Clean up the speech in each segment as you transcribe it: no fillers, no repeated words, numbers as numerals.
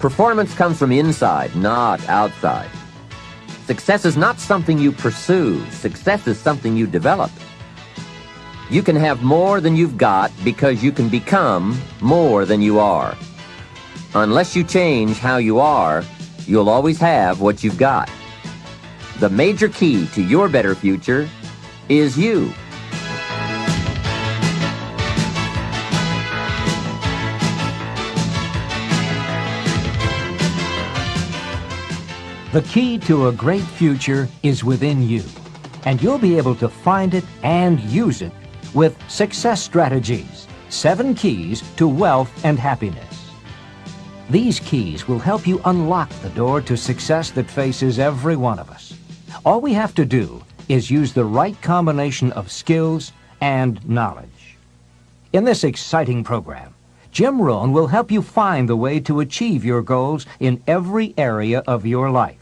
Performance comes from inside, not outside. Success is not something you pursue. Success is something you develop. You can have more than you've got because you can become more than you are. Unless you change how you are, you'll always have what you've got. The major key to your better future is you. The key to a great future is within you, and you'll be able to find it and use it with Success Strategies, 7 Keys to Wealth and Happiness. These keys will help you unlock the door to success that faces every one of us. All we have to do is use the right combination of skills and knowledge. In this exciting program, Jim Rohn will help you find the way to achieve your goals in every area of your life.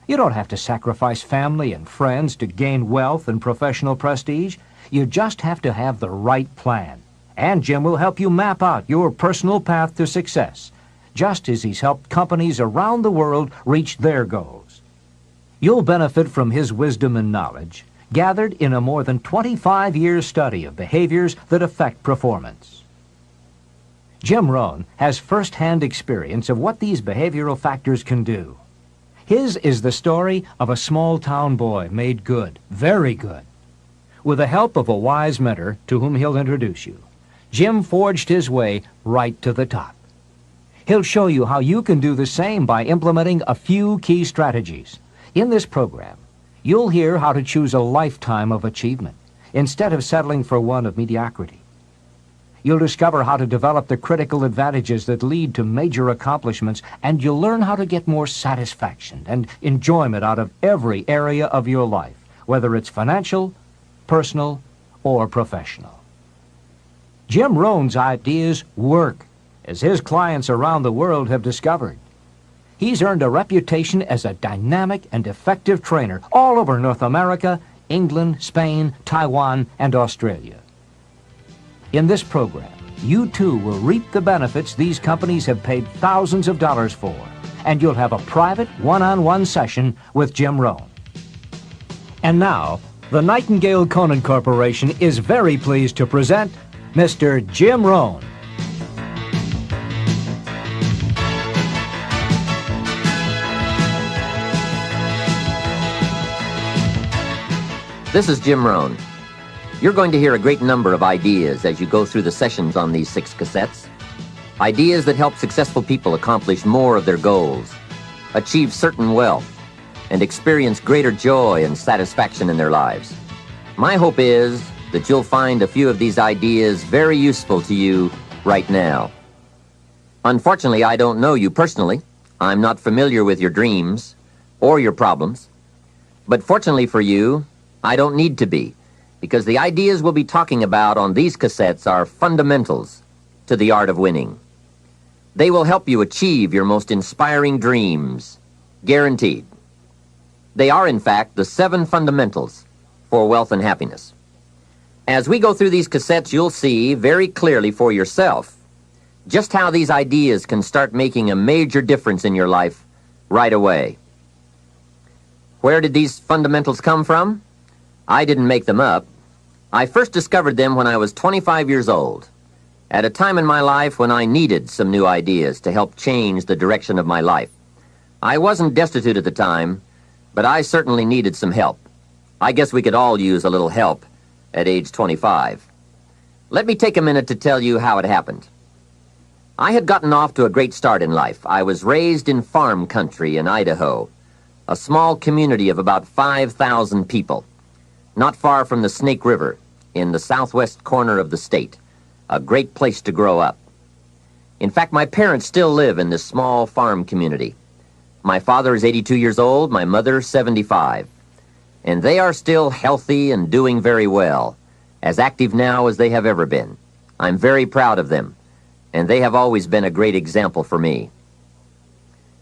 You don't have to sacrifice family and friends to gain wealth and professional prestige. You just have to have the right plan. And Jim will help you map out your personal path to success, just as he's helped companies around the world reach their goals. You'll benefit from his wisdom and knowledge, gathered in a more than 25-year study of behaviors that affect performance. Jim Rohn has first-hand experience of what these behavioral factors can do. His is the story of a small-town boy made good, very good. With the help of a wise mentor to whom he'll introduce you, Jim forged his way right to the top. He'll show you how you can do the same by implementing a few key strategies. In this program, you'll hear how to choose a lifetime of achievement instead of settling for one of mediocrity. You'll discover how to develop the critical advantages that lead to major accomplishments, and you'll learn how to get more satisfaction and enjoyment out of every area of your life, whether it's financial, personal, or professional. Jim Rohn's ideas work, as his clients around the world have discovered. He's earned a reputation as a dynamic and effective trainer all over North America, England, Spain, Taiwan, and Australia. In this program, you too will reap the benefits these companies have paid thousands of dollars for, and you'll have a private one-on-one session with Jim Rohn. And now, the Nightingale Conant Corporation is very pleased to present Mr. Jim Rohn. This is Jim Rohn. You're going to hear a great number of ideas as you go through the sessions on these 6 cassettes. Ideas that help successful people accomplish more of their goals, achieve certain wealth, and experience greater joy and satisfaction in their lives. My hope is that you'll find a few of these ideas very useful to you right now. Unfortunately, I don't know you personally. I'm not familiar with your dreams or your problems. But fortunately for you, I don't need to be, because the ideas we'll be talking about on these cassettes are fundamentals to the art of winning. They will help you achieve your most inspiring dreams, guaranteed. They are, in fact, the 7 fundamentals for wealth and happiness. As we go through these cassettes, you'll see very clearly for yourself just how these ideas can start making a major difference in your life right away. Where did these fundamentals come from? I didn't make them up. I first discovered them when I was 25 years old, at a time in my life when I needed some new ideas to help change the direction of my life. I wasn't destitute at the time, but I certainly needed some help. I guess we could all use a little help at age 25. Let me take a minute to tell you how it happened. I had gotten off to a great start in life. I was raised in farm country in Idaho, a small community of about 5,000 people, not far from the Snake River, in the southwest corner of the state, a great place to grow up. In fact, my parents still live in this small farm community. My father is 82 years old, my mother 75, and they are still healthy and doing very well, as active now as they have ever been. I'm very proud of them, and they have always been a great example for me.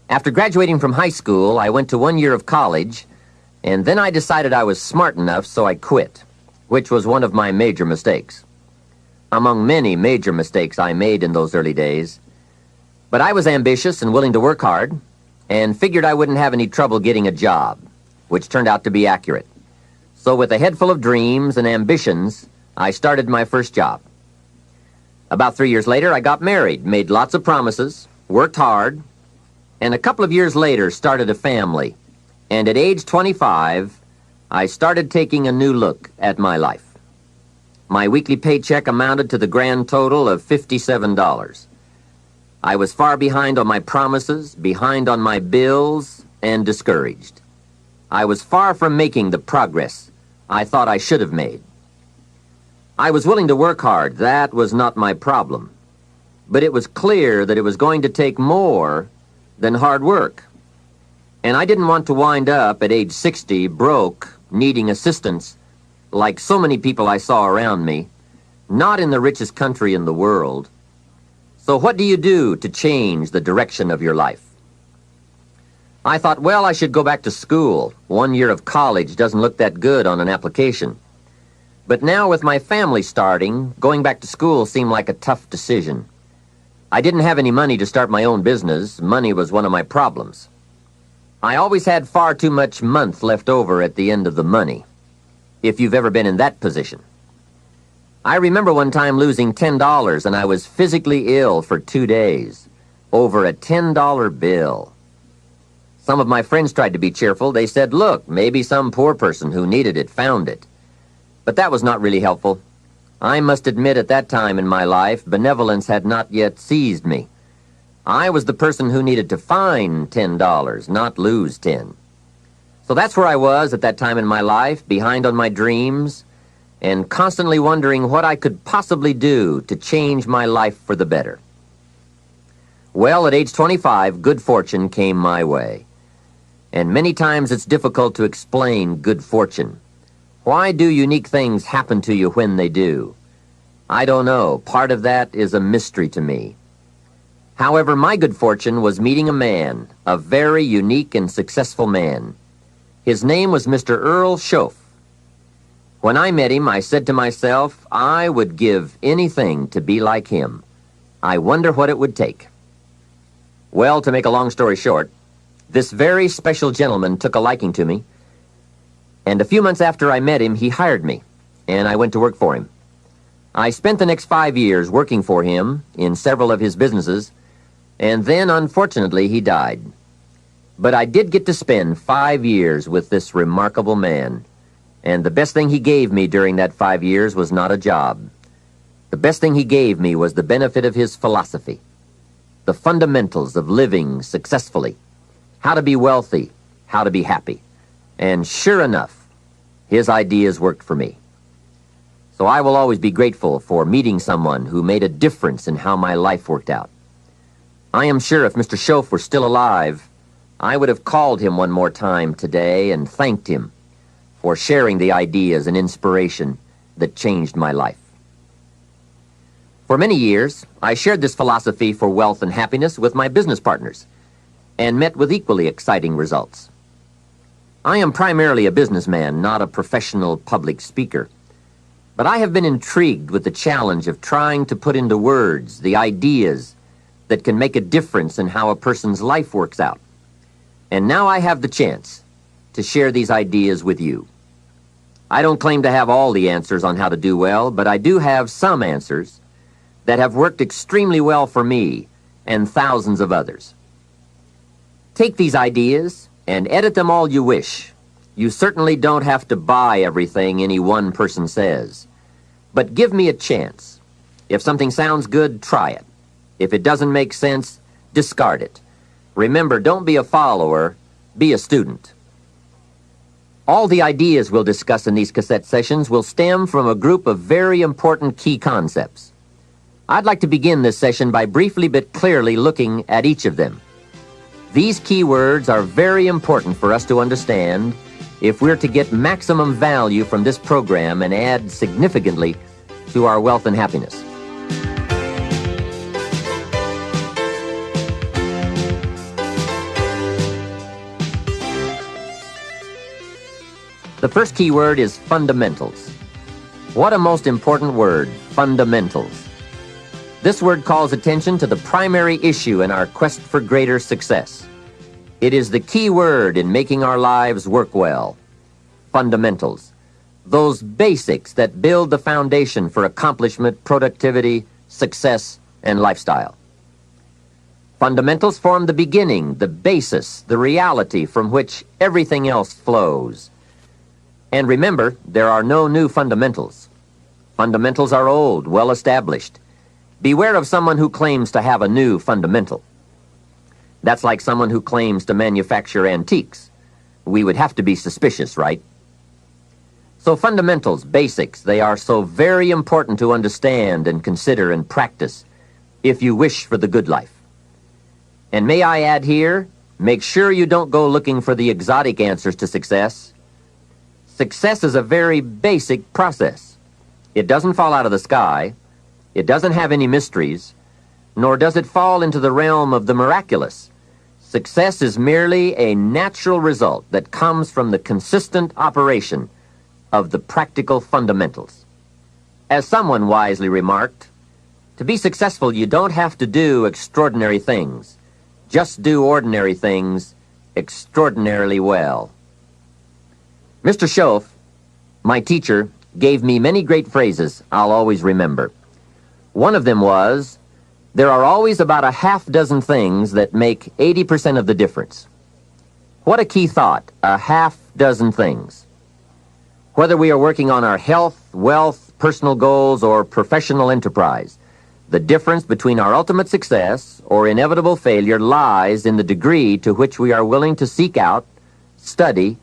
After graduating from high school, I went to 1 year of college, and then I decided I was smart enough, so I quit, which was one of my major mistakes. Among many major mistakes I made in those early days, But I was ambitious and willing to work hard, and figured I wouldn't have any trouble getting a job, which turned out to be accurate. So with a head full of dreams and ambitions, I started my first job. About 3 years later, I got married, made lots of promises, worked hard, and a couple of years later started a family. And at age 25, I started taking a new look at my life. My weekly paycheck amounted to the grand total of $57. I was far behind on my promises, behind on my bills, and discouraged. I was far from making the progress I thought I should have made. I was willing to work hard. That was not my problem. But it was clear that it was going to take more than hard work. And I didn't want to wind up at age 60 broke, needing assistance, like so many people I saw around me, not in the richest country in the world. So what do you do to change the direction of your life? I thought, well, I should go back to school. 1 year of college doesn't look that good on an application. But now with my family starting, going back to school seemed like a tough decision. I didn't have any money to start my own business. Money was one of my problems. I always had far too much month left over at the end of the money, if you've ever been in that position. I remember one time losing $10, and I was physically ill for 2 days over a $10 bill. Some of my friends tried to be cheerful. They said, look, maybe some poor person who needed it found it. But that was not really helpful. I must admit at that time in my life, benevolence had not yet seized me. I was the person who needed to find $10, not lose 10. So that's where I was at that time in my life, behind on my dreams, and constantly wondering what I could possibly do to change my life for the better. Well, at age 25, good fortune came my way. And many times it's difficult to explain good fortune. Why do unique things happen to you when they do? I don't know. Part of that is a mystery to me. However, my good fortune was meeting a man, a very unique and successful man. His name was Mr. Earl Schoaf. When I met him, I said to myself, I would give anything to be like him. I wonder what it would take. Well, to make a long story short, this very special gentleman took a liking to me, and a few months after I met him, he hired me, and I went to work for him. I spent the next 5 years working for him in several of his businesses, and then, unfortunately, he died. But I did get to spend 5 years with this remarkable man. And the best thing he gave me during that 5 years was not a job. The best thing he gave me was the benefit of his philosophy, the fundamentals of living successfully, how to be wealthy, how to be happy. And sure enough, his ideas worked for me. So I will always be grateful for meeting someone who made a difference in how my life worked out. I am sure if Mr. Schoaf were still alive, I would have called him one more time today and thanked him for sharing the ideas and inspiration that changed my life. For many years, I shared this philosophy for wealth and happiness with my business partners and met with equally exciting results. I am primarily a businessman, not a professional public speaker, but I have been intrigued with the challenge of trying to put into words the ideas that can make a difference in how a person's life works out. And now I have the chance to share these ideas with you. I don't claim to have all the answers on how to do well, but I do have some answers that have worked extremely well for me and thousands of others. Take these ideas and edit them all you wish. You certainly don't have to buy everything any one person says. But give me a chance. If something sounds good, try it. If it doesn't make sense, discard it. Remember, don't be a follower, be a student. All the ideas we'll discuss in these cassette sessions will stem from a group of very important key concepts. I'd like to begin this session by briefly but clearly looking at each of them. These key words are very important for us to understand if we're to get maximum value from this program and add significantly to our wealth and happiness. The first key word is fundamentals. What a most important word, fundamentals. This word calls attention to the primary issue in our quest for greater success. It is the key word in making our lives work well. Fundamentals. Those basics that build the foundation for accomplishment, productivity, success, and lifestyle. Fundamentals form the beginning, the basis, the reality from which everything else flows. And remember, there are no new fundamentals. Fundamentals are old, well established. Beware of someone who claims to have a new fundamental. That's like someone who claims to manufacture antiques. We would have to be suspicious, right? So fundamentals, basics, they are so very important to understand and consider and practice if you wish for the good life. And may I add here, make sure you don't go looking for the exotic answers to success. Success is a very basic process. It doesn't fall out of the sky. It doesn't have any mysteries, nor does it fall into the realm of the miraculous. Success is merely a natural result that comes from the consistent operation of the practical fundamentals. As someone wisely remarked, to be successful, you don't have to do extraordinary things. Just do ordinary things extraordinarily well. Mr. Schoaf, my teacher, gave me many great phrases I'll always remember. One of them was, there are always about a half dozen things that make 80% of the difference. What a key thought, a half dozen things. Whether we are working on our health, wealth, personal goals, or professional enterprise, the difference between our ultimate success or inevitable failure lies in the degree to which we are willing to seek out, study,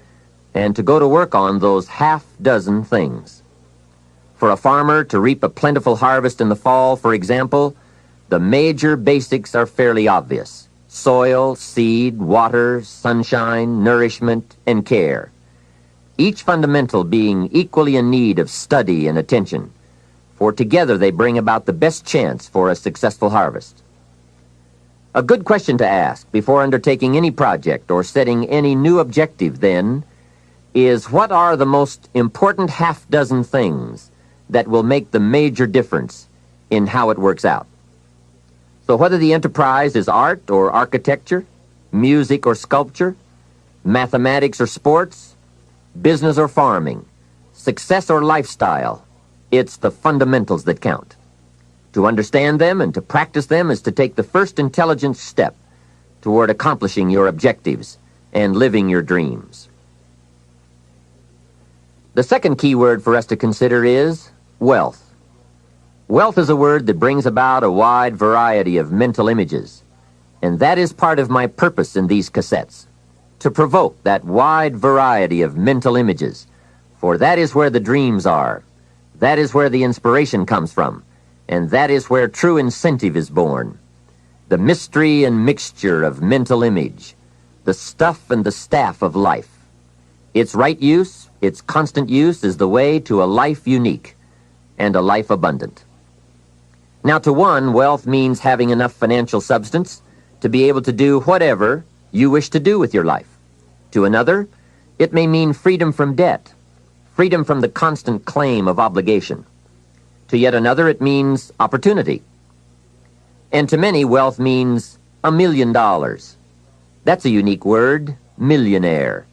and to go to work on those half dozen things. For a farmer to reap a plentiful harvest in the fall, for example, the major basics are fairly obvious. Soil, seed, water, sunshine, nourishment, and care. Each fundamental being equally in need of study and attention, for together they bring about the best chance for a successful harvest. A good question to ask before undertaking any project or setting any new objective, then, is what are the most important half dozen things that will make the major difference in how it works out? So whether the enterprise is art or architecture, music or sculpture, mathematics or sports, business or farming, success or lifestyle, it's the fundamentals that count. To understand them and to practice them is to take the first intelligent step toward accomplishing your objectives and living your dreams. The second key word for us to consider is wealth. Wealth is a word that brings about a wide variety of mental images, and that is part of my purpose in these cassettes, to provoke that wide variety of mental images, for that is where the dreams are, that is where the inspiration comes from, and that is where true incentive is born. The mystery and mixture of mental image, the stuff and the staff of life. Its right use, its constant use is the way to a life unique and a life abundant. Now, to one, wealth means having enough financial substance to be able to do whatever you wish to do with your life. To another, it may mean freedom from debt, freedom from the constant claim of obligation. To yet another, it means opportunity. And to many, wealth means $1 million. That's a unique word, millionaire.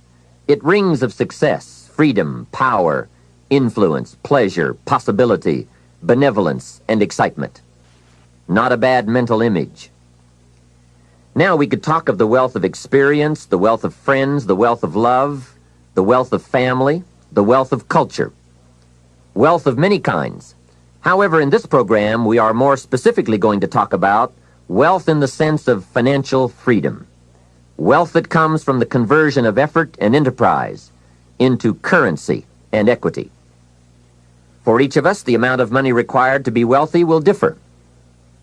It rings of success, freedom, power, influence, pleasure, possibility, benevolence, and excitement. Not a bad mental image. Now we could talk of the wealth of experience, the wealth of friends, the wealth of love, the wealth of family, the wealth of culture. Wealth of many kinds. However, in this program, we are more specifically going to talk about wealth in the sense of financial freedom. Wealth that comes from the conversion of effort and enterprise into currency and equity. For each of us, the amount of money required to be wealthy will differ.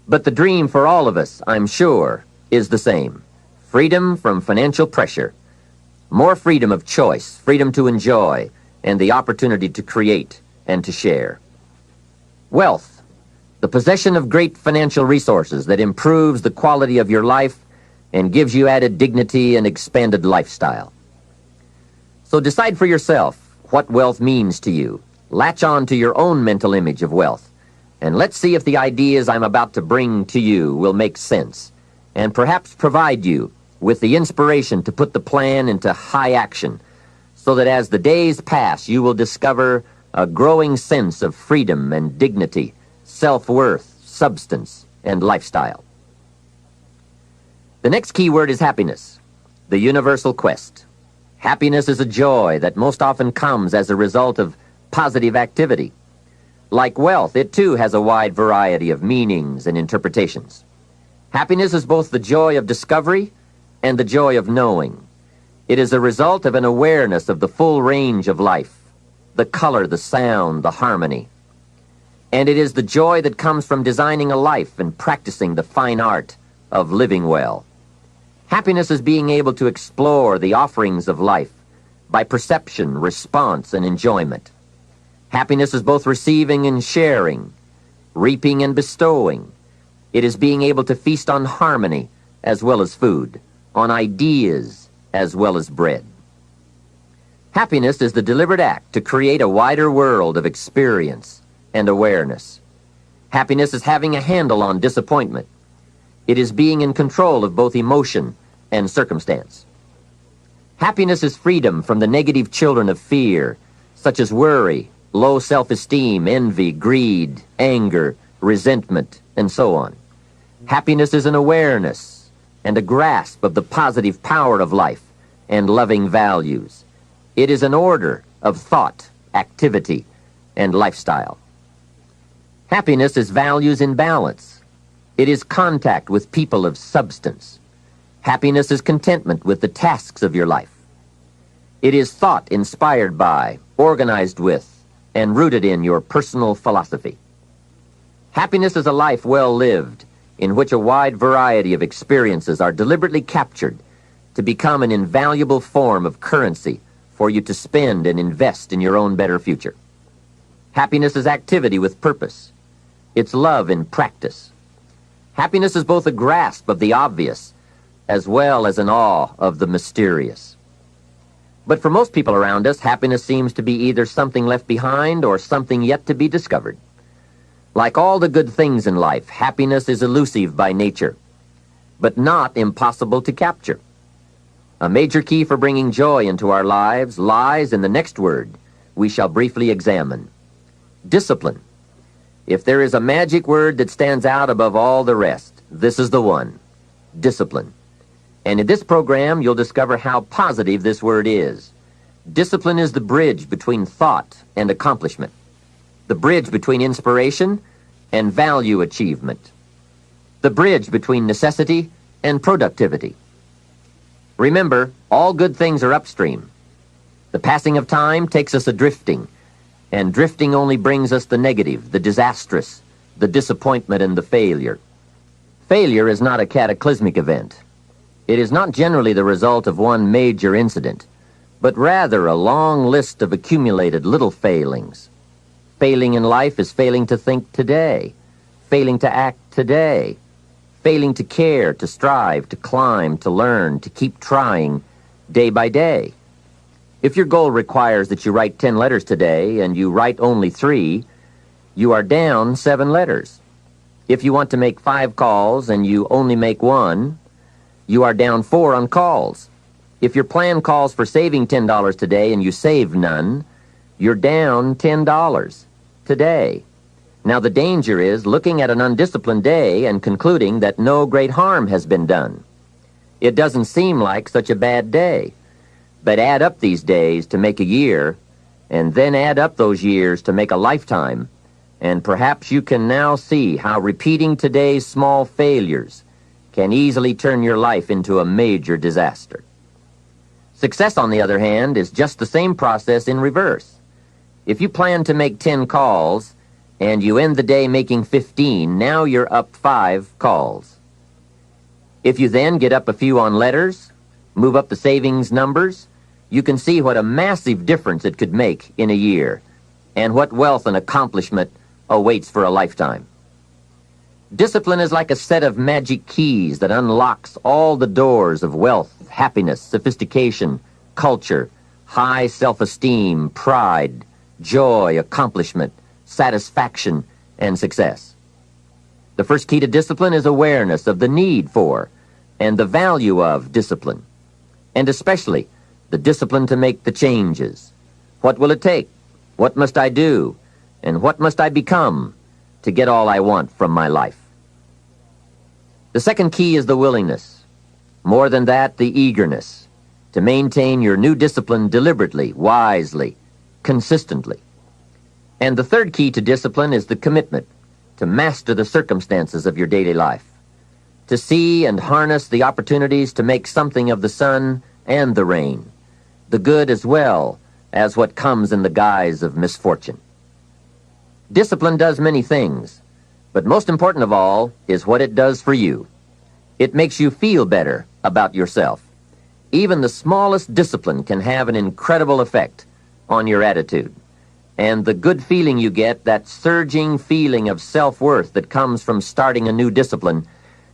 But the dream for all of us, I'm sure, is the same. Freedom from financial pressure. More freedom of choice, freedom to enjoy, and the opportunity to create and to share. Wealth, the possession of great financial resources that improves the quality of your life and gives you added dignity and expanded lifestyle. So decide for yourself what wealth means to you. Latch on to your own mental image of wealth And let's see if the ideas I'm about to bring to you will make sense and perhaps provide you with the inspiration to put the plan into high action so that as the days pass, you will discover a growing sense of freedom and dignity, self-worth, substance, and lifestyle. The next key word is happiness, the universal quest. Happiness is a joy that most often comes as a result of positive activity. Like wealth, it too has a wide variety of meanings and interpretations. Happiness is both the joy of discovery and the joy of knowing. It is a result of an awareness of the full range of life, the color, the sound, the harmony. And it is the joy that comes from designing a life and practicing the fine art of living well. Happiness is being able to explore the offerings of life by perception, response, and enjoyment. Happiness is both receiving and sharing, reaping and bestowing. It is being able to feast on harmony as well as food, on ideas as well as bread. Happiness is the deliberate act to create a wider world of experience and awareness. Happiness is having a handle on disappointment. It is being in control of both emotion and circumstance. Happiness is freedom from the negative children of fear, such as worry, low self-esteem, envy, greed, anger, resentment, and so on. Happiness is an awareness and a grasp of the positive power of life and loving values. It is an order of thought, activity, and lifestyle. Happiness is values in balance. It is contact with people of substance. Happiness is contentment with the tasks of your life. It is thought inspired by, organized with, and rooted in your personal philosophy. Happiness is a life well lived, in which a wide variety of experiences are deliberately captured to become an invaluable form of currency for you to spend and invest in your own better future. Happiness is activity with purpose. It's love in practice. Happiness is both a grasp of the obvious as well as an awe of the mysterious. But for most people around us, happiness seems to be either something left behind or something yet to be discovered. Like all the good things in life, happiness is elusive by nature, but not impossible to capture. A major key for bringing joy into our lives lies in the next word we shall briefly examine: discipline. If there is a magic word that stands out above all the rest, this is the one: discipline. And in this program, you'll discover how positive this word is. Discipline is the bridge between thought and accomplishment, the bridge between inspiration and value achievement, the bridge between necessity and productivity. Remember, all good things are upstream. The passing of time takes us adrifting, and drifting only brings us the negative, the disastrous, the disappointment, and the failure. Failure is not a cataclysmic event. It is not generally the result of one major incident, but rather a long list of accumulated little failings. Failing in life is failing to think today, failing to act today, failing to care, to strive, to climb, to learn, to keep trying day by day. If your goal requires that you write 10 letters today and you write only 3, you are down 7 letters. If you want to make 5 calls and you only make 1, you are down 4 on calls. If your plan calls for saving $10 today and you save none, you're down $10 today. Now the danger is looking at an undisciplined day and concluding that no great harm has been done. It doesn't seem like such a bad day. But add up these days to make a year, and then add up those years to make a lifetime, and perhaps you can now see how repeating today's small failures can easily turn your life into a major disaster. Success, on the other hand, is just the same process in reverse. If you plan to make 10 calls, and you end the day making 15, now you're up 5 calls. If you then get up a few on letters, move up the savings numbers, you can see what a massive difference it could make in a year, and what wealth and accomplishment awaits for a lifetime. Discipline is like a set of magic keys that unlocks all the doors of wealth, happiness, sophistication, culture, high self-esteem, pride, joy, accomplishment, satisfaction, and success. The first key to discipline is awareness of the need for and the value of discipline, and especially the discipline to make the changes. What will it take? What must I do? And what must I become to get all I want from my life? The second key is the willingness. More than that, the eagerness to maintain your new discipline deliberately, wisely, consistently. And the third key to discipline is the commitment to master the circumstances of your daily life, to see and harness the opportunities to make something of the sun and the rain, the good as well as what comes in the guise of misfortune. Discipline does many things, but most important of all is what it does for you. It makes you feel better about yourself. Even the smallest discipline can have an incredible effect on your attitude. And the good feeling you get, that surging feeling of self-worth that comes from starting a new discipline,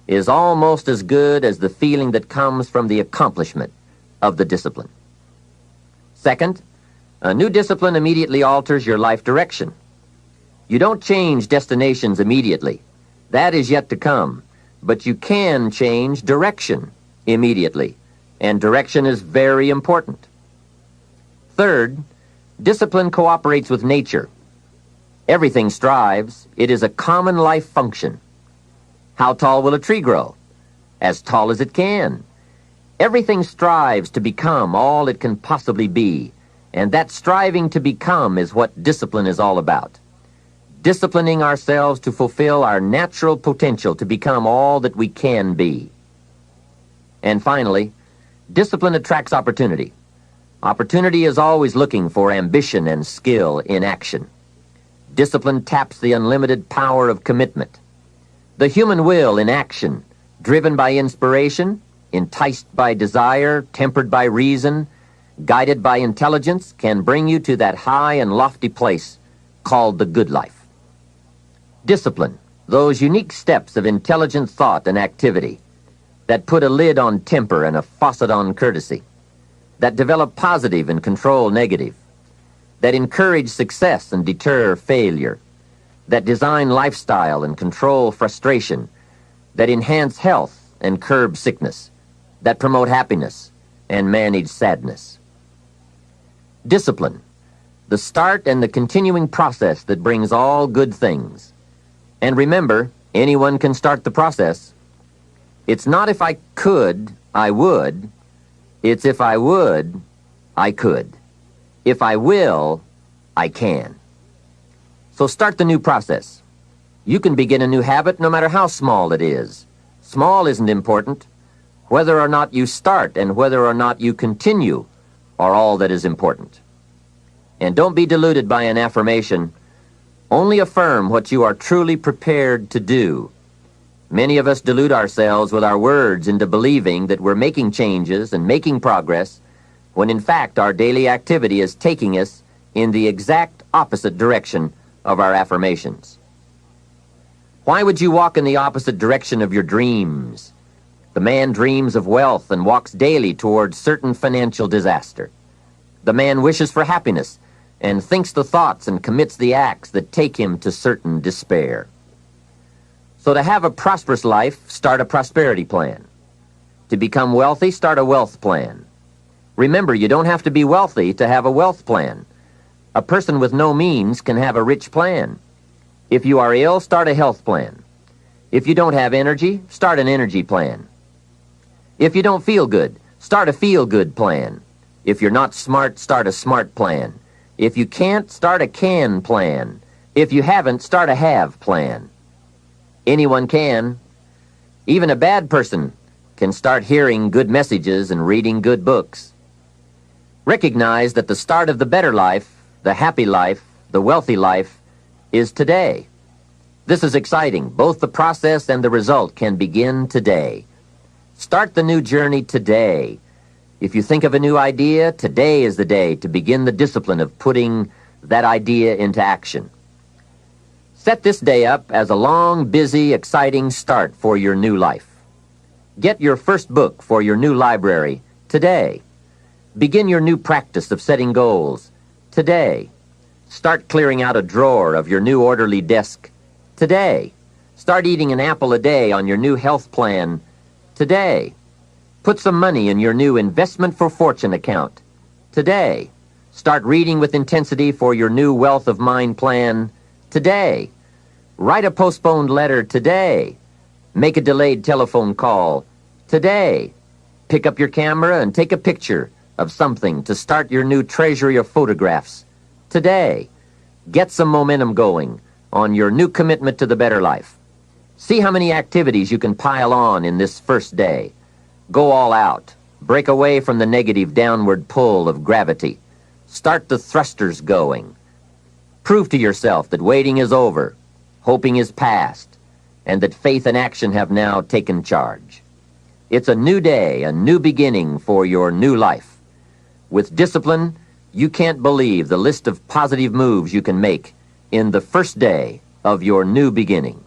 is almost as good as the feeling that comes from the accomplishment of the discipline. Second, a new discipline immediately alters your life direction. You don't change destinations immediately. That is yet to come. But you can change direction immediately, and direction is very important. Third, discipline cooperates with nature. Everything strives. It is a common life function. How tall will a tree grow? As tall as it can. Everything strives to become all it can possibly be, and that striving to become is what discipline is all about. Disciplining ourselves to fulfill our natural potential to become all that we can be. And finally, discipline attracts opportunity. Opportunity is always looking for ambition and skill in action. Discipline taps the unlimited power of commitment. The human will in action, driven by inspiration, enticed by desire, tempered by reason, guided by intelligence, can bring you to that high and lofty place called the good life. Discipline, those unique steps of intelligent thought and activity that put a lid on temper and a faucet on courtesy, that develop positive and control negative, that encourage success and deter failure, that design lifestyle and control frustration, that enhance health and curb sickness, that promote happiness and manage sadness. Discipline, the start and the continuing process that brings all good things. And remember, anyone can start the process. It's not if I could, I would. It's if I would, I could. If I will, I can. So start the new process. You can begin a new habit no matter how small it is. Small isn't important. Whether or not you start and whether or not you continue are all that is important. And don't be deluded by an affirmation. Only affirm what you are truly prepared to do. Many of us delude ourselves with our words into believing that we're making changes and making progress, when in fact our daily activity is taking us in the exact opposite direction of our affirmations. Why would you walk in the opposite direction of your dreams? The man dreams of wealth and walks daily towards certain financial disaster. The man wishes for happiness and thinks the thoughts and commits the acts that take him to certain despair. So to have a prosperous life, start a prosperity plan. To become wealthy, start a wealth plan. Remember, you don't have to be wealthy to have a wealth plan. A person with no means can have a rich plan. If you are ill, start a health plan. If you don't have energy, start an energy plan. If you don't feel good, start a feel-good plan. If you're not smart, start a smart plan. If you can't, start a can plan. If you haven't, start a have plan. Anyone can. Even a bad person can start hearing good messages and reading good books. Recognize that the start of the better life, the happy life, the wealthy life, is today. This is exciting. Both the process and the result can begin today. Start the new journey today. If you think of a new idea, today is the day to begin the discipline of putting that idea into action. Set this day up as a long, busy, exciting start for your new life. Get your first book for your new library today. Begin your new practice of setting goals today. Start clearing out a drawer of your new orderly desk Today. Start eating an apple a day on your new health plan. Today. Put some money in your new investment for fortune account. Today. Start reading with intensity for your new wealth of mind plan. Today. Write a postponed letter today. Make a delayed telephone call today. Pick up your camera and take a picture of something to start your new treasury of photographs today. Get some momentum going on your new commitment to the better life. See how many activities you can pile on in this first day. Go all out. Break away from the negative downward pull of gravity. Start the thrusters going. Prove to yourself that waiting is over, hoping is past, and that faith and action have now taken charge. It's a new day, a new beginning for your new life. With discipline, you can't believe the list of positive moves you can make in the first day of your new beginning.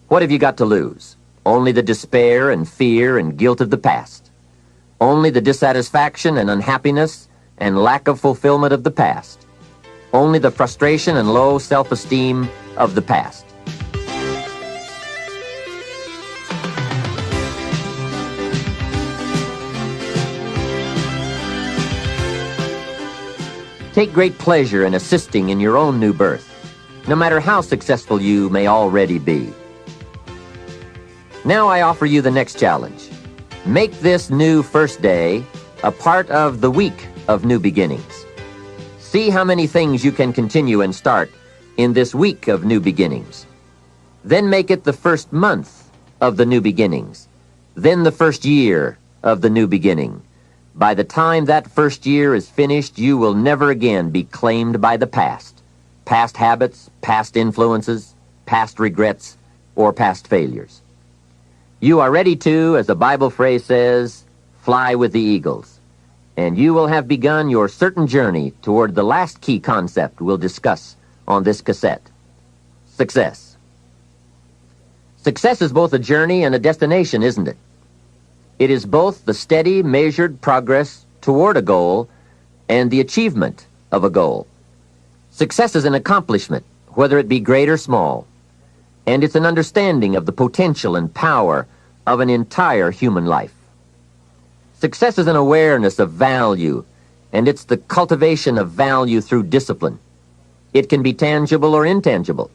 What have you got to lose? Only the despair and fear and guilt of the past. Only the dissatisfaction and unhappiness and lack of fulfillment of the past. Only the frustration and low self-esteem of the past. Take great pleasure in assisting in your own new birth, no matter how successful you may already be. Now I offer you the next challenge. Make this new first day a part of the week of new beginnings. See how many things you can continue and start in this week of new beginnings. Then make it the first month of the new beginnings. Then the first year of the new beginning. By the time that first year is finished, you will never again be claimed by the past. Past habits, past influences, past regrets, or past failures. You are ready to, as the Bible phrase says, fly with the eagles. And you will have begun your certain journey toward the last key concept we'll discuss on this cassette. Success. Success is both a journey and a destination, isn't it? It is both the steady, measured progress toward a goal and the achievement of a goal. Success is an accomplishment, whether it be great or small, and it's an understanding of the potential and power of an entire human life. Success is an awareness of value, and it's the cultivation of value through discipline. It can be tangible or intangible.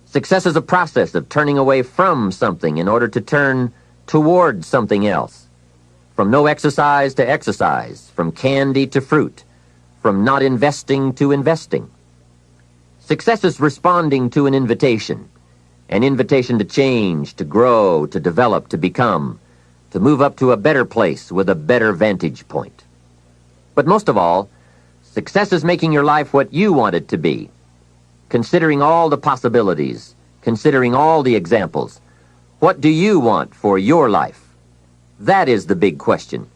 Success is a process of turning away from something in order to turn toward something else. From no exercise to exercise, from candy to fruit, from not investing to investing. Success is responding to an invitation to change, to grow, to develop, to become, to move up to a better place with a better vantage point. But most of all, success is making your life what you want it to be, considering all the possibilities, considering all the examples. What do you want for your life? That is the big question.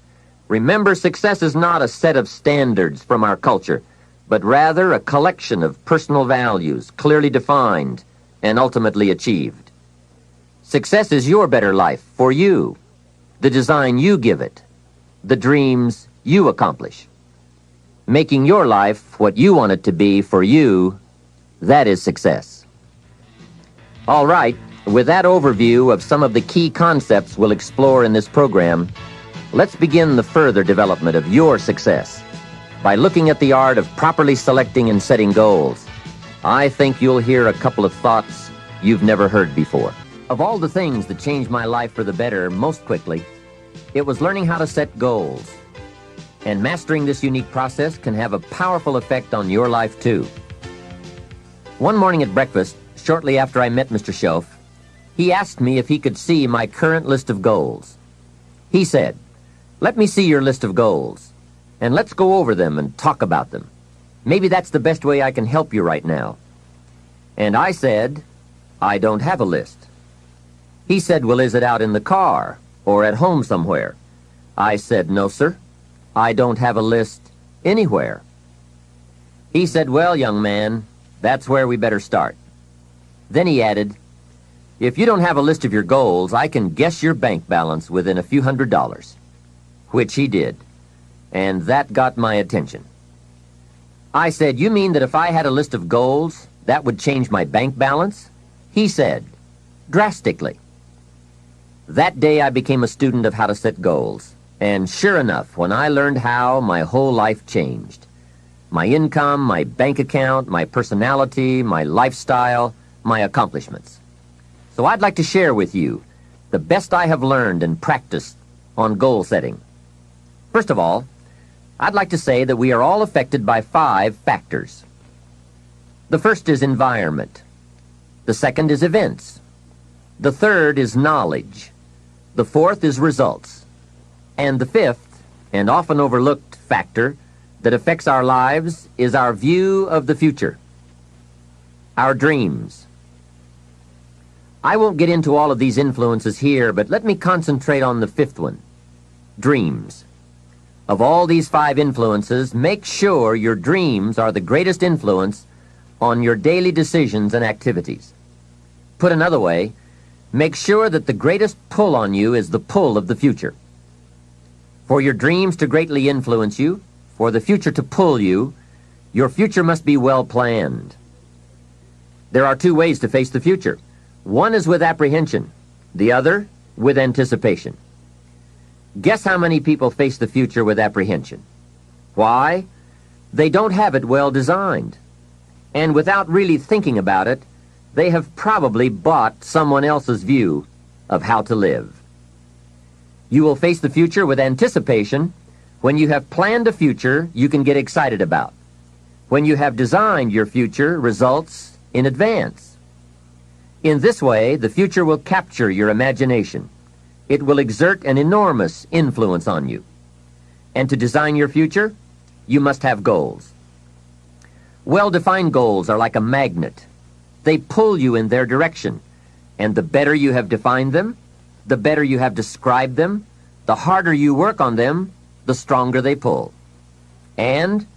Remember, success is not a set of standards from our culture, but rather a collection of personal values, clearly defined and ultimately achieved. Success is your better life for you, the design you give it, the dreams you accomplish. Making your life what you want it to be for you, that is success. All right, with that overview of some of the key concepts we'll explore in this program, let's begin the further development of your success by looking at the art of properly selecting and setting goals. I think you'll hear a couple of thoughts you've never heard before. Of all the things that changed my life for the better most quickly, it was learning how to set goals. And mastering this unique process can have a powerful effect on your life too. One morning at breakfast, shortly after I met Mr. Schoaf, he asked me if he could see my current list of goals. He said, "Let me see your list of goals, and let's go over them and talk about them. Maybe that's the best way I can help you right now." And I said, "I don't have a list." He said, "Well, is it out in the car or at home somewhere?" I said, "No, sir. I don't have a list anywhere." He said, "Well, young man, that's where we better start." Then he added, "If you don't have a list of your goals, I can guess your bank balance within a few $100s. Which he did, and that got my attention. I said, "You mean that if I had a list of goals, that would change my bank balance?" He said, drastically. That day I became a student of how to set goals. And sure enough, when I learned how, my whole life changed. My income, my bank account, my personality, my lifestyle, my accomplishments. So I'd like to share with you the best I have learned and practiced on goal setting. First of all, I'd like to say that we are all affected by 5 factors. The first is environment. The second is events. The third is knowledge. The fourth is results. And the fifth, and often overlooked factor that affects our lives is our view of the future, our dreams. I won't get into all of these influences here, but let me concentrate on the fifth one, dreams. Of all these 5 influences, make sure your dreams are the greatest influence on your daily decisions and activities. Put another way, make sure that the greatest pull on you is the pull of the future. For your dreams to greatly influence you, for the future to pull you, your future must be well planned. There are 2 ways to face the future. One is with apprehension, the other with anticipation. Guess how many people face the future with apprehension? Why? They don't have it well designed. And without really thinking about it, they have probably bought someone else's view of how to live. You will face the future with anticipation when you have planned a future you can get excited about, when you have designed your future results in advance. In this way, the future will capture your imagination. It will exert an enormous influence on you. And to design your future, you must have goals. Well-defined goals are like a magnet. They pull you in their direction, and the better you have defined them, the better you have described them, the harder you work on them, the stronger they pull. And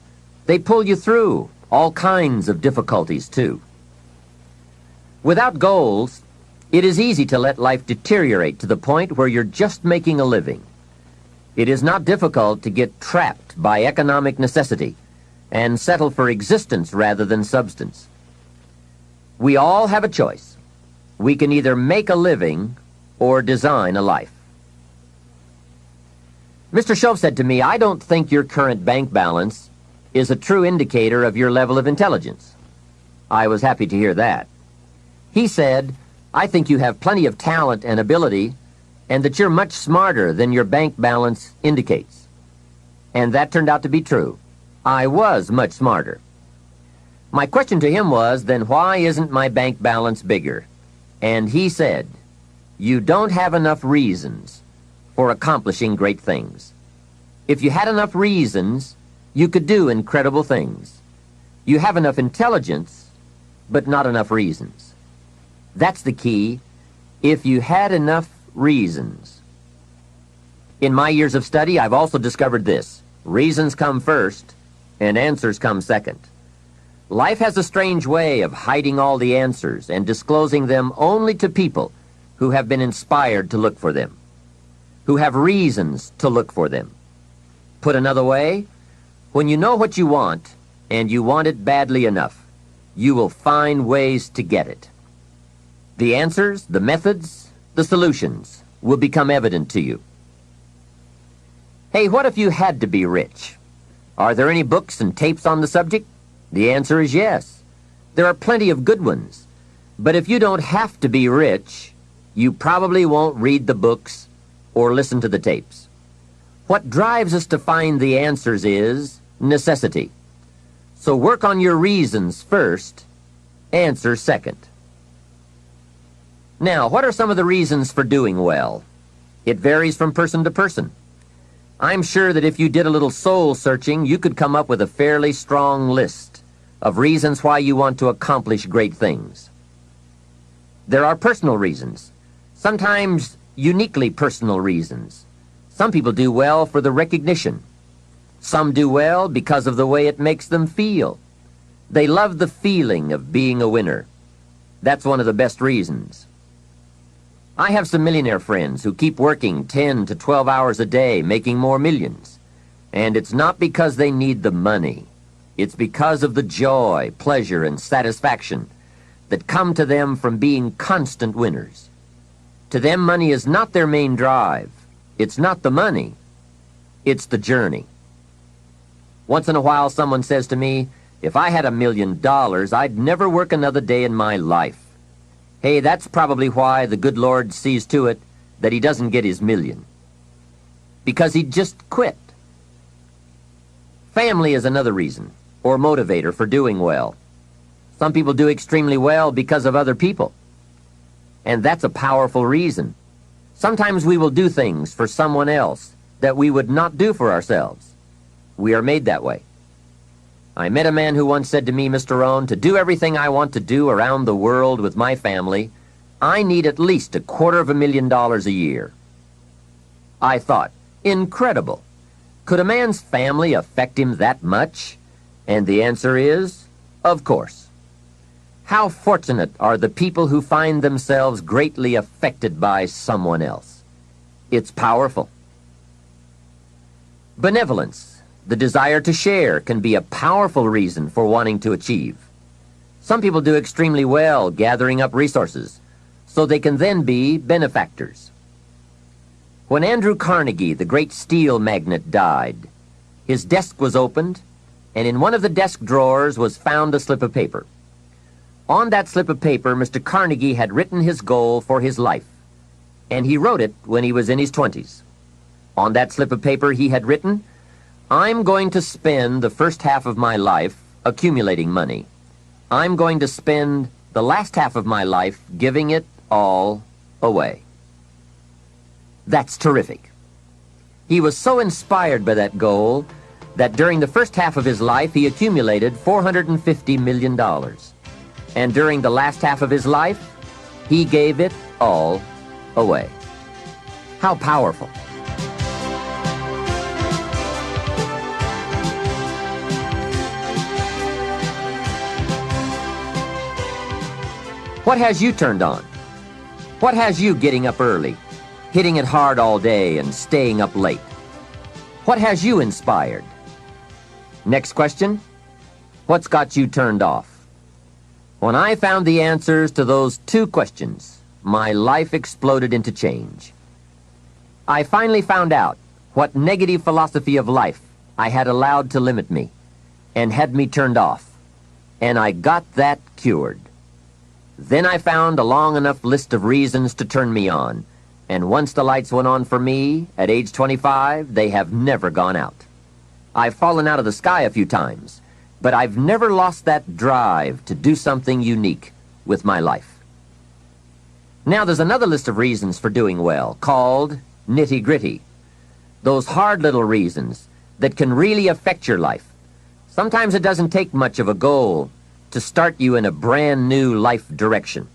they pull you through all kinds of difficulties, too. Without goals, it is easy to let life deteriorate to the point where you're just making a living. It is not difficult to get trapped by economic necessity and settle for existence rather than substance. We all have a choice. We can either make a living or design a life. Mr. Shove said to me, I don't think your current bank balance is a true indicator of your level of intelligence. I was happy to hear that. He said, I think you have plenty of talent and ability, and that you're much smarter than your bank balance indicates. And that turned out to be true. I was much smarter. My question to him was, then why isn't my bank balance bigger? And he said, you don't have enough reasons for accomplishing great things. If you had enough reasons, you could do incredible things. You have enough intelligence, but not enough reasons. That's the key. If you had enough reasons. In my years of study, I've also discovered this. Reasons come first, and answers come second. Life has a strange way of hiding all the answers and disclosing them only to people who have been inspired to look for them, who have reasons to look for them. Put another way, when you know what you want, and you want it badly enough, you will find ways to get it. The answers, the methods, the solutions will become evident to you. Hey, what if you had to be rich? Are there any books and tapes on the subject? The answer is yes. There are plenty of good ones. But if you don't have to be rich, you probably won't read the books or listen to the tapes. What drives us to find the answers is necessity. So work on your reasons first, answer second. Now, what are some of the reasons for doing well? It varies from person to person. I'm sure that if you did a little soul searching, you could come up with a fairly strong list of reasons why you want to accomplish great things. There are personal reasons, sometimes uniquely personal reasons. Some people do well for the recognition. Some do well because of the way it makes them feel. They love the feeling of being a winner. That's one of the best reasons. I have some millionaire friends who keep working 10 to 12 hours a day, making more millions. And it's not because they need the money. It's because of the joy, pleasure, and satisfaction that come to them from being constant winners. To them, money is not their main drive. It's not the money. It's the journey. Once in a while, someone says to me, if I had $1 million, I'd never work another day in my life. Hey, that's probably why the good Lord sees to it that he doesn't get his million. Because he'd just quit. Family is another reason, or motivator for doing well. Some people do extremely well because of other people. And that's a powerful reason. Sometimes we will do things for someone else that we would not do for ourselves. We are made that way. I met a man who once said to me, Mr. Rohn, to do everything I want to do around the world with my family, I need at least $250,000 a year. I thought, incredible. Could a man's family affect him that much? And the answer is, of course. How fortunate are the people who find themselves greatly affected by someone else. It's powerful. Benevolence, the desire to share, can be a powerful reason for wanting to achieve. Some people do extremely well gathering up resources, so they can then be benefactors. When Andrew Carnegie, the great steel magnate, died, his desk was opened, and in one of the desk drawers was found a slip of paper. On that slip of paper, Mr. Carnegie had written his goal for his life, and he wrote it when he was in his 20s. On that slip of paper he had written, I'm going to spend the first half of my life accumulating money. I'm going to spend the last half of my life giving it all away. That's terrific. He was so inspired by that goal that during the first half of his life he accumulated $450 million. And during the last half of his life, he gave it all away. How powerful. What has you turned on? What has you getting up early, hitting it hard all day and staying up late? What has you inspired? Next question, what's got you turned off? When I found the answers to those two questions, my life exploded into change. I finally found out what negative philosophy of life I had allowed to limit me and had me turned off, and I got that cured. Then I found a long enough list of reasons to turn me on, and once the lights went on for me, at age 25, they have never gone out. I've fallen out of the sky a few times, but I've never lost that drive to do something unique with my life. Now there's another list of reasons for doing well, called nitty-gritty. Those hard little reasons that can really affect your life. Sometimes it doesn't take much of a goal to start you in a brand new life direction.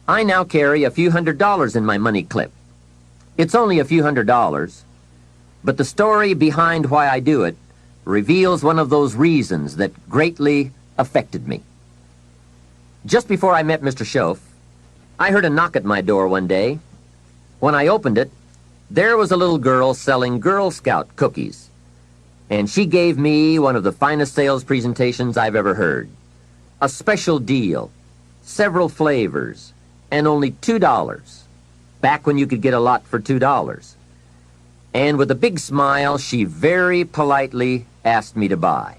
I now carry a few $100s in my money clip. It's only a few $100s, but the story behind why I do it reveals one of those reasons that greatly affected me. Just before I met Mr. Schoaf, I heard a knock at my door one day. When I opened it, there was a little girl selling Girl Scout cookies, and she gave me one of the finest sales presentations I've ever heard. A special deal, several flavors, and only $2, back when you could get a lot for $2. And with a big smile, she very politely asked me to buy.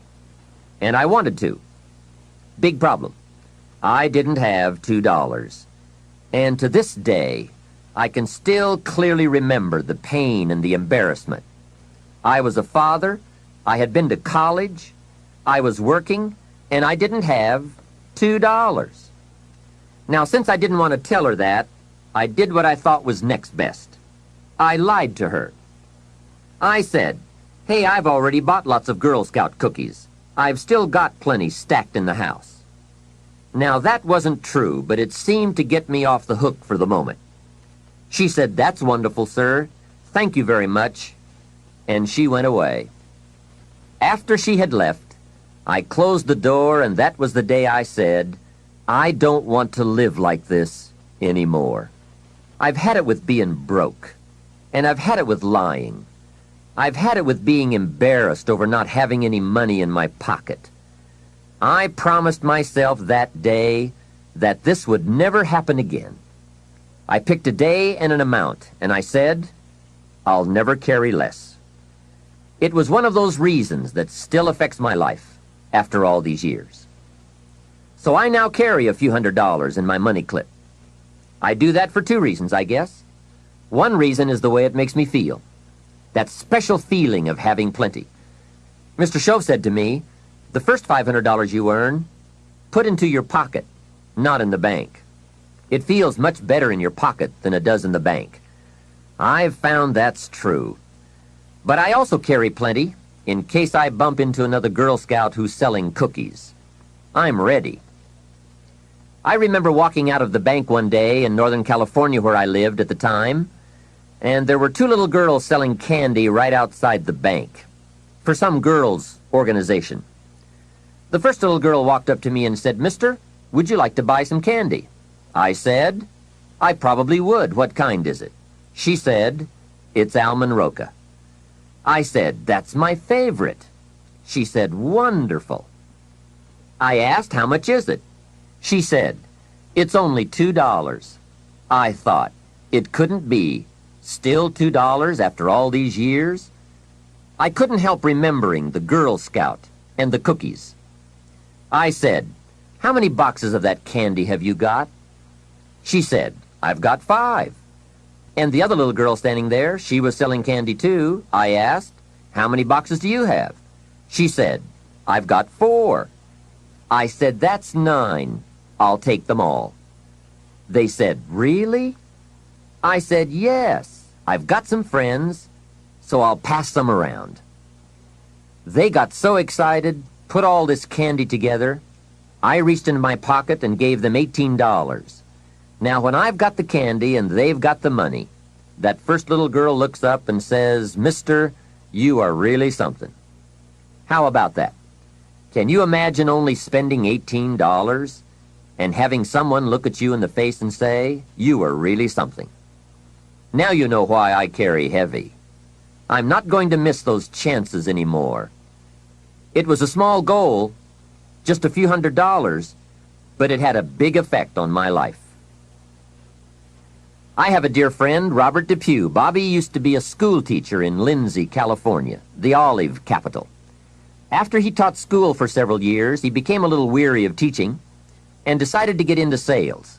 And I wanted to. Big problem. I didn't have $2. And to this day, I can still clearly remember the pain and the embarrassment. I was a father, I had been to college, I was working, and I didn't have $2. Now, since I didn't want to tell her that, I did what I thought was next best. I lied to her. I said, hey, I've already bought lots of Girl Scout cookies. I've still got plenty stacked in the house. Now, that wasn't true, but it seemed to get me off the hook for the moment. She said, that's wonderful, sir. Thank you very much. And she went away. After she had left, I closed the door, and that was the day I said, I don't want to live like this anymore. I've had it with being broke, and I've had it with lying. I've had it with being embarrassed over not having any money in my pocket. I promised myself that day that this would never happen again. I picked a day and an amount, and I said, I'll never carry less. It was one of those reasons that still affects my life after all these years. So I now carry a few $100s in my money clip. I do that for two reasons, I guess. One reason is the way it makes me feel. That special feeling of having plenty. Mr. Shove said to me, the first $500 you earn, put into your pocket, not in the bank. It feels much better in your pocket than it does in the bank. I've found that's true. But I also carry plenty in case I bump into another Girl Scout who's selling cookies. I'm ready. I remember walking out of the bank one day in Northern California where I lived at the time, and there were two little girls selling candy right outside the bank for some girls' organization. The first little girl walked up to me and said, "Mister, would you like to buy some candy?" I said, "I probably would. What kind is it?" She said, "It's almond roca." I said, "That's my favorite." She said, "Wonderful." I asked, "How much is it?" She said, "It's only $2. I thought, it couldn't be. Still $2 after all these years? I couldn't help remembering the Girl Scout and the cookies. I said, "How many boxes of that candy have you got?" She said, "I've got 5. And the other little girl standing there, she was selling candy too. I asked, "How many boxes do you have?" She said, "I've got 4. I said, "That's 9. I'll take them all." They said, "Really?" I said, "Yes. I've got some friends, so I'll pass some around." They got so excited, put all this candy together. I reached into my pocket and gave them $18. Now, when I've got the candy and they've got the money, that first little girl looks up and says, "Mister, you are really something." How about that? Can you imagine only spending $18 and having someone look at you in the face and say, "You are really something"? Now you know why I carry heavy. I'm not going to miss those chances anymore. It was a small goal, just a few $100s, but it had a big effect on my life. I have a dear friend, Robert Depew. Bobby used to be a school teacher in Lindsay, California, the olive capital. After he taught school for several years, he became a little weary of teaching and decided to get into sales.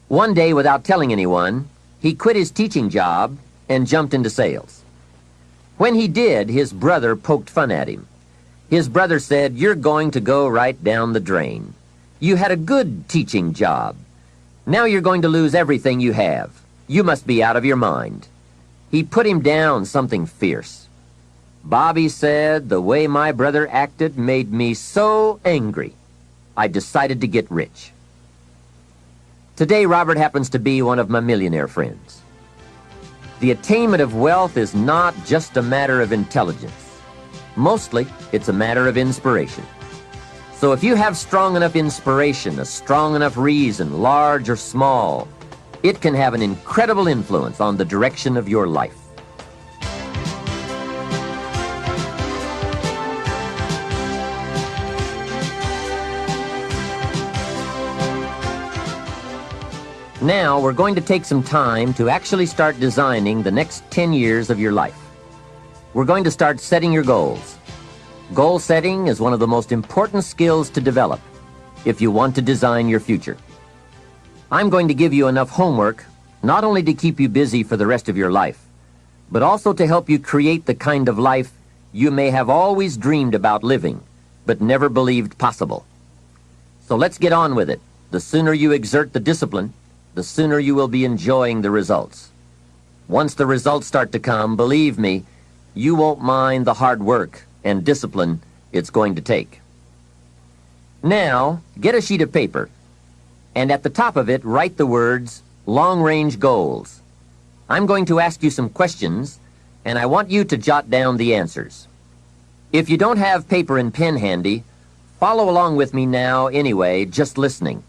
One day, without telling anyone, he quit his teaching job and jumped into sales. When he did, his brother poked fun at him. His brother said, "You're going to go right down the drain. You had a good teaching job. Now you're going to lose everything you have. You must be out of your mind." He put him down something fierce. Bobby said, "The way my brother acted made me so angry, I decided to get rich." Today, Robert happens to be one of my millionaire friends. The attainment of wealth is not just a matter of intelligence. Mostly, it's a matter of inspiration. So if you have strong enough inspiration, a strong enough reason, large or small, it can have an incredible influence on the direction of your life. Now, we're going to take some time to actually start designing the next 10 years of your life. We're going to start setting your goals. Goal setting is one of the most important skills to develop if you want to design your future. I'm going to give you enough homework not only to keep you busy for the rest of your life, but also to help you create the kind of life you may have always dreamed about living, but never believed possible. So let's get on with it. The sooner you exert the discipline, the sooner you will be enjoying the results. Once the results start to come, believe me, you won't mind the hard work and discipline it's going to take. Now, get a sheet of paper, and at the top of it, write the words, long-range goals. I'm going to ask you some questions, and I want you to jot down the answers. If you don't have paper and pen handy, follow along with me now anyway, just listening.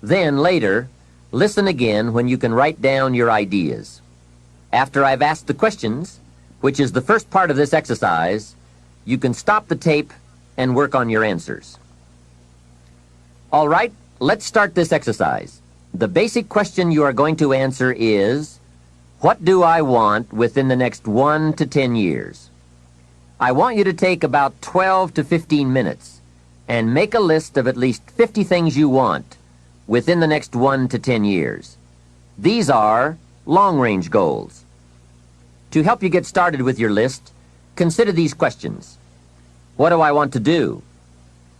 Then, later, listen again when you can write down your ideas. After I've asked the questions, which is the first part of this exercise, you can stop the tape and work on your answers. All right, let's start this exercise. The basic question you are going to answer is, what do I want within the next 1 to 10 years? I want you to take about 12 to 15 minutes and make a list of at least 50 things you want within the next 1 to 10 years. These are long-range goals. To help you get started with your list, consider these questions. What do I want to do?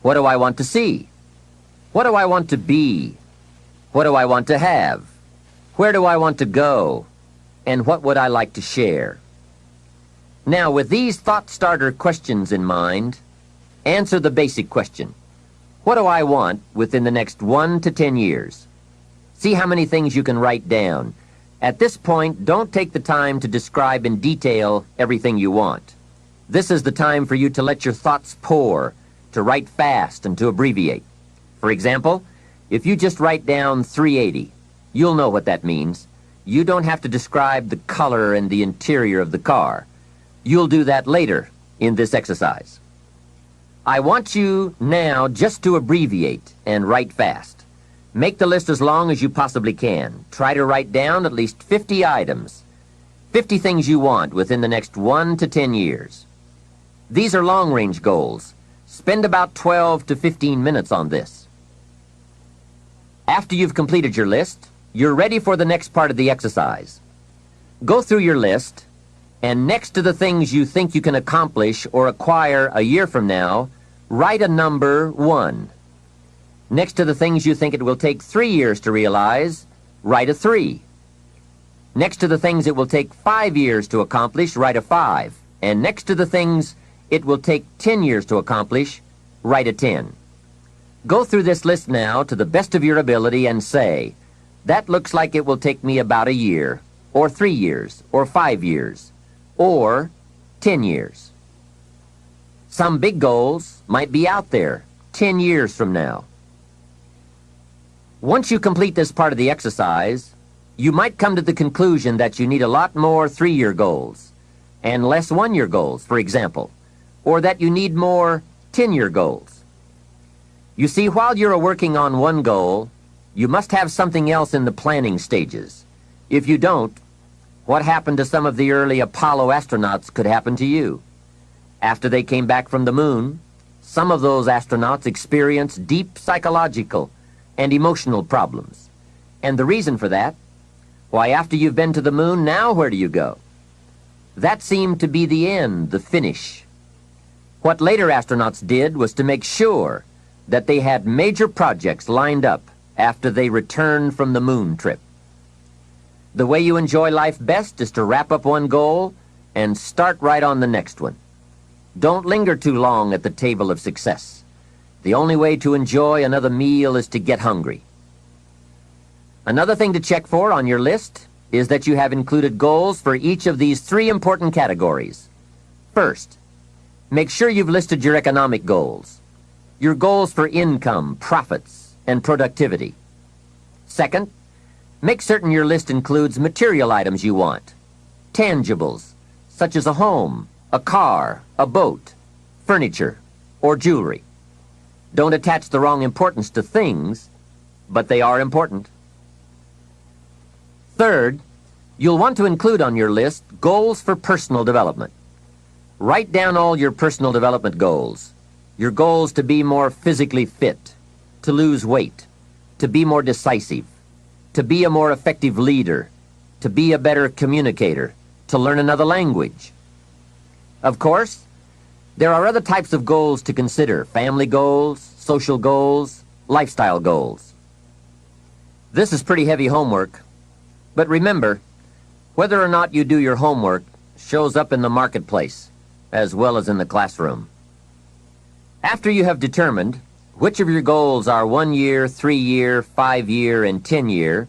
What do I want to see? What do I want to be? What do I want to have? Where do I want to go? And what would I like to share? Now, with these thought starter questions in mind, answer the basic question. What do I want within the next 1 to 10 years? See how many things you can write down. At this point, don't take the time to describe in detail everything you want. This is the time for you to let your thoughts pour, to write fast and to abbreviate. For example, if you just write down 380, you'll know what that means. You don't have to describe the color and the interior of the car. You'll do that later in this exercise. I want you now just to abbreviate and write fast. Make the list as long as you possibly can. Try to write down at least 50 items, 50 things you want within the next 1 to 10 years. These are long-range goals. Spend about 12 to 15 minutes on this. After you've completed your list, you're ready for the next part of the exercise. Go through your list, and next to the things you think you can accomplish or acquire a year from now, write a number 1. Next to the things you think it will take 3 years to realize, write a 3. Next to the things it will take 5 years to accomplish, write a 5. And next to the things it will take 10 years to accomplish, write a 10. Go through this list now to the best of your ability and say, that looks like it will take me about a year, or 3 years, or 5 years, or 10 years. Some big goals might be out there 10 years from now. Once you complete this part of the exercise, you might come to the conclusion that you need a lot more 3-year goals and less 1-year goals, for example, or that you need more 10-year goals. You see, while you're working on one goal, you must have something else in the planning stages. If you don't, what happened to some of the early Apollo astronauts could happen to you. After they came back from the moon, some of those astronauts experienced deep psychological and emotional problems. And the reason for that? Why, after you've been to the moon, now where do you go? That seemed to be the end, the finish. What later astronauts did was to make sure that they had major projects lined up after they returned from the moon trip. The way you enjoy life best is to wrap up one goal and start right on the next one. Don't linger too long at the table of success. The only way to enjoy another meal is to get hungry. Another thing to check for on your list is that you have included goals for each of these 3 important categories. First, make sure you've listed your economic goals. Your goals for income, profits, and productivity. Second, make certain your list includes material items you want. Tangibles, such as a home, a car, a boat, furniture, or jewelry. Don't attach the wrong importance to things, but they are important. Third, you'll want to include on your list goals for personal development. Write down all your personal development goals. Your goals to be more physically fit, to lose weight, to be more decisive, to be a more effective leader, to be a better communicator, to learn another language. Of course, there are other types of goals to consider: family goals, social goals, lifestyle goals. This is pretty heavy homework, but remember, whether or not you do your homework shows up in the marketplace as well as in the classroom. After you have determined which of your goals are 1 year, 3 year, 5 year, and 10 year,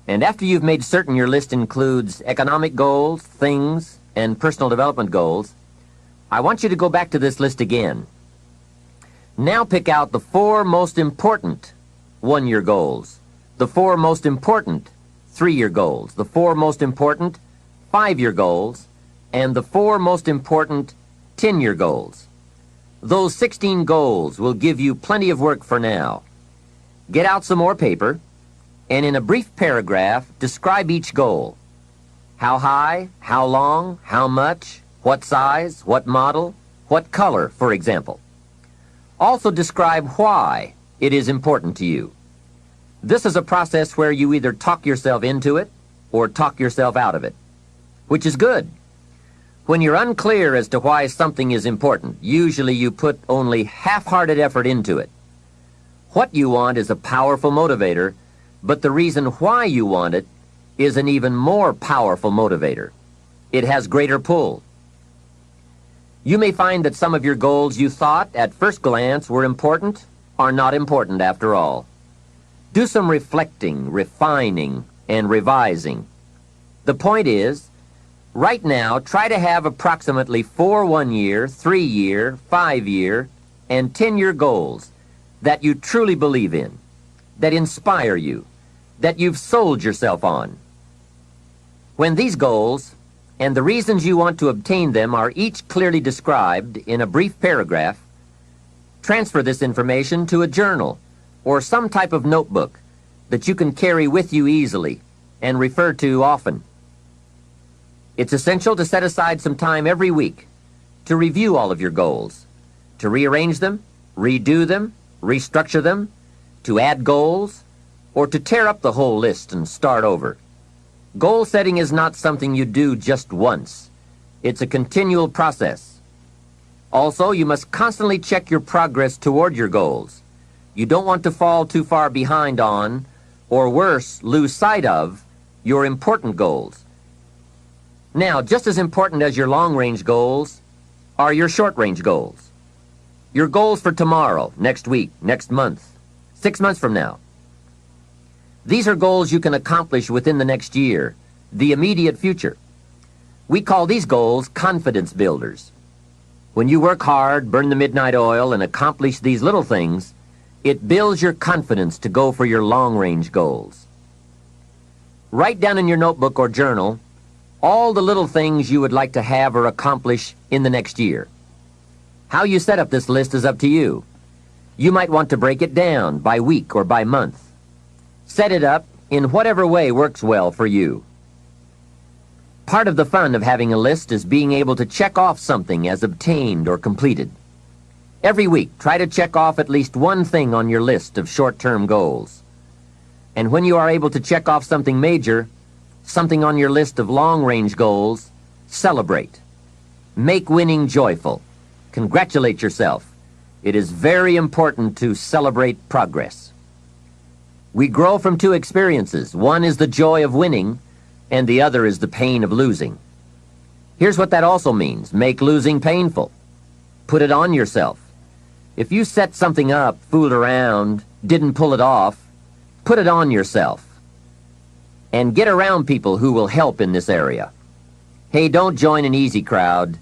and after you've made certain your list includes economic goals, things, and personal development goals, I want you to go back to this list again. Now pick out the 4 most important 1-year goals, the 4 most important 3-year goals, the 4 most important 5-year goals, and the 4 most important 10-year goals. Those 16 goals will give you plenty of work for now. Get out some more paper, and in a brief paragraph, describe each goal. How high, how long, how much, what size, what model, what color, for example. Also describe why it is important to you. This is a process where you either talk yourself into it or talk yourself out of it, which is good. When you're unclear as to why something is important, usually you put only half-hearted effort into it. What you want is a powerful motivator, but the reason why you want it is an even more powerful motivator. It has greater pull. You may find that some of your goals you thought at first glance were important are not important after all. Do some reflecting, refining, and revising. The point is, right now, try to have approximately 4 1-year, 3-year, 5-year, and 10-year goals that you truly believe in, that inspire you, that you've sold yourself on. When these goals and the reasons you want to obtain them are each clearly described in a brief paragraph, transfer this information to a journal or some type of notebook that you can carry with you easily and refer to often. It's essential to set aside some time every week to review all of your goals, to rearrange them, redo them, restructure them, to add goals, or to tear up the whole list and start over. Goal setting is not something you do just once. It's a continual process. Also, you must constantly check your progress toward your goals. You don't want to fall too far behind on, or worse, lose sight of, your important goals. Now, just as important as your long-range goals are your short-range goals. Your goals for tomorrow, next week, next month, 6 months from now. These are goals you can accomplish within the next year, the immediate future. We call these goals confidence builders. When you work hard, burn the midnight oil, and accomplish these little things, it builds your confidence to go for your long-range goals. Write down in your notebook or journal all the little things you would like to have or accomplish in the next year. How you set up this list is up to you. You might want to break it down by week or by month. Set it up in whatever way works well for you. Part of the fun of having a list is being able to check off something as obtained or completed. Every week, try to check off at least one thing on your list of short-term goals. And when you are able to check off something major, something on your list of long-range goals, celebrate. Make winning joyful. Congratulate yourself. It is very important to celebrate progress. We grow from two experiences. One is the joy of winning, and the other is the pain of losing. Here's what that also means. Make losing painful. Put it on yourself. If you set something up, fooled around, didn't pull it off, put it on yourself. And get around people who will help in this area. Hey, don't join an easy crowd.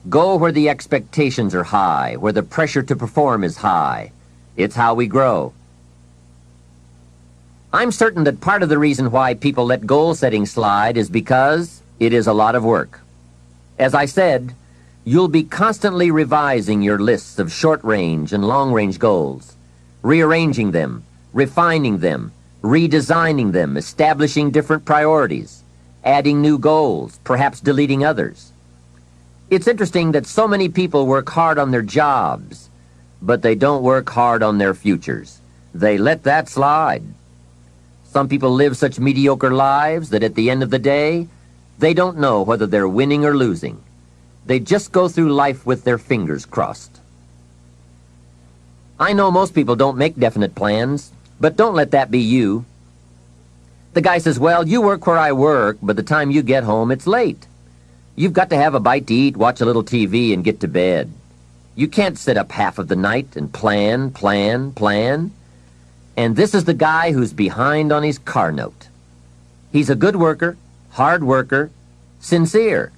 Go where the expectations are high, where the pressure to perform is high. It's how we grow. I'm certain that part of the reason why people let goal setting slide is because it is a lot of work. As I said, you'll be constantly revising your lists of short-range and long-range goals, rearranging them, refining them, redesigning them, establishing different priorities, adding new goals, perhaps deleting others. It's interesting that so many people work hard on their jobs, but they don't work hard on their futures. They let that slide. Some people live such mediocre lives that at the end of the day, they don't know whether they're winning or losing. They just go through life with their fingers crossed. I know most people don't make definite plans, but don't let that be you. The guy says, well, you work where I work, but the time you get home, it's late. You've got to have a bite to eat, watch a little TV, and get to bed. You can't sit up half of the night and plan. And this is the guy who's behind on his car note. He's a good worker, hard worker, sincere.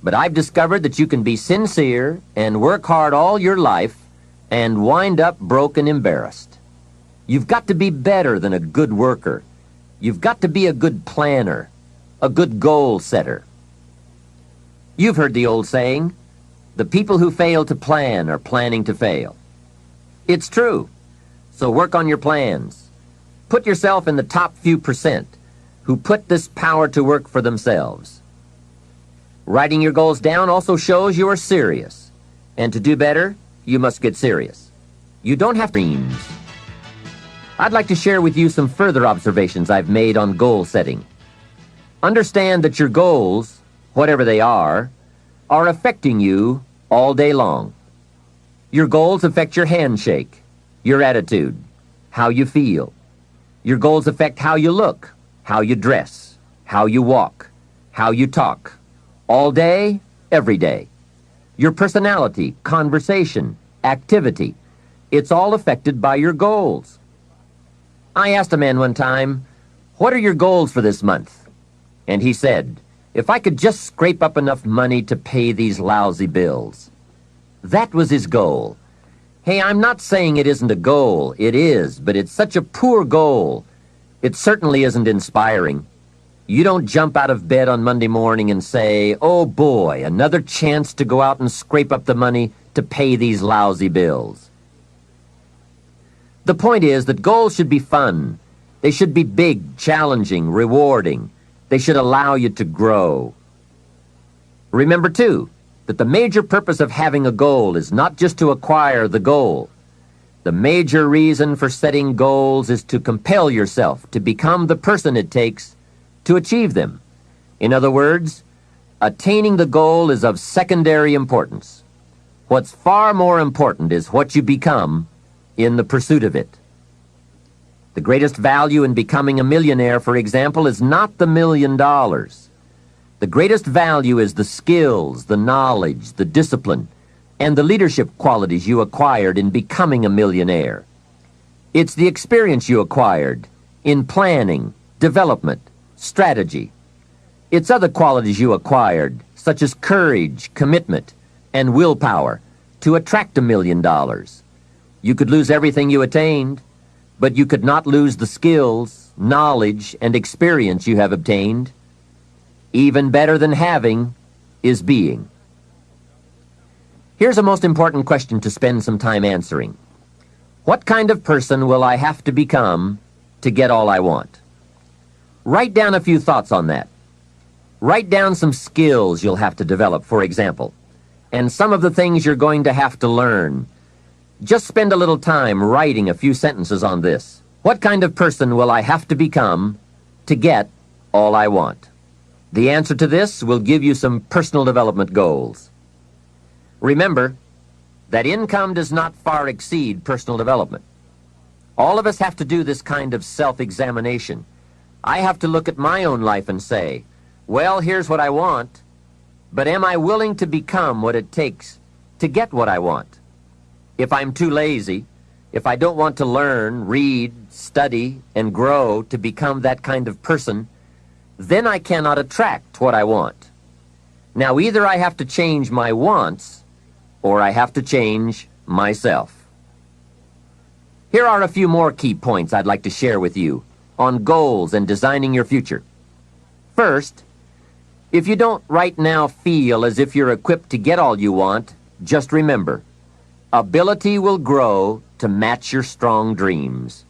But I've discovered that you can be sincere and work hard all your life and wind up broke and embarrassed. You've got to be better than a good worker. You've got to be a good planner, a good goal setter. You've heard the old saying, the people who fail to plan are planning to fail. It's true. So work on your plans. Put yourself in the top few percent who put this power to work for themselves. Writing your goals down also shows you are serious. And to do better, you must get serious. You don't have dreams. I'd like to share with you some further observations I've made on goal setting. Understand that your goals, whatever they are affecting you all day long. Your goals affect your handshake, your attitude, how you feel. Your goals affect how you look, how you dress, how you walk, how you talk, all day, every day. Your personality, conversation, activity, it's all affected by your goals. I asked a man one time, "What are your goals for this month?" And he said, "If I could just scrape up enough money to pay these lousy bills." That was his goal. Hey, I'm not saying it isn't a goal. It is, but it's such a poor goal. It certainly isn't inspiring. You don't jump out of bed on Monday morning and say, "Oh boy, another chance to go out and scrape up the money to pay these lousy bills." The point is that goals should be fun. They should be big, challenging, rewarding. They should allow you to grow. Remember, too, that the major purpose of having a goal is not just to acquire the goal. The major reason for setting goals is to compel yourself to become the person it takes to achieve them. In other words, attaining the goal is of secondary importance. What's far more important is what you become in the pursuit of it. The greatest value in becoming a millionaire, for example, is not the $1 million. The greatest value is the skills, the knowledge, the discipline, and the leadership qualities you acquired in becoming a millionaire. It's the experience you acquired in planning, development, strategy. It's other qualities you acquired, such as courage, commitment, and willpower, to attract $1 million. You could lose everything you attained, but you could not lose the skills, knowledge, and experience you have obtained. Even better than having is being. Here's a most important question to spend some time answering. What kind of person will I have to become to get all I want? Write down a few thoughts on that. Write down some skills you'll have to develop, for example, and some of the things you're going to have to learn. Just spend a little time writing a few sentences on this. What kind of person will I have to become to get all I want? The answer to this will give you some personal development goals. Remember that income does not far exceed personal development. All of us have to do this kind of self-examination. I have to look at my own life and say, well, here's what I want, but am I willing to become what it takes to get what I want? If I'm too lazy, if I don't want to learn, read, study, and grow to become that kind of person, then I cannot attract what I want. Now, either I have to change my wants, or I have to change myself. Here are a few more key points I'd like to share with you on goals and designing your future. First, if you don't right now feel as if you're equipped to get all you want, just remember, ability will grow to match your strong dreams.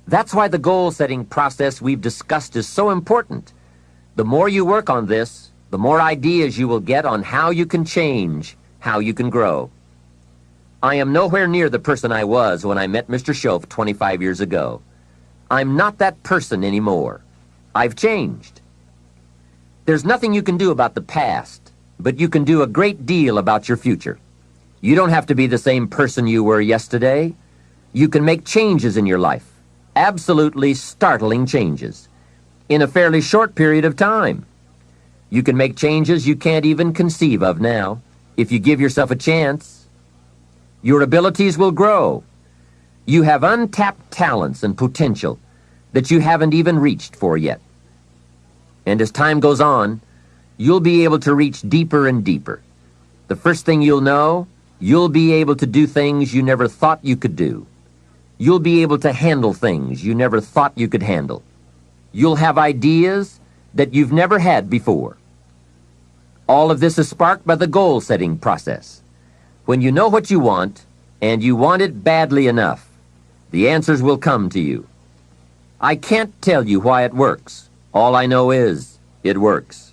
That's why the goal-setting process we've discussed is so important. The more you work on this, the more ideas you will get on how you can change, how you can grow. I am nowhere near the person I was when I met Mr. Schoaf 25 years ago. I'm not that person anymore. I've changed. There's nothing you can do about the past, but you can do a great deal about your future. You don't have to be the same person you were yesterday. You can make changes in your life, absolutely startling changes, in a fairly short period of time. You can make changes you can't even conceive of now, if you give yourself a chance. Your abilities will grow. You have untapped talents and potential that you haven't even reached for yet. And as time goes on, you'll be able to reach deeper and deeper. The first thing you'll know, you'll be able to do things you never thought you could do. You'll be able to handle things you never thought you could handle. You'll have ideas that you've never had before. All of this is sparked by the goal-setting process. When you know what you want, and you want it badly enough, the answers will come to you. I can't tell you why it works. All I know is it works.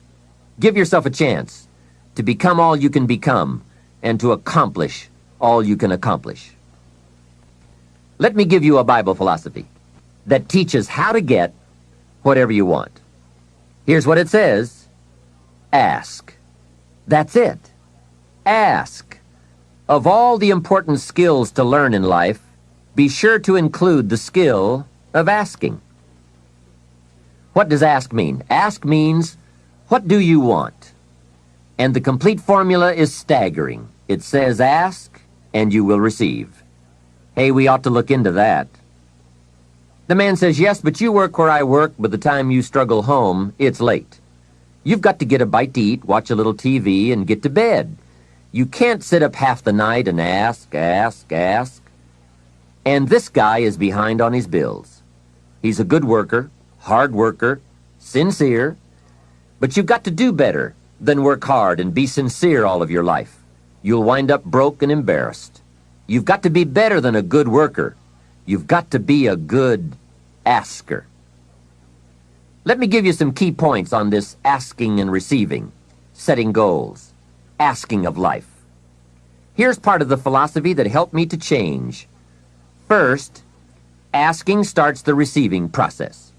Give yourself a chance to become all you can become and to accomplish all you can accomplish. Let me give you a Bible philosophy that teaches how to get whatever you want. Here's what it says. Ask. That's it. Ask. Of all the important skills to learn in life, be sure to include the skill of asking. What does ask mean? Ask means, what do you want? And the complete formula is staggering. It says ask, and you will receive. Hey, we ought to look into that. The man says, yes, but you work where I work. By the time you struggle home, it's late. You've got to get a bite to eat, watch a little TV, and get to bed. You can't sit up half the night and ask. And this guy is behind on his bills. He's a good worker, hard worker, sincere, but you've got to do better than work hard and be sincere all of your life. You'll wind up broke and embarrassed. You've got to be better than a good worker. You've got to be a good asker. Let me give you some key points on this asking and receiving, setting goals, asking of life. Here's part of the philosophy that helped me to change. First, asking starts the receiving process.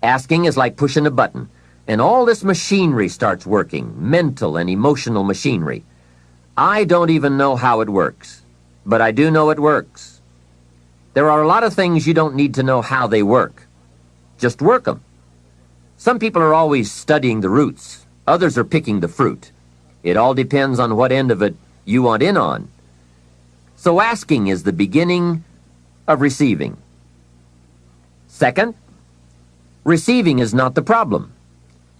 Asking is like pushing a button, and all this machinery starts working, mental and emotional machinery. I don't even know how it works, but I do know it works. There are a lot of things you don't need to know how they work. Just work them. Some people are always studying the roots. Others are picking the fruit. It all depends on what end of it you want in on. So asking is the beginning of receiving. Second, receiving is not the problem.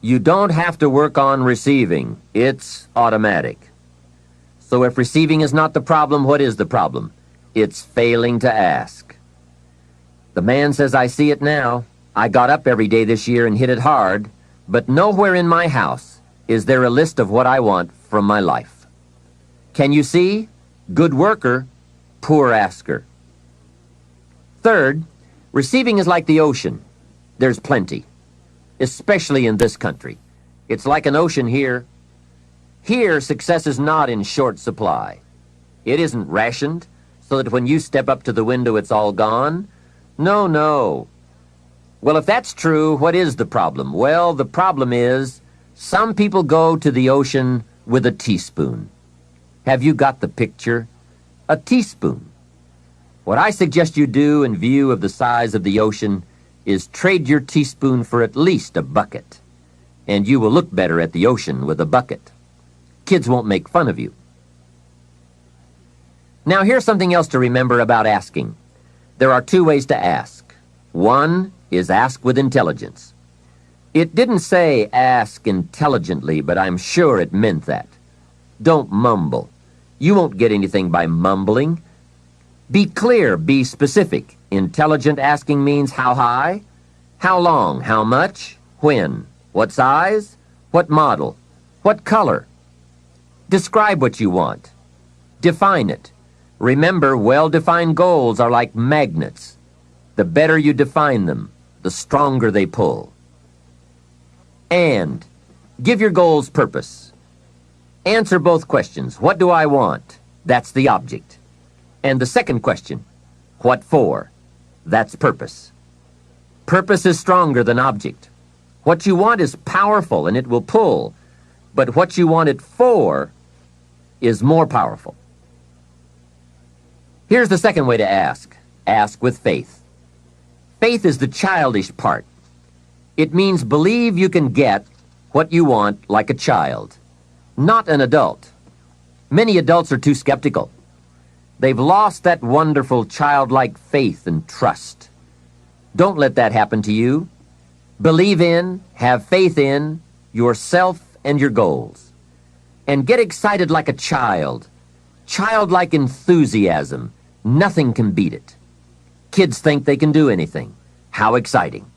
You don't have to work on receiving. It's automatic. So if receiving is not the problem, what is the problem? It's failing to ask. The man says, I see it now. I got up every day this year and hit it hard, but nowhere in my house is there a list of what I want from my life. Can you see? Good worker, poor asker. Third, receiving is like the ocean. There's plenty, especially in this country. It's like an ocean here. Here, success is not in short supply. It isn't rationed so that when you step up to the window, it's all gone. No. Well, if that's true, what is the problem? Well, the problem is some people go to the ocean with a teaspoon. Have you got the picture? A teaspoon. What I suggest you do in view of the size of the ocean is trade your teaspoon for at least a bucket, and you will look better at the ocean with a bucket. Kids won't make fun of you. Now, here's something else to remember about asking. There are two ways to ask. One is ask with intelligence. It didn't say ask intelligently, but I'm sure it meant that. Don't mumble. You won't get anything by mumbling. Be clear, be specific. Intelligent asking means how high, how long, how much, when, what size, what model, what color. Describe what you want. Define it. Remember, well-defined goals are like magnets. The better you define them, the stronger they pull. And give your goals purpose. Answer both questions. What do I want? That's the object. And the second question, what for? That's purpose. Purpose is stronger than object. What you want is powerful and it will pull, but what you want it for is more powerful. Here's the second way to ask. Ask with faith. Faith is the childish part. It means believe you can get what you want like a child, not an adult. Many adults are too skeptical. They've lost that wonderful childlike faith and trust. Don't let that happen to you. Believe in, have faith in yourself and your goals. And get excited like a child. Childlike enthusiasm. Nothing can beat it. Kids think they can do anything. How exciting.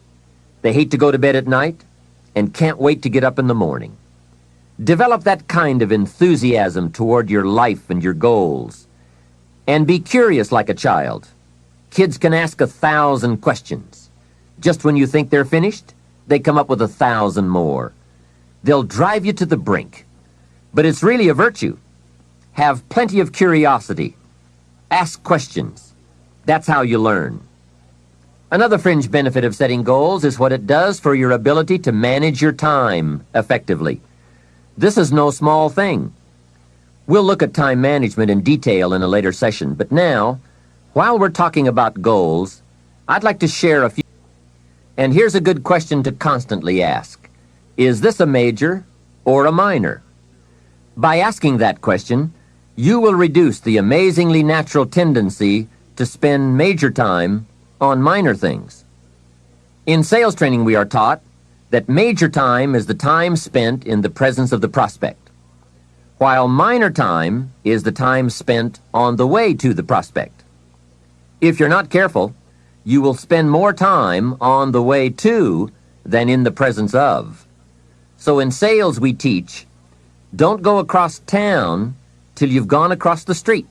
They hate to go to bed at night and can't wait to get up in the morning. Develop that kind of enthusiasm toward your life and your goals. And be curious like a child. Kids can ask 1,000 questions. Just when you think they're finished, they come up with 1,000 more. They'll drive you to the brink. But it's really a virtue. Have plenty of curiosity. Ask questions. That's how you learn. Another fringe benefit of setting goals is what it does for your ability to manage your time effectively. This is no small thing. We'll look at time management in detail in a later session, but now, while we're talking about goals, I'd like to share a few. And here's a good question to constantly ask. Is this a major or a minor? By asking that question, you will reduce the amazingly natural tendency to spend major time on minor things. In sales training, we are taught that major time is the time spent in the presence of the prospect, while minor time is the time spent on the way to the prospect. If you're not careful, you will spend more time on the way to than in the presence of. So in sales we teach, don't go across town till you've gone across the street.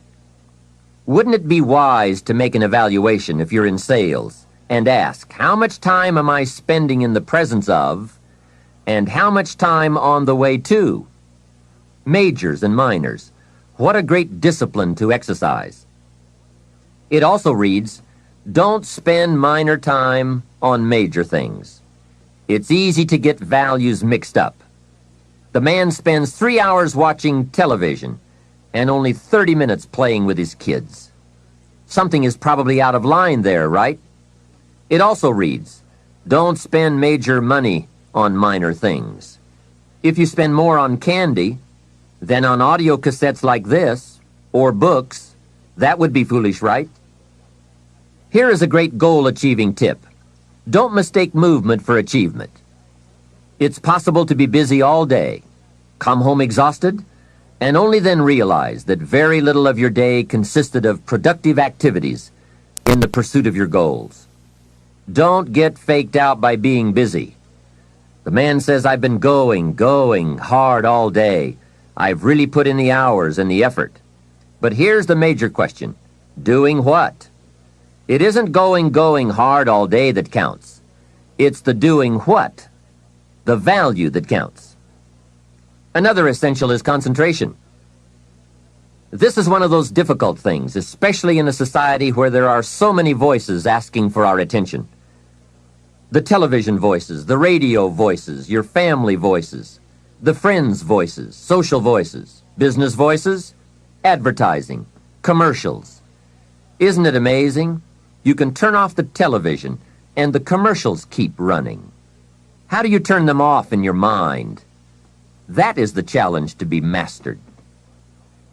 Wouldn't it be wise to make an evaluation if you're in sales and ask, how much time am I spending in the presence of, and how much time on the way to? Majors and minors. What a great discipline to exercise. It also reads, don't spend minor time on major things. It's easy to get values mixed up. The man spends 3 hours watching television and only 30 minutes playing with his kids. Something is probably out of line there, right? It also reads, don't spend major money on minor things. If you spend more on candy than on audio cassettes like this, or books, that would be foolish, right? Here is a great goal-achieving tip. Don't mistake movement for achievement. It's possible to be busy all day, come home exhausted, and only then realize that very little of your day consisted of productive activities in the pursuit of your goals. Don't get faked out by being busy. The man says, I've been going hard all day. I've really put in the hours and the effort. But here's the major question. Doing what? It isn't going hard all day that counts. It's the doing what, the value that counts. Another essential is concentration. This is one of those difficult things, especially in a society where there are so many voices asking for our attention. The television voices, the radio voices, your family voices, the friends' voices, social voices, business voices, advertising, commercials. Isn't it amazing? You can turn off the television and the commercials keep running. How do you turn them off in your mind? That is the challenge to be mastered.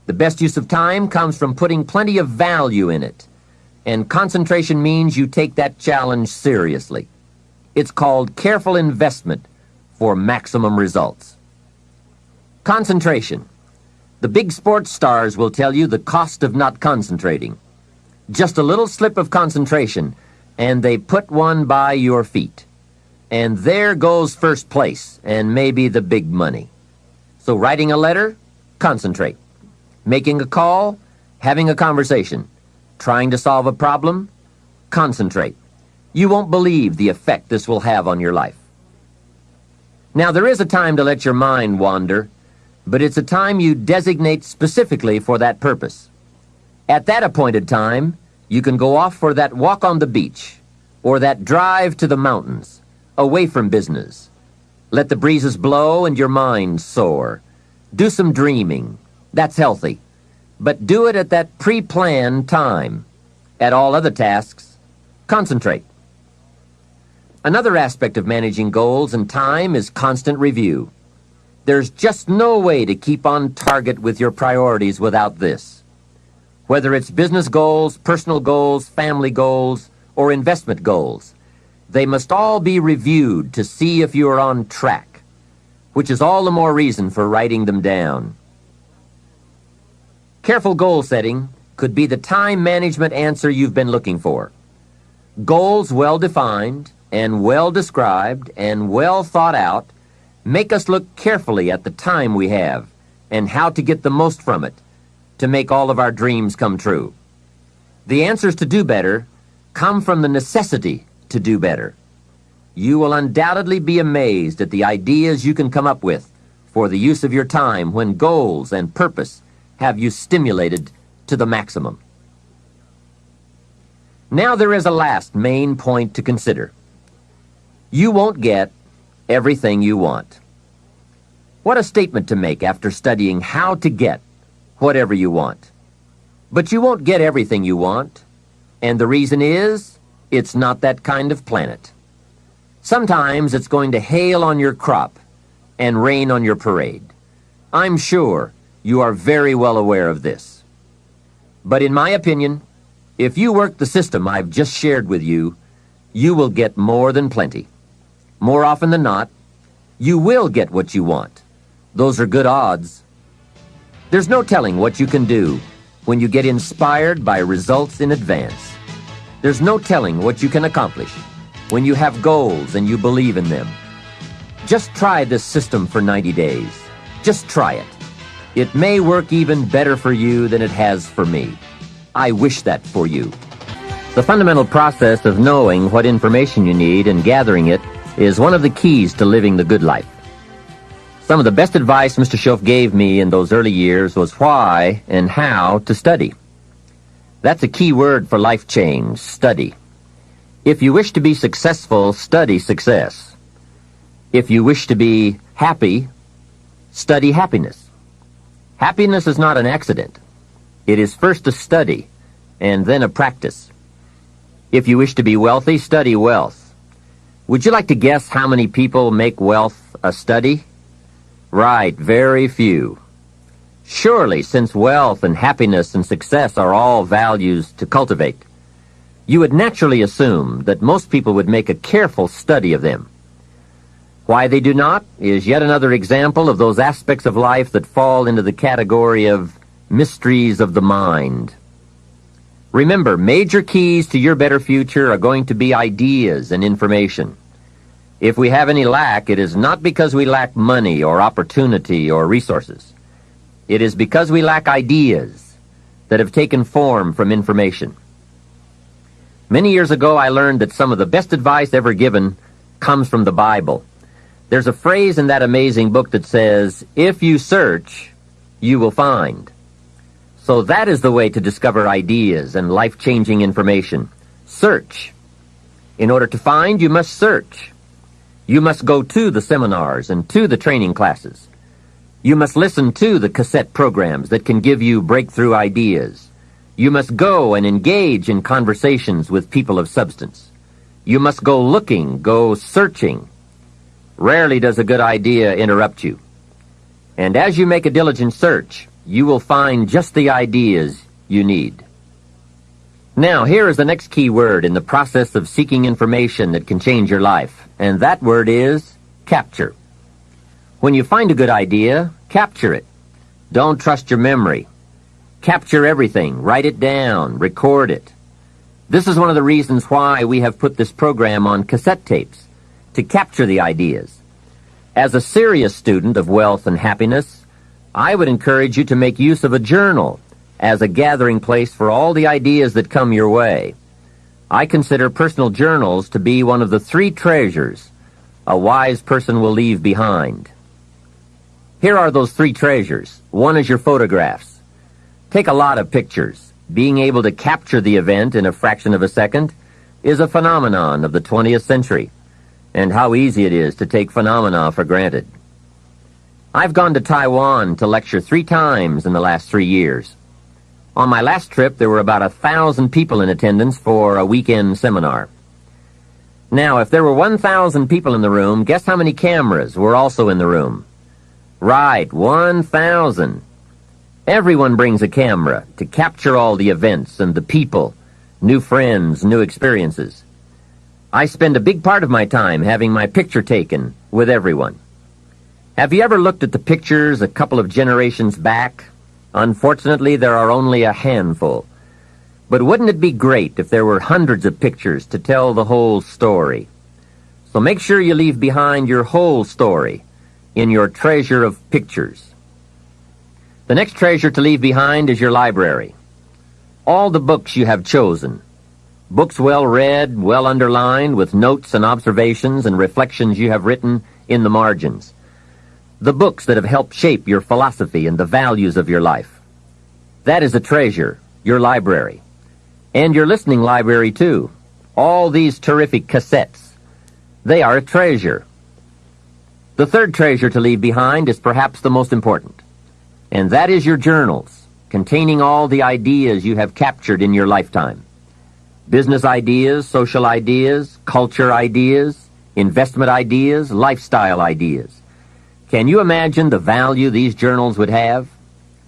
The best use of time comes from putting plenty of value in it, and concentration means you take that challenge seriously. It's called careful investment for maximum results. Concentration. The big sports stars will tell you the cost of not concentrating. Just a little slip of concentration, and they put one by your feet. And there goes first place, and maybe the big money. So writing a letter, concentrate. Making a call, having a conversation. Trying to solve a problem, concentrate. You won't believe the effect this will have on your life. Now, there is a time to let your mind wander, but it's a time you designate specifically for that purpose. At that appointed time, you can go off for that walk on the beach or that drive to the mountains, away from business. Let the breezes blow and your mind soar. Do some dreaming. That's healthy. But do it at that pre-planned time. At all other tasks, concentrate. Another aspect of managing goals and time is constant review. There's just no way to keep on target with your priorities without this. Whether it's business goals, personal goals, family goals, or investment goals, they must all be reviewed to see if you are on track, which is all the more reason for writing them down. Careful goal setting could be the time management answer you've been looking for. Goals well defined and well described and well thought out make us look carefully at the time we have and how to get the most from it to make all of our dreams come true. The answers to do better come from the necessity to do better. You will undoubtedly be amazed at the ideas you can come up with for the use of your time when goals and purpose have you stimulated to the maximum. Now there is a last main point to consider. You won't get everything you want. What a statement to make after studying how to get whatever you want. But you won't get everything you want, and the reason is, it's not that kind of planet. Sometimes it's going to hail on your crop and rain on your parade. I'm sure you are very well aware of this. But in my opinion, if you work the system I've just shared with you, you will get more than plenty. More often than not, you will get what you want. Those are good odds. There's no telling what you can do when you get inspired by results in advance. There's no telling what you can accomplish when you have goals and you believe in them. Just try this system for 90 days. Just try it. It may work even better for you than it has for me. I wish that for you. The fundamental process of knowing what information you need and gathering it is one of the keys to living the good life. Some of the best advice Mr. Schoaf gave me in those early years was why and how to study. That's a key word for life change, study. If you wish to be successful, study success. If you wish to be happy, study happiness. Happiness is not an accident. It is first a study and then a practice. If you wish to be wealthy, study wealth. Would you like to guess how many people make wealth a study? Right, very few. Surely, since wealth and happiness and success are all values to cultivate, you would naturally assume that most people would make a careful study of them. Why they do not is yet another example of those aspects of life that fall into the category of mysteries of the mind. Remember, major keys to your better future are going to be ideas and information. If we have any lack, it is not because we lack money or opportunity or resources. It is because we lack ideas that have taken form from information. Many years ago, I learned that some of the best advice ever given comes from the Bible. There's a phrase in that amazing book that says, "If you search, you will find." So that is the way to discover ideas and life-changing information. Search. In order to find, you must search. You must go to the seminars and to the training classes. You must listen to the cassette programs that can give you breakthrough ideas. You must go and engage in conversations with people of substance. You must go looking, go searching. Rarely does a good idea interrupt you. And as you make a diligent search, you will find just the ideas you need. Now, here is the next key word in the process of seeking information that can change your life, and that word is capture. When you find a good idea, capture it. Don't trust your memory. Capture everything. Write it down. Record it. This is one of the reasons why we have put this program on cassette tapes, to capture the ideas. As a serious student of wealth and happiness, I would encourage you to make use of a journal as a gathering place for all the ideas that come your way. I consider personal journals to be one of the 3 treasures a wise person will leave behind. Here are those 3 treasures. One is your photographs. Take a lot of pictures. Being able to capture the event in a fraction of a second is a phenomenon of the 20th century, and how easy it is to take phenomena for granted. I've gone to Taiwan to lecture 3 times in the last 3 years. On my last trip, there were about 1,000 people in attendance for a weekend seminar. Now, if there were 1,000 people in the room, guess how many cameras were also in the room? Right, 1,000. Everyone brings a camera to capture all the events and the people, new friends, new experiences. I spend a big part of my time having my picture taken with everyone. Have you ever looked at the pictures a couple of generations back? Unfortunately, there are only a handful. But wouldn't it be great if there were hundreds of pictures to tell the whole story? So make sure you leave behind your whole story in your treasure of pictures. The next treasure to leave behind is your library. All the books you have chosen. Books well read, well underlined, with notes and observations and reflections you have written in the margins. The books that have helped shape your philosophy and the values of your life. That is a treasure, your library. And your listening library, too. All these terrific cassettes. They are a treasure. The third treasure to leave behind is perhaps the most important. And that is your journals, containing all the ideas you have captured in your lifetime. Business ideas, social ideas, culture ideas, investment ideas, lifestyle ideas. Can you imagine the value these journals would have?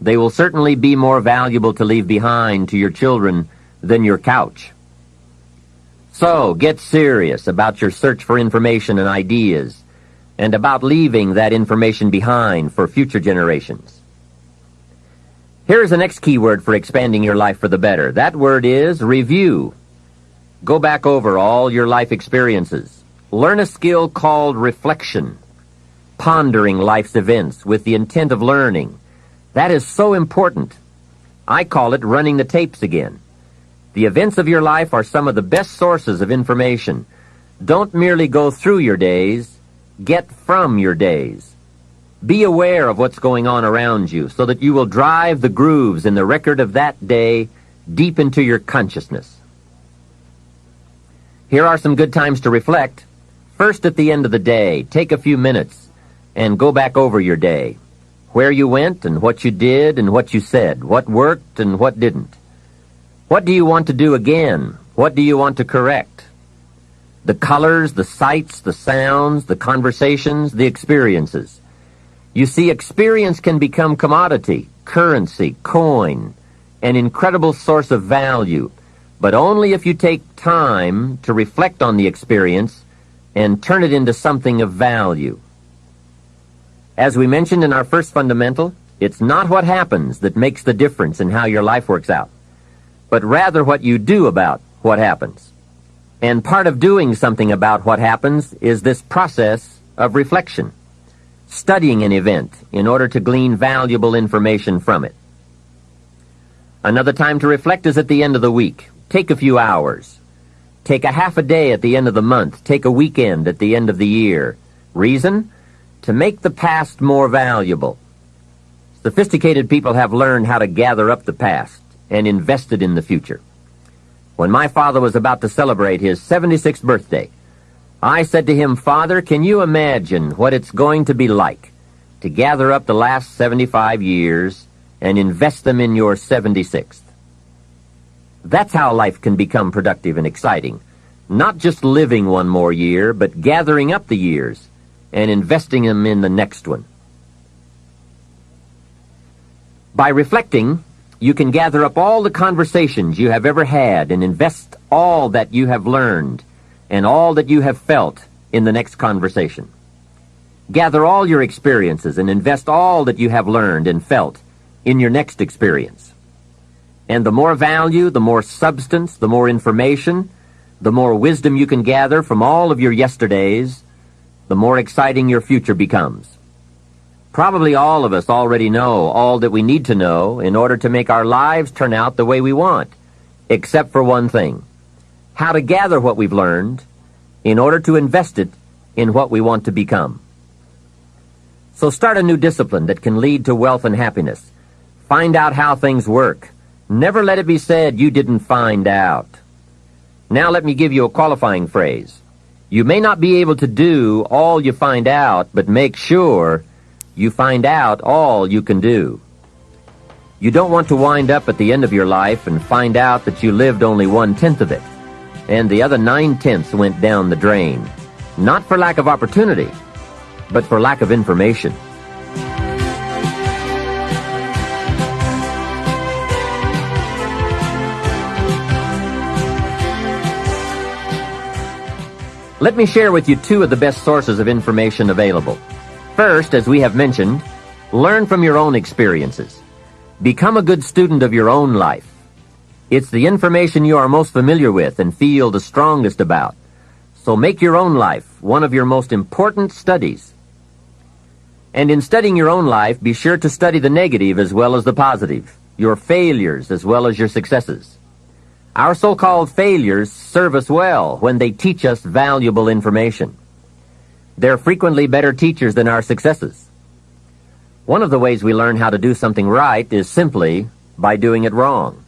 They will certainly be more valuable to leave behind to your children than your couch. So, get serious about your search for information and ideas, and about leaving that information behind for future generations. Here is the next key word for expanding your life for the better. That word is review. Go back over all your life experiences. Learn a skill called reflection, pondering life's events with the intent of learning. That is so important. I call it running the tapes again. The events of your life are some of the best sources of information. Don't merely go through your days, get from your days. Be aware of what's going on around you so that you will drive the grooves in the record of that day deep into your consciousness. Here are some good times to reflect. First, at the end of the day, take a few minutes and go back over your day. Where you went and what you did and what you said, what worked and what didn't. What do you want to do again? What do you want to correct? The colors, the sights, the sounds, the conversations, the experiences. You see, experience can become commodity, currency, coin, an incredible source of value, but only if you take time to reflect on the experience and turn it into something of value. As we mentioned in our first fundamental, it's not what happens that makes the difference in how your life works out, but rather what you do about what happens. And part of doing something about what happens is this process of reflection, studying an event in order to glean valuable information from it. Another time to reflect is at the end of the week. Take a few hours. Take a half a day at the end of the month. Take a weekend at the end of the year. Reason? To make the past more valuable. Sophisticated people have learned how to gather up the past and invest it in the future. When my father was about to celebrate his 76th birthday, I said to him, "Father, can you imagine what it's going to be like to gather up the last 75 years and invest them in your 76th? That's how life can become productive and exciting. Not just living one more year, but gathering up the years and investing them in the next one." By reflecting, you can gather up all the conversations you have ever had and invest all that you have learned and all that you have felt in the next conversation. Gather all your experiences and invest all that you have learned and felt in your next experience. And the more value, the more substance, the more information, the more wisdom you can gather from all of your yesterdays, the more exciting your future becomes. Probably all of us already know all that we need to know in order to make our lives turn out the way we want, except for one thing: how to gather what we've learned in order to invest it in what we want to become. So start a new discipline that can lead to wealth and happiness. Find out how things work. Never let it be said you didn't find out. Now let me give you a qualifying phrase. You may not be able to do all you find out, but make sure you find out all you can do. You don't want to wind up at the end of your life and find out that you lived only 1/10 of it, and the other 9/10 went down the drain. Not for lack of opportunity, but for lack of information. Let me share with you two of the best sources of information available. First, as we have mentioned, learn from your own experiences. Become a good student of your own life. It's the information you are most familiar with and feel the strongest about. So make your own life one of your most important studies. And in studying your own life, be sure to study the negative as well as the positive, your failures as well as your successes. Our so-called failures serve us well when they teach us valuable information. They're frequently better teachers than our successes. One of the ways we learn how to do something right is simply by doing it wrong.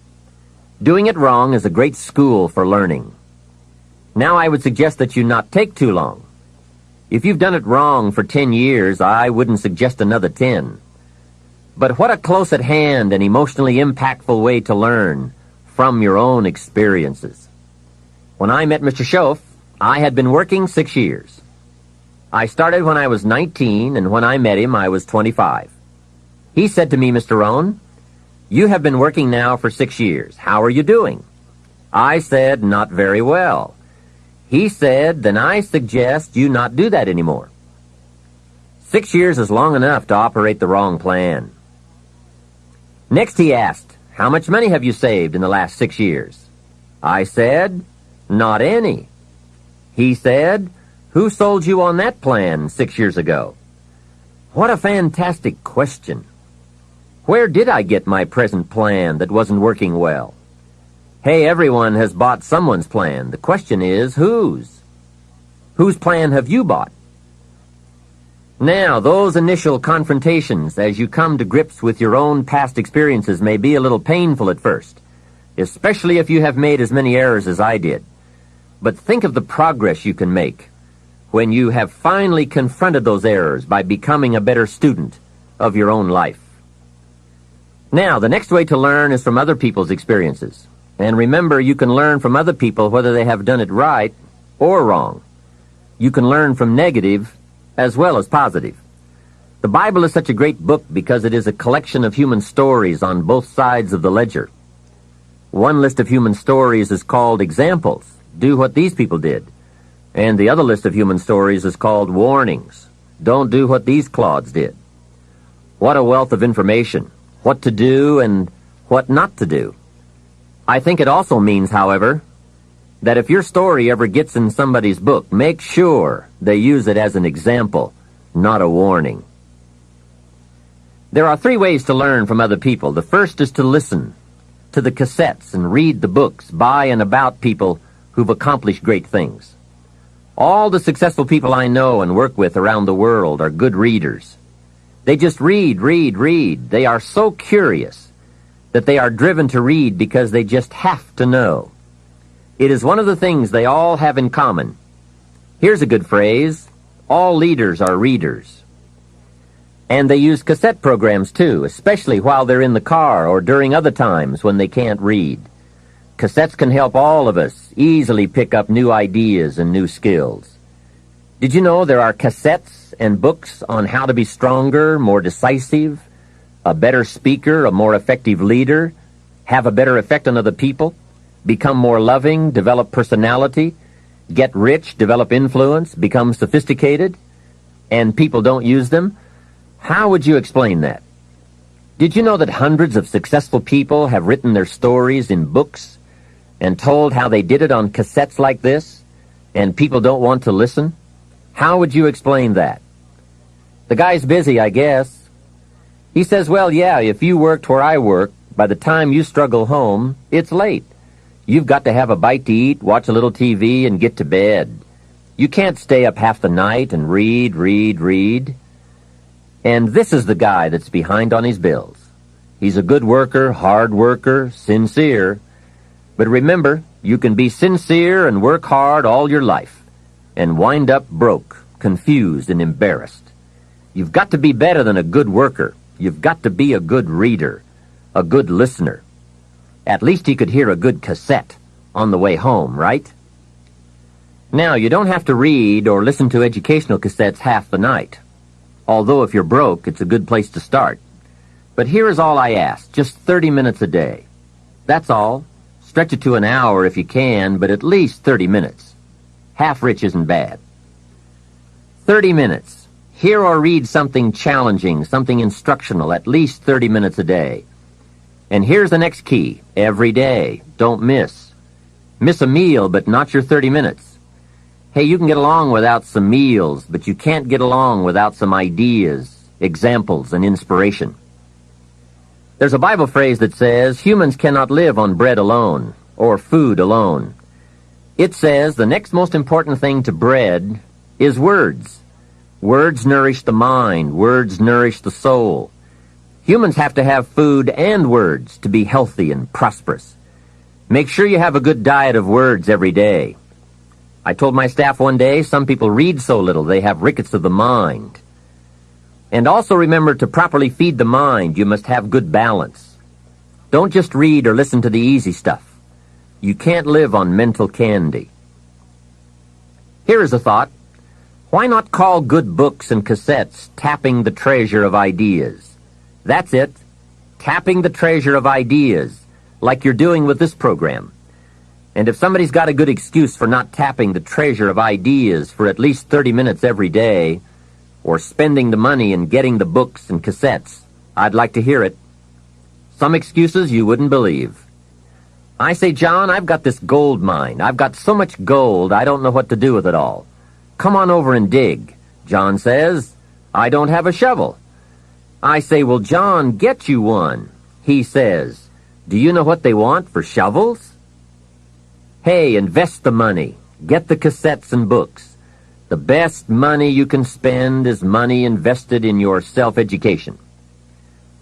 Doing it wrong is a great school for learning. Now I would suggest that you not take too long. If you've done it wrong for 10 years, I wouldn't suggest another 10. But what a close at hand and emotionally impactful way to learn from your own experiences. When I met Mr. Schoaf, I had been working 6 years. I started when I was 19, and when I met him, I was 25. He said to me, "Mr. Rohn, you have been working now for 6 years. How are you doing?" I said, "Not very well." He said, "Then I suggest you not do that anymore." 6 years is long enough to operate the wrong plan. Next he asked, "How much money have you saved in the last 6 years?" I said, "Not any." He said, "Who sold you on that plan 6 years ago?" What a fantastic question. Where did I get my present plan that wasn't working well? Hey, everyone has bought someone's plan. The question is, whose? Whose plan have you bought? Now, those initial confrontations as you come to grips with your own past experiences may be a little painful at first, especially if you have made as many errors as I did. But think of the progress you can make when you have finally confronted those errors by becoming a better student of your own life. Now, the next way to learn is from other people's experiences. And remember, you can learn from other people whether they have done it right or wrong. You can learn from negative as well as positive. The Bible is such a great book because it is a collection of human stories on both sides of the ledger. One list of human stories is called examples. Do what these people did. And the other list of human stories is called warnings. Don't do what these clods did. What a wealth of information. What to do and what not to do. I think it also means, however, that if your story ever gets in somebody's book, make sure they use it as an example, not a warning. There are 3 ways to learn from other people. The first is to listen to the cassettes and read the books by and about people who've accomplished great things. All the successful people I know and work with around the world are good readers. They just read. They are so curious that they are driven to read because they just have to know. It is one of the things they all have in common. Here's a good phrase: all leaders are readers. And they use cassette programs too, especially while they're in the car or during other times when they can't read. Cassettes can help all of us easily pick up new ideas and new skills. Did you know there are cassettes and books on how to be stronger, more decisive, a better speaker, a more effective leader, have a better effect on other people, become more loving, develop personality, get rich, develop influence, become sophisticated, and people don't use them? How would you explain that? Did you know that hundreds of successful people have written their stories in books and told how they did it on cassettes like this, and people don't want to listen? How would you explain that? The guy's busy, I guess. He says, well, yeah, if you worked where I work, by the time you struggle home, it's late. You've got to have a bite to eat, watch a little TV, and get to bed. You can't stay up half the night and read. And this is the guy that's behind on his bills. He's a good worker, hard worker, sincere. But remember, you can be sincere and work hard all your life and wind up broke, confused, and embarrassed. You've got to be better than a good worker. You've got to be a good reader, a good listener. At least he could hear a good cassette on the way home, right? Now, you don't have to read or listen to educational cassettes half the night. Although if you're broke, it's a good place to start. But here is all I ask, just 30 minutes a day. That's all. Stretch it to an hour if you can, but at least 30 minutes. Half rich isn't bad. 30 minutes. Hear or read something challenging, something instructional, at least 30 minutes a day. And here's the next key. Every day. Don't miss. Miss a meal, but not your 30 minutes. Hey, you can get along without some meals, but you can't get along without some ideas, examples, and inspiration. There's a Bible phrase that says, humans cannot live on bread alone, or food alone. It says the next most important thing to bread is words. Words nourish the mind. Words nourish the soul. Humans have to have food and words to be healthy and prosperous. Make sure you have a good diet of words every day. I told my staff one day, some people read so little they have rickets of the mind. And also remember to properly feed the mind, you must have good balance. Don't just read or listen to the easy stuff. You can't live on mental candy. Here is a thought. Why not call good books and cassettes tapping the treasure of ideas? That's it. Tapping the treasure of ideas, like you're doing with this program. And if somebody's got a good excuse for not tapping the treasure of ideas for at least 30 minutes every day, or spending the money and getting the books and cassettes, I'd like to hear it. Some excuses you wouldn't believe. I say, John, I've got this gold mine. I've got so much gold, I don't know what to do with it all. Come on over and dig. John says, I don't have a shovel. I say, well, John, get you one. He says, do you know what they want for shovels? Hey, invest the money. Get the cassettes and books. The best money you can spend is money invested in your self-education.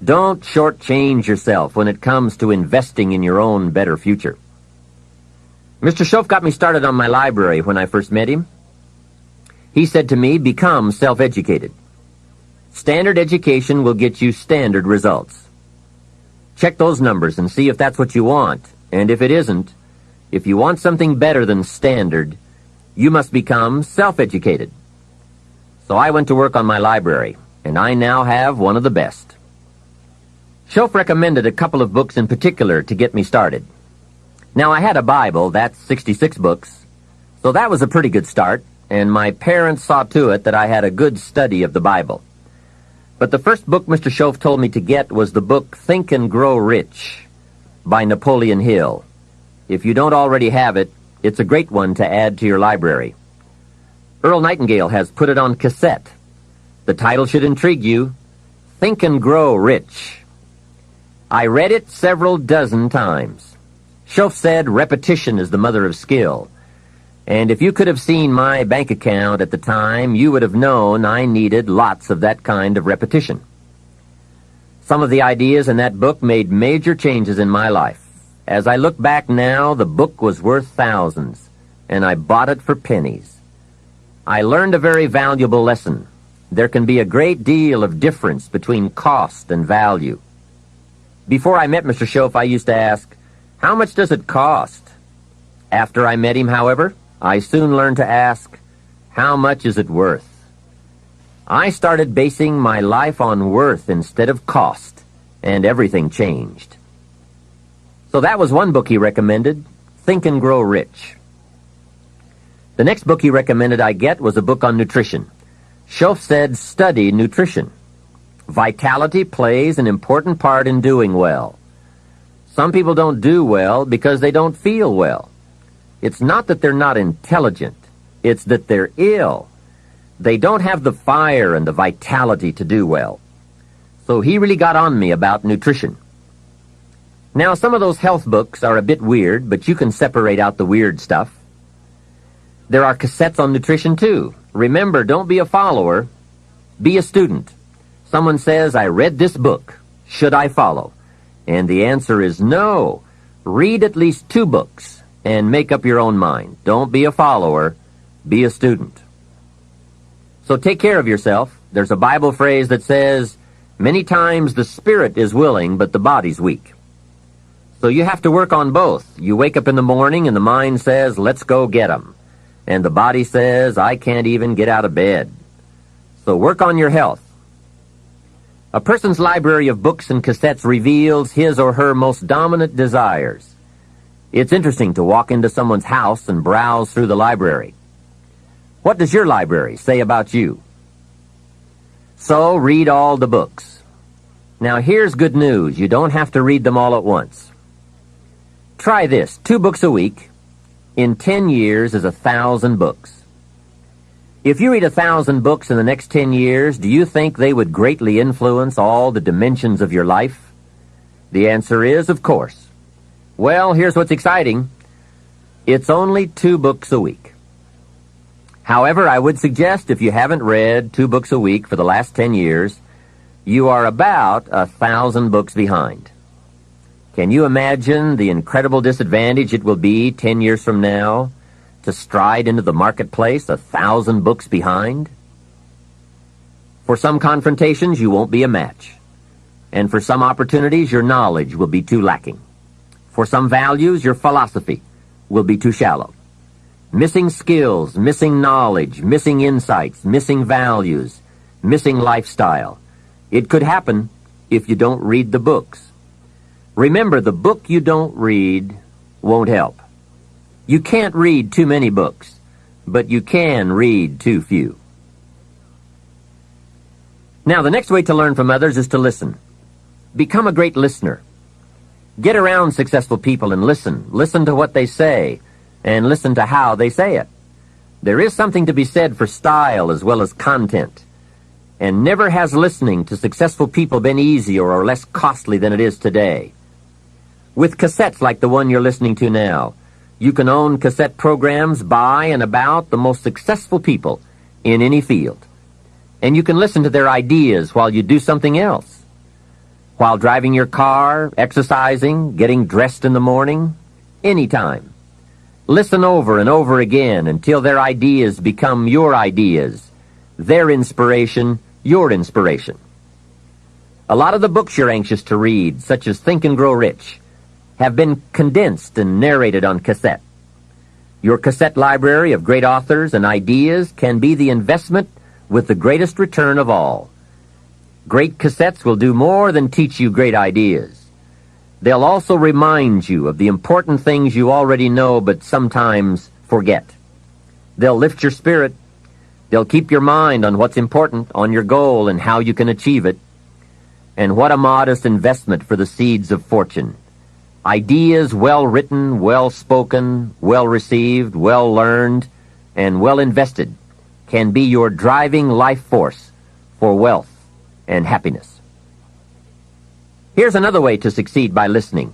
Don't shortchange yourself when it comes to investing in your own better future. Mr. Schoaf got me started on my library when I first met him. He said to me, become self-educated. Standard education will get you standard results. Check those numbers and see if that's what you want. And if it isn't, if you want something better than standard, you must become self-educated. So I went to work on my library, and I now have one of the best. Schoaf recommended a couple of books in particular to get me started. Now, I had a Bible, that's 66 books, so that was a pretty good start, and my parents saw to it that I had a good study of the Bible. But the first book Mr. Schoaf told me to get was the book Think and Grow Rich by Napoleon Hill. If you don't already have it, it's a great one to add to your library. Earl Nightingale has put it on cassette. The title should intrigue you, Think and Grow Rich. I read it several dozen times. Schoaf said repetition is the mother of skill. And if you could have seen my bank account at the time, you would have known I needed lots of that kind of repetition. Some of the ideas in that book made major changes in my life. As I look back now, the book was worth thousands, and I bought it for pennies. I learned a very valuable lesson. There can be a great deal of difference between cost and value. Before I met Mr. Schoaf, I used to ask, how much does it cost? After I met him, however, I soon learned to ask, how much is it worth? I started basing my life on worth instead of cost, and everything changed. So that was one book he recommended, Think and Grow Rich. The next book he recommended I get was a book on nutrition. Schoaf said, study nutrition. Vitality plays an important part in doing well. Some people don't do well because they don't feel well. It's not that they're not intelligent. It's that they're ill. They don't have the fire and the vitality to do well. So he really got on me about nutrition. Now, some of those health books are a bit weird, but you can separate out the weird stuff. There are cassettes on nutrition, too. Remember, don't be a follower. Be a student. Someone says, I read this book. Should I follow? And the answer is no. Read at least 2 books and make up your own mind. Don't be a follower. Be a student. So take care of yourself. There's a Bible phrase that says, many times the spirit is willing, but the body's weak. So you have to work on both. You wake up in the morning and the mind says, let's go get 'em. And the body says, I can't even get out of bed. So work on your health. A person's library of books and cassettes reveals his or her most dominant desires. It's interesting to walk into someone's house and browse through the library. What does your library say about you? So read all the books. Now here's good news. You don't have to read them all at once. Try this, 2 books a week. In 10 years is 1,000 books. If you read 1,000 books in the next 10 years, do you think they would greatly influence all the dimensions of your life? The answer is, of course. Well, here's what's exciting. It's only 2 books a week. However, I would suggest if you haven't read 2 books a week for the last 10 years, you are about 1,000 books behind. Can you imagine the incredible disadvantage it will be 10 years from now to stride into the marketplace 1,000 books behind? For some confrontations, you won't be a match. And for some opportunities, your knowledge will be too lacking. For some values, your philosophy will be too shallow. Missing skills, missing knowledge, missing insights, missing values, missing lifestyle. It could happen if you don't read the books. Remember, the book you don't read won't help. You can't read too many books, but you can read too few. Now, the next way to learn from others is to listen. Become a great listener. Get around successful people and listen. Listen to what they say, and listen to how they say it. There is something to be said for style as well as content. And never has listening to successful people been easier or less costly than it is today. With cassettes like the one you're listening to now, you can own cassette programs by and about the most successful people in any field. And you can listen to their ideas while you do something else. While driving your car, exercising, getting dressed in the morning, anytime. Listen over and over again until their ideas become your ideas, their inspiration, your inspiration. A lot of the books you're anxious to read, such as Think and Grow Rich, have been condensed and narrated on cassette. Your cassette library of great authors and ideas can be the investment with the greatest return of all. Great cassettes will do more than teach you great ideas. They'll also remind you of the important things you already know but sometimes forget. They'll lift your spirit. They'll keep your mind on what's important, on your goal and how you can achieve it. And what a modest investment for the seeds of fortune. Ideas well written, well spoken, well received, well learned, and well invested can be your driving life force for wealth and happiness. Here's another way to succeed by listening.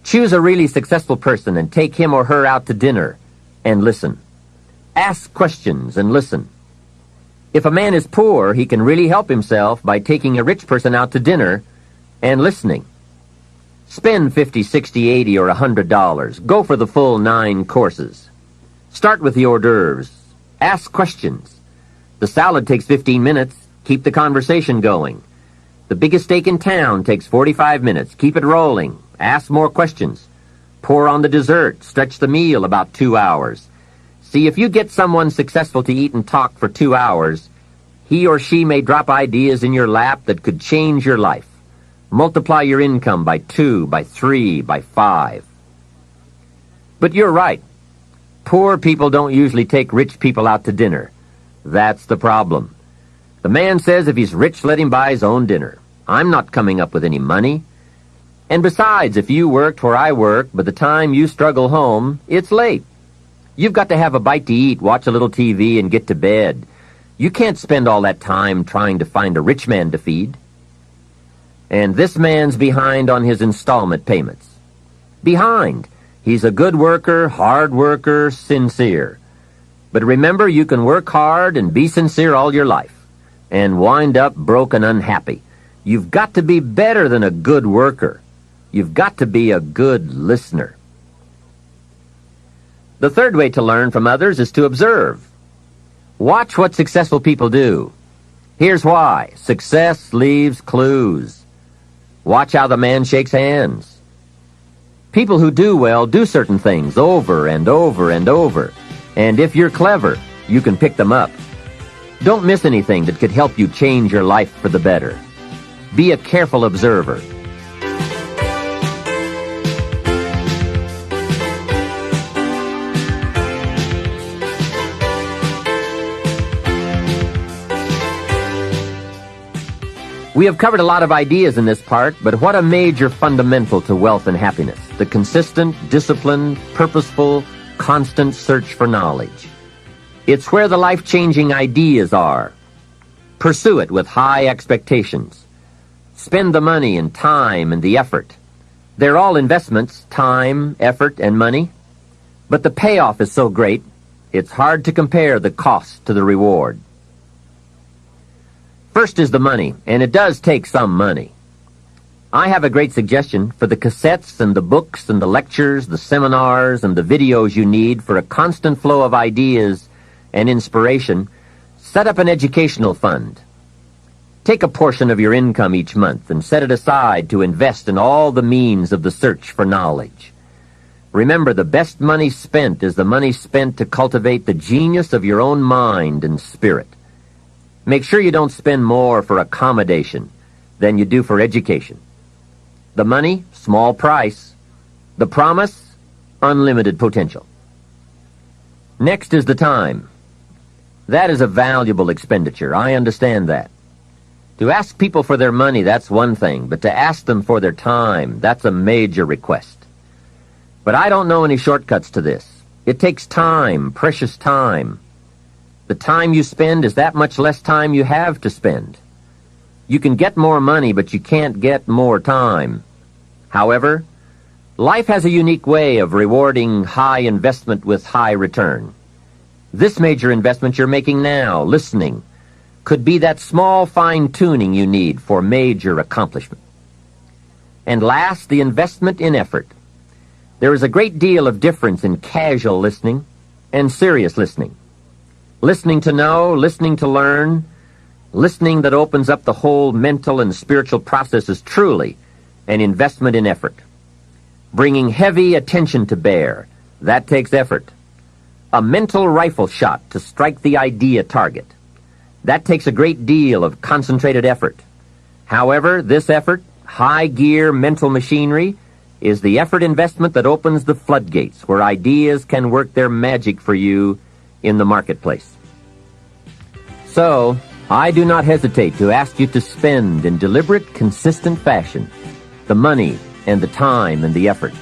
Choose a really successful person and take him or her out to dinner and listen. Ask questions and listen. If a man is poor, he can really help himself by taking a rich person out to dinner and listening. Spend $50, $60, $80, or $100. Go for the full 9 courses. Start with the hors d'oeuvres. Ask questions. The salad takes 15 minutes. Keep the conversation going. The biggest steak in town takes 45 minutes. Keep it rolling. Ask more questions. Pour on the dessert. Stretch the meal about 2 hours. See, if you get someone successful to eat and talk for 2 hours, he or she may drop ideas in your lap that could change your life. Multiply your income by 2, by 3, by 5. But you're right. Poor people don't usually take rich people out to dinner. That's the problem. The man says if he's rich, let him buy his own dinner. I'm not coming up with any money. And besides, if you worked where I work, by the time you struggle home, it's late. You've got to have a bite to eat, watch a little TV, and get to bed. You can't spend all that time trying to find a rich man to feed. And this man's behind on his installment payments. Behind. He's a good worker, hard worker, sincere. But remember, you can work hard and be sincere all your life and wind up broke and unhappy. You've got to be better than a good worker. You've got to be a good listener. The third way to learn from others is to observe. Watch what successful people do. Here's why. Success leaves clues. Watch how the man shakes hands. People who do well do certain things over and over and over. And if you're clever, you can pick them up. Don't miss anything that could help you change your life for the better. Be a careful observer. We have covered a lot of ideas in this part, but what a major fundamental to wealth and happiness. The consistent, disciplined, purposeful, constant search for knowledge. It's where the life-changing ideas are. Pursue it with high expectations. Spend the money and time and the effort. They're all investments, time, effort, and money, but the payoff is so great, it's hard to compare the cost to the reward. First is the money, and it does take some money. I have a great suggestion for the cassettes and the books and the lectures, the seminars, and the videos you need for a constant flow of ideas and inspiration. Set up an educational fund. Take a portion of your income each month and set it aside to invest in all the means of the search for knowledge. Remember, the best money spent is the money spent to cultivate the genius of your own mind and spirit. Make sure you don't spend more for accommodation than you do for education. The money, small price. The promise, unlimited potential. Next is the time. That is a valuable expenditure. I understand that. To ask people for their money, that's one thing, but to ask them for their time, that's a major request. But I don't know any shortcuts to this. It takes time, precious time. The time you spend is that much less time you have to spend. You can get more money, but you can't get more time. However, life has a unique way of rewarding high investment with high return. This major investment you're making now, listening, could be that small fine-tuning you need for major accomplishment. And last, the investment in effort. There is a great deal of difference in casual listening and serious listening. Listening to know, listening to learn, listening that opens up the whole mental and spiritual process is truly an investment in effort. Bringing heavy attention to bear, that takes effort. A mental rifle shot to strike the idea target. That takes a great deal of concentrated effort. However, this effort, high-gear mental machinery, is the effort investment that opens the floodgates where ideas can work their magic for you in the marketplace. So, I do not hesitate to ask you to spend in deliberate, consistent fashion the money and the time and the effort.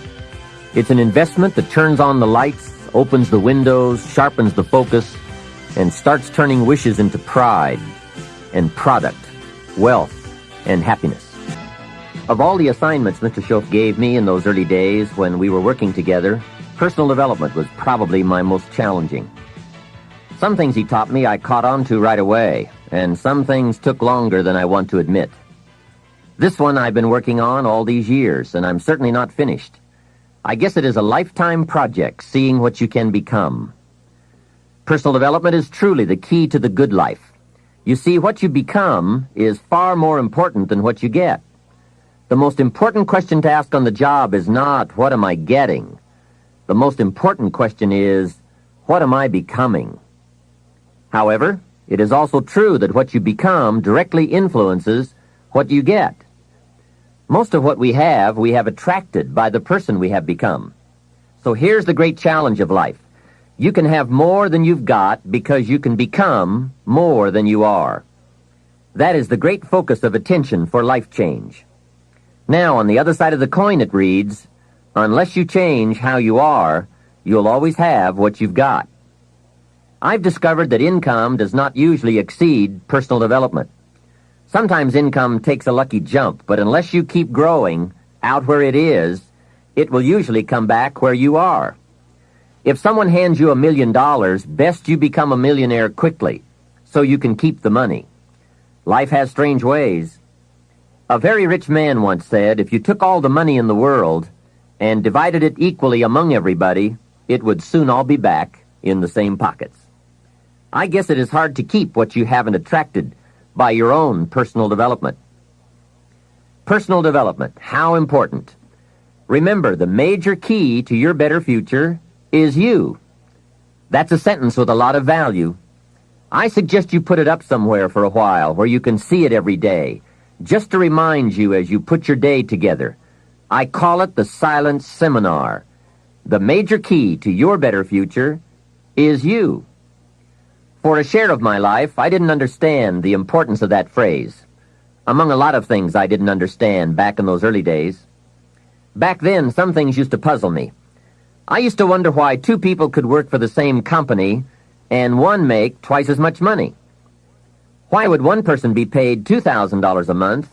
It's an investment that turns on the lights, opens the windows, sharpens the focus, and starts turning wishes into pride and product, wealth, and happiness. Of all the assignments Mr. Schoaf gave me in those early days when we were working together, personal development was probably my most challenging. Some things he taught me I caught on to right away, and some things took longer than I want to admit. This one I've been working on all these years, and I'm certainly not finished. I guess it is a lifetime project, seeing what you can become. Personal development is truly the key to the good life. You see, what you become is far more important than what you get. The most important question to ask on the job is not, what am I getting? The most important question is, what am I becoming? However, it is also true that what you become directly influences what you get. Most of what we have attracted by the person we have become. So here's the great challenge of life. You can have more than you've got because you can become more than you are. That is the great focus of attention for life change. Now, on the other side of the coin it reads, unless you change how you are, you'll always have what you've got. I've discovered that income does not usually exceed personal development. Sometimes income takes a lucky jump, but unless you keep growing out where it is, it will usually come back where you are. If someone hands you $1 million, best you become a millionaire quickly, so you can keep the money. Life has strange ways. A very rich man once said, if you took all the money in the world and divided it equally among everybody, it would soon all be back in the same pockets. I guess it is hard to keep what you haven't attracted by your own personal development. Personal development, how important. Remember, the major key to your better future is you. That's a sentence with a lot of value. I suggest you put it up somewhere for a while where you can see it every day, just to remind you as you put your day together. I call it the silent seminar. The major key to your better future is you. For a share of my life, I didn't understand the importance of that phrase. Among a lot of things I didn't understand back in those early days. Back then, some things used to puzzle me. I used to wonder why two people could work for the same company and one make twice as much money. Why would one person be paid $2,000 a month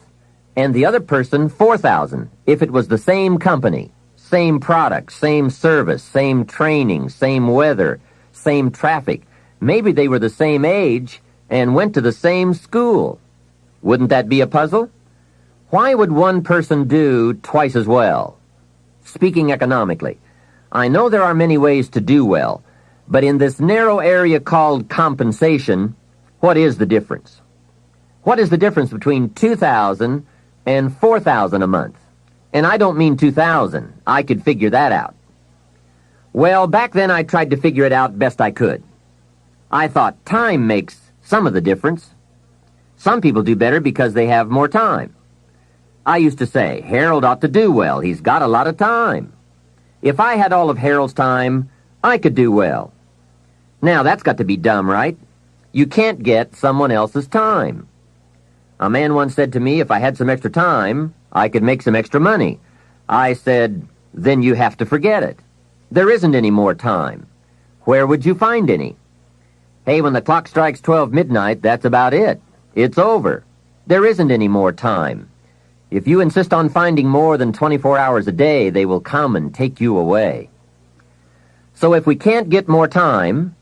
and the other person 4,000 if it was the same company, same product, same service, same training, same weather, same traffic. Maybe they were the same age and went to the same school. Wouldn't that be a puzzle? Why would one person do twice as well? Speaking economically, I know there are many ways to do well, but in this narrow area called compensation, what is the difference? What is the difference between 2,000 and 4,000 a month? And I don't mean 2,000. I could figure that out. Well, back then I tried to figure it out best I could. I thought time makes some of the difference. Some people do better because they have more time. I used to say, Harold ought to do well. He's got a lot of time. If I had all of Harold's time, I could do well. Now, that's got to be dumb, right? You can't get someone else's time. A man once said to me, if I had some extra time, I could make some extra money. I said, then you have to forget it. There isn't any more time. Where would you find any? Hey, when the clock strikes 12 midnight, that's about it. It's over. There isn't any more time. If you insist on finding more than 24 hours a day, they will come and take you away. So if we can't get more time,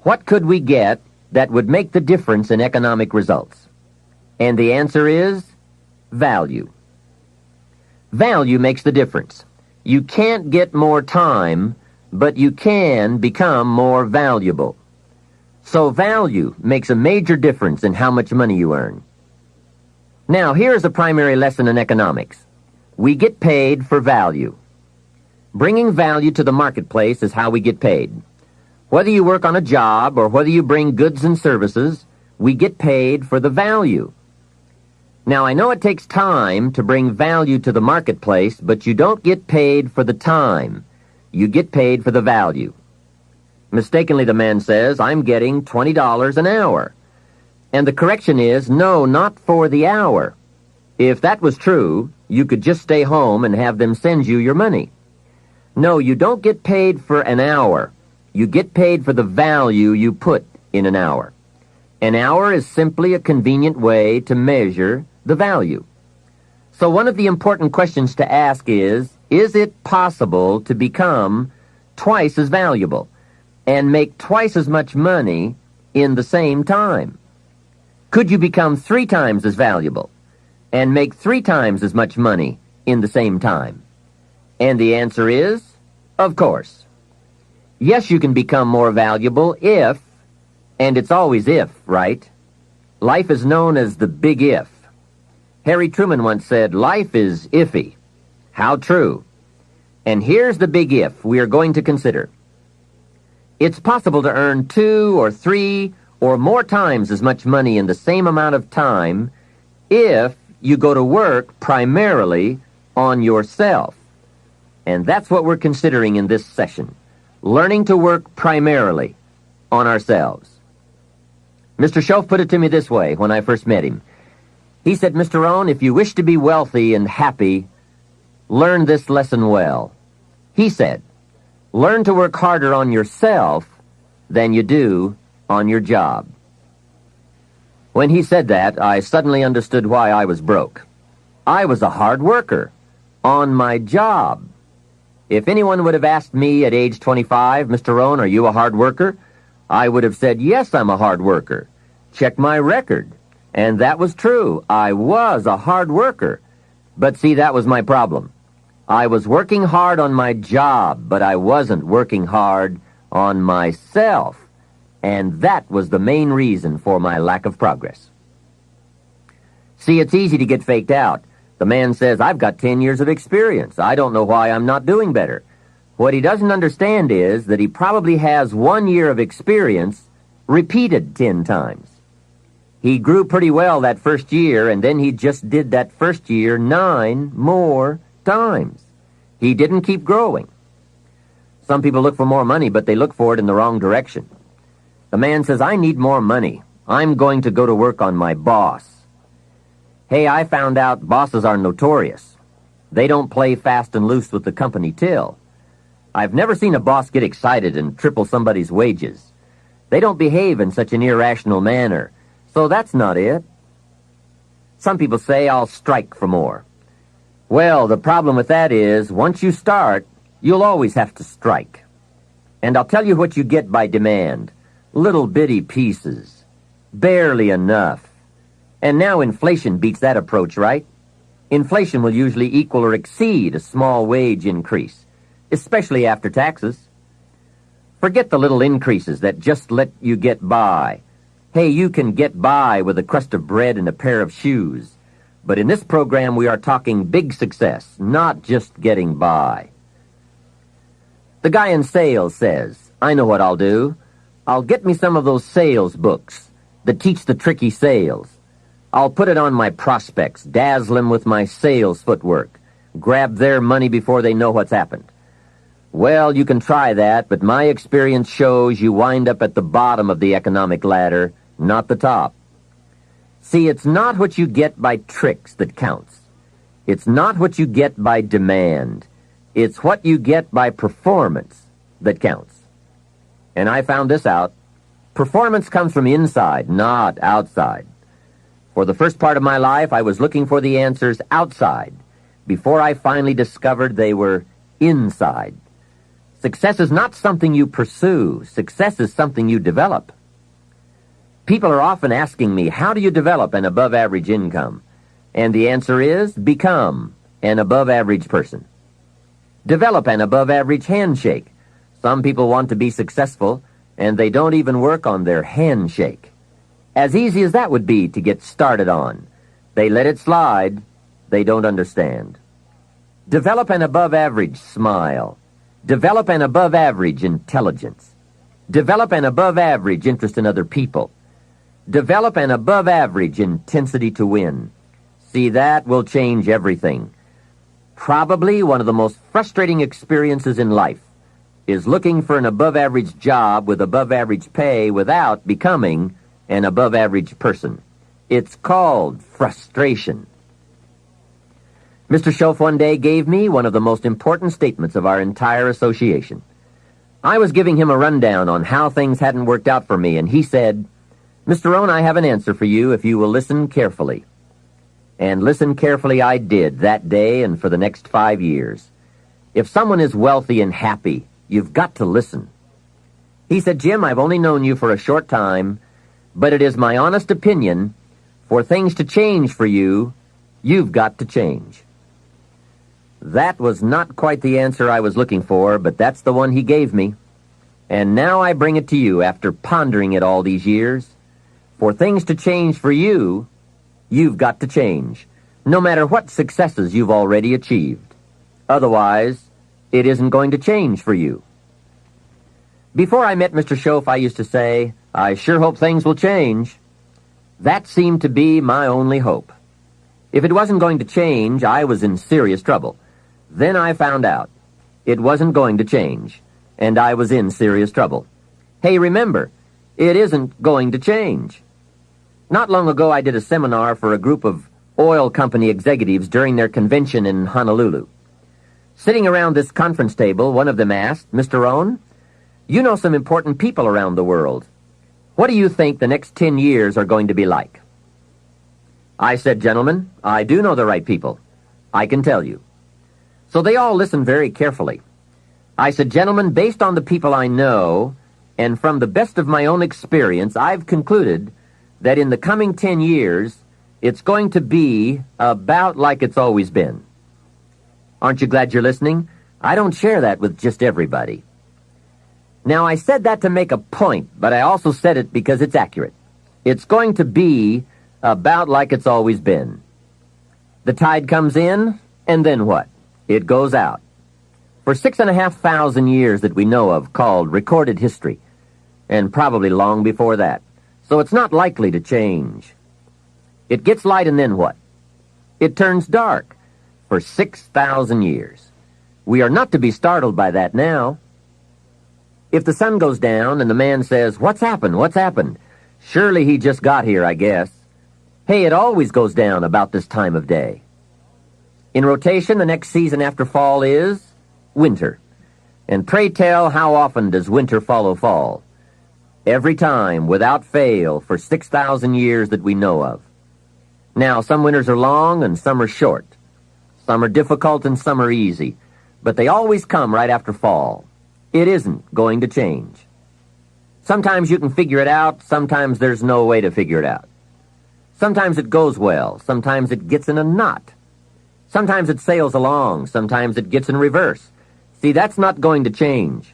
what could we get that would make the difference in economic results? And the answer is value. Value makes the difference. You can't get more time, but you can become more valuable. So value makes a major difference in how much money you earn. Now, here's a primary lesson in economics. We get paid for value. Bringing value to the marketplace is how we get paid. Whether you work on a job or whether you bring goods and services, we get paid for the value. Now, I know it takes time to bring value to the marketplace, but you don't get paid for the time. You get paid for the value. Mistakenly, the man says, I'm getting $20 an hour. And the correction is, no, not for the hour. If that was true, you could just stay home and have them send you your money. No, you don't get paid for an hour. You get paid for the value you put in an hour. An hour is simply a convenient way to measure the value. So one of the important questions to ask is it possible to become twice as valuable and make twice as much money in the same time? Could you become 3 times as valuable and make 3 times as much money in the same time? And the answer is, of course. Yes, you can become more valuable if, and it's always if, right? Life is known as the big if. Harry Truman once said, life is iffy. How true. And here's the big if we are going to consider. It's possible to earn 2 or 3 or more times as much money in the same amount of time if you go to work primarily on yourself. And that's what we're considering in this session, learning to work primarily on ourselves. Mr. Schoaf put it to me this way when I first met him. He said, Mr. Rohn, if you wish to be wealthy and happy, learn this lesson well. He said, learn to work harder on yourself than you do on your job. When he said that, I suddenly understood why I was broke. I was a hard worker on my job. If anyone would have asked me at age 25, Mr. Rohn, are you a hard worker? I would have said, yes, I'm a hard worker. Check my record. And that was true. I was a hard worker. But see, that was my problem. I was working hard on my job, but I wasn't working hard on myself. And that was the main reason for my lack of progress. See, it's easy to get faked out. The man says, I've got 10 years of experience. I don't know why I'm not doing better. What he doesn't understand is that he probably has 1 year of experience repeated 10 times. He grew pretty well that first year, and then he just did that first year 9 more times. He didn't keep growing. Some people look for more money, but they look for it in the wrong direction. The man says, I need more money. I'm going to go to work on my boss. Hey, I found out bosses are notorious. They don't play fast and loose with the company till. I've never seen a boss get excited and triple somebody's wages. They don't behave in such an irrational manner. So that's not it. Some people say I'll strike for more. Well, the problem with that is, once you start, you'll always have to strike. And I'll tell you what you get by demand. Little bitty pieces. Barely enough. And now inflation beats that approach, right? Inflation will usually equal or exceed a small wage increase, especially after taxes. Forget the little increases that just let you get by. Hey, you can get by with a crust of bread and a pair of shoes. But in this program, we are talking big success, not just getting by. The guy in sales says, I know what I'll do. I'll get me some of those sales books that teach the tricky sales. I'll put it on my prospects, dazzle them with my sales footwork, grab their money before they know what's happened. Well, you can try that, but my experience shows you wind up at the bottom of the economic ladder, not the top. See, it's not what you get by tricks that counts. It's not what you get by demand. It's what you get by performance that counts. And I found this out. Performance comes from inside, not outside. For the first part of my life, I was looking for the answers outside before I finally discovered they were inside. Success is not something you pursue. Success is something you develop. People are often asking me, how do you develop an above-average income? And the answer is, become an above-average person. Develop an above-average handshake. Some people want to be successful, and they don't even work on their handshake. As easy as that would be to get started on, they let it slide. They don't understand. Develop an above-average smile. Develop an above-average intelligence. Develop an above-average interest in other people. Develop an above-average intensity to win. See, that will change everything. Probably one of the most frustrating experiences in life is looking for an above-average job with above-average pay without becoming an above-average person. It's called frustration. Mr. Schoaf one day gave me one of the most important statements of our entire association. I was giving him a rundown on how things hadn't worked out for me, and he said, Mr. Rohn, I have an answer for you if you will listen carefully. And listen carefully I did that day and for the next 5 years. If someone is wealthy and happy, you've got to listen. He said, Jim, I've only known you for a short time, but it is my honest opinion, for things to change for you, you've got to change. That was not quite the answer I was looking for, but that's the one he gave me. And now I bring it to you after pondering it all these years. For things to change for you, you've got to change, no matter what successes you've already achieved. Otherwise, it isn't going to change for you. Before I met Mr. Schoaf, I used to say, I sure hope things will change. That seemed to be my only hope. If it wasn't going to change, I was in serious trouble. Then I found out it wasn't going to change, and I was in serious trouble. Hey, remember, it isn't going to change. Not long ago, I did a seminar for a group of oil company executives during their convention in Honolulu. Sitting around this conference table, one of them asked, Mr. Rohn, you know some important people around the world. What do you think the next 10 years are going to be like? I said, gentlemen, I do know the right people. I can tell you. So they all listened very carefully. I said, gentlemen, based on the people I know, and from the best of my own experience, I've concluded that in the coming 10 years, it's going to be about like it's always been. Aren't you glad you're listening? I don't share that with just everybody. Now, I said that to make a point, but I also said it because it's accurate. It's going to be about like it's always been. The tide comes in, and then what? It goes out. For 6,500 years that we know of, called recorded history, and probably long before that. So it's not likely to change. It gets light, and then what? It turns dark for 6,000 years. We are not to be startled by that now. If the sun goes down and the man says, what's happened? What's happened? Surely he just got here, I guess. Hey, it always goes down about this time of day. In rotation, the next season after fall is winter. And pray tell, how often does winter follow fall? Every time, without fail, for 6,000 years that we know of. Now, some winters are long and some are short. Some are difficult and some are easy. But they always come right after fall. It isn't going to change. Sometimes you can figure it out. Sometimes there's no way to figure it out. Sometimes it goes well. Sometimes it gets in a knot. Sometimes it sails along. Sometimes it gets in reverse. See, that's not going to change.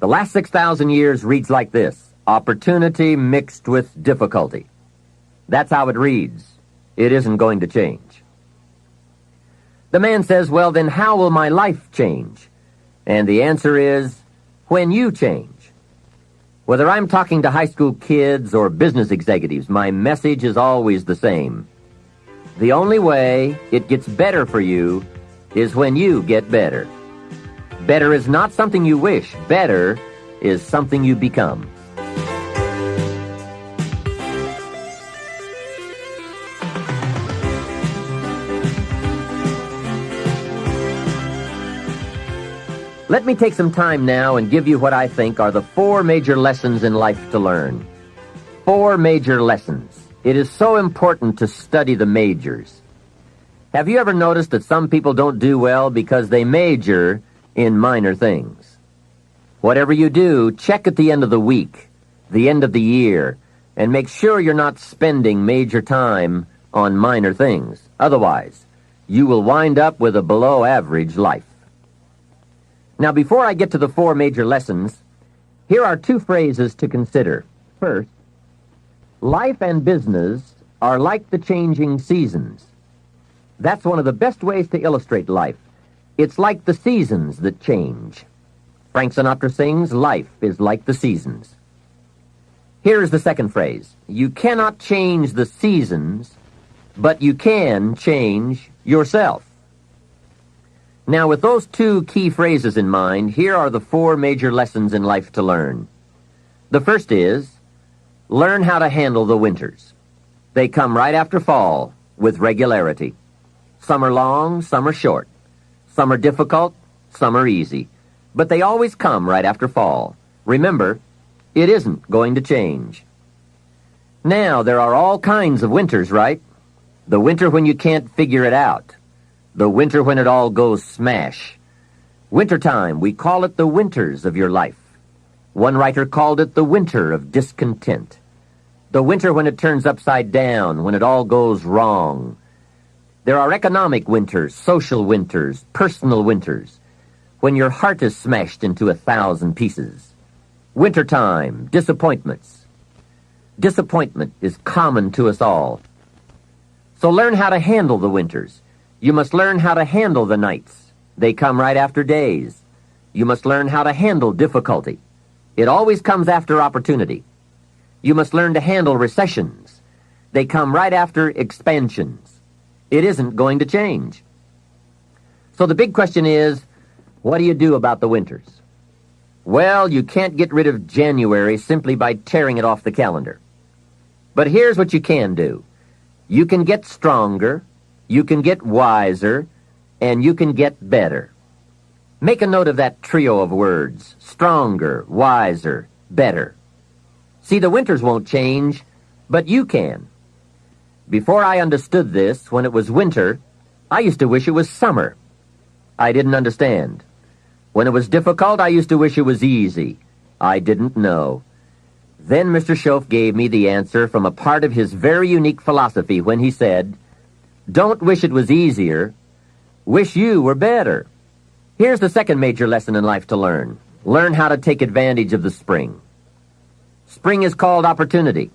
The last 6,000 years reads like this: opportunity mixed with difficulty. That's how it reads. It isn't going to change. The man says, well, then how will my life change? And the answer is, when you change. Whether I'm talking to high school kids or business executives, my message is always the same. The only way it gets better for you is when you get better. Better is not something you wish. Better is something you become. Let me take some time now and give you what I think are the 4 major lessons in life to learn. 4 major lessons. It is so important to study the majors. Have you ever noticed that some people don't do well because they major in minor things? Whatever you do, check at the end of the week, the end of the year, and make sure you're not spending major time on minor things. Otherwise, you will wind up with a below-average life. Now, before I get to the 4 major lessons, here are 2 phrases to consider. First, life and business are like the changing seasons. That's one of the best ways to illustrate life. It's like the seasons that change. Frank Sinatra sings, life is like the seasons. Here's the second phrase. You cannot change the seasons, but you can change yourself. Now, with those 2 key phrases in mind, here are the 4 major lessons in life to learn. The first is, learn how to handle the winters. They come right after fall, with regularity. Some are long, some are short. Some are difficult, some are easy. But they always come right after fall. Remember, it isn't going to change. Now, there are all kinds of winters, right? The winter when you can't figure it out. The winter when it all goes smash. Wintertime, we call it the winters of your life. One writer called it the winter of discontent. The winter when it turns upside down, when it all goes wrong. There are economic winters, social winters, personal winters, when your heart is smashed into 1,000 pieces. Wintertime, disappointments. Disappointment is common to us all. So learn how to handle the winters. You must learn how to handle the nights. They come right after days. You must learn how to handle difficulty. It always comes after opportunity. You must learn to handle recessions. They come right after expansions. It isn't going to change. So the big question is, what do you do about the winters? Well, you can't get rid of January simply by tearing it off the calendar. But here's what you can do. You can get stronger, you can get wiser, and you can get better. Make a note of that trio of words: stronger, wiser, better. See, the winters won't change, but you can. Before I understood this, when it was winter, I used to wish it was summer. I didn't understand. When it was difficult, I used to wish it was easy. I didn't know. Then Mr. Schoaf gave me the answer from a part of his very unique philosophy when he said, don't wish it was easier, wish you were better. Here's the second major lesson in life to learn. Learn how to take advantage of the spring. Spring is called opportunity,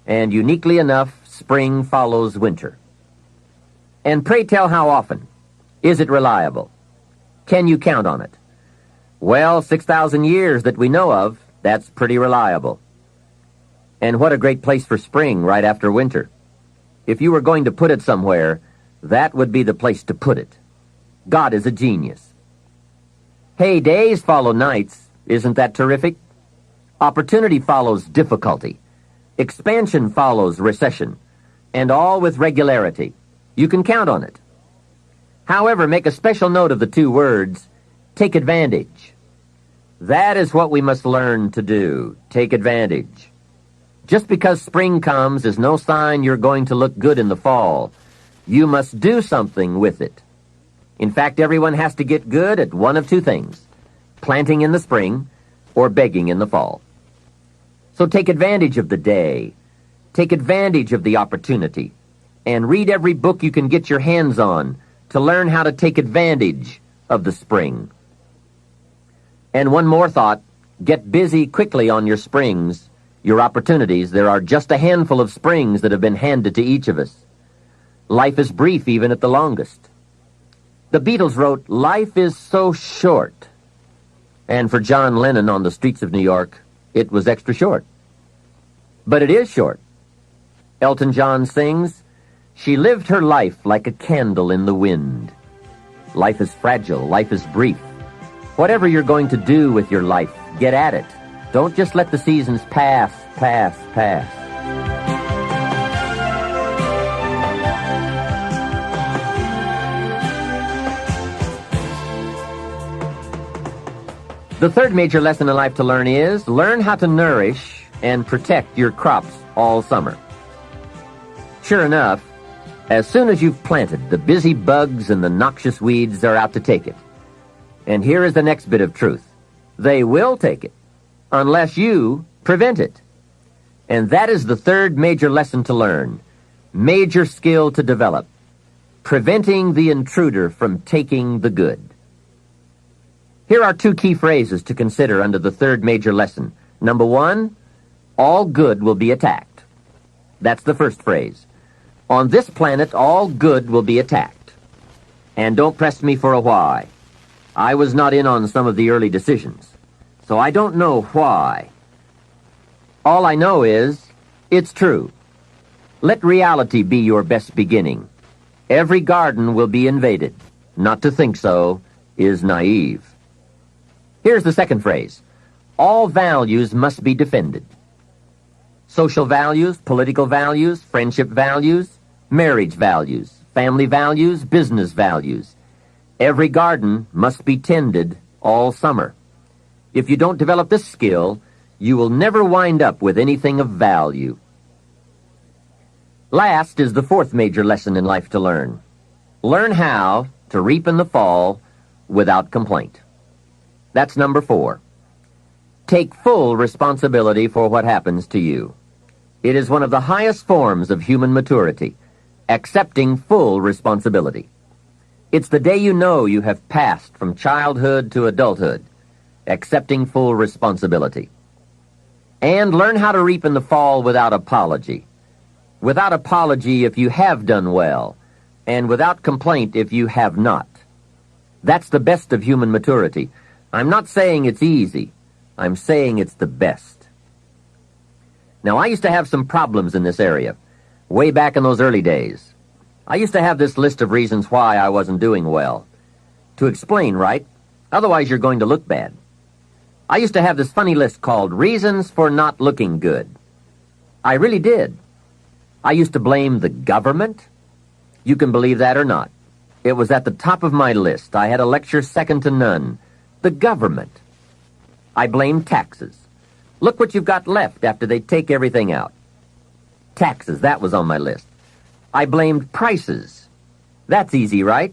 and uniquely enough, spring follows winter. And pray tell how often? Is it reliable? Can you count on it? Well, 6,000 years that we know of, that's pretty reliable. And what a great place for spring right after winter. If you were going to put it somewhere, that would be the place to put it. God is a genius. Hey, days follow nights. Isn't that terrific? Opportunity follows difficulty. Expansion follows recession. And all with regularity. You can count on it. However, make a special note of the 2 words, take advantage. That is what we must learn to do, take advantage. Just because spring comes is no sign you're going to look good in the fall. You must do something with it. In fact, everyone has to get good at one of two things: planting in the spring or begging in the fall. So take advantage of the day. Take advantage of the opportunity. And read every book you can get your hands on to learn how to take advantage of the spring. And one more thought: get busy quickly on your springs, your opportunities. There are just a handful of springs that have been handed to each of us. Life is brief even at the longest. The Beatles wrote, "Life is so short." And for John Lennon on the streets of New York, it was extra short. But it is short. Elton John sings, "She lived her life like a candle in the wind." Life is fragile. Life is brief. Whatever you're going to do with your life, get at it. Don't just let the seasons pass. The third major lesson in life to learn is learn how to nourish and protect your crops all summer. Sure enough, as soon as you've planted, the busy bugs and the noxious weeds are out to take it. And here is the next bit of truth. They will take it, unless you prevent it. And that is the third major lesson to learn, major skill to develop, preventing the intruder from taking the good. Here are two key phrases to consider under the third major lesson. Number one, all good will be attacked. That's the first phrase. On this planet, all good will be attacked. And don't press me for a why. I was not in on some of the early decisions, so I don't know why. All I know is, it's true. Let reality be your best beginning. Every garden will be invaded. Not to think so is naive. Here's the second phrase. All values must be defended. Social values, political values, friendship values, marriage values, family values, business values. Every garden must be tended all summer. If you don't develop this skill, you will never wind up with anything of value. Last is the fourth major lesson in life to learn. Learn how to reap in the fall without complaint. That's number 4. Take full responsibility for what happens to you. It is one of the highest forms of human maturity, accepting full responsibility. It's the day you know you have passed from childhood to adulthood, accepting full responsibility. And learn how to reap in the fall without apology. Without apology if you have done well, and without complaint if you have not. That's the best of human maturity. I'm not saying it's easy. I'm saying it's the best. Now, I used to have some problems in this area, way back in those early days. I used to have this list of reasons why I wasn't doing well. To explain, right? Otherwise, you're going to look bad. I used to have this funny list called Reasons for Not Looking Good. I really did. I used to blame the government. You can believe that or not. It was at the top of my list. I had a lecture second to none. The government. I blamed taxes. Look what you've got left after they take everything out. Taxes, that was on my list. I blamed prices. That's easy, right?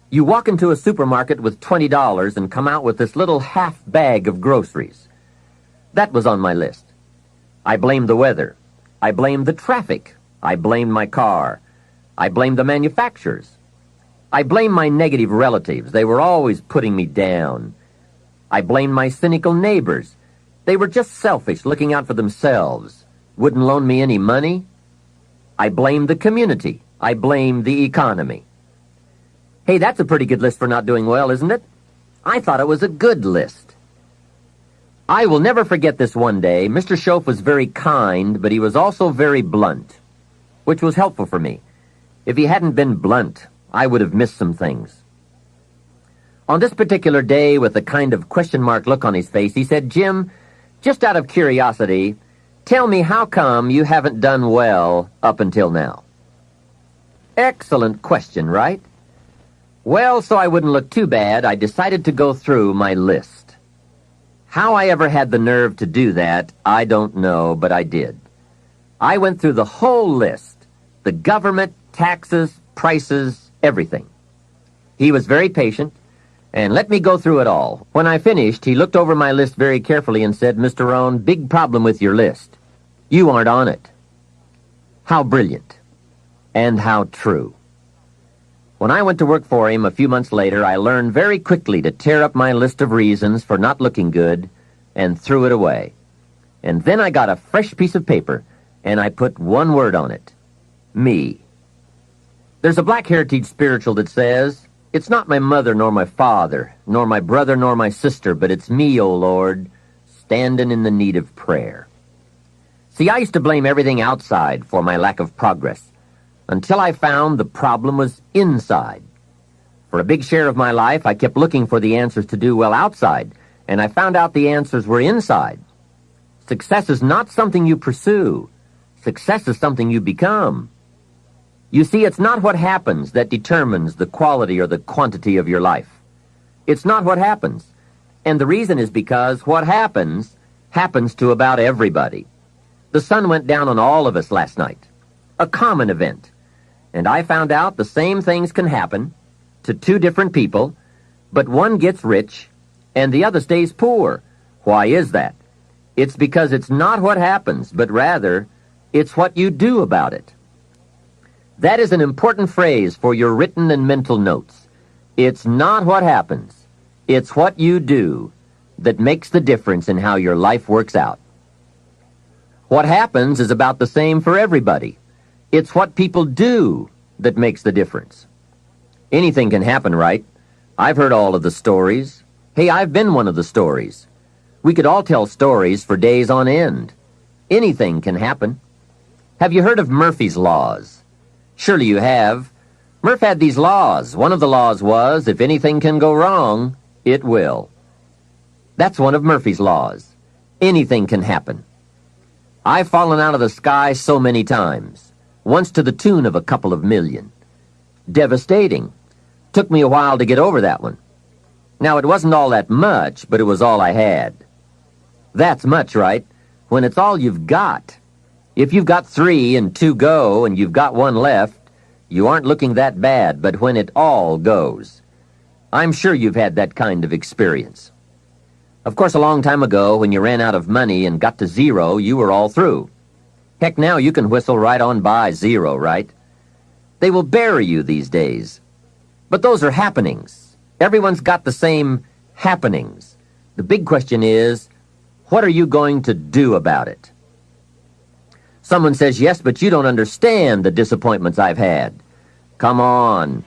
You walk into a supermarket with $20 and come out with this little half bag of groceries. That was on my list. I blamed the weather. I blamed the traffic. I blamed my car. I blamed the manufacturers. I blamed my negative relatives. They were always putting me down. I blamed my cynical neighbors. They were just selfish, looking out for themselves. Wouldn't loan me any money. I blamed the community. I blamed the economy. Hey, that's a pretty good list for not doing well, isn't it? I thought it was a good list. I will never forget this one day. Mr. Schoaf was very kind, but he was also very blunt, which was helpful for me. If he hadn't been blunt, I would have missed some things. On this particular day, with a kind of question mark look on his face, he said, "Jim, just out of curiosity, tell me how come you haven't done well up until now?" Excellent question, right? Well, so I wouldn't look too bad, I decided to go through my list. How I ever had the nerve to do that, I don't know, but I did. I went through the whole list, the government, taxes, prices, everything. He was very patient and let me go through it all. When I finished, he looked over my list very carefully and said, "Mr. Rohn, big problem with your list. You aren't on it." How brilliant and how true. When I went to work for him a few months later, I learned very quickly to tear up my list of reasons for not looking good and threw it away. And then I got a fresh piece of paper and I put one word on it: me. There's a Black Heritage spiritual that says, "It's not my mother nor my father, nor my brother nor my sister, but it's me, O Lord, standing in the need of prayer." See, I used to blame everything outside for my lack of progress, until I found the problem was inside. For a big share of my life, I kept looking for the answers to do well outside, and I found out the answers were inside. Success is not something you pursue. Success is something you become. You see, it's not what happens that determines the quality or the quantity of your life. It's not what happens. And the reason is because what happens to about everybody. The sun went down on all of us last night. A common event. And I found out the same things can happen to two different people, but one gets rich and the other stays poor. Why is that? It's because it's not what happens, but rather it's what you do about it. That is an important phrase for your written and mental notes. It's not what happens. It's what you do that makes the difference in how your life works out. What happens is about the same for everybody. It's what people do that makes the difference. Anything can happen, right? I've heard all of the stories. Hey, I've been one of the stories. We could all tell stories for days on end. Anything can happen. Have you heard of Murphy's Laws? Surely you have. Murph had these laws. One of the laws was, if anything can go wrong, it will. That's one of Murphy's laws. Anything can happen. I've fallen out of the sky so many times, once to the tune of a couple of million. Devastating. Took me a while to get over that one. Now, it wasn't all that much, but it was all I had. That's much, right? When it's all you've got. If you've got 3 and 2 go and you've got 1 left, you aren't looking that bad, but when it all goes. I'm sure you've had that kind of experience. Of course, a long time ago, when you ran out of money and got to 0, you were all through. Heck, now you can whistle right on by 0, right? They will bury you these days. But those are happenings. Everyone's got the same happenings. The big question is, what are you going to do about it? Someone says, "Yes, but you don't understand the disappointments I've had." Come on.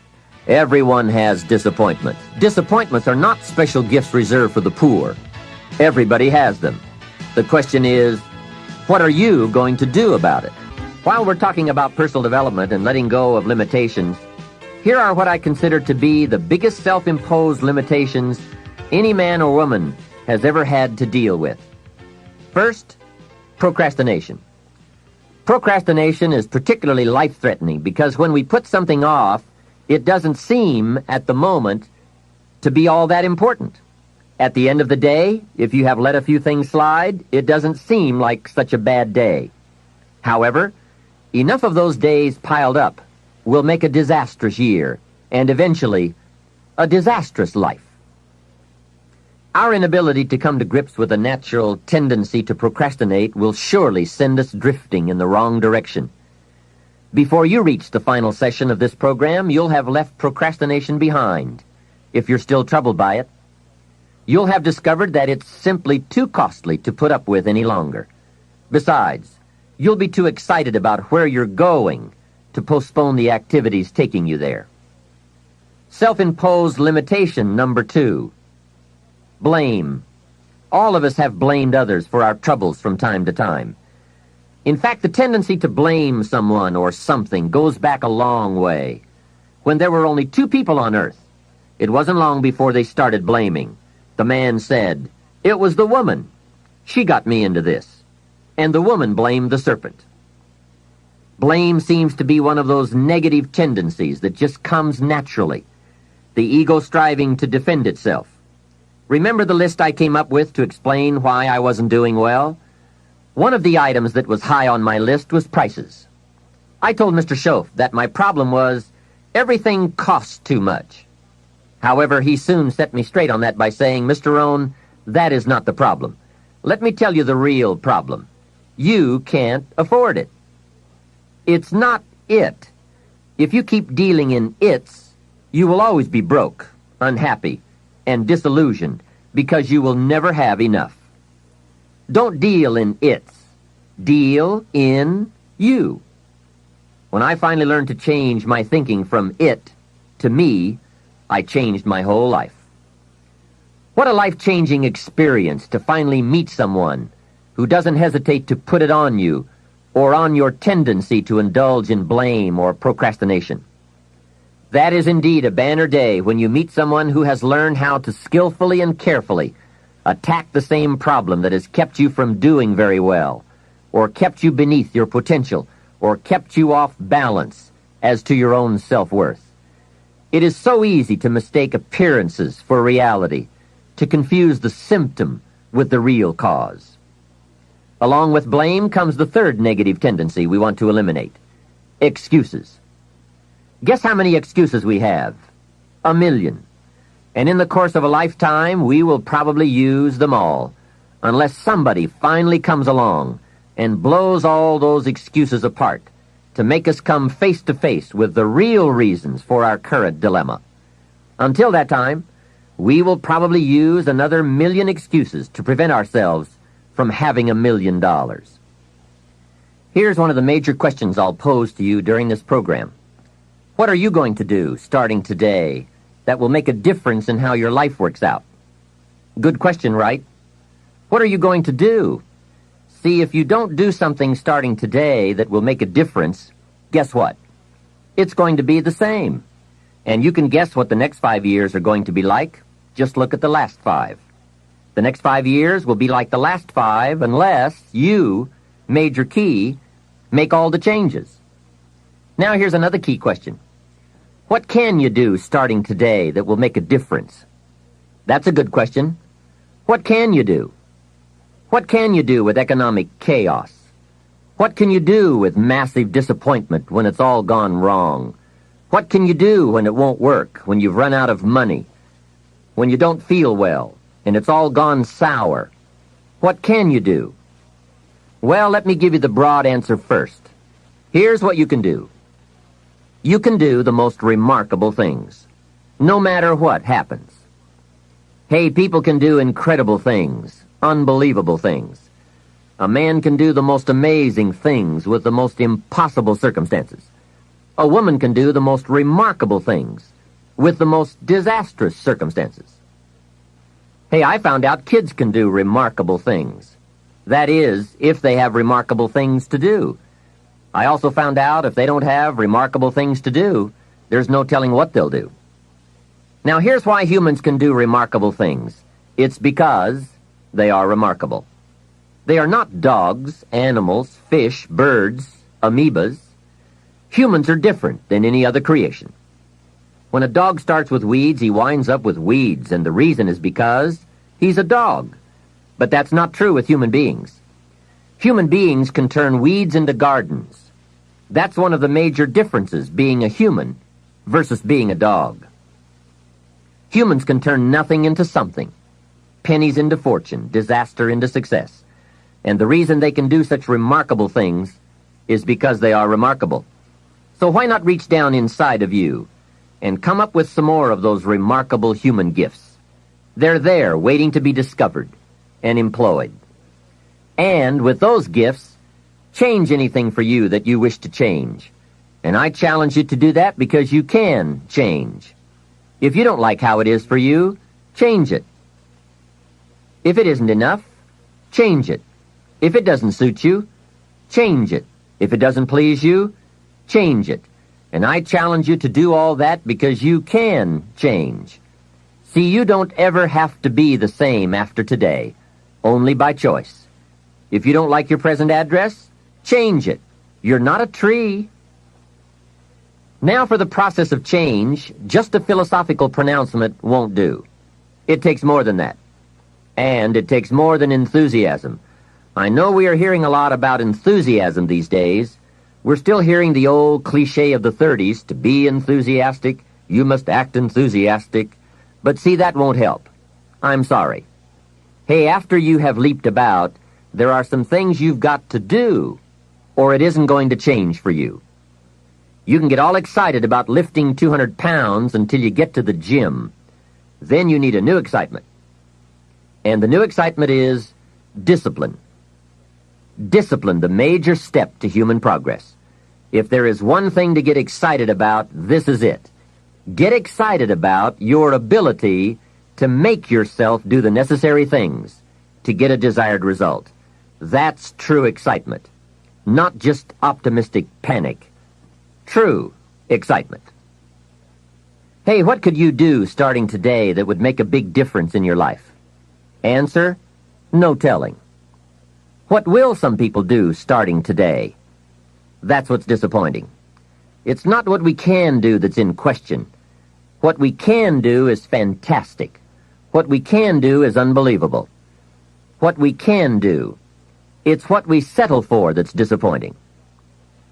Everyone has disappointments. Disappointments are not special gifts reserved for the poor. Everybody has them. The question is, what are you going to do about it? While we're talking about personal development and letting go of limitations, here are what I consider to be the biggest self-imposed limitations any man or woman has ever had to deal with. First, procrastination. Procrastination is particularly life-threatening because when we put something off, it doesn't seem at the moment to be all that important. At the end of the day, if you have let a few things slide, it doesn't seem like such a bad day. However, enough of those days piled up will make a disastrous year, and eventually, a disastrous life. Our inability to come to grips with a natural tendency to procrastinate will surely send us drifting in the wrong direction. Before you reach the final session of this program, you'll have left procrastination behind, if you're still troubled by it. You'll have discovered that it's simply too costly to put up with any longer. Besides, you'll be too excited about where you're going to postpone the activities taking you there. Self-imposed limitation number 2. Blame. All of us have blamed others for our troubles from time to time. In fact, the tendency to blame someone or something goes back a long way. When there were only 2 people on earth, it wasn't long before they started blaming. The man said, "It was the woman. She got me into this." And the woman blamed the serpent. Blame seems to be one of those negative tendencies that just comes naturally. The ego striving to defend itself. Remember the list I came up with to explain why I wasn't doing well? One of the items that was high on my list was prices. I told Mr. Schoaf that my problem was everything costs too much. However, he soon set me straight on that by saying, "Mr. Rohn, that is not the problem. Let me tell you the real problem. You can't afford it. It's not it. If you keep dealing in it's, you will always be broke, unhappy, and disillusioned because you will never have enough. Don't deal in it's. Deal in you." When I finally learned to change my thinking from it to me, I changed my whole life. What a life-changing experience to finally meet someone who doesn't hesitate to put it on you or on your tendency to indulge in blame or procrastination. That is indeed a banner day when you meet someone who has learned how to skillfully and carefully attack the same problem that has kept you from doing very well, or kept you beneath your potential, or kept you off balance as to your own self-worth. It is so easy to mistake appearances for reality, to confuse the symptom with the real cause. Along with blame comes the third negative tendency we want to eliminate: excuses. Guess how many excuses we have? 1,000,000. And in the course of a lifetime, we will probably use them all, unless somebody finally comes along and blows all those excuses apart to make us come face to face with the real reasons for our current dilemma. Until that time, we will probably use another 1,000,000 excuses to prevent ourselves from having $1 million. Here's one of the major questions I'll pose to you during this program. What are you going to do starting today that will make a difference in how your life works out? Good question, right? What are you going to do? See, if you don't do something starting today that will make a difference, guess what? It's going to be the same. And you can guess what the next 5 years are going to be like. Just look at the last 5. The next 5 years will be like the last 5 unless you, Major Key, make all the changes. Now here's another key question. What can you do starting today that will make a difference? That's a good question. What can you do? What can you do with economic chaos? What can you do with massive disappointment when it's all gone wrong? What can you do when it won't work, when you've run out of money, when you don't feel well, and it's all gone sour? What can you do? Well, let me give you the broad answer first. Here's what you can do. You can do the most remarkable things, no matter what happens. Hey, people can do incredible things, unbelievable things. A man can do the most amazing things with the most impossible circumstances. A woman can do the most remarkable things with the most disastrous circumstances. Hey, I found out kids can do remarkable things. That is, if they have remarkable things to do. I also found out if they don't have remarkable things to do, there's no telling what they'll do. Now, here's why humans can do remarkable things. It's because they are remarkable. They are not dogs, animals, fish, birds, amoebas. Humans are different than any other creation. When a dog starts with weeds, he winds up with weeds, and the reason is because he's a dog. But that's not true with human beings. Human beings can turn weeds into gardens. That's one of the major differences, being a human versus being a dog. Humans can turn nothing into something, pennies into fortune, disaster into success. And the reason they can do such remarkable things is because they are remarkable. So why not reach down inside of you and come up with some more of those remarkable human gifts? They're there waiting to be discovered and employed. And with those gifts, change anything for you that you wish to change. And I challenge you to do that because you can change. If you don't like how it is for you, change it. If it isn't enough, change it. If it doesn't suit you, change it. If it doesn't please you, change it. And I challenge you to do all that because you can change. See, you don't ever have to be the same after today, only by choice. If you don't like your present address, change it. You're not a tree. Now for the process of change, just a philosophical pronouncement won't do. It takes more than that. And it takes more than enthusiasm. I know we are hearing a lot about enthusiasm these days. We're still hearing the old cliche of the 30s, to be enthusiastic, you must act enthusiastic. But see, that won't help. I'm sorry. Hey, after you have leaped about, there are some things you've got to do, or it isn't going to change for you. You can get all excited about lifting 200 pounds until you get to the gym. Then you need a new excitement. And the new excitement is discipline. Discipline, the major step to human progress. If there is one thing to get excited about, this is it. Get excited about your ability to make yourself do the necessary things to get a desired result. That's true excitement, not just optimistic panic. True excitement. Hey, what could you do starting today that would make a big difference in your life? Answer, no telling. What will some people do starting today? That's what's disappointing. It's not what we can do that's in question. What we can do is fantastic. What we can do is unbelievable. What we can do, it's what we settle for that's disappointing.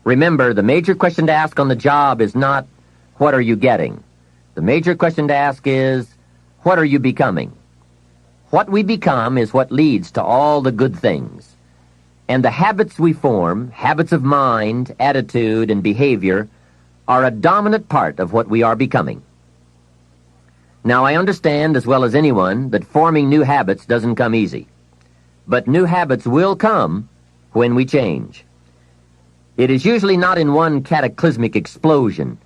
Remember, the major question to ask on the job is not, what are you getting? The major question to ask is, what are you becoming? What we become is what leads to all the good things. And the habits we form, habits of mind, attitude, and behavior, are a dominant part of what we are becoming. Now, I understand as well as anyone that forming new habits doesn't come easy. But new habits will come when we change. It is usually not in one cataclysmic explosion,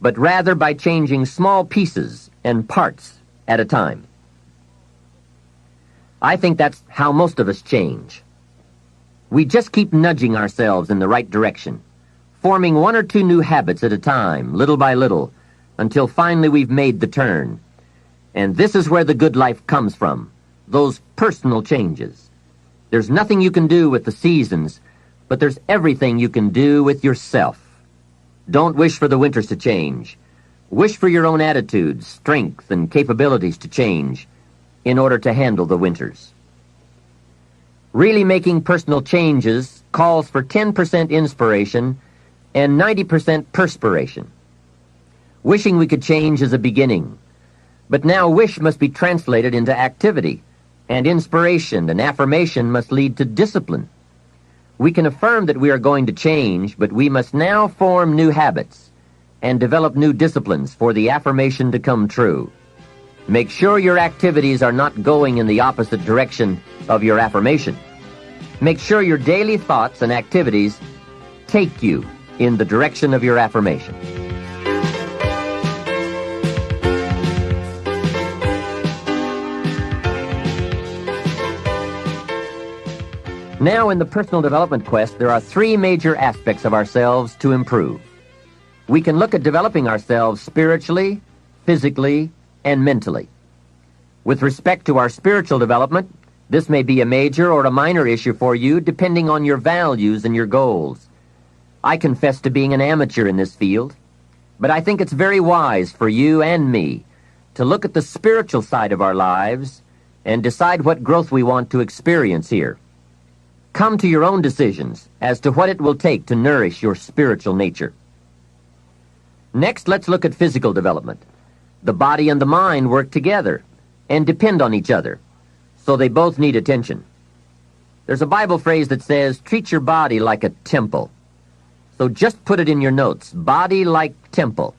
but rather by changing small pieces and parts at a time. I think that's how most of us change. We just keep nudging ourselves in the right direction, forming one or two new habits at a time, little by little, until finally we've made the turn. And this is where the good life comes from, those personal changes. There's nothing you can do with the seasons, but there's everything you can do with yourself. Don't wish for the winters to change. Wish for your own attitudes, strength, and capabilities to change in order to handle the winters. Really making personal changes calls for 10% inspiration and 90% perspiration. Wishing we could change is a beginning, but now wish must be translated into activity, and inspiration and affirmation must lead to discipline. We can affirm that we are going to change, but we must now form new habits and develop new disciplines for the affirmation to come true. Make sure your activities are not going in the opposite direction of your affirmation. Make sure your daily thoughts and activities take you in the direction of your affirmation. Now, in the personal development quest, there are three major aspects of ourselves to improve. We can look at developing ourselves spiritually, physically, and mentally. With respect to our spiritual development, this may be a major or a minor issue for you, depending on your values and your goals. I confess to being an amateur in this field, but I think it's very wise for you and me to look at the spiritual side of our lives and decide what growth we want to experience here. Come to your own decisions as to what it will take to nourish your spiritual nature. Next, let's look at physical development. The body and the mind work together and depend on each other, so they both need attention. There's a Bible phrase that says, treat your body like a temple. So just put it in your notes, body like temple.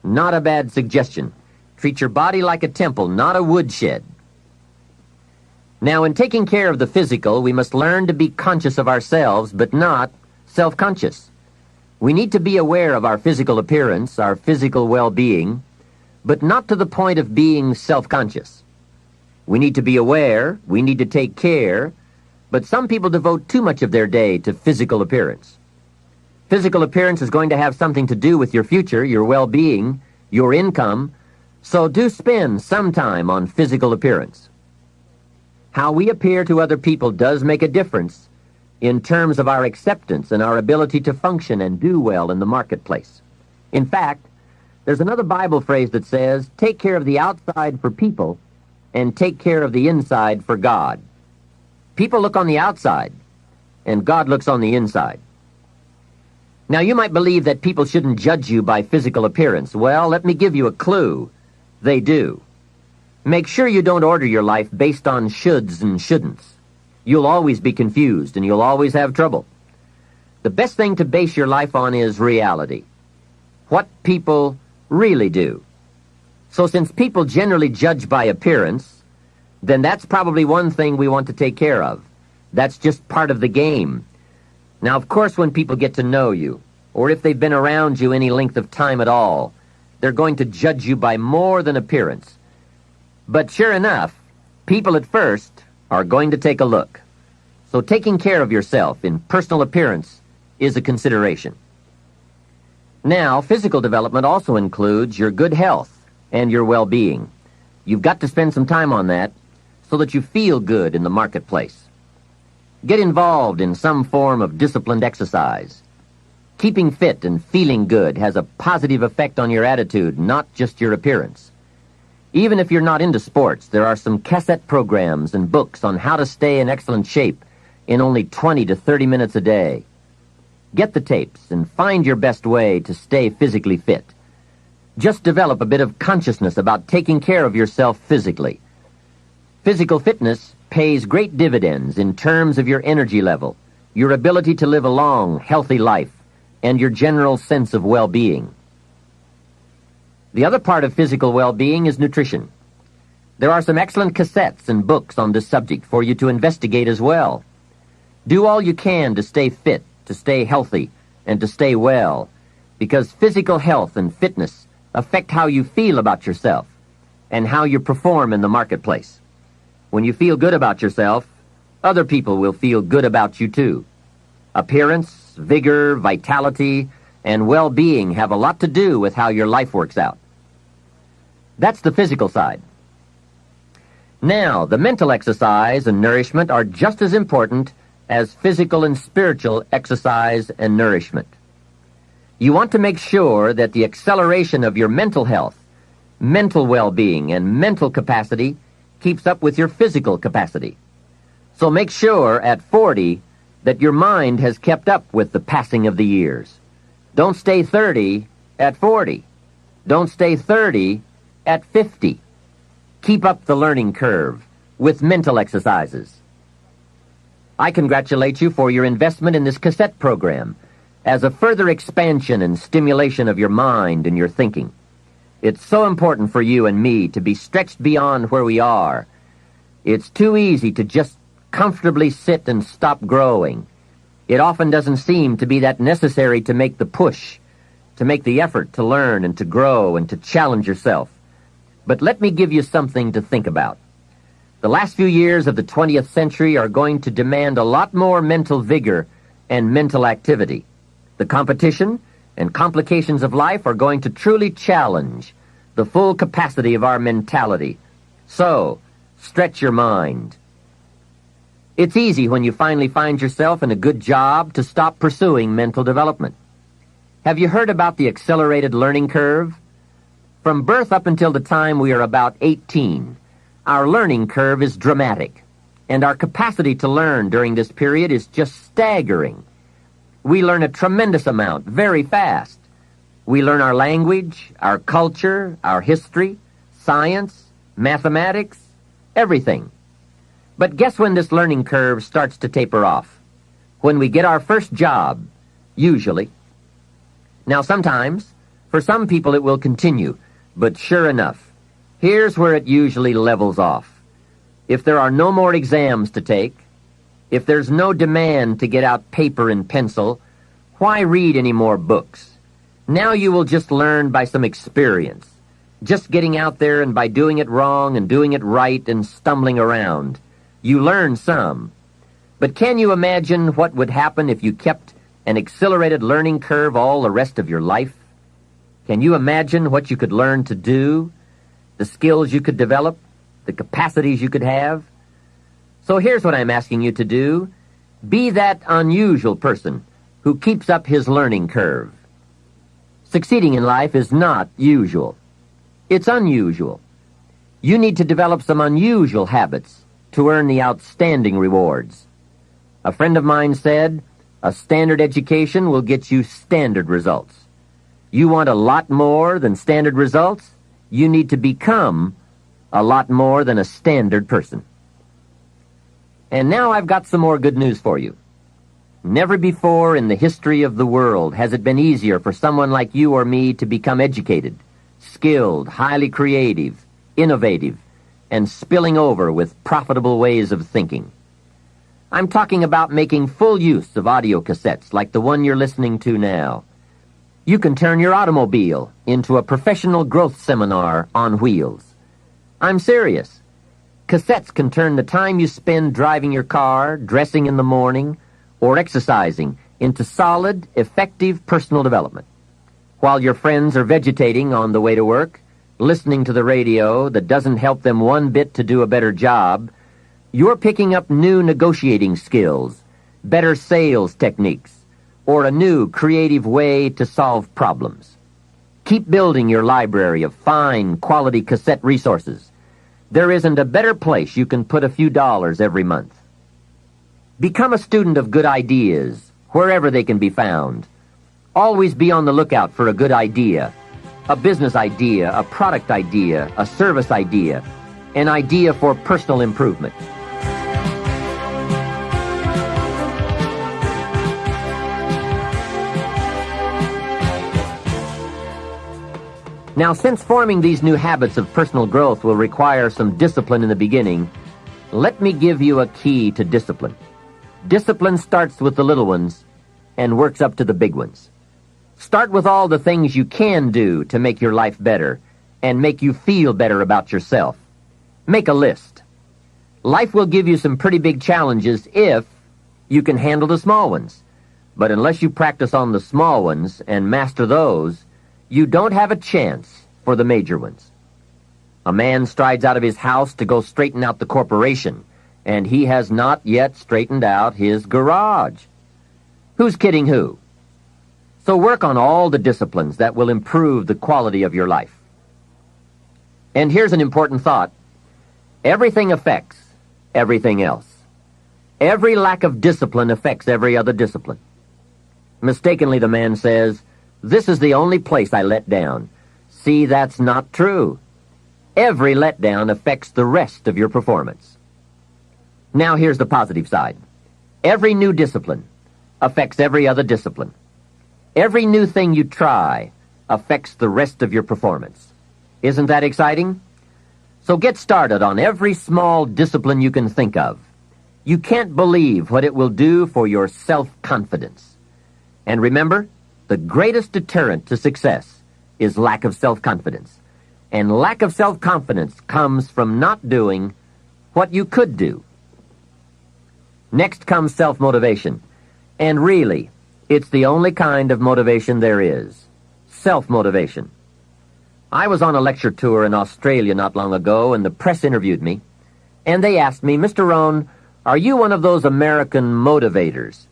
Not a bad suggestion. Treat your body like a temple, not a woodshed. Now, in taking care of the physical, we must learn to be conscious of ourselves, but not self-conscious. We need to be aware of our physical appearance, our physical well-being, but not to the point of being self-conscious. We need to be aware, we need to take care, but some people devote too much of their day to physical appearance. Physical appearance is going to have something to do with your future, your well-being, your income, so do spend some time on physical appearance. How we appear to other people does make a difference in terms of our acceptance and our ability to function and do well in the marketplace. In fact, there's another Bible phrase that says, take care of the outside for people and take care of the inside for God. People look on the outside, and God looks on the inside. Now, you might believe that people shouldn't judge you by physical appearance. Well, let me give you a clue. They do. Make sure you don't order your life based on shoulds and shouldn'ts. You'll always be confused, and you'll always have trouble. The best thing to base your life on is reality. What people really do. So since people generally judge by appearance, then that's probably one thing we want to take care of. That's just part of the game. Now, of course, when people get to know you, or if they've been around you any length of time at all, they're going to judge you by more than appearance. But sure enough, people at first are going to take a look. So taking care of yourself in personal appearance is a consideration. Now, physical development also includes your good health and your well-being. You've got to spend some time on that so that you feel good in the marketplace. Get involved in some form of disciplined exercise. Keeping fit and feeling good has a positive effect on your attitude, not just your appearance. Even if you're not into sports, there are some cassette programs and books on how to stay in excellent shape in only 20 to 30 minutes a day. Get the tapes and find your best way to stay physically fit. Just develop a bit of consciousness about taking care of yourself physically. Physical fitness pays great dividends in terms of your energy level, your ability to live a long, healthy life, and your general sense of well-being. The other part of physical well-being is nutrition. There are some excellent cassettes and books on this subject for you to investigate as well. Do all you can to stay fit, to stay healthy, and to stay well, because physical health and fitness affect how you feel about yourself and how you perform in the marketplace. When you feel good about yourself, other people will feel good about you too. Appearance, vigor, vitality, and well-being have a lot to do with how your life works out. That's the physical side. Now, the mental exercise and nourishment are just as important as physical and spiritual exercise and nourishment. You want to make sure that the acceleration of your mental health, mental well-being, and mental capacity keeps up with your physical capacity. So make sure at 40 that your mind has kept up with the passing of the years. Don't stay 30 at 40. Don't stay 30 at 50. Keep up the learning curve with mental exercises. I congratulate you for your investment in this cassette program as a further expansion and stimulation of your mind and your thinking. It's so important for you and me to be stretched beyond where we are. It's too easy to just comfortably sit and stop growing. It often doesn't seem to be that necessary to make the push, to make the effort to learn and to grow and to challenge yourself. But let me give you something to think about. The last few years of the 20th century are going to demand a lot more mental vigor and mental activity. The competition and complications of life are going to truly challenge the full capacity of our mentality. So, stretch your mind. It's easy when you finally find yourself in a good job to stop pursuing mental development. Have you heard about the accelerated learning curve? From birth up until the time we are about 18, our learning curve is dramatic, and our capacity to learn during this period is just staggering. We learn a tremendous amount very fast. We learn our language, our culture, our history, science, mathematics, everything. But guess when this learning curve starts to taper off? When we get our first job, usually. Now sometimes, for some people it will continue, but sure enough, here's where it usually levels off. If there are no more exams to take, if there's no demand to get out paper and pencil, why read any more books? Now you will just learn by some experience, just getting out there and by doing it wrong and doing it right and stumbling around. You learn some. But can you imagine what would happen if you kept an accelerated learning curve all the rest of your life? Can you imagine what you could learn to do, the skills you could develop, the capacities you could have? So here's what I'm asking you to do. Be that unusual person who keeps up his learning curve. Succeeding in life is not usual. It's unusual. You need to develop some unusual habits to earn the outstanding rewards. A friend of mine said, a standard education will get you standard results. You want a lot more than standard results? You need to become a lot more than a standard person. And now I've got some more good news for you. Never before in the history of the world has it been easier for someone like you or me to become educated, skilled, highly creative, innovative, and spilling over with profitable ways of thinking. I'm talking about making full use of audio cassettes like the one you're listening to now. You can turn your automobile into a professional growth seminar on wheels. I'm serious. Cassettes can turn the time you spend driving your car, dressing in the morning, or exercising into solid, effective personal development. While your friends are vegetating on the way to work, listening to the radio that doesn't help them one bit to do a better job, you're picking up new negotiating skills, better sales techniques, or a new creative way to solve problems. Keep building your library of fine, quality cassette resources. There isn't a better place you can put a few dollars every month. Become a student of good ideas, wherever they can be found. Always be on the lookout for a good idea, a business idea, a product idea, a service idea, an idea for personal improvement. Now, since forming these new habits of personal growth will require some discipline in the beginning, let me give you a key to discipline. Discipline starts with the little ones and works up to the big ones. Start with all the things you can do to make your life better and make you feel better about yourself. Make a list. Life will give you some pretty big challenges if you can handle the small ones. But unless you practice on the small ones and master those, you don't have a chance for the major ones. A man strides out of his house to go straighten out the corporation, and he has not yet straightened out his garage. Who's kidding who? So work on all the disciplines that will improve the quality of your life. And here's an important thought. Everything affects everything else. Every lack of discipline affects every other discipline. Mistakenly, the man says, "This is the only place I let down." See, that's not true. Every letdown affects the rest of your performance. Now here's the positive side. Every new discipline affects every other discipline. Every new thing you try affects the rest of your performance. Isn't that exciting? So get started on every small discipline you can think of. You can't believe what it will do for your self-confidence. And remember, the greatest deterrent to success is lack of self-confidence. And lack of self-confidence comes from not doing what you could do. Next comes self-motivation. And really, it's the only kind of motivation there is. Self-motivation. I was on a lecture tour in Australia not long ago, and the press interviewed me. And they asked me, "Mr. Rohn, are you one of those American motivators?"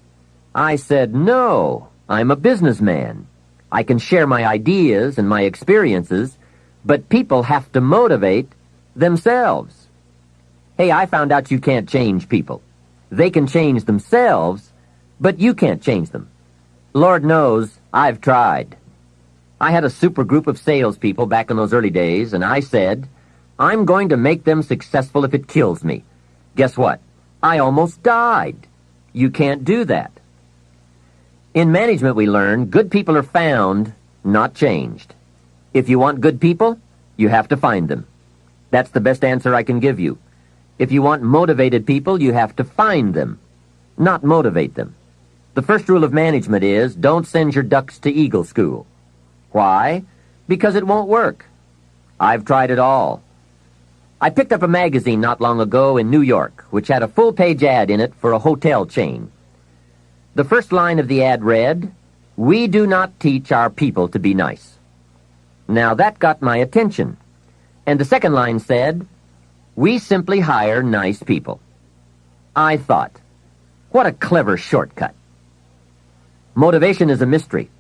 I said, "No. I'm a businessman. I can share my ideas and my experiences, but people have to motivate themselves." Hey, I found out you can't change people. They can change themselves, but you can't change them. Lord knows, I've tried. I had a super group of salespeople back in those early days, and I said, "I'm going to make them successful if it kills me." Guess what? I almost died. You can't do that. In management, we learn good people are found, not changed. If you want good people, you have to find them. That's the best answer I can give you. If you want motivated people, you have to find them, not motivate them. The first rule of management is don't send your ducks to Eagle School. Why? Because it won't work. I've tried it all. I picked up a magazine not long ago in New York, which had a full-page ad in it for a hotel chain. The first line of the ad read, "We do not teach our people to be nice." Now that got my attention. And the second line said, "We simply hire nice people." I thought, what a clever shortcut. Motivation is a mystery.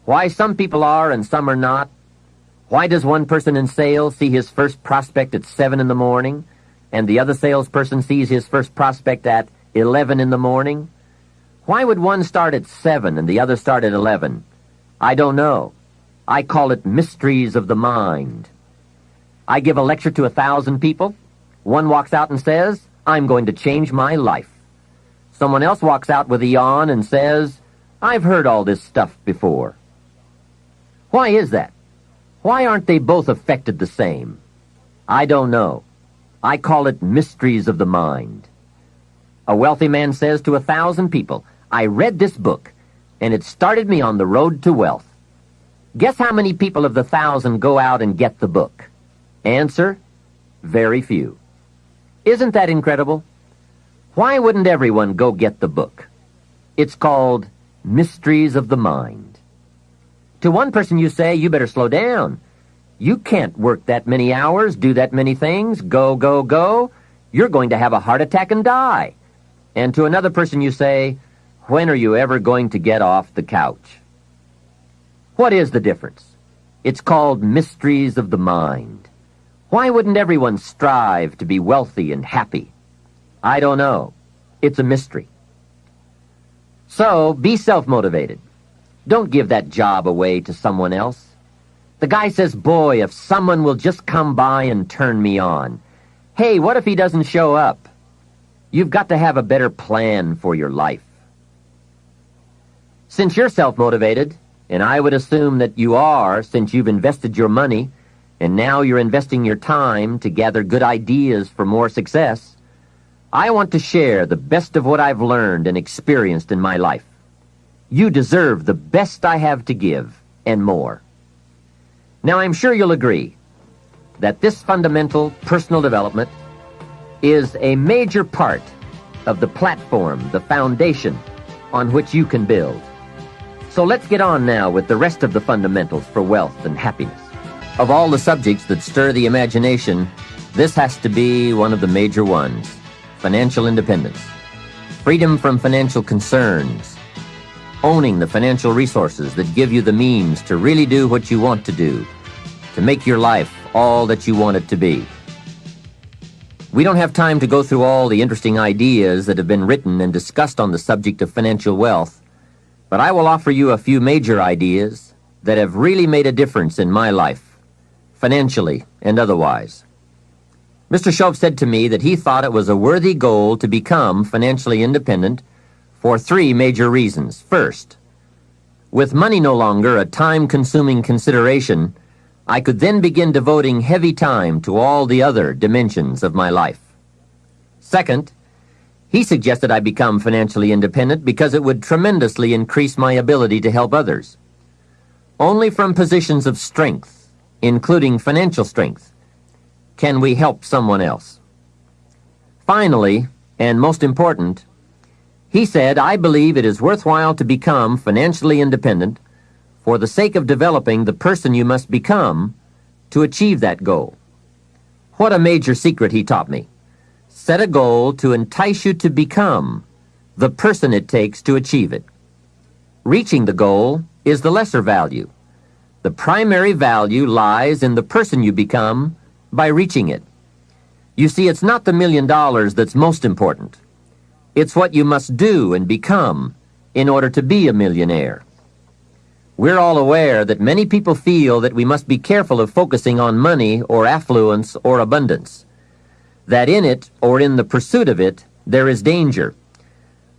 Why some people are and some are not. Why does one person in sales see his first prospect at 7 in the morning and the other salesperson sees his first prospect at 11 in the morning? Why would one start at 7 and the other start at 11? I don't know. I call it mysteries of the mind. I give a lecture to 1,000 people. One walks out and says, I'm going to change my life. Someone else walks out with a yawn and says, I've heard all this stuff before. Why is that? Why aren't they both affected the same? I don't know. I call it mysteries of the mind. A wealthy man says to 1,000 people, I read this book, and it started me on the road to wealth. Guess how many people of the 1,000 go out and get the book? Answer, very few. Isn't that incredible? Why wouldn't everyone go get the book? It's called Mysteries of the Mind. To one person you say, you better slow down. You can't work that many hours, do that many things, go, go, go. You're going to have a heart attack and die. And to another person you say, when are you ever going to get off the couch? What is the difference? It's called mysteries of the mind. Why wouldn't everyone strive to be wealthy and happy? I don't know. It's a mystery. So, be self-motivated. Don't give that job away to someone else. The guy says, boy, if someone will just come by and turn me on. Hey, what if he doesn't show up? You've got to have a better plan for your life. Since you're self-motivated, and I would assume that you are since you've invested your money, and now you're investing your time to gather good ideas for more success, I want to share the best of what I've learned and experienced in my life. You deserve the best I have to give, and more. Now, I'm sure you'll agree that this fundamental personal development is a major part of the platform, the foundation on which you can build. So let's get on now with the rest of the fundamentals for wealth and happiness. Of all the subjects that stir the imagination, this has to be one of the major ones: financial independence, freedom from financial concerns, owning the financial resources that give you the means to really do what you want to do, to make your life all that you want it to be. We don't have time to go through all the interesting ideas that have been written and discussed on the subject of financial wealth, but I will offer you a few major ideas that have really made a difference in my life, financially and otherwise. Mr. Shove said to me that he thought it was a worthy goal to become financially independent for 3 major reasons. First, with money no longer a time-consuming consideration, I could then begin devoting heavy time to all the other dimensions of my life. Second, he suggested I become financially independent because it would tremendously increase my ability to help others. Only from positions of strength, including financial strength, can we help someone else. Finally, and most important, he said, I believe it is worthwhile to become financially independent for the sake of developing the person you must become to achieve that goal. What a major secret he taught me. Set a goal to entice you to become the person it takes to achieve it. Reaching the goal is the lesser value. The primary value lies in the person you become by reaching it. You see, it's not the $1 million that's most important. It's what you must do and become in order to be a millionaire. We're all aware that many people feel that we must be careful of focusing on money or affluence or abundance, that in it or in the pursuit of it there is danger.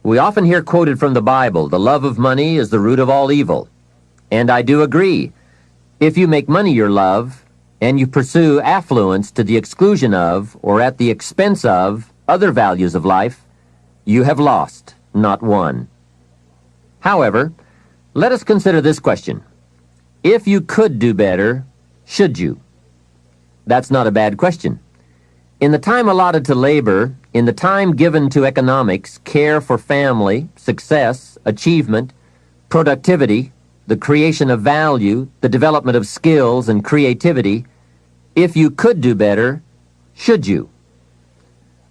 We often hear quoted from the Bible, the love of money is the root of all evil. And I do agree. If you make money your love, and you pursue affluence to the exclusion of or at the expense of other values of life, you have lost, not won. However, let us consider this question. If you could do better, should you? That's not a bad question. In the time allotted to labor, in the time given to economics, care for family, success, achievement, productivity, the creation of value, the development of skills and creativity, if you could do better, should you?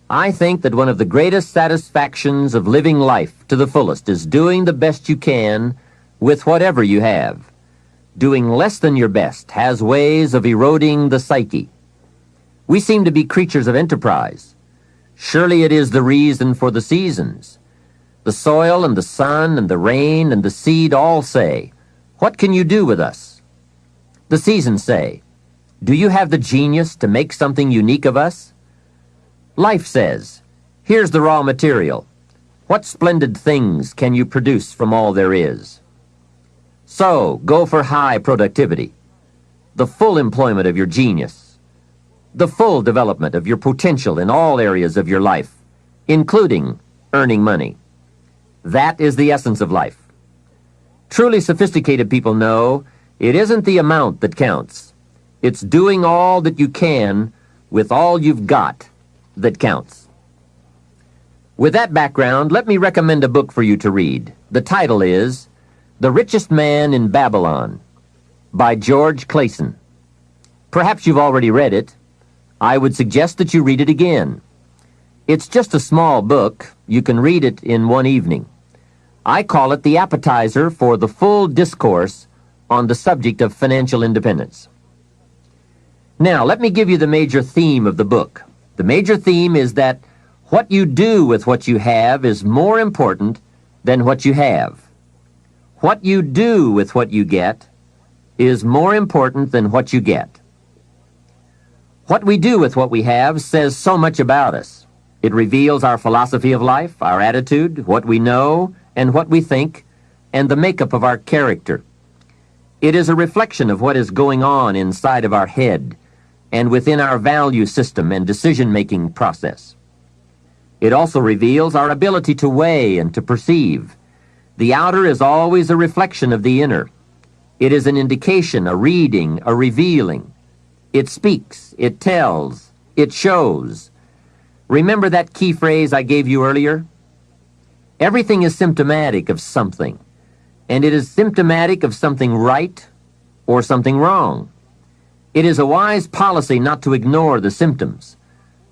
I think that one of the greatest satisfactions of living life to the fullest is doing the best you can with whatever you have. Doing less than your best has ways of eroding the psyche. We seem to be creatures of enterprise. Surely it is the reason for the seasons. The soil and the sun and the rain and the seed all say, "What can you do with us?" The seasons say, "Do you have the genius to make something unique of us?" Life says, "Here's the raw material. What splendid things can you produce from all there is?" So, go for high productivity, the full employment of your genius, the full development of your potential in all areas of your life, including earning money. That is the essence of life. Truly sophisticated people know it isn't the amount that counts. It's doing all that you can with all you've got that counts. With that background, let me recommend a book for you to read. The title is The Richest Man in Babylon by George Clason. Perhaps you've already read it. I would suggest that you read it again. It's just a small book. You can read it in one evening. I call it the appetizer for the full discourse on the subject of financial independence. Now, let me give you the major theme of the book. The major theme is that what you do with what you have is more important than what you have. What you do with what you get is more important than what you get. What we do with what we have says so much about us. It reveals our philosophy of life, our attitude, what we know, and what we think, and the makeup of our character. It is a reflection of what is going on inside of our head and within our value system and decision-making process. It also reveals our ability to weigh and to perceive. The outer is always a reflection of the inner. It is an indication, a reading, a revealing. It speaks, it tells, it shows. Remember that key phrase I gave you earlier? Everything is symptomatic of something, and it is symptomatic of something right or something wrong. It is a wise policy not to ignore the symptoms,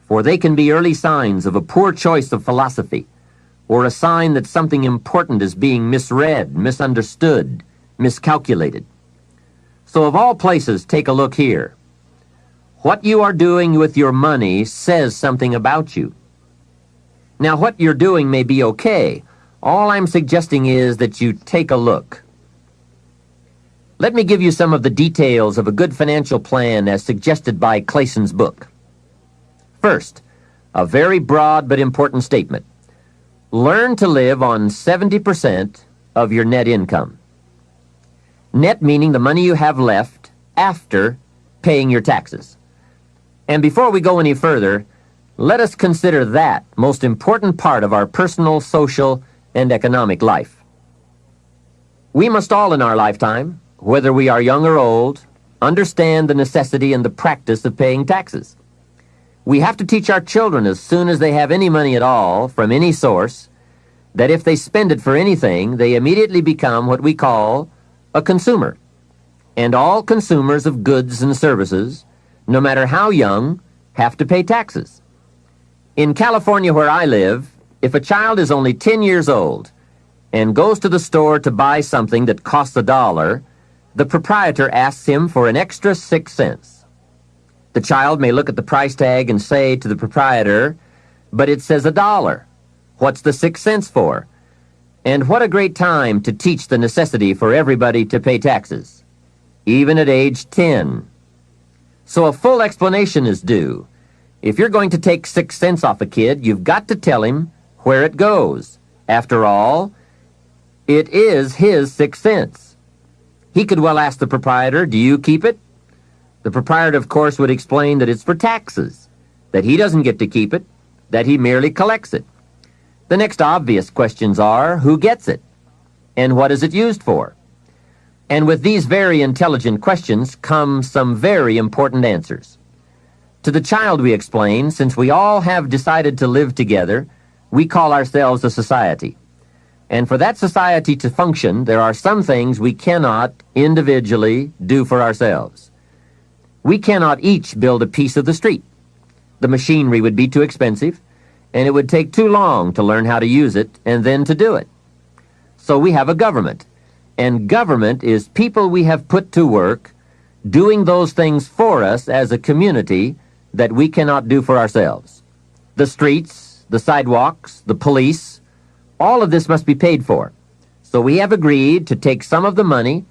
for they can be early signs of a poor choice of philosophy, or a sign that something important is being misread, misunderstood, miscalculated. So of all places, take a look here. What you are doing with your money says something about you. Now, what you're doing may be okay. All I'm suggesting is that you take a look. Let me give you some of the details of a good financial plan as suggested by Clason's book. First, a very broad but important statement. Learn to live on 70% of your net income. Net meaning the money you have left after paying your taxes. And before we go any further, let us consider that most important part of our personal, social, and economic life. We must all in our lifetime, whether we are young or old, understand the necessity and the practice of paying taxes. We have to teach our children as soon as they have any money at all from any source that if they spend it for anything, they immediately become what we call a consumer. And all consumers of goods and services, no matter how young, have to pay taxes. In California, where I live, if a child is only 10 years old and goes to the store to buy something that costs $1, the proprietor asks him for an extra 6 cents. The child may look at the price tag and say to the proprietor, "But it says $1. What's the 6 cents for?" And what a great time to teach the necessity for everybody to pay taxes, even at age 10. So a full explanation is due. If you're going to take 6 cents off a kid, you've got to tell him where it goes. After all, it is his 6 cents. He could well ask the proprietor, "Do you keep it?" The proprietor, of course, would explain that it's for taxes, that he doesn't get to keep it, that he merely collects it. The next obvious questions are, who gets it? And what is it used for? And with these very intelligent questions come some very important answers. To the child we explain, since we all have decided to live together, we call ourselves a society. And for that society to function, there are some things we cannot individually do for ourselves. We cannot each build a piece of the street. The machinery would be too expensive, and it would take too long to learn how to use it and then to do it. So we have a government, and government is people we have put to work doing those things for us as a community that we cannot do for ourselves. The streets, the sidewalks, the police, all of this must be paid for. So we have agreed to take some of the money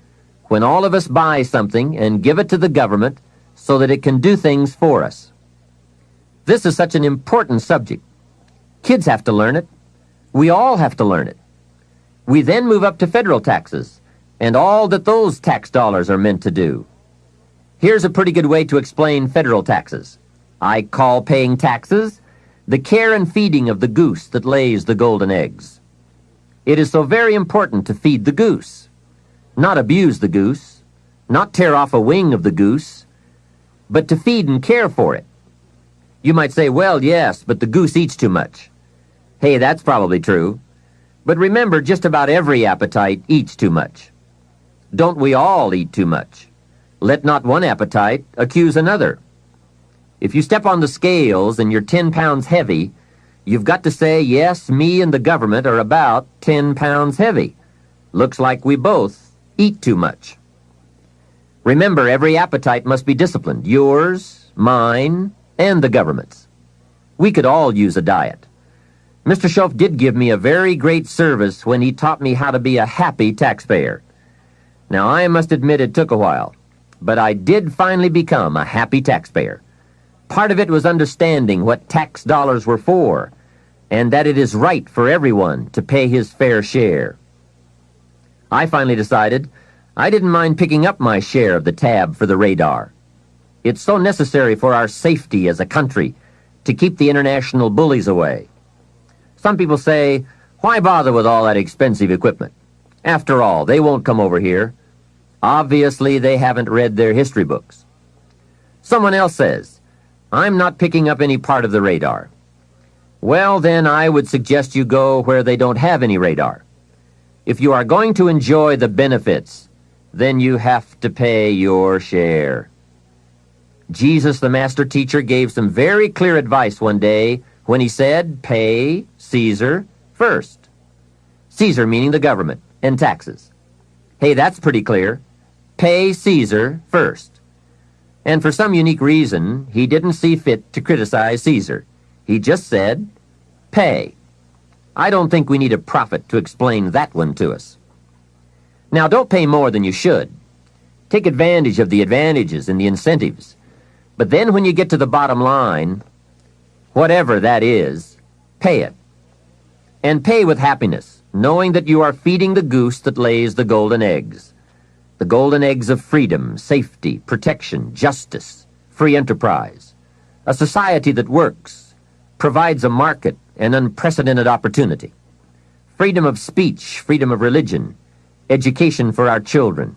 when all of us buy something and give it to the government so that it can do things for us. This is such an important subject. Kids have to learn it. We all have to learn it. We then move up to federal taxes and all that those tax dollars are meant to do. Here's a pretty good way to explain federal taxes. I call paying taxes the care and feeding of the goose that lays the golden eggs. It is so very important to feed the goose, not abuse the goose, not tear off a wing of the goose, but to feed and care for it. You might say, well, yes, but the goose eats too much. Hey, that's probably true. But remember, just about every appetite eats too much. Don't we all eat too much? Let not one appetite accuse another. If you step on the scales and you're 10 pounds heavy, you've got to say, yes, me and the government are about 10 pounds heavy. Looks like we both eat too much. Remember, every appetite must be disciplined. Yours, mine, and the government's. We could all use a diet. Mr. Schoaf did give me a very great service when he taught me how to be a happy taxpayer. Now, I must admit it took a while, but I did finally become a happy taxpayer. Part of it was understanding what tax dollars were for, and that it is right for everyone to pay his fair share. I finally decided I didn't mind picking up my share of the tab for the radar. It's so necessary for our safety as a country to keep the international bullies away. Some people say, why bother with all that expensive equipment? After all, they won't come over here. Obviously, they haven't read their history books. Someone else says, I'm not picking up any part of the radar. Well, then I would suggest you go where they don't have any radar. If you are going to enjoy the benefits, then you have to pay your share. Jesus, the master teacher, gave some very clear advice one day when he said, pay Caesar first. Caesar meaning the government and taxes. Hey, that's pretty clear. Pay Caesar first. And for some unique reason, he didn't see fit to criticize Caesar. He just said, pay. I don't think we need a prophet to explain that one to us. Now, don't pay more than you should. Take advantage of the advantages and the incentives. But then when you get to the bottom line, whatever that is, pay it. And pay with happiness, knowing that you are feeding the goose that lays the golden eggs. The golden eggs of freedom, safety, protection, justice, free enterprise. A society that works, provides a market and unprecedented opportunity. Freedom of speech, freedom of religion, education for our children.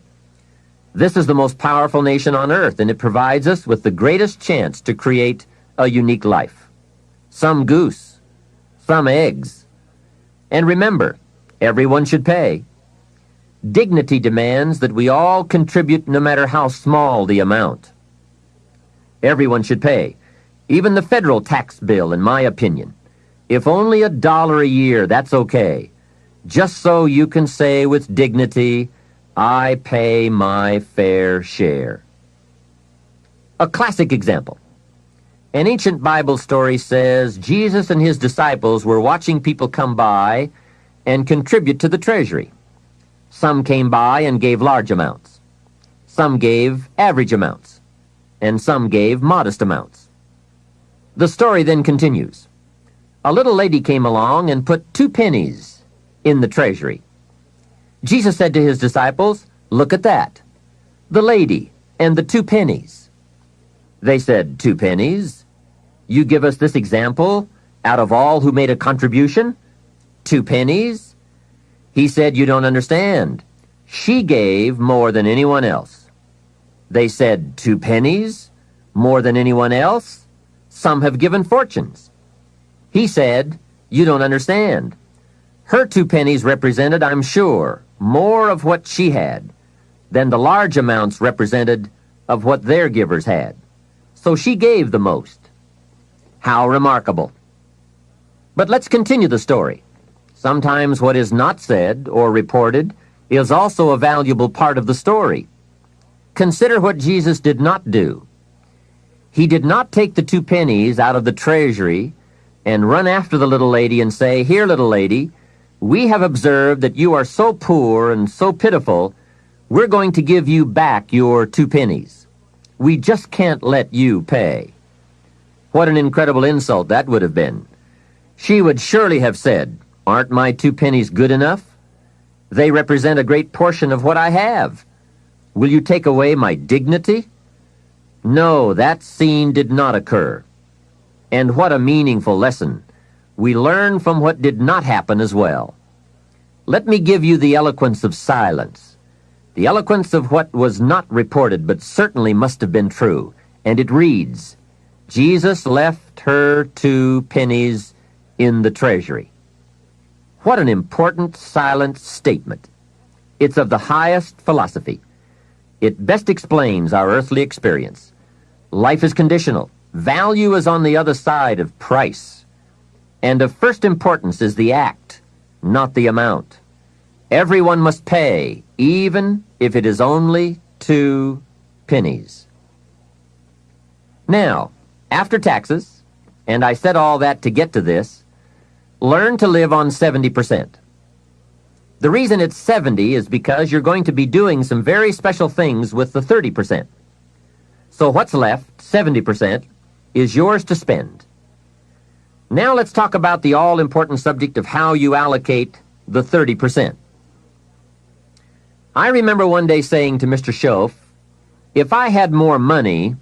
This is the most powerful nation on earth, and it provides us with the greatest chance to create a unique life. Some goose, some eggs. And remember, everyone should pay. Dignity demands that we all contribute no matter how small the amount. Everyone should pay. Even the federal tax bill, in my opinion. If only $1 a year, that's okay. Just so you can say with dignity, I pay my fair share. A classic example. An ancient Bible story says Jesus and his disciples were watching people come by and contribute to the treasury. Some came by and gave large amounts. Some gave average amounts. And some gave modest amounts. The story then continues. A little lady came along and put 2 pennies in the treasury. Jesus said to his disciples, look at that. The lady and the 2 pennies. They said, 2 pennies? You give us this example out of all who made a contribution? 2 pennies? He said, you don't understand. She gave more than anyone else. They said, 2 pennies? More than anyone else? Some have given fortunes. He said, you don't understand. Her 2 pennies represented, I'm sure, more of what she had than the large amounts represented of what their givers had. So she gave the most. How remarkable. But let's continue the story. Sometimes what is not said or reported is also a valuable part of the story. Consider what Jesus did not do. He did not take the 2 pennies out of the treasury and run after the little lady and say, "Here, little lady, we have observed that you are so poor and so pitiful, we're going to give you back your 2 pennies. We just can't let you pay." What an incredible insult that would have been. She would surely have said, "Aren't my 2 pennies good enough? They represent a great portion of what I have. Will you take away my dignity?" No, that scene did not occur. And what a meaningful lesson. We learn from what did not happen as well. Let me give you the eloquence of silence, the eloquence of what was not reported but certainly must have been true. And it reads, "Jesus left her 2 pennies in the treasury." What an important silent statement. It's of the highest philosophy. It best explains our earthly experience. Life is conditional. Value is on the other side of price. And of first importance is the act, not the amount. Everyone must pay, even if it is only 2 pennies. Now, after taxes, and I said all that to get to this, learn to live on 70%. The reason it's 70 is because you're going to be doing some very special things with the 30%. So what's left, 70%, is yours to spend. Now let's talk about the all-important subject of how you allocate the 30%. I remember one day saying to Mr. Schoaf, "If I had more money,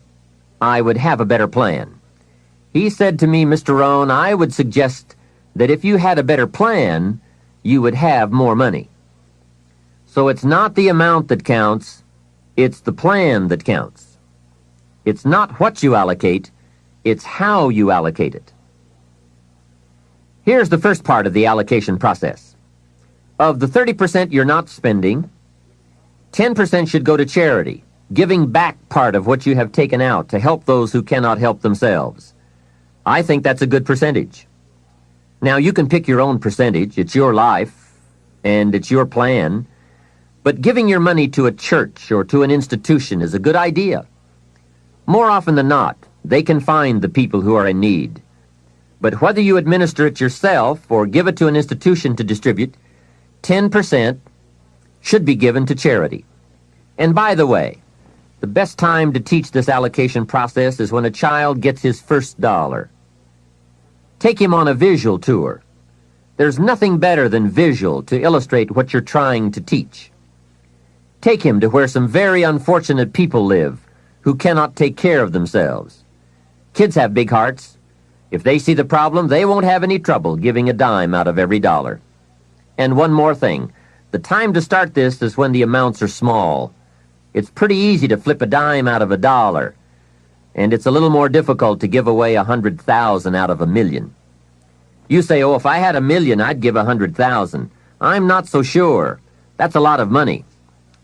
I would have a better plan." He said to me, "Mr. Rohn, I would suggest that if you had a better plan, you would have more money." So it's not the amount that counts, it's the plan that counts. It's not what you allocate, it's how you allocate it. Here's the first part of the allocation process. Of the 30% you're not spending, 10% should go to charity, giving back part of what you have taken out to help those who cannot help themselves. I think that's a good percentage. Now, you can pick your own percentage. It's your life, and it's your plan. But giving your money to a church or to an institution is a good idea. More often than not, they can find the people who are in need. But whether you administer it yourself or give it to an institution to distribute, 10% should be given to charity. And by the way, the best time to teach this allocation process is when a child gets his first dollar. Take him on a visual tour. There's nothing better than visual to illustrate what you're trying to teach. Take him to where some very unfortunate people live who cannot take care of themselves. Kids have big hearts. If they see the problem, they won't have any trouble giving a dime out of every dollar. And one more thing. The time to start this is when the amounts are small. It's pretty easy to flip a dime out of a dollar, and it's a little more difficult to give away 100,000 out of 1,000,000. You say, "Oh, if I had 1,000,000, I'd give 100,000. I'm not so sure. That's a lot of money.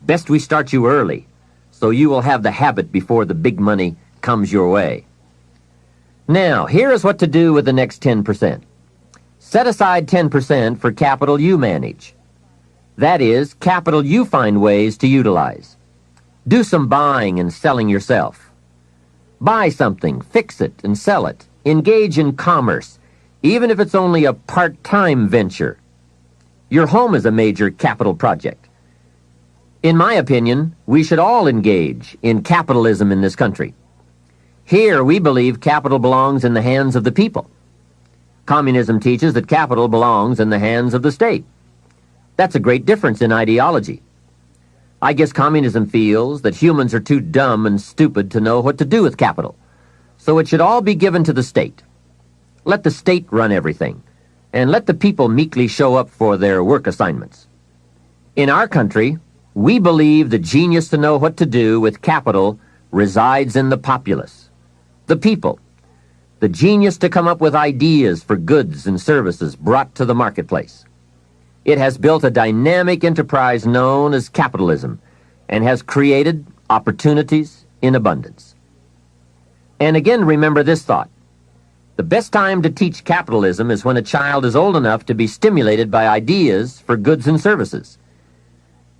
Best we start you early, so you will have the habit before the big money comes your way. Now, here is what to do with the next 10%. Set aside 10% for capital you manage. That is, capital you find ways to utilize. Do some buying and selling yourself. Buy something, fix it, and sell it. Engage in commerce, even if it's only a part-time venture. Your home is a major capital project. In my opinion, we should all engage in capitalism in this country. Here, we believe capital belongs in the hands of the people. Communism teaches that capital belongs in the hands of the state. That's a great difference in ideology. I guess communism feels that humans are too dumb and stupid to know what to do with capital, so it should all be given to the state. Let the state run everything, and let the people meekly show up for their work assignments. In our country, we believe the genius to know what to do with capital resides in the populace, the people, the genius to come up with ideas for goods and services brought to the marketplace. It has built a dynamic enterprise known as capitalism and has created opportunities in abundance. And again, remember this thought. The best time to teach capitalism is when a child is old enough to be stimulated by ideas for goods and services.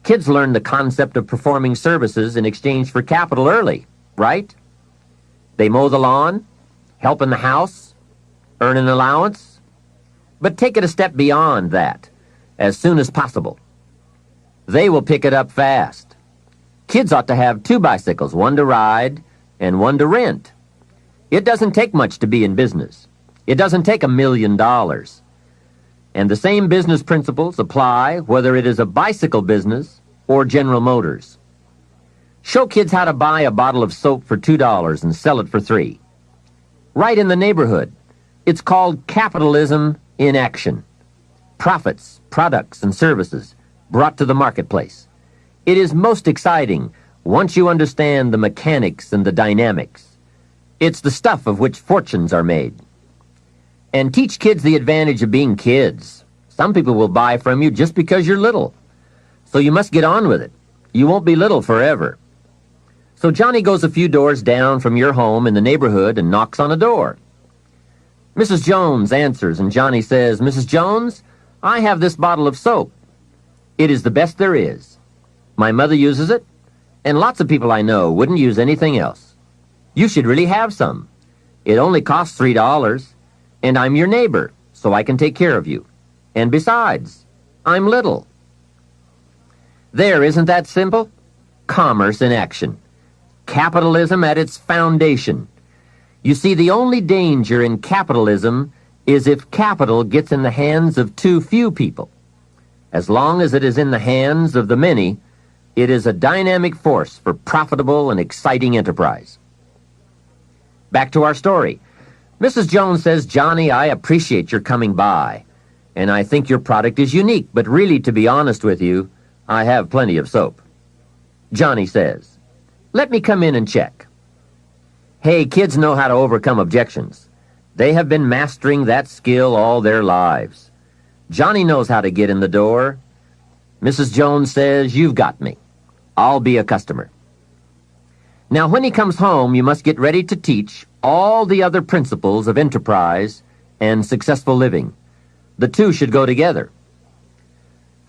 Kids learn the concept of performing services in exchange for capital early, right? They mow the lawn, help in the house, Earn an allowance? But take it a step beyond that, as soon as possible. They will pick it up fast. Kids ought to have 2 bicycles, one to ride and one to rent. It doesn't take much to be in business. It doesn't take $1 million. And the same business principles apply whether it is a bicycle business or General Motors. Show kids how to buy a bottle of soap for $2 and sell it for $3. Right in the neighborhood. It's called capitalism in action. Profits, products, and services brought to the marketplace. It is most exciting once you understand the mechanics and the dynamics. It's the stuff of which fortunes are made. And teach kids the advantage of being kids. Some people will buy from you just because you're little. So you must get on with it. You won't be little forever. So Johnny goes a few doors down from your home in the neighborhood and knocks on a door. Mrs. Jones answers, and Johnny says, "Mrs. Jones, I have this bottle of soap. It is the best there is. My mother uses it, and lots of people I know wouldn't use anything else. You should really have some. It only costs $3, and I'm your neighbor, so I can take care of you. And besides, I'm little." There, isn't that simple? Commerce in action. Capitalism at its foundation. You see, the only danger in capitalism is if capital gets in the hands of too few people. As long as it is in the hands of the many, it is a dynamic force for profitable and exciting enterprise. Back to our story. Mrs. Jones says, "Johnny, I appreciate your coming by, and I think your product is unique, but really, to be honest with you, I have plenty of soap." Johnny says, "Let me come in and check." Hey, kids know how to overcome objections. They have been mastering that skill all their lives. Johnny knows how to get in the door. Mrs. Jones says, "You've got me. I'll be a customer." Now, when he comes home, you must get ready to teach all the other principles of enterprise and successful living. The two should go together.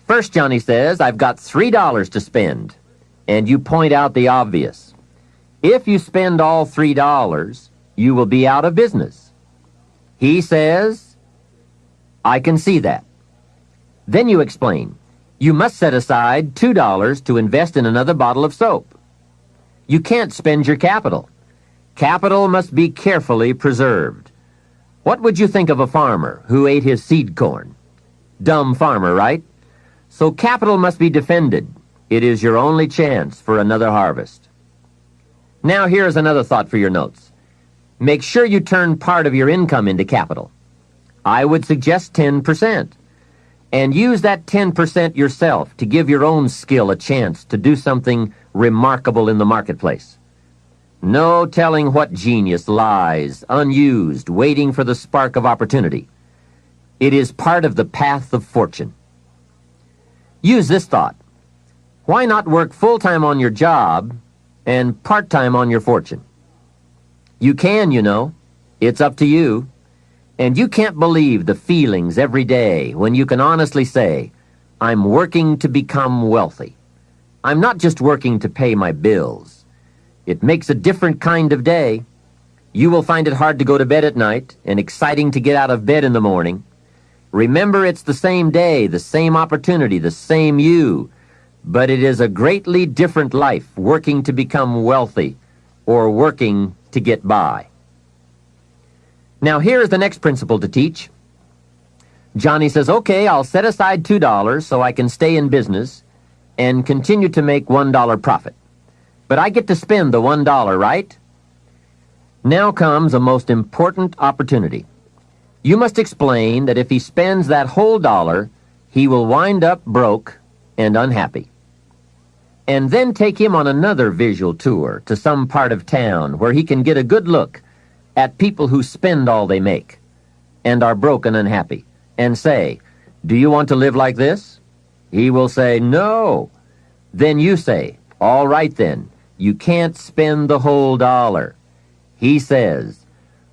First, Johnny says, "I've got $3 to spend," and you point out the obvious. If you spend all $3, you will be out of business. He says, "I can see that." Then you explain, you must set aside $2 to invest in another bottle of soap. You can't spend your capital. Capital must be carefully preserved. What would you think of a farmer who ate his seed corn? Dumb farmer, right? So capital must be defended. It is your only chance for another harvest. Now here's another thought for your notes. Make sure you turn part of your income into capital. I would suggest 10%. And use that 10% yourself to give your own skill a chance to do something remarkable in the marketplace. No telling what genius lies, unused, waiting for the spark of opportunity. It is part of the path of fortune. Use this thought. Why not work full-time on your job and part-time on your fortune? You can, you know. It's up to you. And you can't believe the feelings every day when you can honestly say, "I'm working to become wealthy. I'm not just working to pay my bills." It makes a different kind of day. You will find it hard to go to bed at night and exciting to get out of bed in the morning. Remember, it's the same day, the same opportunity, the same you. But it is a greatly different life working to become wealthy or working to get by. Now here is the next principle to teach. Johnny says, "Okay, I'll set aside $2 so I can stay in business and continue to make $1 profit. But I get to spend the $1, right?" Now comes a most important opportunity. You must explain that if he spends that whole dollar, he will wind up broke and unhappy. And then take him on another visual tour to some part of town where he can get a good look at people who spend all they make and are broke and unhappy, and say, "Do you want to live like this?" He will say, "No." Then you say, "All right then, you can't spend the whole dollar." He says,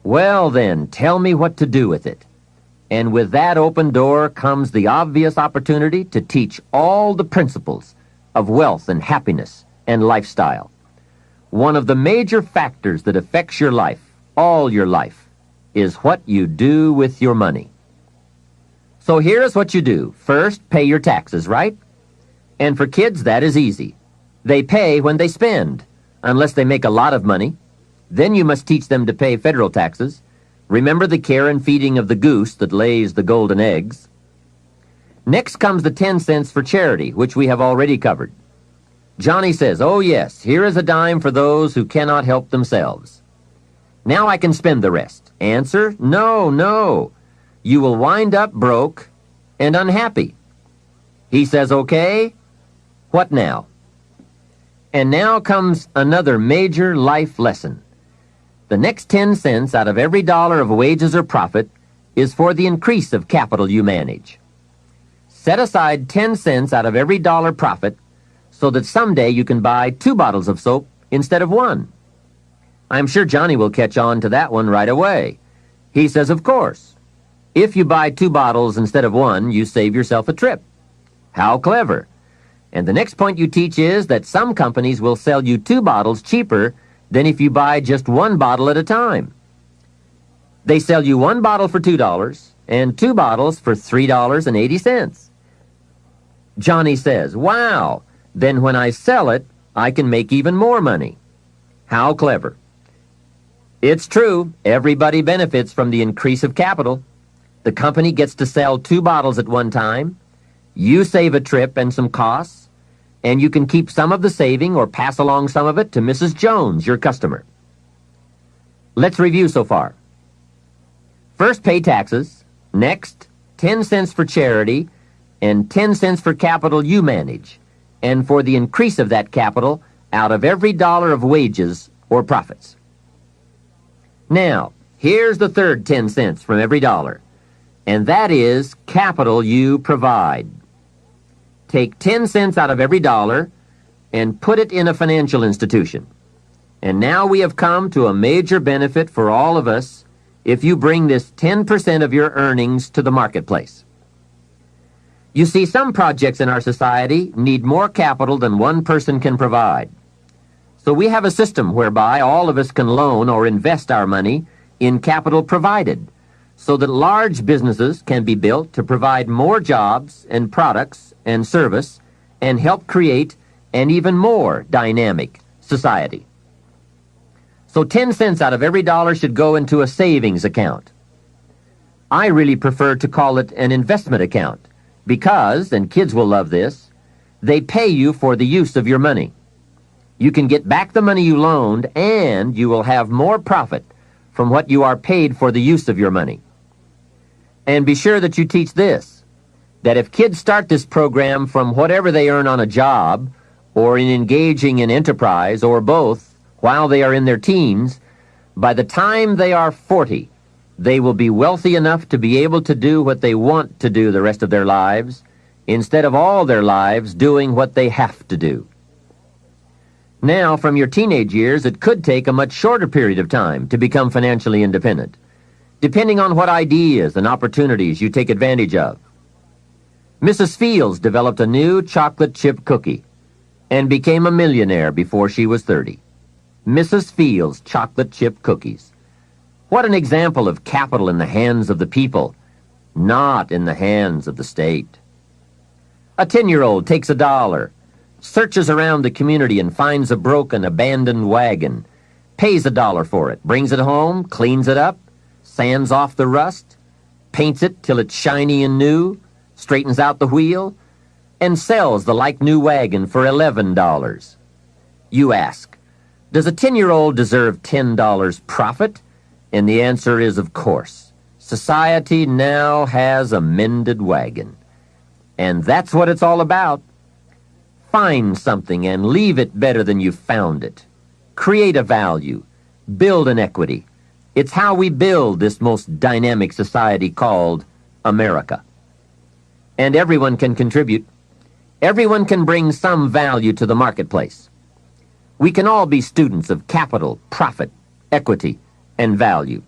"Well then, tell me what to do with it." And with that open door comes the obvious opportunity to teach all the principles of wealth and happiness and lifestyle. One of the major factors that affects your life, all your life, is what you do with your money. So here's what you do. First, pay your taxes, right? And for kids, that is easy. They pay when they spend, unless they make a lot of money. Then you must teach them to pay federal taxes. Remember the care and feeding of the goose that lays the golden eggs. Next comes the 10 cents for charity, which we have already covered. Johnny says, "Oh yes, here is a dime for those who cannot help themselves. Now I can spend the rest." Answer, no. You will wind up broke and unhappy. He says, "Okay, what now?" And now comes another major life lesson. The next 10 cents out of every dollar of wages or profit is for the increase of capital you manage. Set aside 10 cents out of every dollar profit so that someday you can buy 2 bottles of soap instead of 1. I'm sure Johnny will catch on to that one right away. He says, "Of course. If you buy 2 bottles instead of 1, you save yourself a trip." How clever. And the next point you teach is that some companies will sell you 2 bottles cheaper than if you buy just 1 bottle at a time. They sell you 1 bottle for $2 and 2 bottles for $3.80. Johnny says, "Wow, then when I sell it, I can make even more money." How clever. It's true, everybody benefits from the increase of capital. The company gets to sell 2 bottles at one time. You save a trip and some costs, and you can keep some of the saving or pass along some of it to Mrs. Jones, your customer. Let's review so far. First, pay taxes. Next, 10 cents for charity and 10 cents for capital you manage, and for the increase of that capital out of every dollar of wages or profits. Now, here's the third 10 cents from every dollar, and that is capital you provide. Take 10 cents out of every dollar and put it in a financial institution. And now we have come to a major benefit for all of us if you bring this 10% of your earnings to the marketplace. You see, some projects in our society need more capital than one person can provide. So we have a system whereby all of us can loan or invest our money in capital provided, so that large businesses can be built to provide more jobs and products and service and help create an even more dynamic society. So 10 cents out of every dollar should go into a savings account. I really prefer to call it an investment account because, and kids will love this, they pay you for the use of your money. You can get back the money you loaned, and you will have more profit from what you are paid for the use of your money. And be sure that you teach this, that if kids start this program from whatever they earn on a job or in engaging in enterprise or both while they are in their teens, by the time they are 40, they will be wealthy enough to be able to do what they want to do the rest of their lives, instead of all their lives doing what they have to do. Now, from your teenage years, it could take a much shorter period of time to become financially independent, depending on what ideas and opportunities you take advantage of. Mrs. Fields developed a new chocolate chip cookie and became a millionaire before she was 30. Mrs. Fields chocolate chip cookies. What an example of capital in the hands of the people, not in the hands of the state. A 10-year-old takes $1, searches around the community and finds a broken, abandoned wagon, pays $1 for it, brings it home, cleans it up, sands off the rust, paints it till it's shiny and new, straightens out the wheel, and sells the like-new wagon for $11. You ask, does a 10-year-old deserve $10 profit? And the answer is, of course. Society now has a mended wagon. And that's what it's all about. Find something and leave it better than you found it. Create a value. Build an equity. It's how we build this most dynamic society called America. And everyone can contribute. Everyone can bring some value to the marketplace. We can all be students of capital, profit, equity, and value.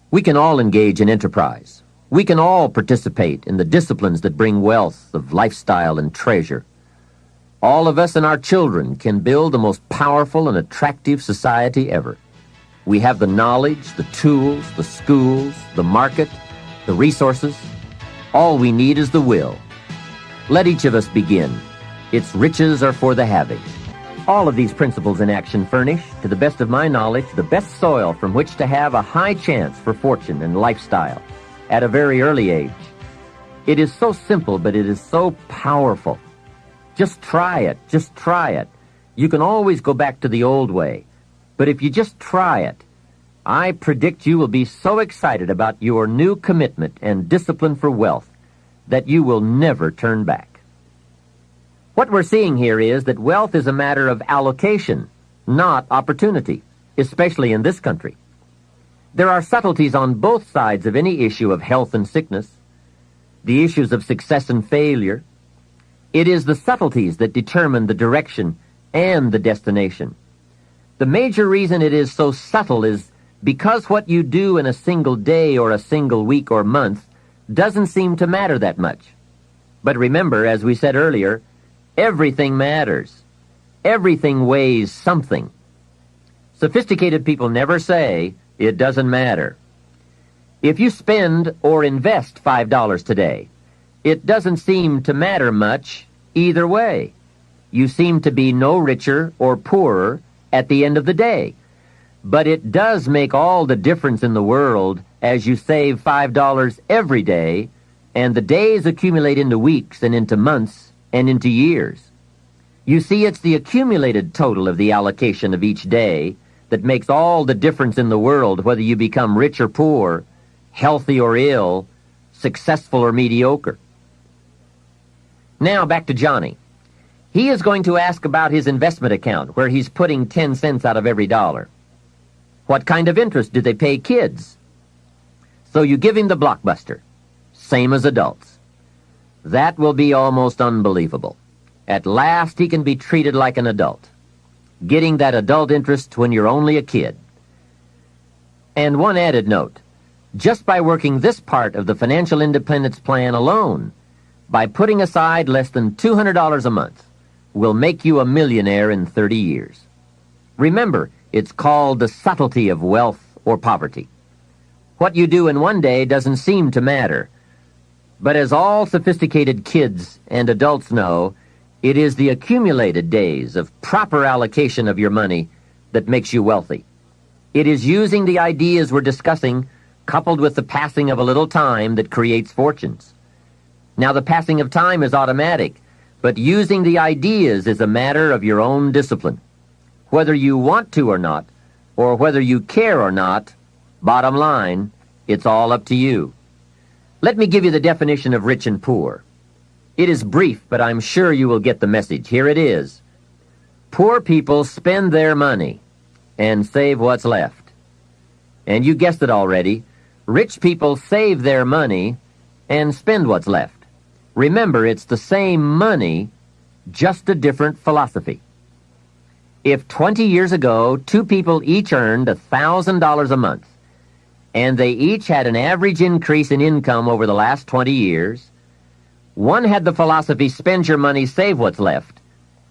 We can all engage in enterprise. We can all participate in the disciplines that bring wealth of lifestyle and treasure. All of us and our children can build the most powerful and attractive society ever. We have the knowledge, the tools, the schools, the market, the resources. All we need is the will. Let each of us begin. Its riches are for the having. All of these principles in action furnish, to the best of my knowledge, the best soil from which to have a high chance for fortune and lifestyle at a very early age. It is so simple, but it is so powerful. Just try it. Just try it. You can always go back to the old way. But if you just try it, I predict you will be so excited about your new commitment and discipline for wealth that you will never turn back. What we're seeing here is that wealth is a matter of allocation, not opportunity, especially in this country. There are subtleties on both sides of any issue of health and sickness, the issues of success and failure. It is the subtleties that determine the direction and the destination. The major reason it is so subtle is because what you do in a single day or a single week or month doesn't seem to matter that much. But remember, as we said earlier, everything matters. Everything weighs something. Sophisticated people never say, it doesn't matter. If you spend or invest $5 today, it doesn't seem to matter much either way. You seem to be no richer or poorer at the end of the day. But it does make all the difference in the world as you save $5 every day, and the days accumulate into weeks and into months and into years. You see, it's the accumulated total of the allocation of each day that makes all the difference in the world, whether you become rich or poor, healthy or ill, successful or mediocre. Now back to Johnny. He is going to ask about his investment account, where he's putting 10 cents out of every dollar. What kind of interest do they pay kids? So you give him the blockbuster, same as adults. That will be almost unbelievable. At last he can be treated like an adult, getting that adult interest when you're only a kid. And one added note, just by working this part of the financial independence plan alone, by putting aside less than $200 a month, will make you a millionaire in 30 years. Remember, it's called the subtlety of wealth or poverty. What you do in one day doesn't seem to matter. But as all sophisticated kids and adults know, it is the accumulated days of proper allocation of your money that makes you wealthy. It is using the ideas we're discussing, coupled with the passing of a little time, that creates fortunes. Now, the passing of time is automatic, but using the ideas is a matter of your own discipline. Whether you want to or not, or whether you care or not, bottom line, it's all up to you. Let me give you the definition of rich and poor. It is brief, but I'm sure you will get the message. Here it is. Poor people spend their money and save what's left. And you guessed it already. Rich people save their money and spend what's left. Remember, it's the same money, just a different philosophy. If 20 years ago, two people each earned $1,000 a month, and they each had an average increase in income over the last 20 years, one had the philosophy, spend your money, save what's left,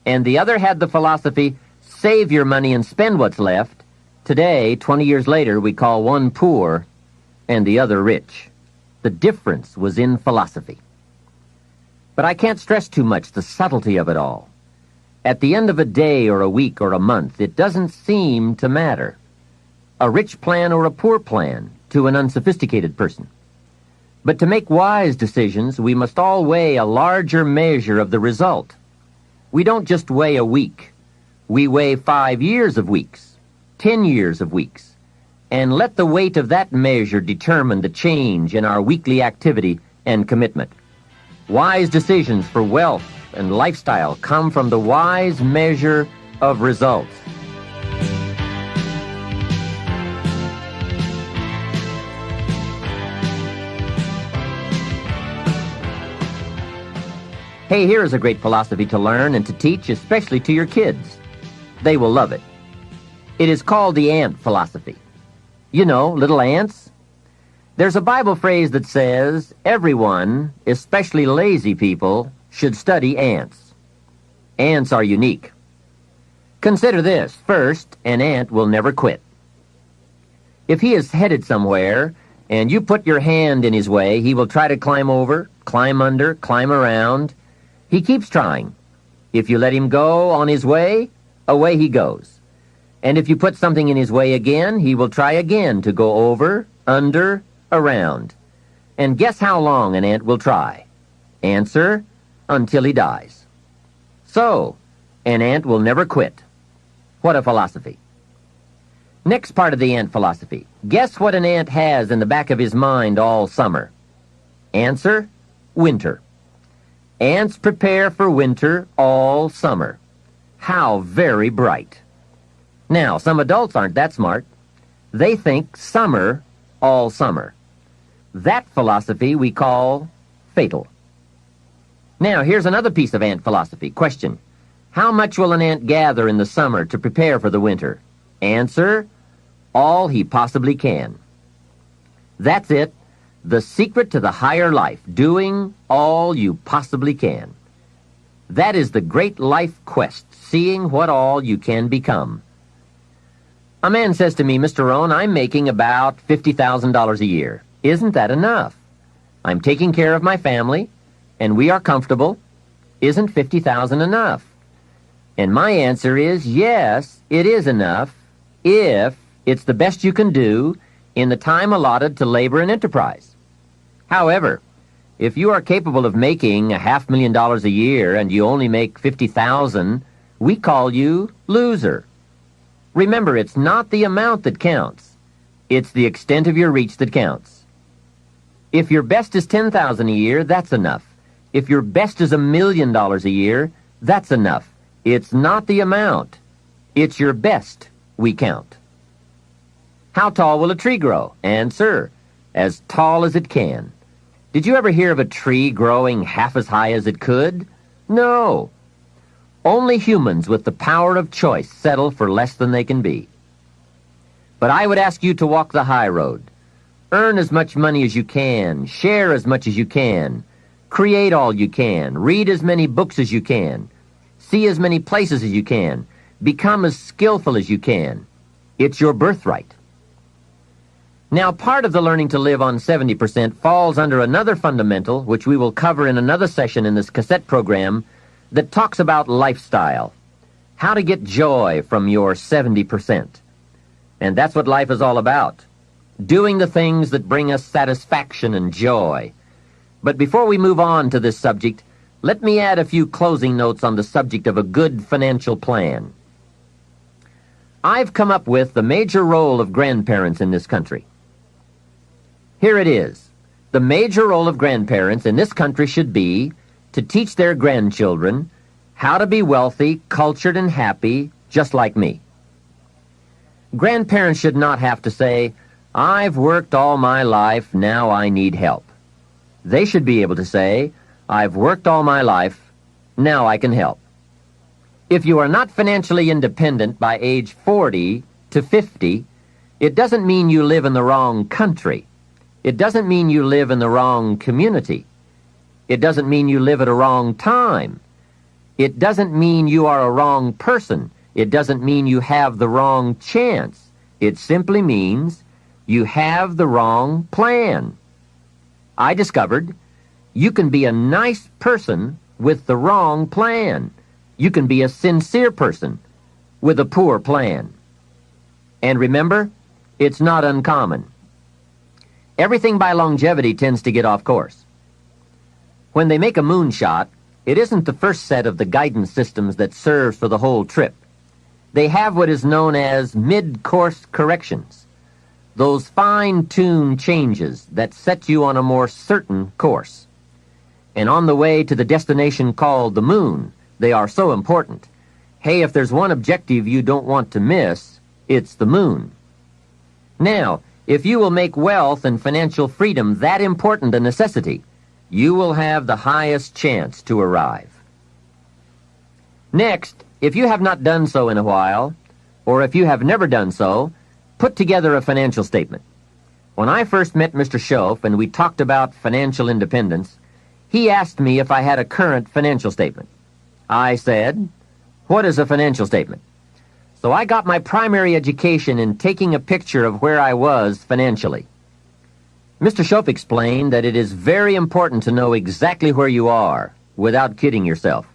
and the other had the philosophy, save your money and spend what's left, today, 20 years later, we call one poor and the other rich. The difference was in philosophy. But I can't stress too much the subtlety of it all. At the end of a day or a week or a month, it doesn't seem to matter. A rich plan or a poor plan to an unsophisticated person. But to make wise decisions, we must all weigh a larger measure of the result. We don't just weigh a week. We weigh 5 years of weeks, 10 years of weeks, and let the weight of that measure determine the change in our weekly activity and commitment. Wise decisions for wealth and lifestyle come from the wise measure of results. Hey, here is a great philosophy to learn and to teach, especially to your kids. They will love it. It is called the ant philosophy. You know, little ants. There's a Bible phrase that says, everyone, especially lazy people, should study ants. Ants are unique. Consider this. First, an ant will never quit. If he is headed somewhere, and you put your hand in his way, he will try to climb over, climb under, climb around. He keeps trying. If you let him go on his way, away he goes. And if you put something in his way again, he will try again to go over, under, around. And guess how long an ant will try? Answer, until he dies. So, an ant will never quit. What a philosophy. Next part of the ant philosophy. Guess what an ant has in the back of his mind all summer? Answer, winter. Ants prepare for winter all summer. How very bright. Now, some adults aren't that smart. They think summer all summer. That philosophy we call fatal. Now, here's another piece of ant philosophy. Question. How much will an ant gather in the summer to prepare for the winter? Answer, all he possibly can. That's it. The secret to the higher life, doing all you possibly can. That is the great life quest, seeing what all you can become. A man says to me, Mr. Rohn, I'm making about $50,000 a year. Isn't that enough? I'm taking care of my family, and we are comfortable. Isn't $50,000 enough? And my answer is, yes, it is enough, if it's the best you can do in the time allotted to labor and enterprise. However, if you are capable of making $500,000 a year and you only make $50,000, we call you loser. Remember, it's not the amount that counts. It's the extent of your reach that counts. If your best is $10,000 a year, that's enough. If your best is $1 million a year, that's enough. It's not the amount. It's your best we count. How tall will a tree grow? Answer, as tall as it can. Did you ever hear of a tree growing half as high as it could? No. Only humans with the power of choice settle for less than they can be. But I would ask you to walk the high road. Earn as much money as you can. Share as much as you can. Create all you can. Read as many books as you can. See as many places as you can. Become as skillful as you can. It's your birthright. Now, part of the learning to live on 70% falls under another fundamental, which we will cover in another session in this cassette program, that talks about lifestyle. How to get joy from your 70%. And that's what life is all about. Doing the things that bring us satisfaction and joy. But before we move on to this subject, let me add a few closing notes on the subject of a good financial plan. I've come up with the major role of grandparents in this country. Here it is. The major role of grandparents in this country should be to teach their grandchildren how to be wealthy, cultured, and happy, just like me. Grandparents should not have to say, I've worked all my life, now I need help. They should be able to say, I've worked all my life, now I can help. If you are not financially independent by age 40 to 50, it doesn't mean you live in the wrong country. It doesn't mean you live in the wrong community. It doesn't mean you live at a wrong time. It doesn't mean you are a wrong person. It doesn't mean you have the wrong chance. It simply means you have the wrong plan. I discovered you can be a nice person with the wrong plan. You can be a sincere person with a poor plan. And remember, it's not uncommon. Everything by longevity tends to get off course. When they make a moonshot, it isn't the first set of the guidance systems that serves for the whole trip. They have what is known as mid-course corrections, those fine-tuned changes that set you on a more certain course. And on the way to the destination called the moon, they are so important. Hey, if there's one objective you don't want to miss, it's the moon. Now, if you will make wealth and financial freedom that important a necessity, you will have the highest chance to arrive. Next, if you have not done so in a while, or if you have never done so, put together a financial statement. When I first met Mr. Schoaf and we talked about financial independence, he asked me if I had a current financial statement. I said, "What is a financial statement?" So I got my primary education in taking a picture of where I was financially. Mr. Shope explained that it is very important to know exactly where you are without kidding yourself,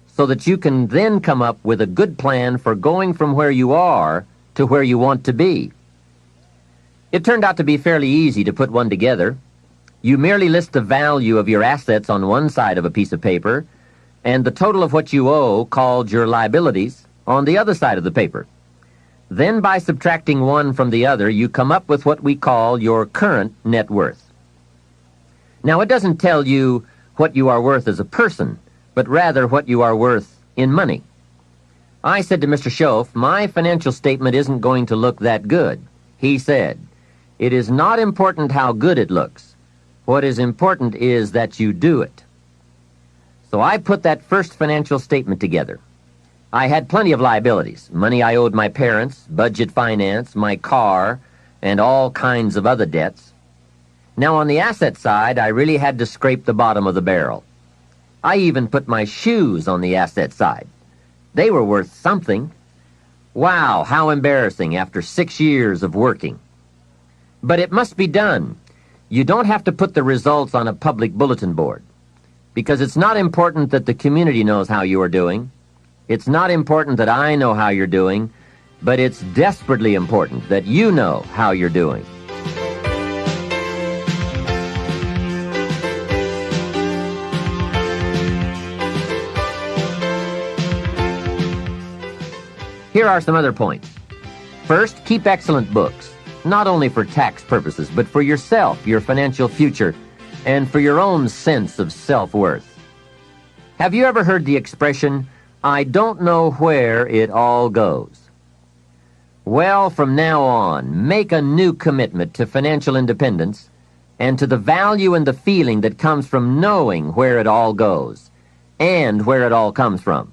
so that you can then come up with a good plan for going from where you are to where you want to be. It turned out to be fairly easy to put one together. You merely list the value of your assets on one side of a piece of paper and the total of what you owe, called your liabilities, on the other side of the paper. Then by subtracting one from the other, you come up with what we call your current net worth. Now, it doesn't tell you what you are worth as a person, but rather what you are worth in money. I said to Mr. Shope, my financial statement isn't going to look that good. He said, it is not important how good it looks. What is important is that you do it. So I put that first financial statement together. I had plenty of liabilities, money I owed my parents, budget finance, my car, and all kinds of other debts. Now on the asset side, I really had to scrape the bottom of the barrel. I even put my shoes on the asset side. They were worth something. Wow, how embarrassing after 6 years of working. But it must be done. You don't have to put the results on a public bulletin board, because it's not important that the community knows how you are doing. It's not important that I know how you're doing, but it's desperately important that you know how you're doing. Here are some other points. First, keep excellent books, not only for tax purposes, but for yourself, your financial future, and for your own sense of self-worth. Have you ever heard the expression, I don't know where it all goes? Well, from now on, make a new commitment to financial independence and to the value and the feeling that comes from knowing where it all goes and where it all comes from.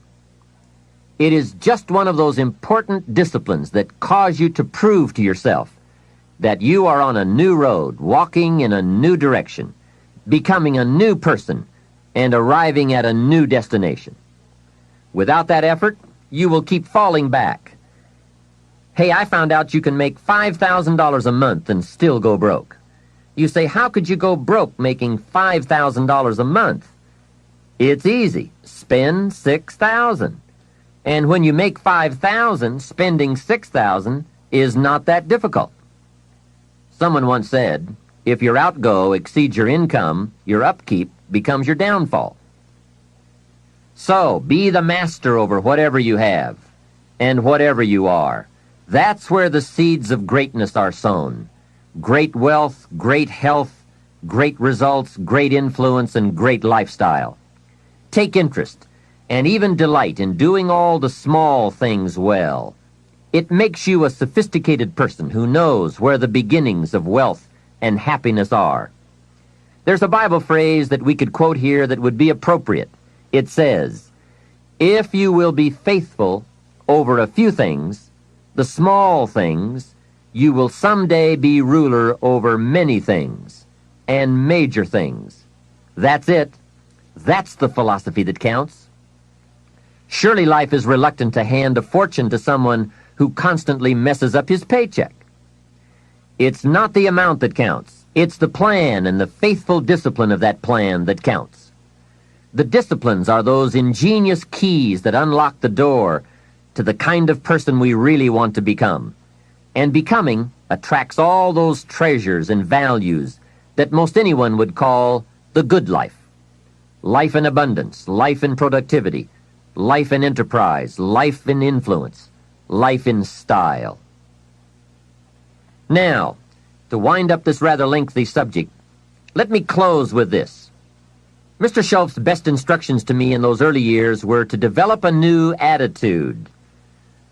It is just one of those important disciplines that cause you to prove to yourself that you are on a new road, walking in a new direction, becoming a new person, and arriving at a new destination. Without that effort, you will keep falling back. Hey, I found out you can make $5,000 a month and still go broke. You say, how could you go broke making $5,000 a month? It's easy. Spend $6,000. And when you make $5,000, spending $6,000 is not that difficult. Someone once said, if your outgo exceeds your income, your upkeep becomes your downfall. So, be the master over whatever you have and whatever you are. That's where the seeds of greatness are sown. Great wealth, great health, great results, great influence, and great lifestyle. Take interest and even delight in doing all the small things well. It makes you a sophisticated person who knows where the beginnings of wealth and happiness are. There's a Bible phrase that we could quote here that would be appropriate. It says, if you will be faithful over a few things, the small things, you will someday be ruler over many things and major things. That's it. That's the philosophy that counts. Surely life is reluctant to hand a fortune to someone who constantly messes up his paycheck. It's not the amount that counts. It's the plan and the faithful discipline of that plan that counts. The disciplines are those ingenious keys that unlock the door to the kind of person we really want to become. And becoming attracts all those treasures and values that most anyone would call the good life. Life in abundance, life in productivity, life in enterprise, life in influence, life in style. Now, to wind up this rather lengthy subject, let me close with this. Mr. Shope's best instructions to me in those early years were to develop a new attitude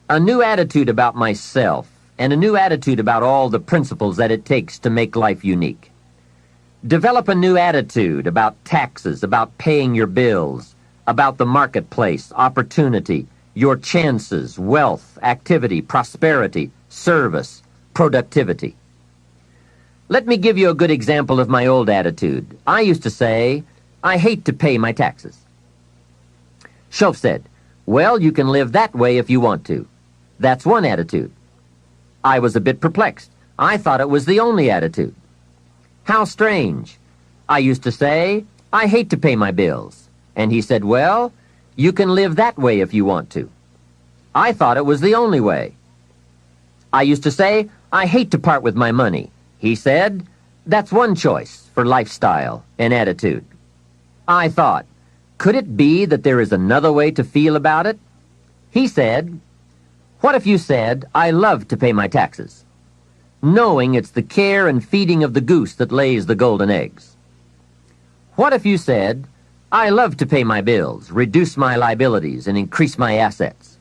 about myself, and a new attitude about all the principles that it takes to make life unique. Develop a new attitude about taxes, about paying your bills, about the marketplace, opportunity, your chances, wealth, activity, prosperity, service, productivity. Let me give you a good example of my old attitude. I used to say, I hate to pay my taxes. Shope said, well, you can live that way if you want to. That's one attitude. I was a bit perplexed. I thought it was the only attitude. How strange. I used to say, I hate to pay my bills. And he said, well, you can live that way if you want to. I thought it was the only way. I used to say, I hate to part with my money. He said, that's one choice for lifestyle and attitude. I thought, could it be that there is another way to feel about it? He said, what if you said, I love to pay my taxes, knowing it's the care and feeding of the goose that lays the golden eggs? What if you said, I love to pay my bills, reduce my liabilities, and increase my assets?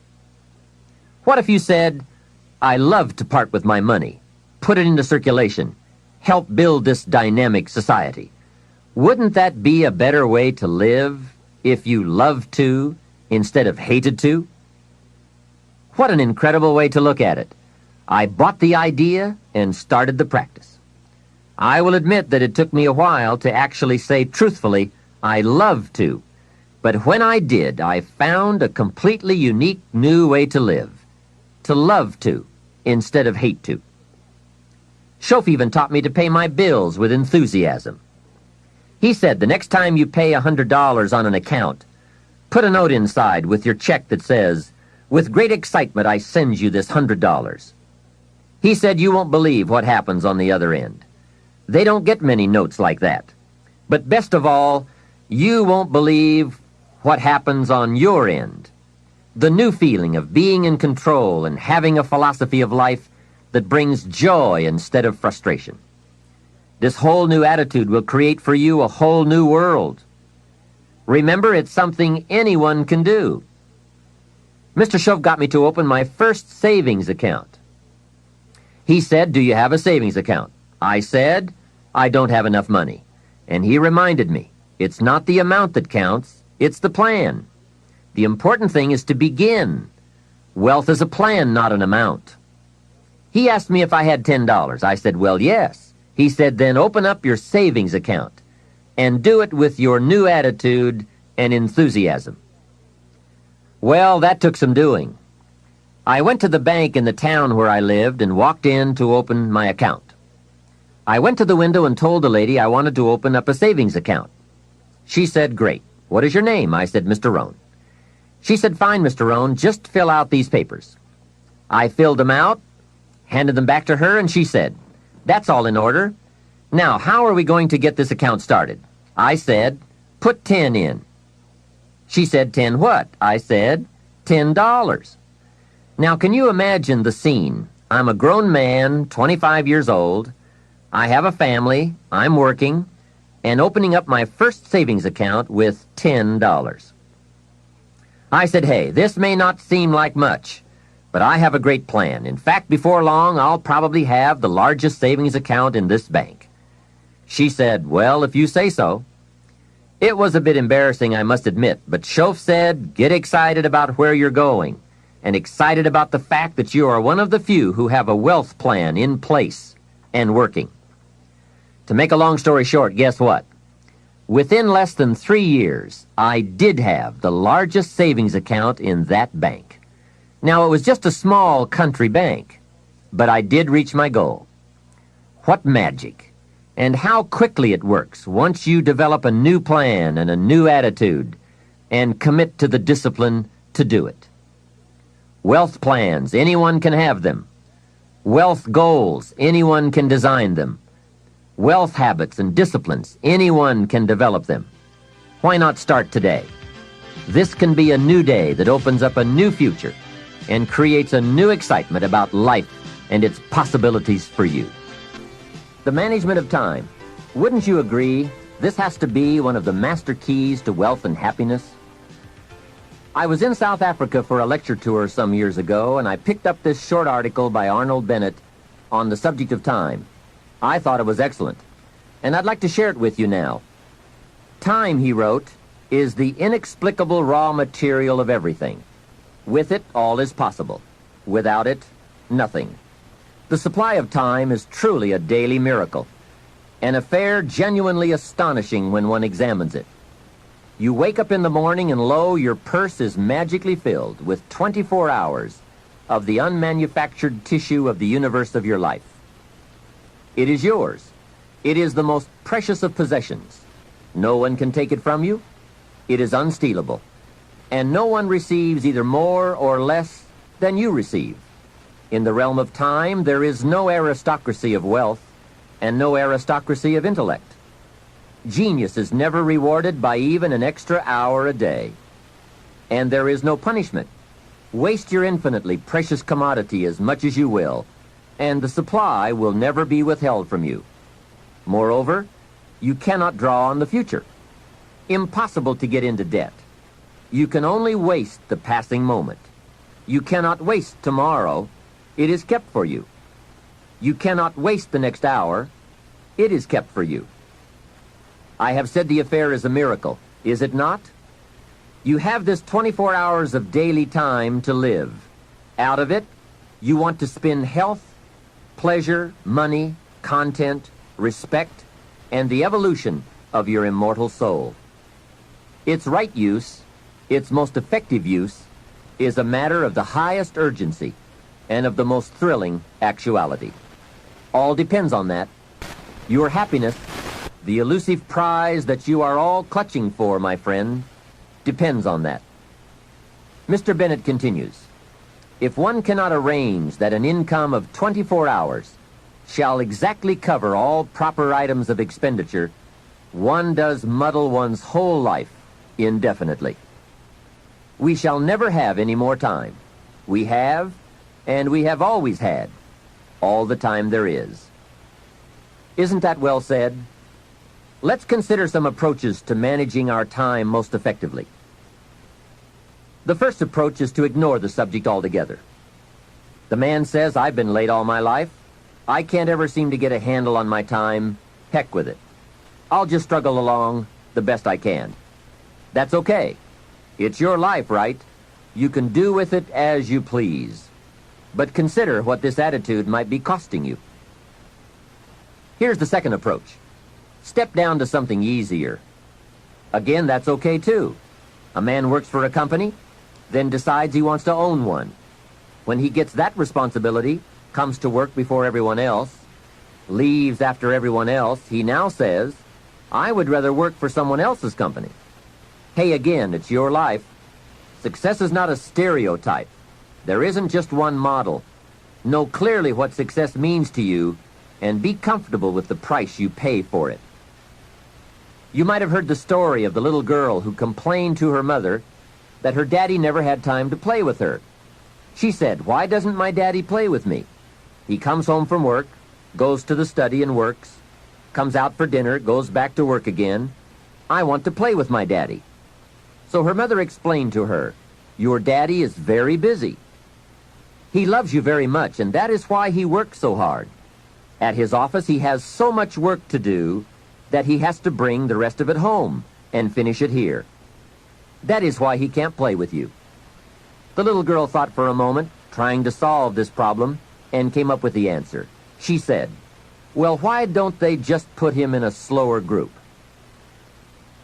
What if you said, I love to part with my money, put it into circulation, help build this dynamic society? Wouldn't that be a better way to live if you loved to instead of hated to? What an incredible way to look at it. I bought the idea and started the practice. I will admit that it took me a while to actually say truthfully, I love to. But when I did, I found a completely unique new way to live. To love to instead of hate to. Shof even taught me to pay my bills with enthusiasm. He said, the next time you pay $100 on an account, put a note inside with your check that says, with great excitement I send you this $100. He said you won't believe what happens on the other end. They don't get many notes like that. But best of all, you won't believe what happens on your end. The new feeling of being in control and having a philosophy of life that brings joy instead of frustration. This whole new attitude will create for you a whole new world. Remember, it's something anyone can do. Mr. Shof got me to open my first savings account. He said, do you have a savings account? I said, I don't have enough money. And he reminded me, it's not the amount that counts, it's the plan. The important thing is to begin. Wealth is a plan, not an amount. He asked me if I had $10. I said, well, yes. He said, then open up your savings account and do it with your new attitude and enthusiasm. Well, that took some doing. I went to the bank in the town where I lived and walked in to open my account. I went to the window and told the lady I wanted to open up a savings account. She said, great. What is your name? I said, Mr. Rohn. She said, fine, Mr. Rohn, just fill out these papers. I filled them out, handed them back to her, and she said, that's all in order. Now, how are we going to get this account started? I said, put 10 in. She said, 10 what? I said, $10. Now, can you imagine the scene? I'm a grown man, 25 years old. I have a family, I'm working, and opening up my first savings account with $10. I said, hey, this may not seem like much, but I have a great plan. In fact, before long, I'll probably have the largest savings account in this bank. She said, well, if you say so. It was a bit embarrassing, I must admit, but Shof said, get excited about where you're going, and excited about the fact that you are one of the few who have a wealth plan in place and working. To make a long story short, guess what? Within less than 3 years, I did have the largest savings account in that bank. Now, it was just a small country bank, but I did reach my goal. What magic! And how quickly it works once you develop a new plan and a new attitude and commit to the discipline to do it. Wealth plans, anyone can have them. Wealth goals, anyone can design them. Wealth habits and disciplines, anyone can develop them. Why not start today? This can be a new day that opens up a new future and creates a new excitement about life and its possibilities for you. The management of time. Wouldn't you agree this has to be one of the master keys to wealth and happiness? I was in South Africa for a lecture tour some years ago, and I picked up this short article by Arnold Bennett on the subject of time. I thought it was excellent, and I'd like to share it with you now. Time, he wrote, is the inexplicable raw material of everything. With it, all is possible. Without it, nothing. The supply of time is truly a daily miracle, an affair genuinely astonishing when one examines it. You wake up in the morning and lo, your purse is magically filled with 24 hours, of the unmanufactured tissue of the universe of your life. It is yours. It is the most precious of possessions. No one can take it from you. It is unstealable. And no one receives either more or less than you receive. In the realm of time, there is no aristocracy of wealth and no aristocracy of intellect. Genius is never rewarded by even an extra hour a day. And there is no punishment. Waste your infinitely precious commodity as much as you will, and the supply will never be withheld from you. Moreover, you cannot draw on the future. Impossible to get into debt. You can only waste the passing moment. You cannot waste tomorrow. It is kept for you. You cannot waste the next hour. It is kept for you. I have said the affair is a miracle, is it not? You have this 24 hours of daily time to live. Out of it, you want to spend health, pleasure, money, content, respect, and the evolution of your immortal soul. Its right use, its most effective use, is a matter of the highest urgency and of the most thrilling actuality. All depends on that. Your happiness, the elusive prize that you are all clutching for, my friend, depends on that. Mr. Bennett continues, if one cannot arrange that an income of 24 hours shall exactly cover all proper items of expenditure, one does muddle one's whole life indefinitely. We shall never have any more time. We have, and we have always had, all the time there is. Isn't that well said? Let's consider some approaches to managing our time most effectively. The first approach is to ignore the subject altogether. The man says, I've been late all my life. I can't ever seem to get a handle on my time. Heck with it. I'll just struggle along the best I can. That's okay. It's your life, right? You can do with it as you please. But consider what this attitude might be costing you. Here's the second approach. Step down to something easier. Again, that's okay too. A man works for a company, then decides he wants to own one. When he gets that responsibility, comes to work before everyone else, leaves after everyone else, he now says, I would rather work for someone else's company. Hey, again, it's your life. Success is not a stereotype. There isn't just one model. Know clearly what success means to you and be comfortable with the price you pay for it. You might have heard the story of the little girl who complained to her mother that her daddy never had time to play with her. She said, why doesn't my daddy play with me? He comes home from work, goes to the study and works, comes out for dinner, goes back to work again. I want to play with my daddy. So her mother explained to her, your daddy is very busy. He loves you very much, and that is why he works so hard. At his office, he has so much work to do that he has to bring the rest of it home and finish it here. That is why he can't play with you. The little girl thought for a moment, trying to solve this problem, and came up with the answer. She said, well, why don't they just put him in a slower group?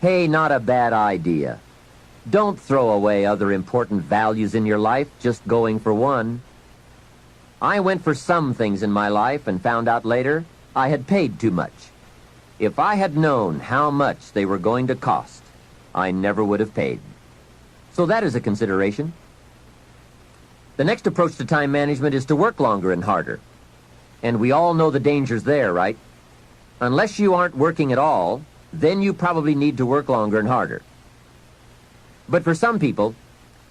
Hey, not a bad idea. Don't throw away other important values in your life just going for one. I went for some things in my life and found out later I had paid too much. If I had known how much they were going to cost, I never would have paid. So that is a consideration. The next approach to time management is to work longer and harder. And we all know the dangers there, right? Unless you aren't working at all, then you probably need to work longer and harder. But for some people,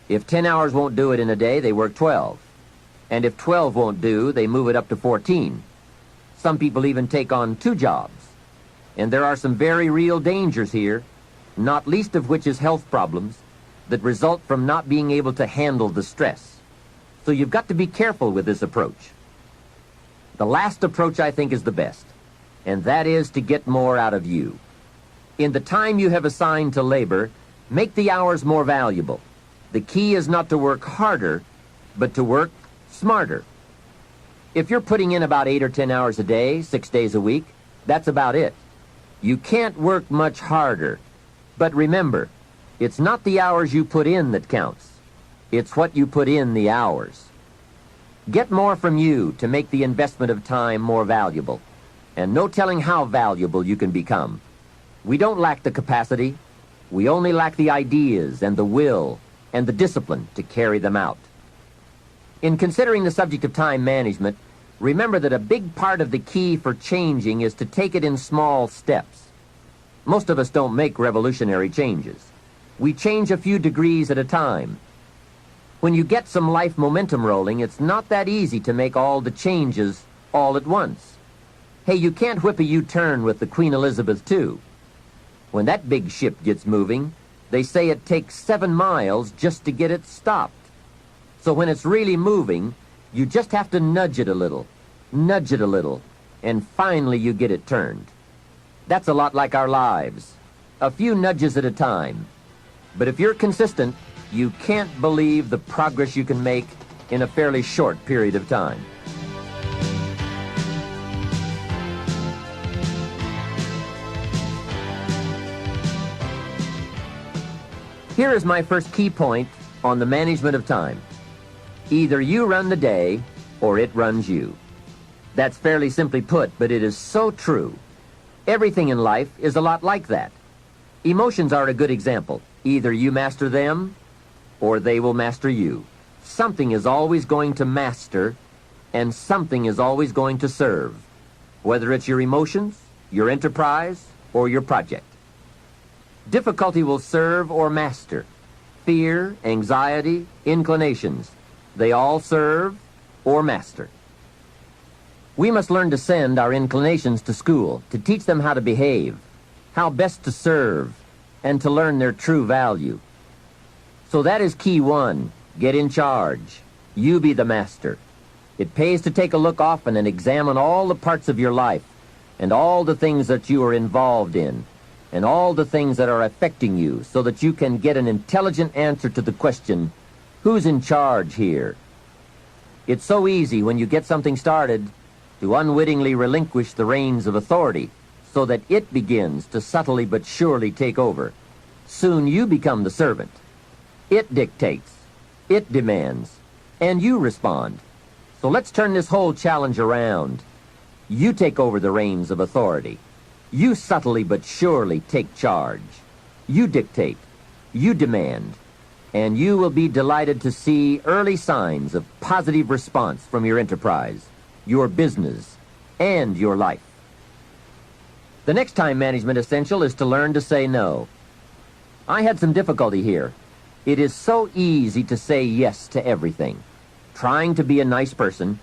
if 10 hours won't do it in a day, they work 12. And if 12 won't do, they move it up to 14. Some people even take on 2 jobs. And there are some very real dangers here, not least of which is health problems that result from not being able to handle the stress. So you've got to be careful with this approach. The last approach, I think, is the best, and that is to get more out of you. In the time you have assigned to labor, make the hours more valuable. The key is not to work harder, but to work smarter. If you're putting in about 8 or 10 hours a day, 6 days a week, that's about it. You can't work much harder. But remember, it's not the hours you put in that counts. It's what you put in the hours. Get more from you to make the investment of time more valuable, and no telling how valuable you can become. We don't lack the capacity. We only lack the ideas and the will and the discipline to carry them out. In considering the subject of time management, remember that a big part of the key for changing is to take it in small steps. Most of us don't make revolutionary changes. We change a few degrees at a time. When you get some life momentum rolling, it's not that easy to make all the changes all at once. Hey, you can't whip a U-turn with the Queen Elizabeth II. When that big ship gets moving, they say it takes 7 miles just to get it stopped. So when it's really moving, you just have to nudge it a little, and finally you get it turned. That's a lot like our lives. A few nudges at a time. But if you're consistent, you can't believe the progress you can make in a fairly short period of time. Here is my first key point on the management of time. Either you run the day, or it runs you. That's fairly simply put, but it is so true. Everything in life is a lot like that. Emotions are a good example. Either you master them, or they will master you. Something is always going to master, and something is always going to serve, whether it's your emotions, your enterprise, or your project. Difficulty will serve or master. Fear, anxiety, inclinations, they all serve or master. We must learn to send our inclinations to school, to teach them how to behave, how best to serve, and to learn their true value. So that is key 1. Get in charge. You be the master. It pays to take a look often and examine all the parts of your life and all the things that you are involved in and all the things that are affecting you so that you can get an intelligent answer to the question, who's in charge here? It's so easy when you get something started to unwittingly relinquish the reins of authority so that it begins to subtly but surely take over. Soon you become the servant. It dictates, it demands, and you respond. So let's turn this whole challenge around. You take over the reins of authority. You subtly but surely take charge. You dictate, you demand, and you will be delighted to see early signs of positive response from your enterprise, your business, and your life. The next time management essential is to learn to say no. I had some difficulty here. It is so easy to say yes to everything, trying to be a nice person,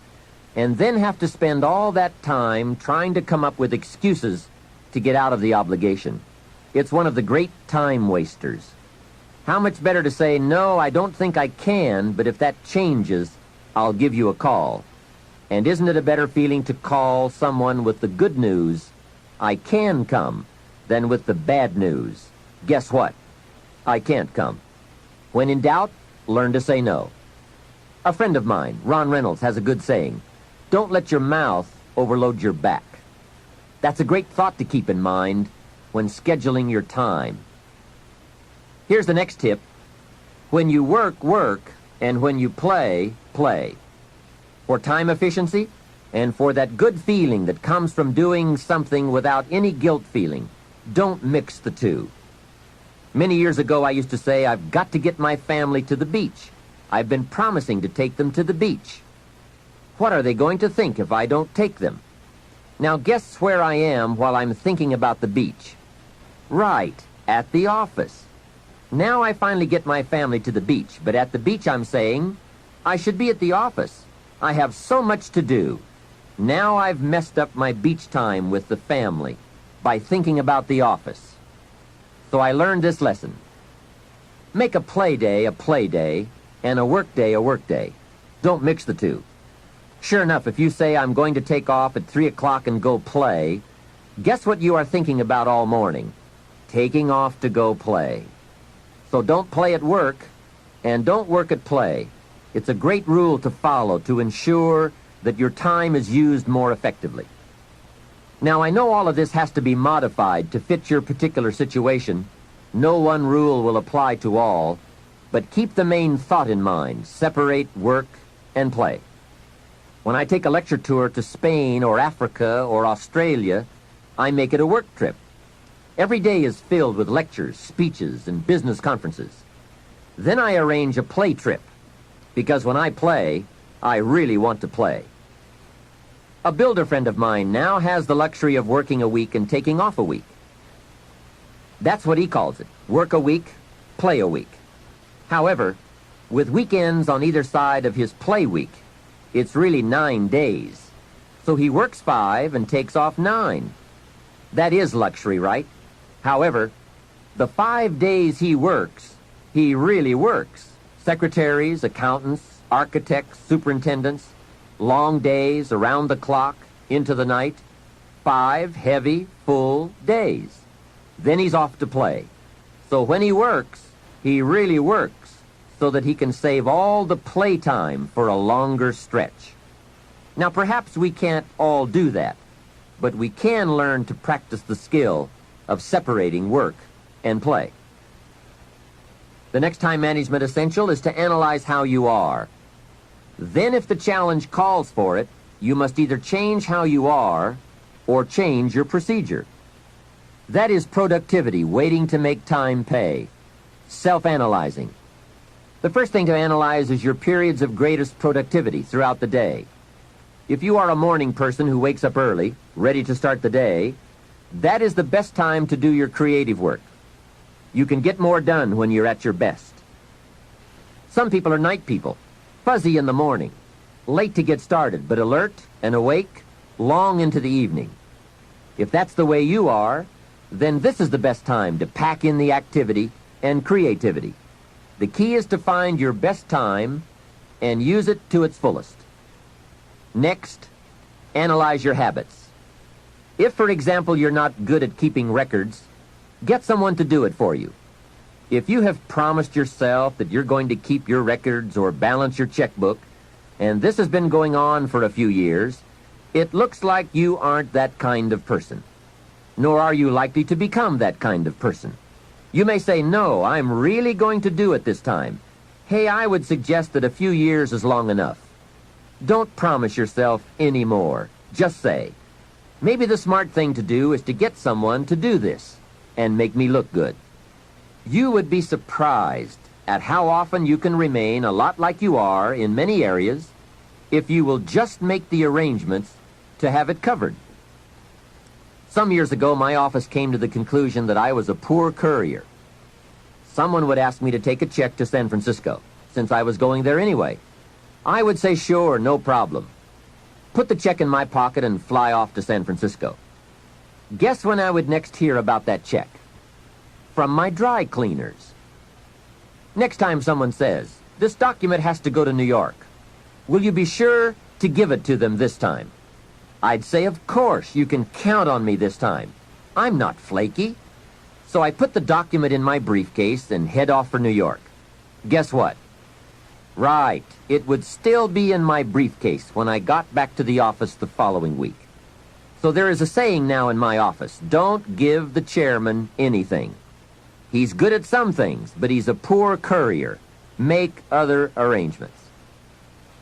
and then have to spend all that time trying to come up with excuses to get out of the obligation. It's one of the great time wasters. How much better to say, no, I don't think I can, but if that changes, I'll give you a call. And isn't it a better feeling to call someone with the good news, I can come, than with the bad news, guess what? I can't come. When in doubt, learn to say no. A friend of mine, Ron Reynolds, has a good saying, don't let your mouth overload your back. That's a great thought to keep in mind when scheduling your time. Here's the next tip. When you work, work, and when you play, play. For time efficiency, and for that good feeling that comes from doing something without any guilt feeling, don't mix the two. Many years ago, I used to say, I've got to get my family to the beach. I've been promising to take them to the beach. What are they going to think if I don't take them? Now guess where I am while I'm thinking about the beach. Right, at the office. Now I finally get my family to the beach, but at the beach I'm saying, I should be at the office. I have so much to do. Now I've messed up my beach time with the family by thinking about the office. So I learned this lesson. Make a play day, and a work day a work day. Don't mix the two. Sure enough, if you say I'm going to take off at 3 o'clock and go play, guess what you are thinking about all morning? Taking off to go play. So don't play at work, and don't work at play. It's a great rule to follow to ensure that your time is used more effectively. Now, I know all of this has to be modified to fit your particular situation. No one rule will apply to all, but keep the main thought in mind. Separate work and play. When I take a lecture tour to Spain or Africa or Australia, I make it a work trip. Every day is filled with lectures, speeches, and business conferences. Then I arrange a play trip, because when I play, I really want to play. A builder friend of mine now has the luxury of working a week and taking off a week. That's what he calls it, work a week, play a week. However, with weekends on either side of his play week, it's really 9 days. So he works 5 and takes off 9. That is luxury, right? However, the 5 days he works, he really works. Secretaries, accountants, architects, superintendents, long days around the clock, into the night, 5 heavy, full days. Then he's off to play. So when he works, he really works, so that he can save all the playtime for a longer stretch. Now, perhaps we can't all do that, but we can learn to practice the skill of separating work and play. The next time management essential is to analyze how you are. Then, if the challenge calls for it, you must either change how you are or change your procedure. That is productivity waiting to make time pay. Self-analyzing. The first thing to analyze is your periods of greatest productivity throughout the day. If you are a morning person who wakes up early, ready to start the day, that is the best time to do your creative work. You can get more done when you're at your best. Some people are night people, fuzzy in the morning, late to get started, but alert and awake long into the evening. If that's the way you are, then this is the best time to pack in the activity and creativity. The key is to find your best time and use it to its fullest. Next, analyze your habits. If, for example, you're not good at keeping records, get someone to do it for you. If you have promised yourself that you're going to keep your records or balance your checkbook, and this has been going on for a few years, it looks like you aren't that kind of person. Nor are you likely to become that kind of person. You may say, no, I'm really going to do it this time. Hey, I would suggest that a few years is long enough. Don't promise yourself any more. Just say, maybe the smart thing to do is to get someone to do this and make me look good. You would be surprised at how often you can remain a lot like you are in many areas if you will just make the arrangements to have it covered. Some years ago, my office came to the conclusion that I was a poor courier. Someone would ask me to take a check to San Francisco, since I was going there anyway. I would say, sure, no problem. Put the check in my pocket and fly off to San Francisco. Guess when I would next hear about that check? From my dry cleaners. Next time someone says, this document has to go to New York, will you be sure to give it to them this time? I'd say, of course, you can count on me this time. I'm not flaky. So I put the document in my briefcase and head off for New York. Guess what? Right, it would still be in my briefcase when I got back to the office the following week. So there is a saying now in my office, don't give the chairman anything. He's good at some things, but he's a poor courier. Make other arrangements.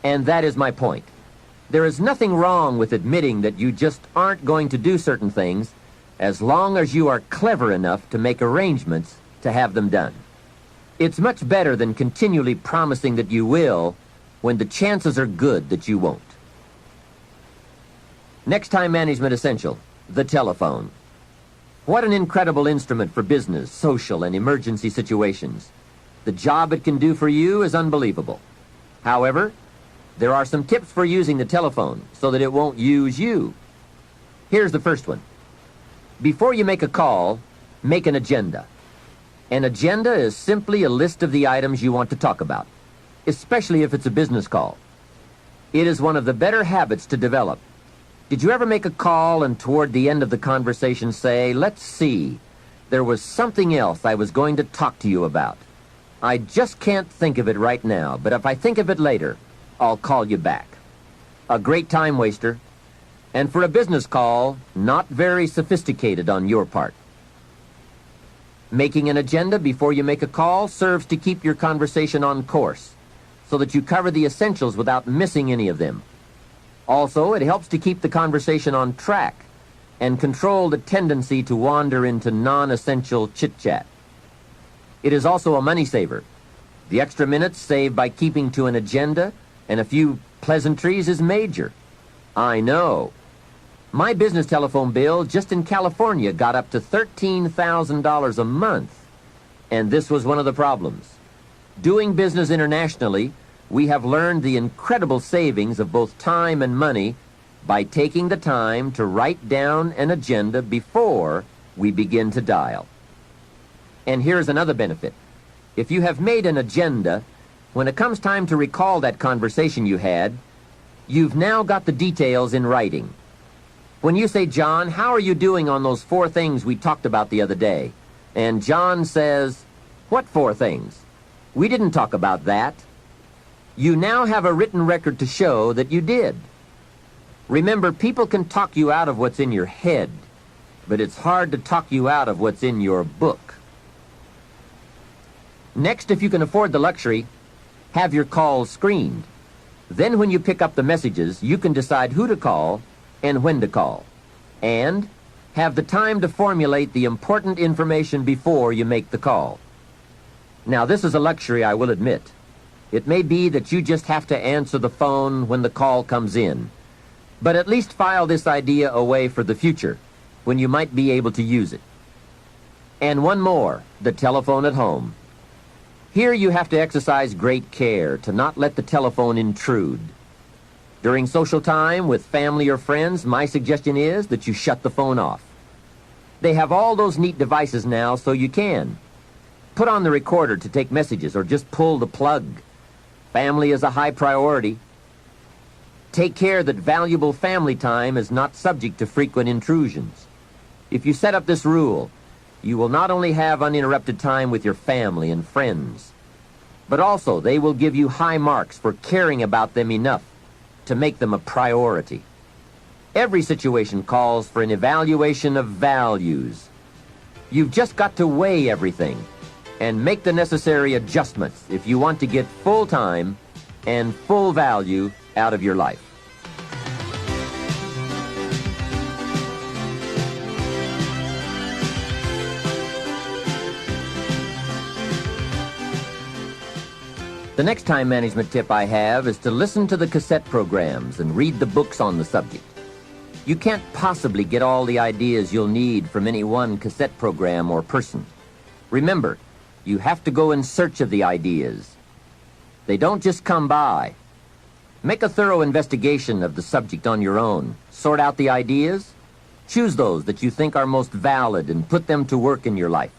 And that is my point. There is nothing wrong with admitting that you just aren't going to do certain things as long as you are clever enough to make arrangements to have them done. It's much better than continually promising that you will when the chances are good that you won't. Next time management essential, the telephone. What an incredible instrument for business, social, and emergency situations. The job it can do for you is unbelievable. However, there are some tips for using the telephone so that it won't use you. Here's the first one. Before you make a call, make an agenda. An agenda is simply a list of the items you want to talk about, especially if it's a business call. It is one of the better habits to develop. Did you ever make a call and toward the end of the conversation say, let's see, there was something else I was going to talk to you about. I just can't think of it right now, but if I think of it later, I'll call you back. A great time waster, and for a business call, not very sophisticated on your part. Making an agenda before you make a call serves to keep your conversation on course, so that you cover the essentials without missing any of them. Also, it helps to keep the conversation on track and control the tendency to wander into non-essential chit-chat. It is also a money saver. The extra minutes saved by keeping to an agenda and a few pleasantries is major. I know. My business telephone bill just in California got up to $13,000 a month, and this was one of the problems. Doing business internationally, we have learned the incredible savings of both time and money by taking the time to write down an agenda before we begin to dial. And here's another benefit. If you have made an agenda, when it comes time to recall that conversation you had, you've now got the details in writing. When you say, John, how are you doing on those 4 things we talked about the other day? And John says, what 4 things? We didn't talk about that. You now have a written record to show that you did. Remember, people can talk you out of what's in your head, but it's hard to talk you out of what's in your book. Next, if you can afford the luxury, have your calls screened. Then when you pick up the messages, you can decide who to call and when to call, and have the time to formulate the important information before you make the call. Now, this is a luxury, I will admit. It may be that you just have to answer the phone when the call comes in, but at least file this idea away for the future, when you might be able to use it. And one more, the telephone at home. Here you have to exercise great care to not let the telephone intrude. During social time with family or friends, my suggestion is that you shut the phone off. They have all those neat devices now, so you can. Put on the recorder to take messages or just pull the plug. Family is a high priority. Take care that valuable family time is not subject to frequent intrusions. If you set up this rule, you will not only have uninterrupted time with your family and friends, but also they will give you high marks for caring about them enough to make them a priority. Every situation calls for an evaluation of values. You've just got to weigh everything and make the necessary adjustments if you want to get full time and full value out of your life. The next time management tip I have is to listen to the cassette programs and read the books on the subject. You can't possibly get all the ideas you'll need from any one cassette program or person. Remember, you have to go in search of the ideas. They don't just come by. Make a thorough investigation of the subject on your own. Sort out the ideas. Choose those that you think are most valid and put them to work in your life.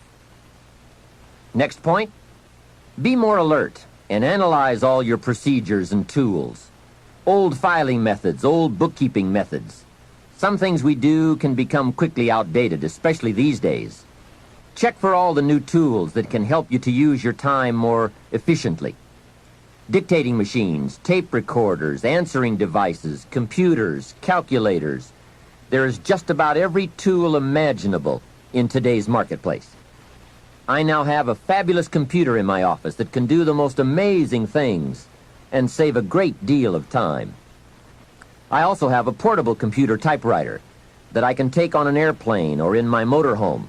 Next point, be more alert and analyze all your procedures and tools. Old filing methods, old bookkeeping methods. Some things we do can become quickly outdated, especially these days. Check for all the new tools that can help you to use your time more efficiently. Dictating machines, tape recorders, answering devices, computers, calculators. There is just about every tool imaginable in today's marketplace. I now have a fabulous computer in my office that can do the most amazing things and save a great deal of time. I also have a portable computer typewriter that I can take on an airplane or in my motorhome.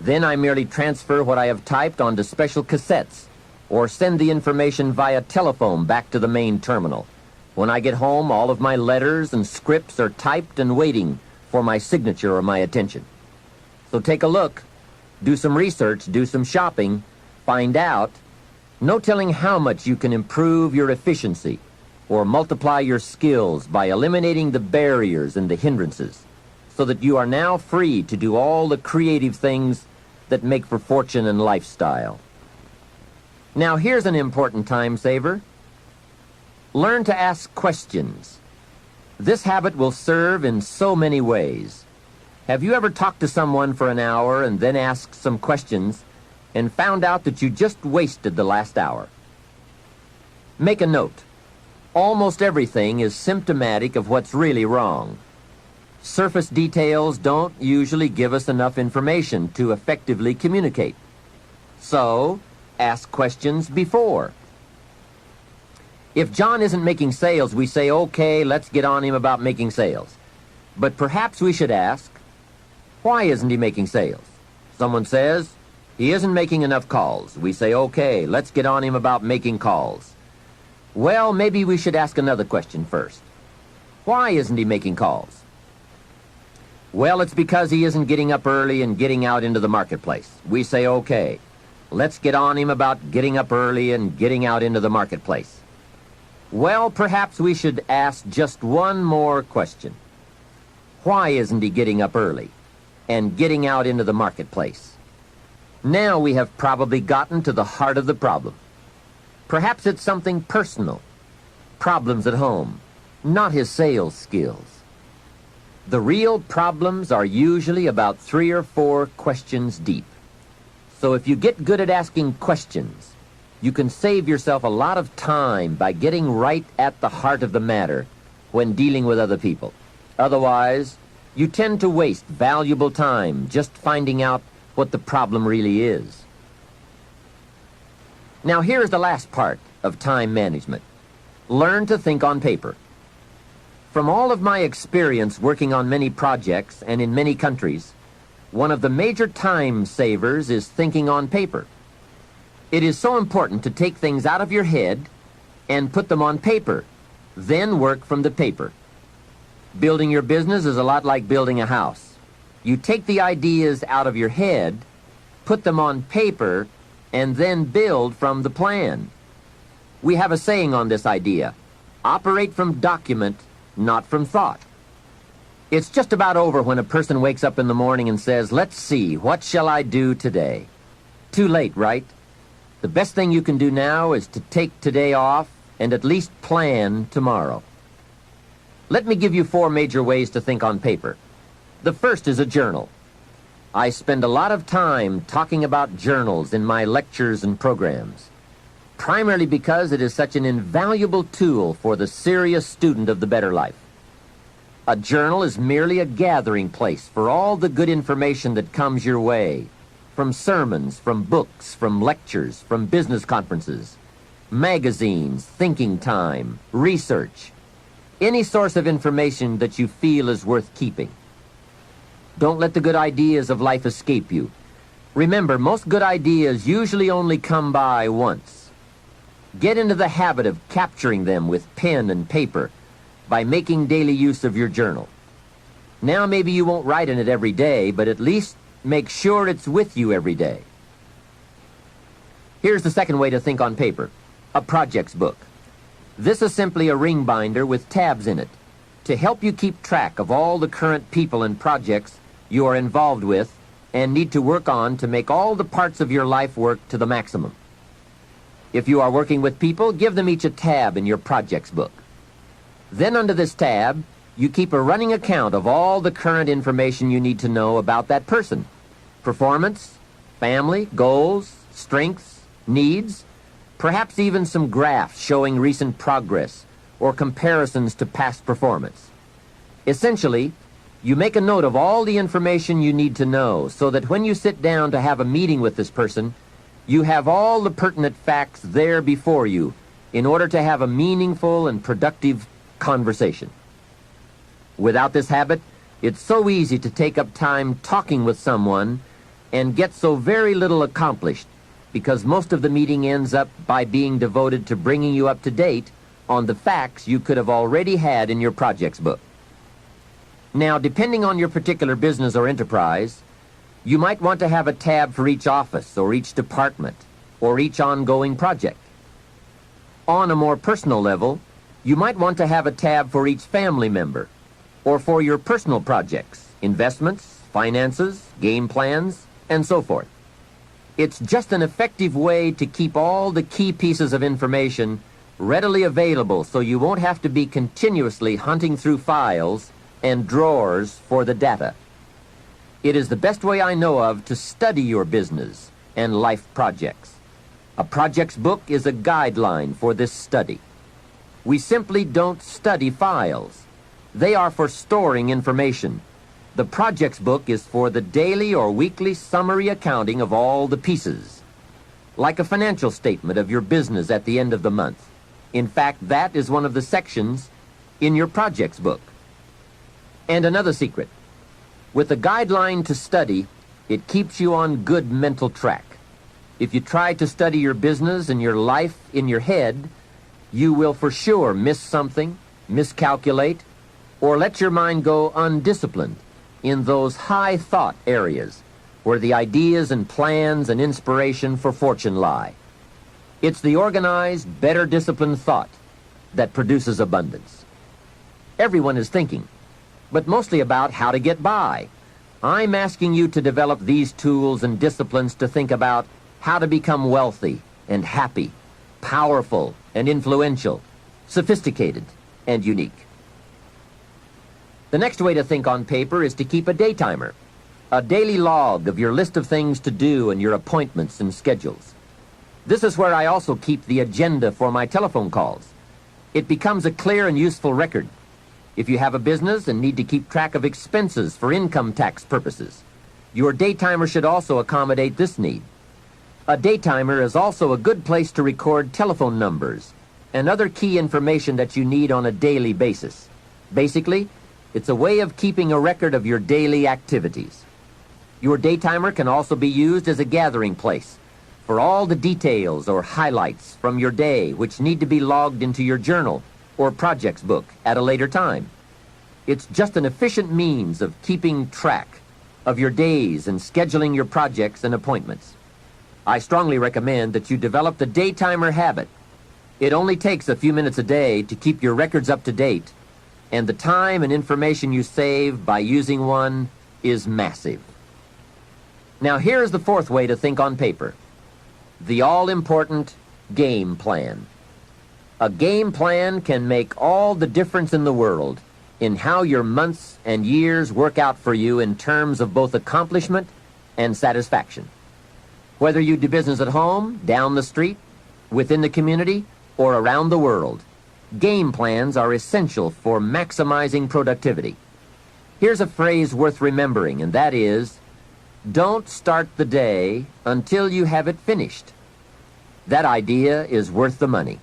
Then I merely transfer what I have typed onto special cassettes or send the information via telephone back to the main terminal. When I get home, all of my letters and scripts are typed and waiting for my signature or my attention. So take a look. Do some research, do some shopping, find out. No telling how much you can improve your efficiency or multiply your skills by eliminating the barriers and the hindrances so that you are now free to do all the creative things that make for fortune and lifestyle. Now here's an important time saver. Learn to ask questions. This habit will serve in so many ways. Have you ever talked to someone for an hour and then asked some questions and found out that you just wasted the last hour? Make a note. Almost everything is symptomatic of what's really wrong. Surface details don't usually give us enough information to effectively communicate. So, ask questions before. If John isn't making sales, we say, okay, let's get on him about making sales. But perhaps we should ask, why isn't he making sales? Someone says, he isn't making enough calls. We say, okay, let's get on him about making calls. Well, maybe we should ask another question first. Why isn't he making calls? Well, it's because he isn't getting up early and getting out into the marketplace. We say, okay, let's get on him about getting up early and getting out into the marketplace. Well, perhaps we should ask just one more question. Why isn't he getting up early and getting out into the marketplace? Now we have probably gotten to the heart of the problem. Perhaps it's something personal, problems at home, not his sales skills. The real problems are usually about 3 or 4 questions deep. So if you get good at asking questions, you can save yourself a lot of time by getting right at the heart of the matter when dealing with other people. Otherwise, you tend to waste valuable time just finding out what the problem really is. Now here's the last part of time management. Learn to think on paper. From all of my experience working on many projects and in many countries, one of the major time savers is thinking on paper. It is so important to take things out of your head and put them on paper, then work from the paper. Building your business is a lot like building a house. You take the ideas out of your head, put them on paper, and then build from the plan. We have a saying on this idea: operate from document, not from thought. It's just about over when a person wakes up in the morning and says, let's see, what shall I do today? Too late, right? The best thing you can do now is to take today off and at least plan tomorrow. Let me give you 4 major ways to think on paper. The first is a journal. I spend a lot of time talking about journals in my lectures and programs, primarily because it is such an invaluable tool for the serious student of the better life. A journal is merely a gathering place for all the good information that comes your way, from sermons, from books, from lectures, from business conferences, magazines, thinking time, research, any source of information that you feel is worth keeping. Don't let the good ideas of life escape you. Remember, most good ideas usually only come by once. Get into the habit of capturing them with pen and paper by making daily use of your journal. Now maybe you won't write in it every day, but at least make sure it's with you every day. Here's the second way to think on paper: a projects book. This is simply a ring binder with tabs in it to help you keep track of all the current people and projects you are involved with and need to work on to make all the parts of your life work to the maximum. If you are working with people, give them each a tab in your projects book. Then under this tab, you keep a running account of all the current information you need to know about that person: performance, family, goals, strengths, needs, perhaps even some graphs showing recent progress or comparisons to past performance. Essentially, you make a note of all the information you need to know so that when you sit down to have a meeting with this person, you have all the pertinent facts there before you in order to have a meaningful and productive conversation. Without this habit, it's so easy to take up time talking with someone and get so very little accomplished, because most of the meeting ends up by being devoted to bringing you up to date on the facts you could have already had in your projects book. Now, depending on your particular business or enterprise, you might want to have a tab for each office or each department or each ongoing project. On a more personal level, you might want to have a tab for each family member or for your personal projects, investments, finances, game plans, and so forth. It's just an effective way to keep all the key pieces of information readily available so you won't have to be continuously hunting through files and drawers for the data. It is the best way I know of to study your business and life projects. A projects book is a guideline for this study. We simply don't study files. They are for storing information. The projects book is for the daily or weekly summary accounting of all the pieces, like a financial statement of your business at the end of the month. In fact, that is one of the sections in your projects book. And another secret. With a guideline to study, it keeps you on good mental track. If you try to study your business and your life in your head, you will for sure miss something, miscalculate, or let your mind go undisciplined in those high thought areas where the ideas and plans and inspiration for fortune lie. It's the organized, better disciplined thought that produces abundance. Everyone is thinking, but mostly about how to get by. I'm asking you to develop these tools and disciplines to think about how to become wealthy and happy, powerful and influential, sophisticated and unique. The next way to think on paper is to keep a day timer, a daily log of your list of things to do and your appointments and schedules. This is where I also keep the agenda for my telephone calls. It becomes a clear and useful record. If you have a business and need to keep track of expenses for income tax purposes, your day timer should also accommodate this need. A day timer is also a good place to record telephone numbers and other key information that you need on a daily basis. Basically, it's a way of keeping a record of your daily activities. Your day timer can also be used as a gathering place for all the details or highlights from your day which need to be logged into your journal or projects book at a later time. It's just an efficient means of keeping track of your days and scheduling your projects and appointments. I strongly recommend that you develop the day timer habit. It only takes a few minutes a day to keep your records up to date, and the time and information you save by using one is massive. Now here's the fourth way to think on paper: the all-important game plan. A game plan can make all the difference in the world in how your months and years work out for you in terms of both accomplishment and satisfaction. Whether you do business at home, down the street, within the community, or around the world, game plans are essential for maximizing productivity. Here's a phrase worth remembering, and that is, don't start the day until you have it finished. That idea is worth the money.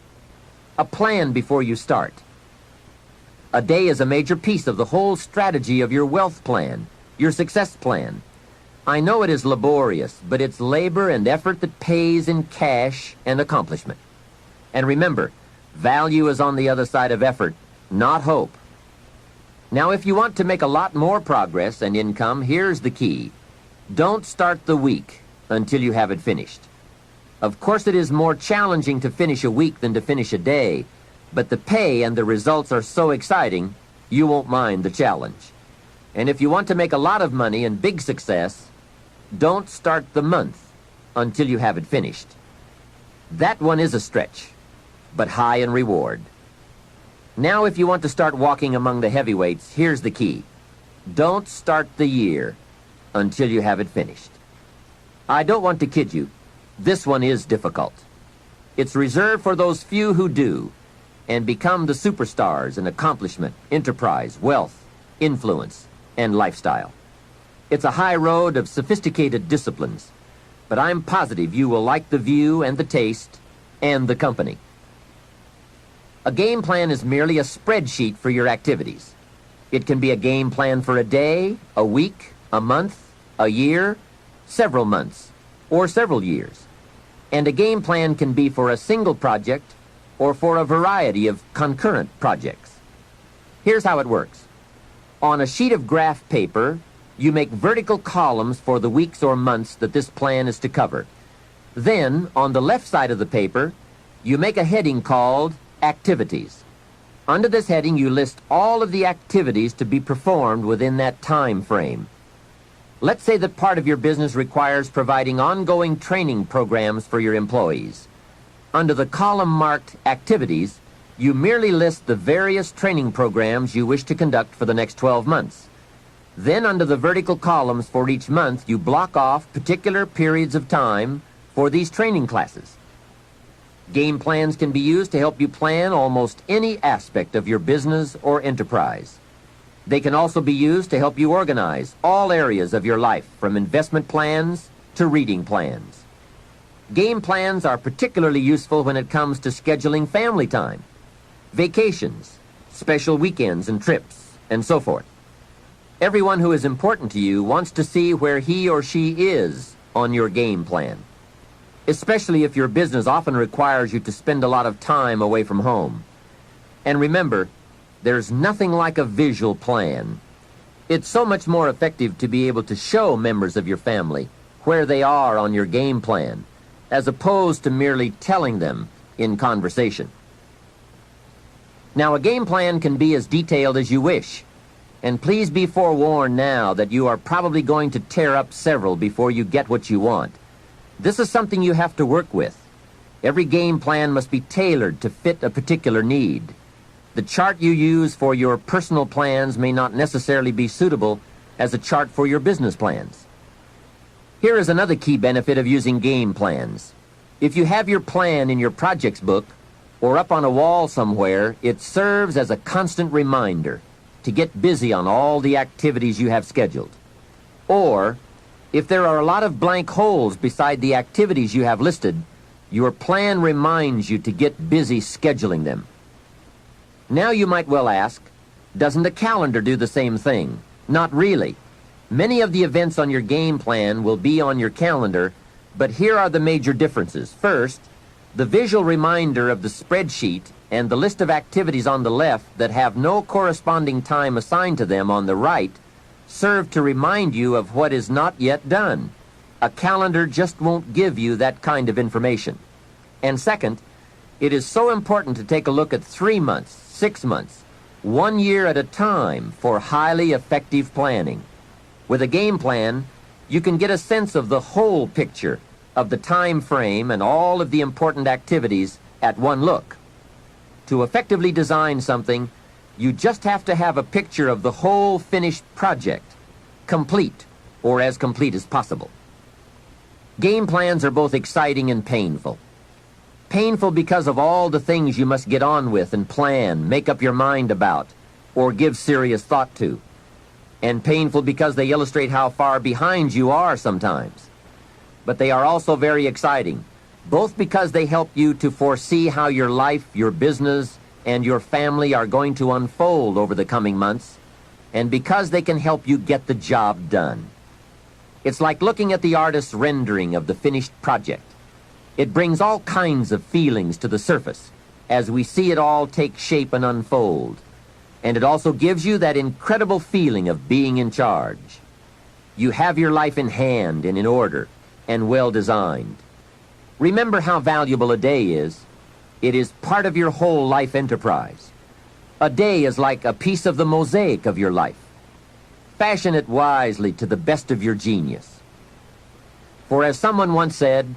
A plan before you start. A day is a major piece of the whole strategy of your wealth plan, your success plan. I know it is laborious, but it's labor and effort that pays in cash and accomplishment. And remember, value is on the other side of effort, not hope. Now, if you want to make a lot more progress and income, here's the key. Don't start the week until you have it finished. Of course, it is more challenging to finish a week than to finish a day, but the pay and the results are so exciting, you won't mind the challenge. And if you want to make a lot of money and big success, don't start the month until you have it finished. That one is a stretch, but high in reward. Now, if you want to start walking among the heavyweights, here's the key. Don't start the year until you have it finished. I don't want to kid you. This one is difficult. It's reserved for those few who do and become the superstars in accomplishment, enterprise, wealth, influence, and lifestyle. It's a high road of sophisticated disciplines, but I'm positive you will like the view and the taste and the company. A game plan is merely a spreadsheet for your activities. It can be a game plan for a day, a week, a month, a year, several months, or several years. And a game plan can be for a single project or for a variety of concurrent projects. Here's how it works. On a sheet of graph paper, you make vertical columns for the weeks or months that this plan is to cover. Then, on the left side of the paper, you make a heading called Activities. Under this heading, you list all of the activities to be performed within that time frame. Let's say that part of your business requires providing ongoing training programs for your employees. Under the column marked Activities, you merely list the various training programs you wish to conduct for the next 12 months. Then under the vertical columns for each month, you block off particular periods of time for these training classes. Game plans can be used to help you plan almost any aspect of your business or enterprise. They can also be used to help you organize all areas of your life, from investment plans to reading plans. Game plans are particularly useful when it comes to scheduling family time, vacations, special weekends and trips, and so forth. Everyone who is important to you wants to see where he or she is on your game plan, especially if your business often requires you to spend a lot of time away from home. And remember, there's nothing like a visual plan. It's so much more effective to be able to show members of your family where they are on your game plan, as opposed to merely telling them in conversation. Now, a game plan can be as detailed as you wish, and please be forewarned now that you are probably going to tear up several before you get what you want. This is something you have to work with. Every game plan must be tailored to fit a particular need. The chart you use for your personal plans may not necessarily be suitable as a chart for your business plans. Here is another key benefit of using game plans. If you have your plan in your projects book or up on a wall somewhere, it serves as a constant reminder to get busy on all the activities you have scheduled. Or, if there are a lot of blank holes beside the activities you have listed, your plan reminds you to get busy scheduling them. Now you might well ask, doesn't a calendar do the same thing? Not really. Many of the events on your game plan will be on your calendar, but here are the major differences. First, the visual reminder of the spreadsheet and the list of activities on the left that have no corresponding time assigned to them on the right serve to remind you of what is not yet done. A calendar just won't give you that kind of information. And second, it is so important to take a look at 3 months, 6 months, 1 year at a time for highly effective planning. With a game plan, you can get a sense of the whole picture of the time frame and all of the important activities at one look. To effectively design something, you just have to have a picture of the whole finished project, complete, or as complete as possible. Game plans are both exciting and painful. Painful because of all the things you must get on with and plan, make up your mind about, or give serious thought to. And painful because they illustrate how far behind you are sometimes. But they are also very exciting, both because they help you to foresee how your life, your business, and your family are going to unfold over the coming months, and because they can help you get the job done. It's like looking at the artist's rendering of the finished project. It brings all kinds of feelings to the surface as we see it all take shape and unfold. And it also gives you that incredible feeling of being in charge. You have your life in hand and in order and well designed. Remember how valuable a day is. It is part of your whole life enterprise. A day is like a piece of the mosaic of your life. Fashion it wisely to the best of your genius. For as someone once said,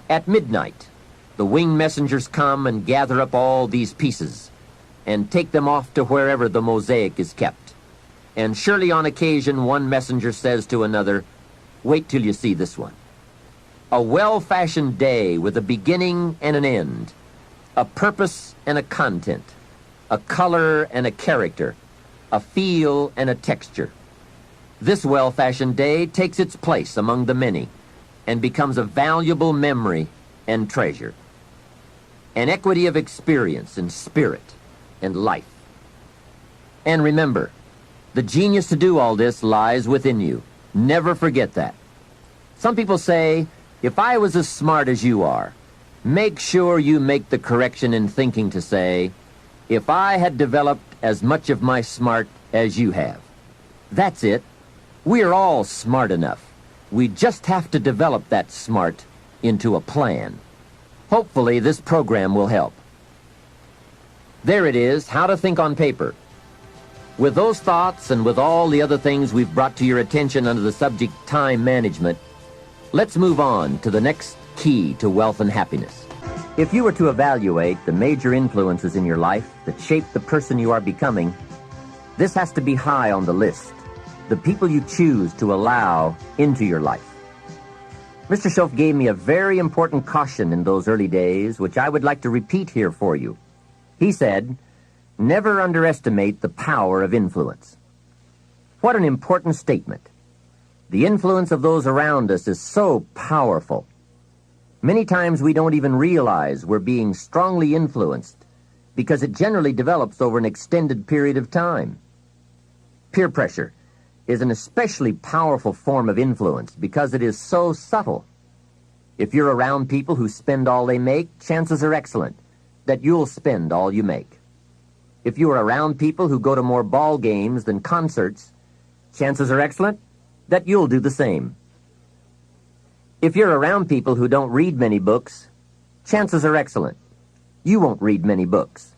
at midnight, the winged messengers come and gather up all these pieces and take them off to wherever the mosaic is kept. And surely on occasion one messenger says to another, wait till you see this one. A well-fashioned day with a beginning and an end, a purpose and a content, a color and a character, a feel and a texture. This well-fashioned day takes its place among the many and becomes a valuable memory and treasure. An equity of experience and spirit and life. And remember, the genius to do all this lies within you. Never forget that. Some people say, if I was as smart as you are, make sure you make the correction in thinking to say, if I had developed as much of my smart as you have. That's it. We're all smart enough. We just have to develop that smart into a plan. Hopefully this program will help. There it is, how to think on paper. With those thoughts and with all the other things we've brought to your attention under the subject time management, let's move on to the next key to wealth and happiness. If you were to evaluate the major influences in your life that shape the person you are becoming, this has to be high on the list. The people you choose to allow into your life. Mr. Schoaf gave me a very important caution in those early days, which I would like to repeat here for you. He said, never underestimate the power of influence. What an important statement. The influence of those around us is so powerful. Many times we don't even realize we're being strongly influenced because it generally develops over an extended period of time. Peer pressure is an especially powerful form of influence because it is so subtle. If you're around people who spend all they make, chances are excellent that you'll spend all you make. If you are around people who go to more ball games than concerts, chances are excellent that you'll do the same. If you're around people who don't read many books, chances are excellent you won't read many books.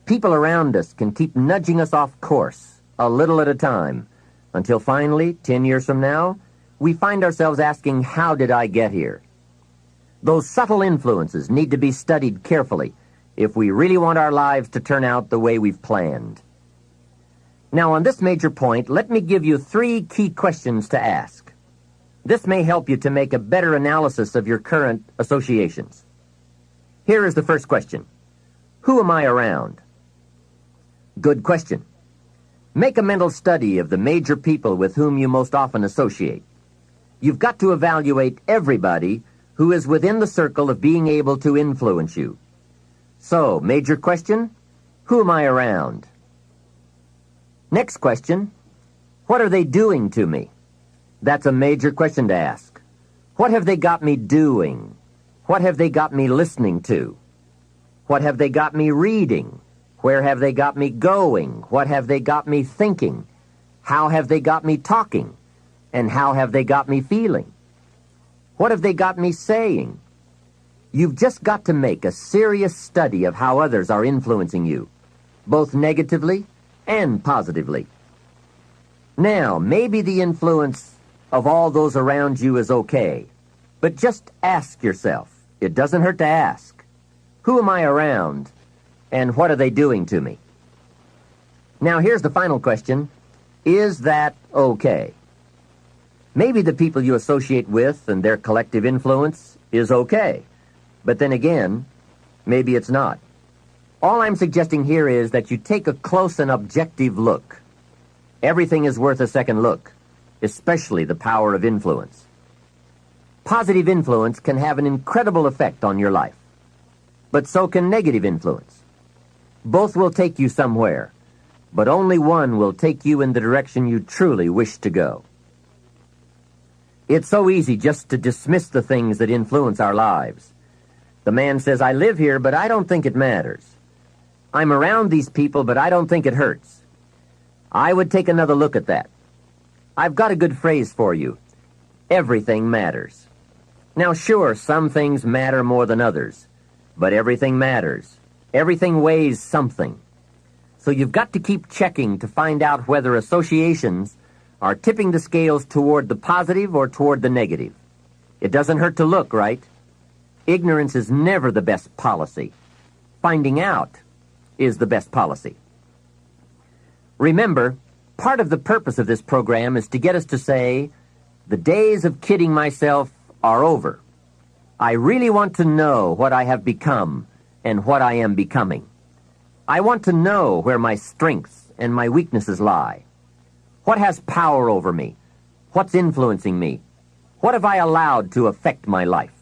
People around us can keep nudging us off course, a little at a time, until finally, 10 years from now, we find ourselves asking, how did I get here? Those subtle influences need to be studied carefully if we really want our lives to turn out the way we've planned. Now, on this major point, let me give you 3 key questions to ask. This may help you to make a better analysis of your current associations. Here is the first question. Who am I around? Good question. Make a mental study of the major people with whom you most often associate. You've got to evaluate everybody who is within the circle of being able to influence you. So, major question, who am I around? Next question, what are they doing to me? That's a major question to ask. What have they got me doing? What have they got me listening to? What have they got me reading? Where have they got me going? What have they got me thinking? How have they got me talking? And how have they got me feeling? What have they got me saying? You've just got to make a serious study of how others are influencing you, both negatively and positively. Now, maybe the influence of all those around you is okay, but just ask yourself. It doesn't hurt to ask. Who am I around, and what are they doing to me? Now, here's the final question. Is that okay? Maybe the people you associate with and their collective influence is okay, but then again, maybe it's not. All I'm suggesting here is that you take a close and objective look. Everything is worth a second look, especially the power of influence. Positive influence can have an incredible effect on your life, but so can negative influence. Both will take you somewhere, but only one will take you in the direction you truly wish to go. It's so easy just to dismiss the things that influence our lives. The man says, I live here, but I don't think it matters. I'm around these people, but I don't think it hurts. I would take another look at that. I've got a good phrase for you. Everything matters. Now, sure, some things matter more than others, but everything matters. Everything weighs something. So you've got to keep checking to find out whether associations are tipping the scales toward the positive or toward the negative. It doesn't hurt to look, right? Ignorance is never the best policy. Finding out is the best policy. Remember, part of the purpose of this program is to get us to say, the days of kidding myself are over. I really want to know what I have become and what I am becoming. I want to know where my strengths and my weaknesses lie. What has power over me? What's influencing me? What have I allowed to affect my life?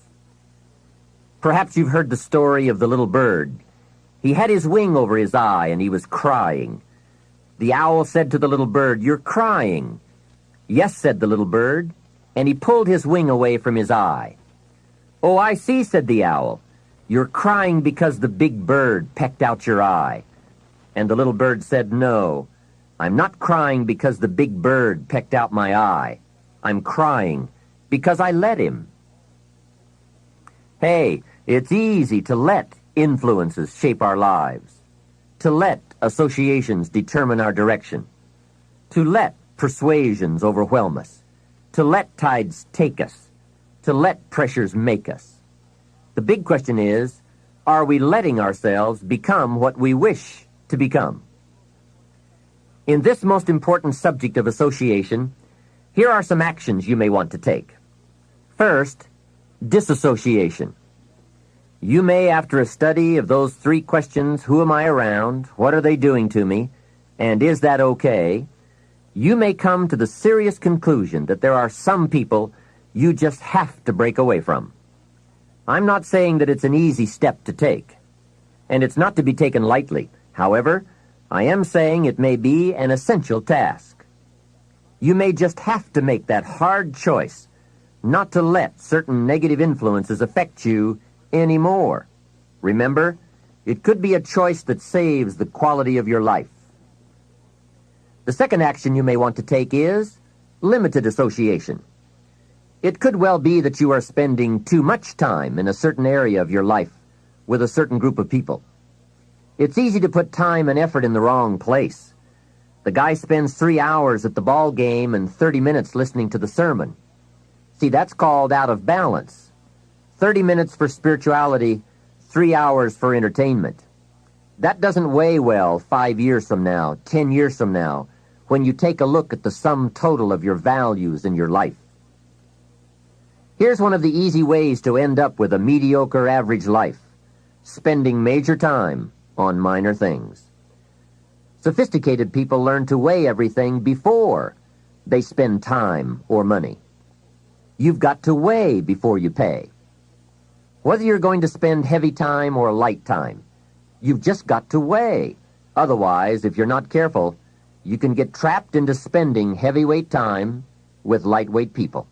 Perhaps you've heard the story of the little bird. He had his wing over his eye and he was crying. The owl said to the little bird, "You're crying." "Yes," said the little bird, and he pulled his wing away from his eye. "Oh, I see," said the owl. "You're crying because the big bird pecked out your eye." And the little bird said, "No, I'm not crying because the big bird pecked out my eye. I'm crying because I let him." Hey, it's easy to let influences shape our lives, to let associations determine our direction, to let persuasions overwhelm us, to let tides take us, to let pressures make us. The big question is, are we letting ourselves become what we wish to become? In this most important subject of association, here are some actions you may want to take. First, disassociation. You may, after a study of those 3 questions, who am I around, what are they doing to me, and is that okay, you may come to the serious conclusion that there are some people you just have to break away from. I'm not saying that it's an easy step to take, and it's not to be taken lightly. However, I am saying it may be an essential task. You may just have to make that hard choice not to let certain negative influences affect you anymore. Remember, it could be a choice that saves the quality of your life. The second action you may want to take is limited association. It could well be that you are spending too much time in a certain area of your life with a certain group of people. It's easy to put time and effort in the wrong place. The guy spends 3 hours at the ball game and 30 minutes listening to the sermon. See, that's called out of balance. 30 minutes for spirituality, 3 hours for entertainment. That doesn't weigh well 5 years from now, 10 years from now, when you take a look at the sum total of your values in your life. Here's one of the easy ways to end up with a mediocre average life: spending major time on minor things. Sophisticated people learn to weigh everything before they spend time or money. You've got to weigh before you pay. Whether you're going to spend heavy time or light time, you've just got to weigh. Otherwise, if you're not careful, you can get trapped into spending heavyweight time with lightweight people.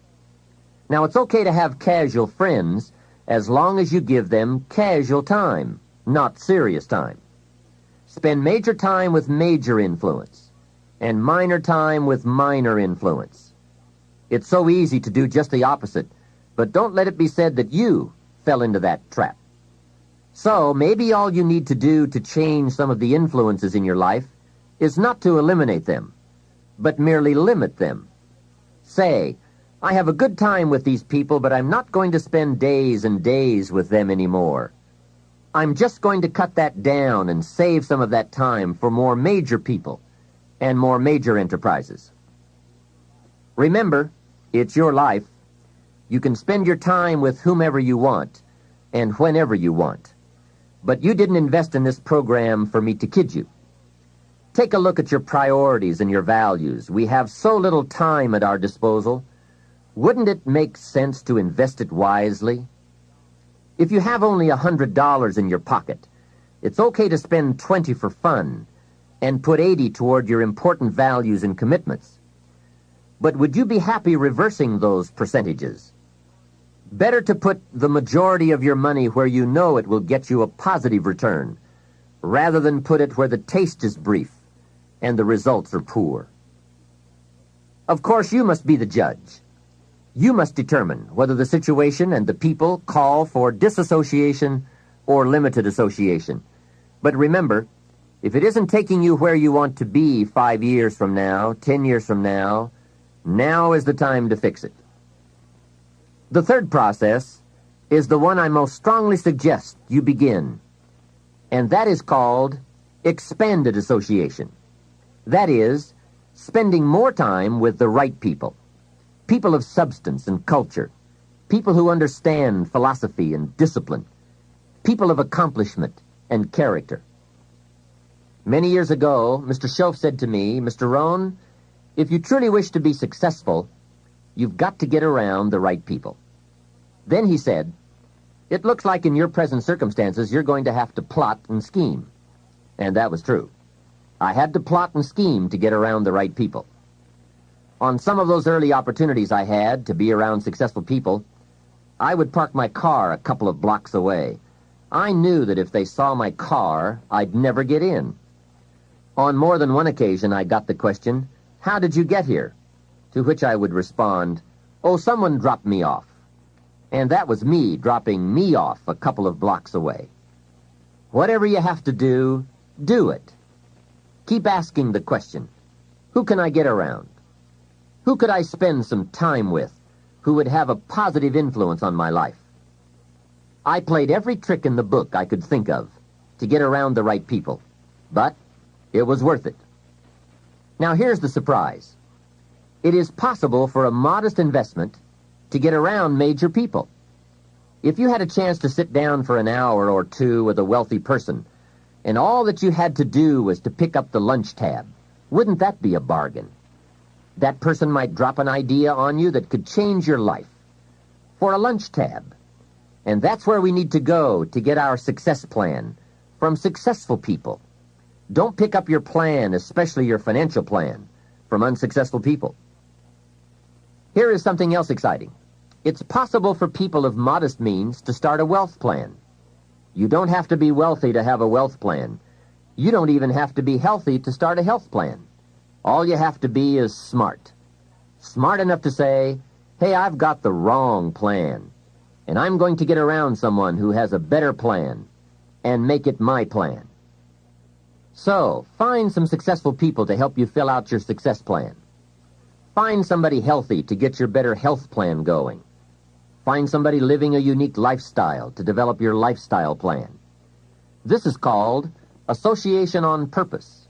Now, it's okay to have casual friends as long as you give them casual time, not serious time. Spend major time with major influence and minor time with minor influence. It's so easy to do just the opposite, but don't let it be said that you fell into that trap. So maybe all you need to do to change some of the influences in your life is not to eliminate them, but merely limit them. Say, I have a good time with these people, but I'm not going to spend days and days with them anymore. I'm just going to cut that down and save some of that time for more major people and more major enterprises. Remember, it's your life. You can spend your time with whomever you want and whenever you want. But you didn't invest in this program for me to kid you. Take a look at your priorities and your values. We have so little time at our disposal. Wouldn't it make sense to invest it wisely? If you have only $100 in your pocket, it's okay to spend 20 for fun and put 80 toward your important values and commitments. But would you be happy reversing those percentages? Better to put the majority of your money where you know it will get you a positive return, rather than put it where the taste is brief and the results are poor. Of course, you must be the judge. You must determine whether the situation and the people call for disassociation or limited association. But remember, if it isn't taking you where you want to be 5 years from now, 10 years from now, now is the time to fix it. The third process is the one I most strongly suggest you begin, and that is called expanded association. That is, spending more time with the right people. People of substance and culture, people who understand philosophy and discipline, people of accomplishment and character. Many years ago, Mr. Schoaf said to me, Mr. Rohn, if you truly wish to be successful, you've got to get around the right people. Then he said, it looks like in your present circumstances you're going to have to plot and scheme. And that was true. I had to plot and scheme to get around the right people. On some of those early opportunities I had to be around successful people, I would park my car a couple of blocks away. I knew that if they saw my car, I'd never get in. On more than one occasion, I got the question, how did you get here? To which I would respond, oh, someone dropped me off. And that was me dropping me off a couple of blocks away. Whatever you have to do, do it. Keep asking the question, who can I get around? Who could I spend some time with who would have a positive influence on my life? I played every trick in the book I could think of to get around the right people, but it was worth it. Now here's the surprise. It is possible for a modest investment to get around major people. If you had a chance to sit down for an hour or two with a wealthy person, and all that you had to do was to pick up the lunch tab, wouldn't that be a bargain? That person might drop an idea on you that could change your life. For a lunch tab, And that's where we need to go to get our success plan, from successful people. Don't pick up your plan, especially your financial plan, from unsuccessful people. Here is something else exciting. It's possible for people of modest means to start a wealth plan. You don't have to be wealthy to have a wealth plan. You don't even have to be healthy to start a health plan. All you have to be is smart. Smart enough to say, hey, I've got the wrong plan, and I'm going to get around someone who has a better plan and make it my plan. So, find some successful people to help you fill out your success plan. Find somebody healthy to get your better health plan going. Find somebody living a unique lifestyle to develop your lifestyle plan. This is called association on purpose,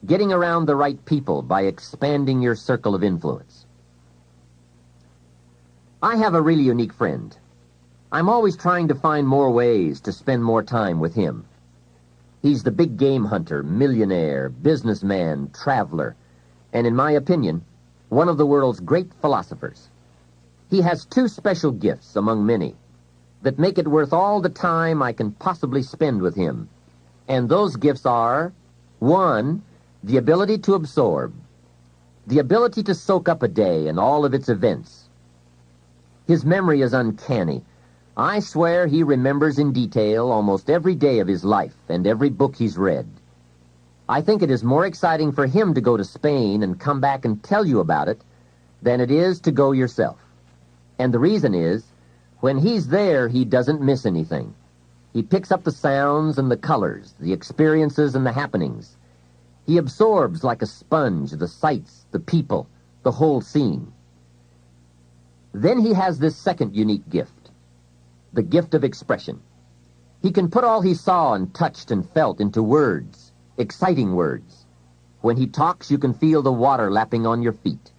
getting around the right people by expanding your circle of influence. I have a really unique friend. I'm always trying to find more ways to spend more time with him. He's the big game hunter, millionaire, businessman, traveler, and in my opinion, one of the world's great philosophers. He has two special gifts among many that make it worth all the time I can possibly spend with him. And those gifts are, 1, the ability to absorb, the ability to soak up a day and all of its events. His memory is uncanny. I swear he remembers in detail almost every day of his life and every book he's read. I think it is more exciting for him to go to Spain and come back and tell you about it than it is to go yourself. And the reason is, when he's there, he doesn't miss anything. He picks up the sounds and the colors, the experiences and the happenings. He absorbs like a sponge the sights, the people, the whole scene. Then he has this second unique gift, the gift of expression. He can put all he saw and touched and felt into words, exciting words. When he talks, you can feel the water lapping on your feet.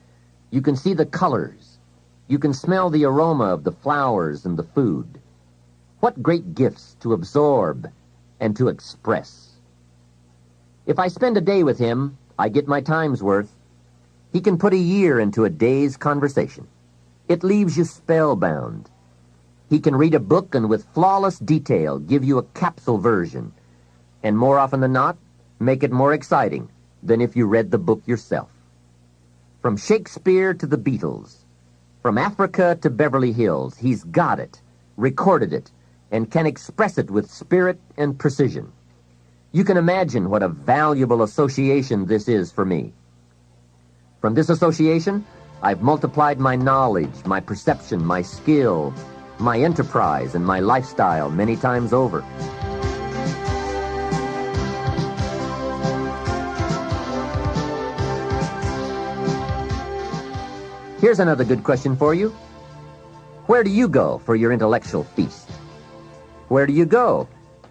You can see the colors. You can smell the aroma of the flowers and the food. What great gifts to absorb and to express. If I spend a day with him, I get my time's worth. He can put a year into a day's conversation. It leaves you spellbound. He can read a book and with flawless detail give you a capsule version, and more often than not, make it more exciting than if you read the book yourself. From Shakespeare to the Beatles, from Africa to Beverly Hills, he's got it, recorded it, and can express it with spirit and precision. You can imagine what a valuable association this is for me. From this association, I've multiplied my knowledge, my perception, my skill, my enterprise, and my lifestyle many times over. Here's another good question for you. Where do you go for your intellectual feast? Where do you go?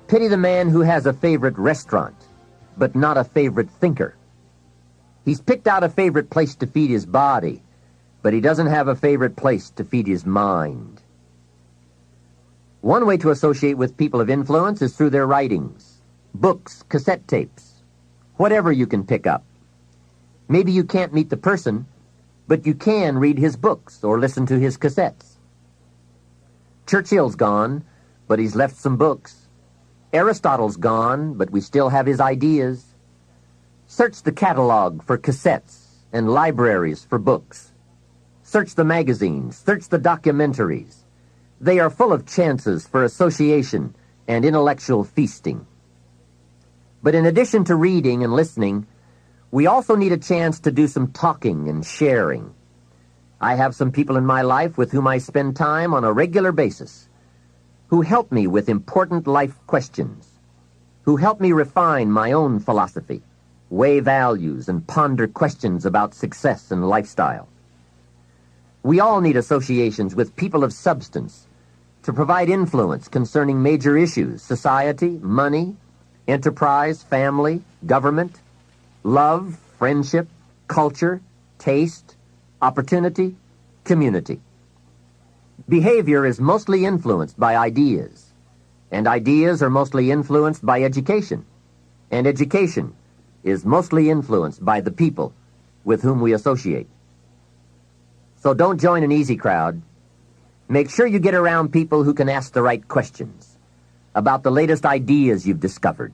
Pity the man who has a favorite restaurant, but not a favorite thinker. He's picked out a favorite place to feed his body, but he doesn't have a favorite place to feed his mind. One way to associate with people of influence is through their writings, books, cassette tapes, whatever you can pick up. Maybe you can't meet the person, but you can read his books or listen to his cassettes. Churchill's gone, but he's left some books. Aristotle's gone, but we still have his ideas. Search the catalog for cassettes and libraries for books. Search the magazines, search the documentaries. They are full of chances for association and intellectual feasting. But in addition to reading and listening, we also need a chance to do some talking and sharing. I have some people in my life with whom I spend time on a regular basis, who help me with important life questions, who help me refine my own philosophy, weigh values, and ponder questions about success and lifestyle. We all need associations with people of substance to provide influence concerning major issues, society, money, enterprise, family, government, love, friendship, culture, taste, opportunity, community. Behavior is mostly influenced by ideas, and ideas are mostly influenced by education, and education is mostly influenced by the people with whom we associate. So don't join an easy crowd. Make sure you get around people who can ask the right questions about the latest ideas you've discovered,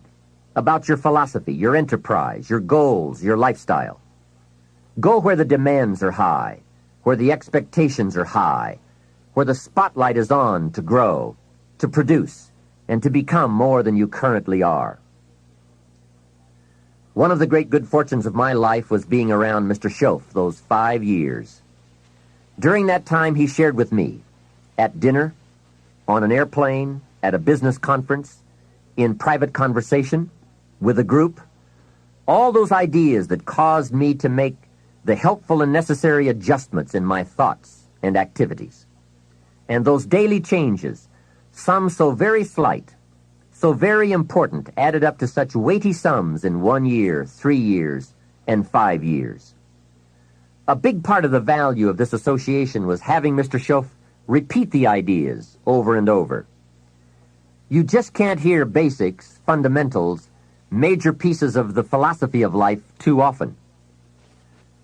about your philosophy, your enterprise, your goals, your lifestyle. Go where the demands are high, where the expectations are high, where the spotlight is on to grow, to produce, and to become more than you currently are. One of the great good fortunes of my life was being around Mr. Schoaf those 5 years. During that time, he shared with me, at dinner, on an airplane, at a business conference, in private conversation, with a group, all those ideas that caused me to make the helpful and necessary adjustments in my thoughts and activities. And those daily changes, some so very slight, so very important, added up to such weighty sums in 1 year, 3 years, and 5 years. A big part of the value of this association was having Mr. Schoaf repeat the ideas over and over. You just can't hear basics, fundamentals, major pieces of the philosophy of life too often.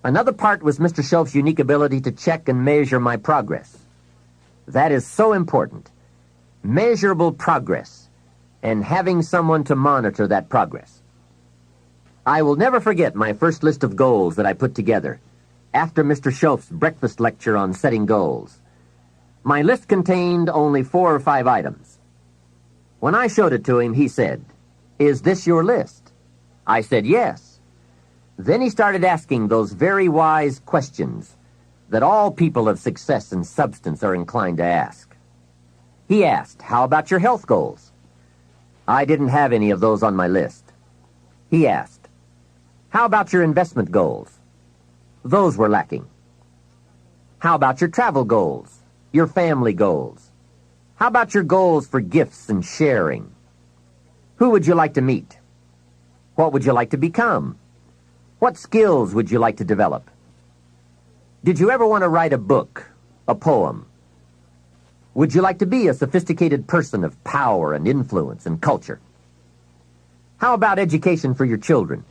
Another part was Mr. Schoaf's unique ability to check and measure my progress. That is so important. Measurable progress, and having someone to monitor that progress. I will never forget my first list of goals that I put together after Mr. Schoaf's breakfast lecture on setting goals. My list contained only 4 or 5 items. When I showed it to him, he said, "Is this your list?" I said, "Yes." Then he started asking those very wise questions that all people of success and substance are inclined to ask. He asked, "How about your health goals?" I didn't have any of those on my list. He asked, "How about your investment goals?" Those were lacking. "How about your travel goals, your family goals? How about your goals for gifts and sharing? Who would you like to meet? What would you like to become? What skills would you like to develop? Did you ever want to write a book, a poem? Would you like to be a sophisticated person of power and influence and culture? How about education for your children?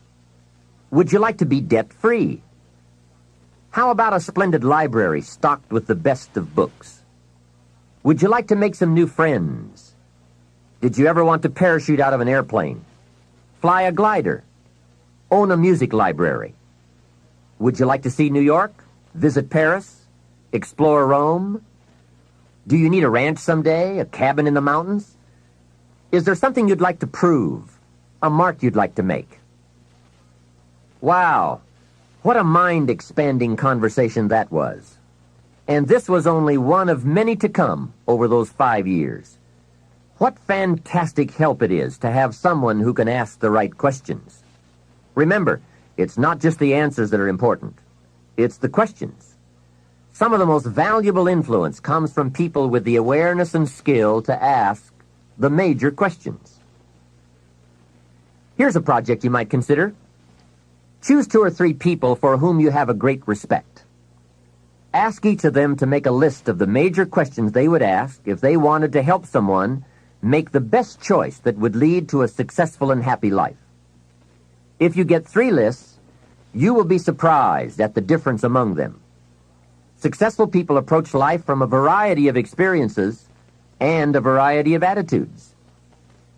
Would you like to be debt-free? How about a splendid library stocked with the best of books? Would you like to make some new friends? Did you ever want to parachute out of an airplane? Fly a glider? Own a music library? Would you like to see New York? Visit Paris? Explore Rome? Do you need a ranch someday? A cabin in the mountains? Is there something you'd like to prove? A mark you'd like to make? Wow, what a mind-expanding conversation that was. And this was only one of many to come over those 5 years. What fantastic help it is to have someone who can ask the right questions. Remember, it's not just the answers that are important. It's the questions. Some of the most valuable influence comes from people with the awareness and skill to ask the major questions. Here's a project you might consider. Choose 2 or 3 people for whom you have a great respect. Ask each of them to make a list of the major questions they would ask if they wanted to help someone make the best choice that would lead to a successful and happy life. If you get 3 lists, you will be surprised at the difference among them. Successful people approach life from a variety of experiences and a variety of attitudes.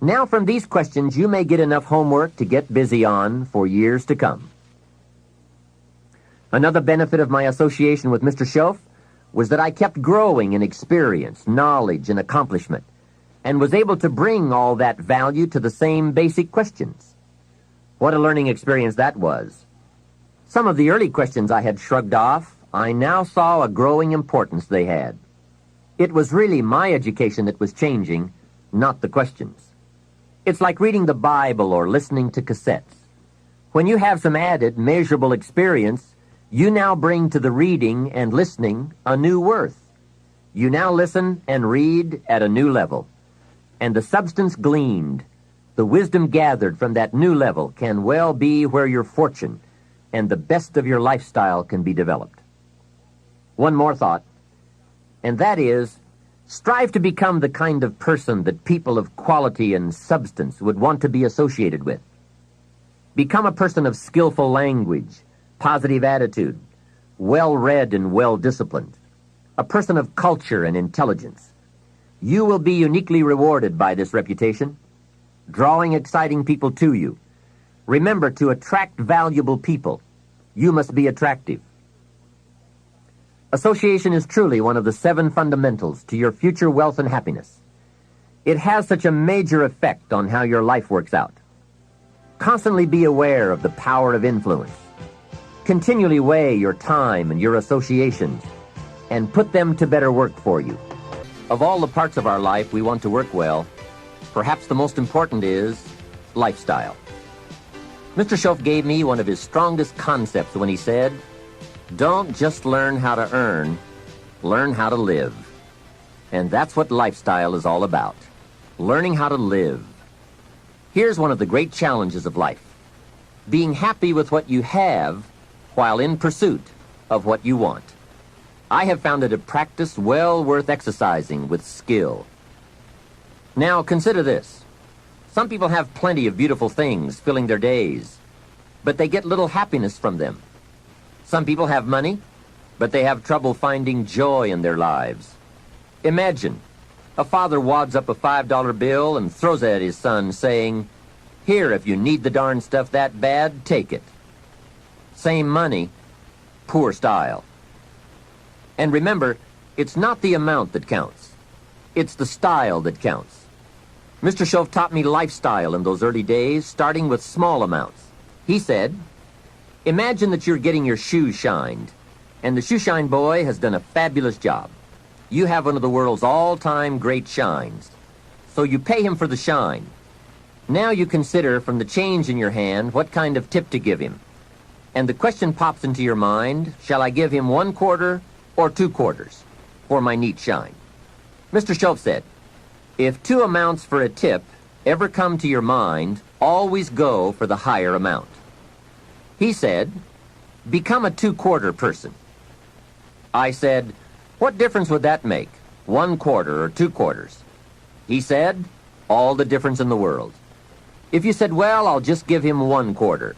Now, from these questions, you may get enough homework to get busy on for years to come. Another benefit of my association with Mr. Schoaf was that I kept growing in experience, knowledge, and accomplishment, and was able to bring all that value to the same basic questions. What a learning experience that was. Some of the early questions I had shrugged off, I now saw a growing importance they had. It was really my education that was changing, not the questions. It's like reading the Bible or listening to cassettes. When you have some added, measurable experience, you now bring to the reading and listening a new worth. You now listen and read at a new level. And the substance gleaned, the wisdom gathered from that new level can well be where your fortune and the best of your lifestyle can be developed. One more thought, and that is, strive to become the kind of person that people of quality and substance would want to be associated with. Become a person of skillful language, positive attitude, well-read and well-disciplined. a person of culture and intelligence. You will be uniquely rewarded by this reputation, drawing exciting people to you. Remember, to attract valuable people, you must be attractive. Association is truly one of the 7 fundamentals to your future wealth and happiness. It has such a major effect on how your life works out. Constantly be aware of the power of influence. Continually weigh your time and your associations and put them to better work for you. Of all the parts of our life we want to work well, perhaps the most important is lifestyle. Mr. Schoaf gave me one of his strongest concepts when he said, "Don't just learn how to earn, learn how to live." And that's what lifestyle is all about, learning how to live. Here's one of the great challenges of life: being happy with what you have while in pursuit of what you want. I have found it a practice well worth exercising with skill. Now consider this. Some people have plenty of beautiful things filling their days, but they get little happiness from them. Some people have money, but they have trouble finding joy in their lives. Imagine a father wads up a $5 bill and throws it at his son, saying, "Here, if you need the darn stuff that bad, take it." Same money, poor style. And remember, it's not the amount that counts. It's the style that counts. Mr. Schoaf taught me lifestyle in those early days, starting with small amounts. He said, imagine that you're getting your shoes shined, and the shoe shine boy has done a fabulous job. You have one of the world's all-time great shines, so you pay him for the shine. Now you consider from the change in your hand what kind of tip to give him. And the question pops into your mind, shall I give him 1 quarter or 2 quarters for my neat shine? Mr. Schoaf said, if 2 amounts for a tip ever come to your mind, always go for the higher amount. He said, become a 2-quarter person. I said, what difference would that make, 1 quarter or 2 quarters? He said, all the difference in the world. If you said, well, I'll just give him 1 quarter,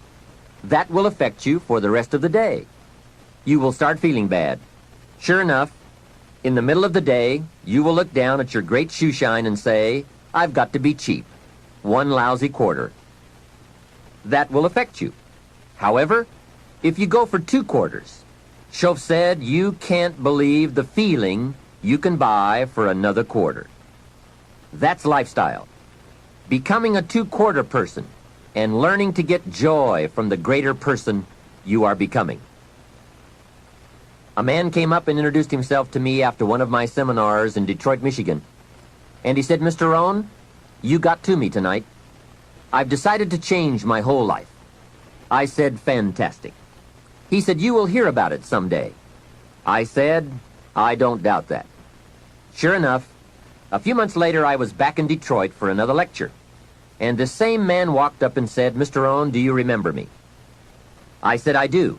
that will affect you for the rest of the day. You will start feeling bad. Sure enough, in the middle of the day, you will look down at your great shoe shine and say, I've got to be cheap. 1 lousy quarter. That will affect you. However, if you go for 2 quarters, Schoaf said you can't believe the feeling you can buy for another quarter. That's lifestyle. Becoming a 2-quarter person and learning to get joy from the greater person you are becoming. A man came up and introduced himself to me after one of my seminars in Detroit, Michigan. And he said, Mr. Rohn, you got to me tonight. I've decided to change my whole life. I said, fantastic. He said, you will hear about it someday. I said, I don't doubt that. Sure enough, a few months later I was back in Detroit for another lecture. And this same man walked up and said, Mr. Rohn, do you remember me? I said, I do.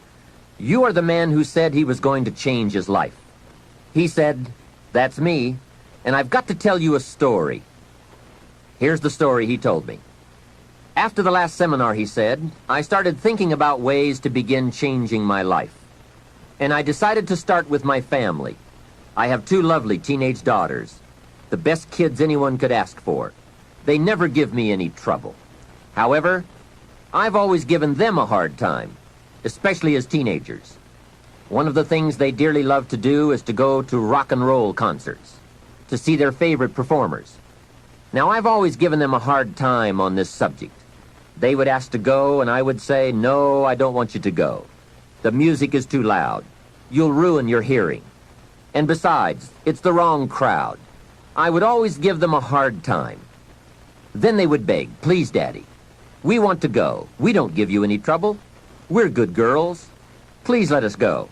You are the man who said he was going to change his life. He said, that's me, and I've got to tell you a story. Here's the story he told me. After the last seminar, he said, I started thinking about ways to begin changing my life. And I decided to start with my family. I have 2 lovely teenage daughters, the best kids anyone could ask for. They never give me any trouble. However, I've always given them a hard time, especially as teenagers. One of the things they dearly love to do is to go to rock and roll concerts, to see their favorite performers. Now, I've always given them a hard time on this subject. They would ask to go, and I would say, no, I don't want you to go. The music is too loud. You'll ruin your hearing. And besides, it's the wrong crowd. I would always give them a hard time. Then they would beg, please, Daddy, we want to go. We don't give you any trouble. We're good girls. Please let us go.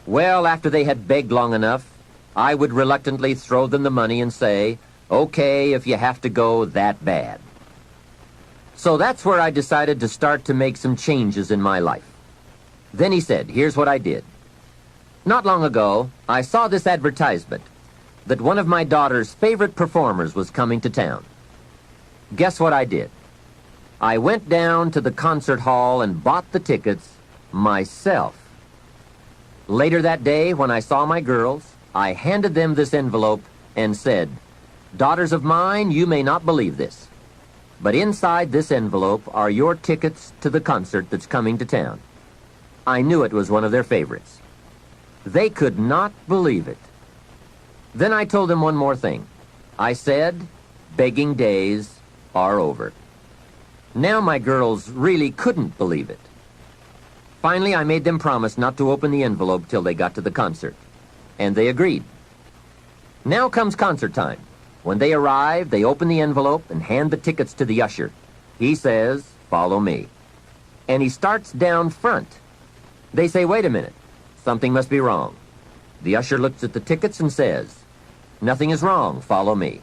Well, after they had begged long enough, I would reluctantly throw them the money and say, okay, if you have to go that bad. So that's where I decided to start to make some changes in my life. Then he said, here's what I did. Not long ago, I saw this advertisement that one of my daughter's favorite performers was coming to town. Guess what I did? I went down to the concert hall and bought the tickets myself. Later that day, when I saw my girls, I handed them this envelope and said, "Daughters of mine, you may not believe this, but inside this envelope are your tickets to the concert that's coming to town." I knew it was one of their favorites. They could not believe it. Then I told them one more thing. I said, begging days are over. Now my girls really couldn't believe it. Finally, I made them promise not to open the envelope till they got to the concert, and they agreed. Now comes concert time. When they arrive, they open the envelope and hand the tickets to the usher. He says, "Follow me." And he starts down front. They say, "Wait a minute. Something must be wrong." The usher looks at the tickets and says, "Nothing is wrong. Follow me."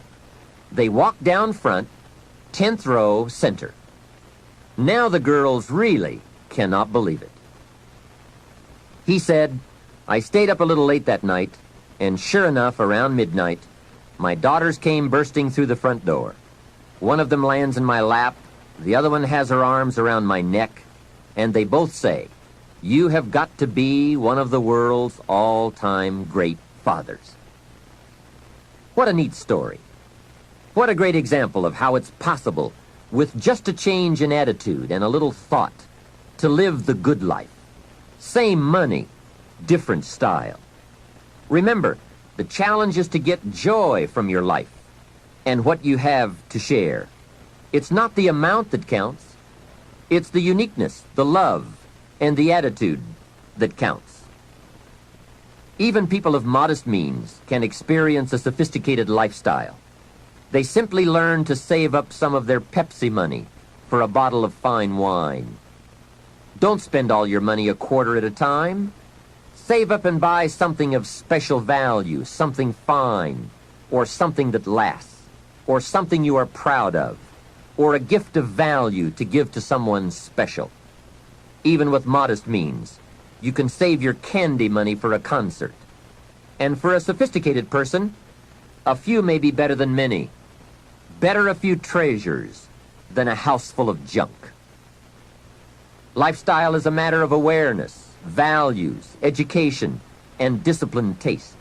They walk down front, 10th row, center. Now the girls really cannot believe it. He said, "I stayed up a little late that night, and sure enough, around midnight, my daughters came bursting through the front door. One of them lands in my lap, the other one has her arms around my neck, and they both say, 'You have got to be one of the world's all-time great fathers.'" What a neat story. What a great example of how it's possible, with just a change in attitude and a little thought, to live the good life. Same money, different style. Remember, the challenge is to get joy from your life and what you have to share. It's not the amount that counts. It's the uniqueness, the love, and the attitude that counts. Even people of modest means can experience a sophisticated lifestyle. They simply learn to save up some of their Pepsi money for a bottle of fine wine. Don't spend all your money a quarter at a time. Save up and buy something of special value, something fine, or something that lasts, or something you are proud of, or a gift of value to give to someone special. Even with modest means, you can save your candy money for a concert. And for a sophisticated person, a few may be better than many. Better a few treasures than a house full of junk. Lifestyle is a matter of awareness, values, education, and disciplined taste.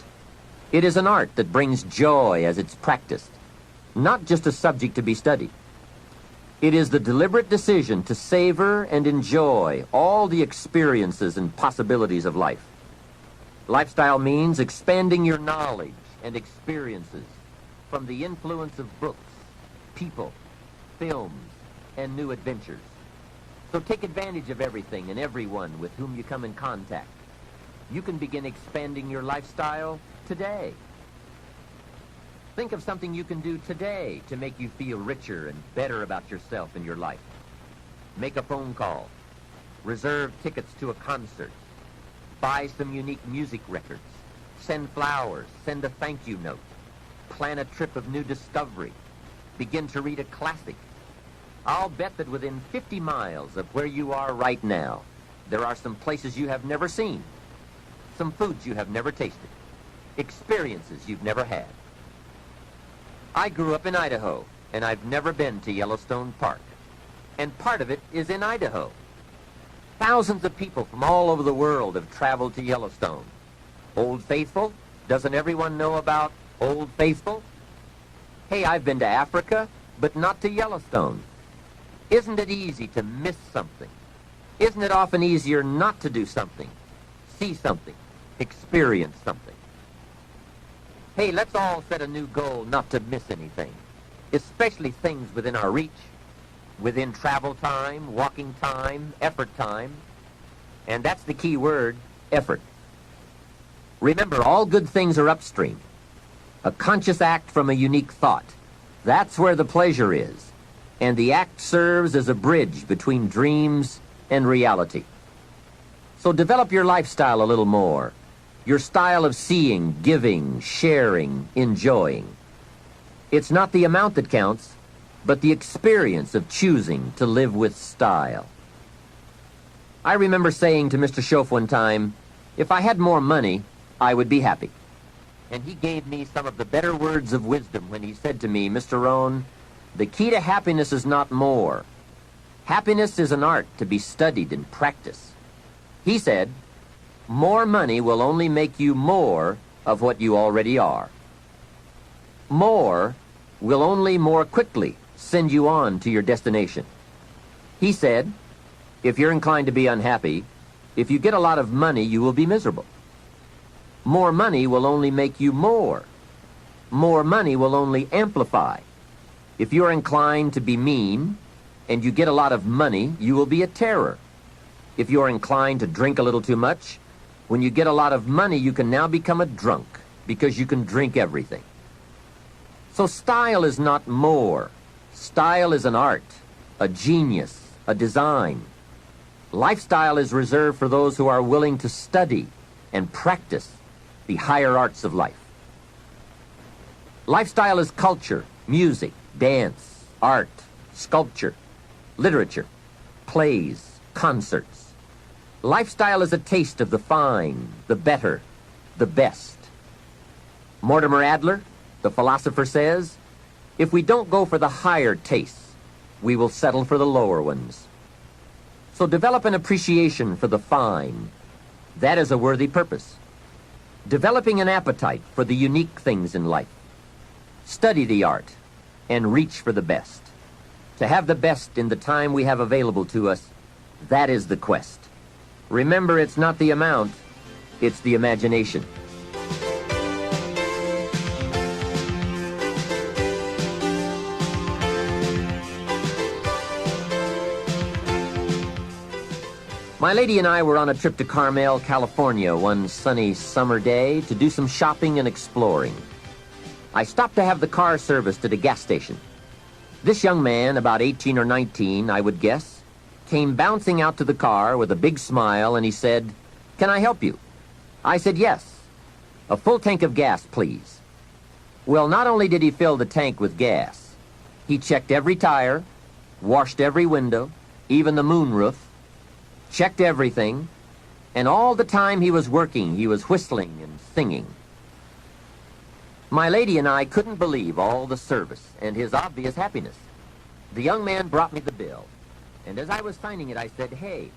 It is an art that brings joy as it's practiced, not just a subject to be studied. It is the deliberate decision to savor and enjoy all the experiences and possibilities of life. Lifestyle means expanding your knowledge and experiences from the influence of books, people, films, and new adventures. So take advantage of everything and everyone with whom you come in contact. You can begin expanding your lifestyle today. Think of something you can do today to make you feel richer and better about yourself and your life. Make a phone call. Reserve tickets to a concert. Buy some unique music records. Send flowers. Send a thank you note. Plan a trip of new discovery. Begin to read a classic. I'll bet that within 50 miles of where you are right now, there are some places you have never seen, some foods you have never tasted, experiences you've never had. I grew up in Idaho, and I've never been to Yellowstone Park, and part of it is in Idaho. Thousands of people from all over the world have traveled to Yellowstone. Old Faithful? Doesn't everyone know about Old Faithful? Hey, I've been to Africa, but not to Yellowstone. Isn't it easy to miss something? Isn't it often easier not to do something, see something, experience something? Hey, let's all set a new goal not to miss anything, especially things within our reach, within travel time, walking time, effort time. And that's the key word, effort. Remember, all good things are upstream. A conscious act from a unique thought. That's where the pleasure is. And the act serves as a bridge between dreams and reality. So develop your lifestyle a little more. Your style of seeing, giving, sharing, enjoying. It's not the amount that counts, but the experience of choosing to live with style. I remember saying to Mr. Schoaf one time, if I had more money, I would be happy. And he gave me some of the better words of wisdom when he said to me, "Mr. Rohn, the key to happiness is not more. Happiness is an art to be studied and practiced." He said, "More money will only make you more of what you already are. More will only more quickly send you on to your destination. He said, if you're inclined to be unhappy, if you get a lot of money, you will be miserable. More money will only make you more. More money will only amplify. If you're inclined to be mean and you get a lot of money, you will be a terror. If you're inclined to drink a little too much, when you get a lot of money, you can now become a drunk because you can drink everything. So style is not more. Style is an art, a genius, a design. Lifestyle is reserved for those who are willing to study and practice the higher arts of life. Lifestyle is culture, music, dance, art, sculpture, literature, plays, concerts. Lifestyle is a taste of the fine, the better, the best. Mortimer Adler, the philosopher, says, if we don't go for the higher tastes, we will settle for the lower ones. So develop an appreciation for the fine. That is a worthy purpose. Developing an appetite for the unique things in life. Study the art and reach for the best. To have the best in the time we have available to us, that is the quest. Remember, it's not the amount, it's the imagination. My lady and I were on a trip to Carmel, California one sunny summer day to do some shopping and exploring. I stopped to have the car serviced at a gas station. This young man, about 18 or 19, I would guess, came bouncing out to the car with a big smile, and he said, "Can I help you?" I said, "Yes. A full tank of gas, please." Well, not only did he fill the tank with gas, he checked every tire, washed every window, even the moonroof, checked everything, and all the time he was working, he was whistling and singing. My lady and I couldn't believe all the service and his obvious happiness. The young man brought me the bill, and as I was signing it, I said, "Hey,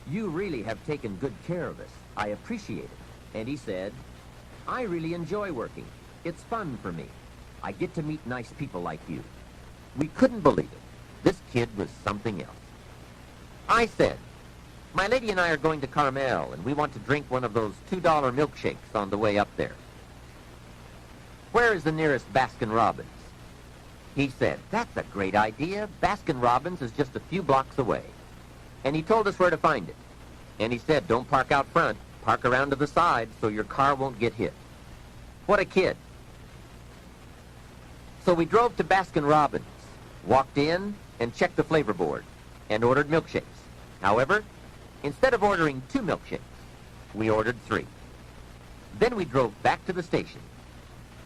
you really have taken good care of us. I appreciate it." And he said, "I really enjoy working. It's fun for me. I get to meet nice people like you." We couldn't believe it. This kid was something else. I said, "My lady and I are going to Carmel, and we want to drink one of those $2 milkshakes on the way up there. Where is the nearest Baskin-Robbins?" He said, "That's a great idea. Baskin-Robbins is just a few blocks away." And he told us where to find it. And he said, "Don't park out front. Park around to the side so your car won't get hit." What a kid. So we drove to Baskin-Robbins, walked in, and checked the flavor board, and ordered milkshakes. However, instead of ordering 2 milkshakes, we ordered 3. Then we drove back to the station.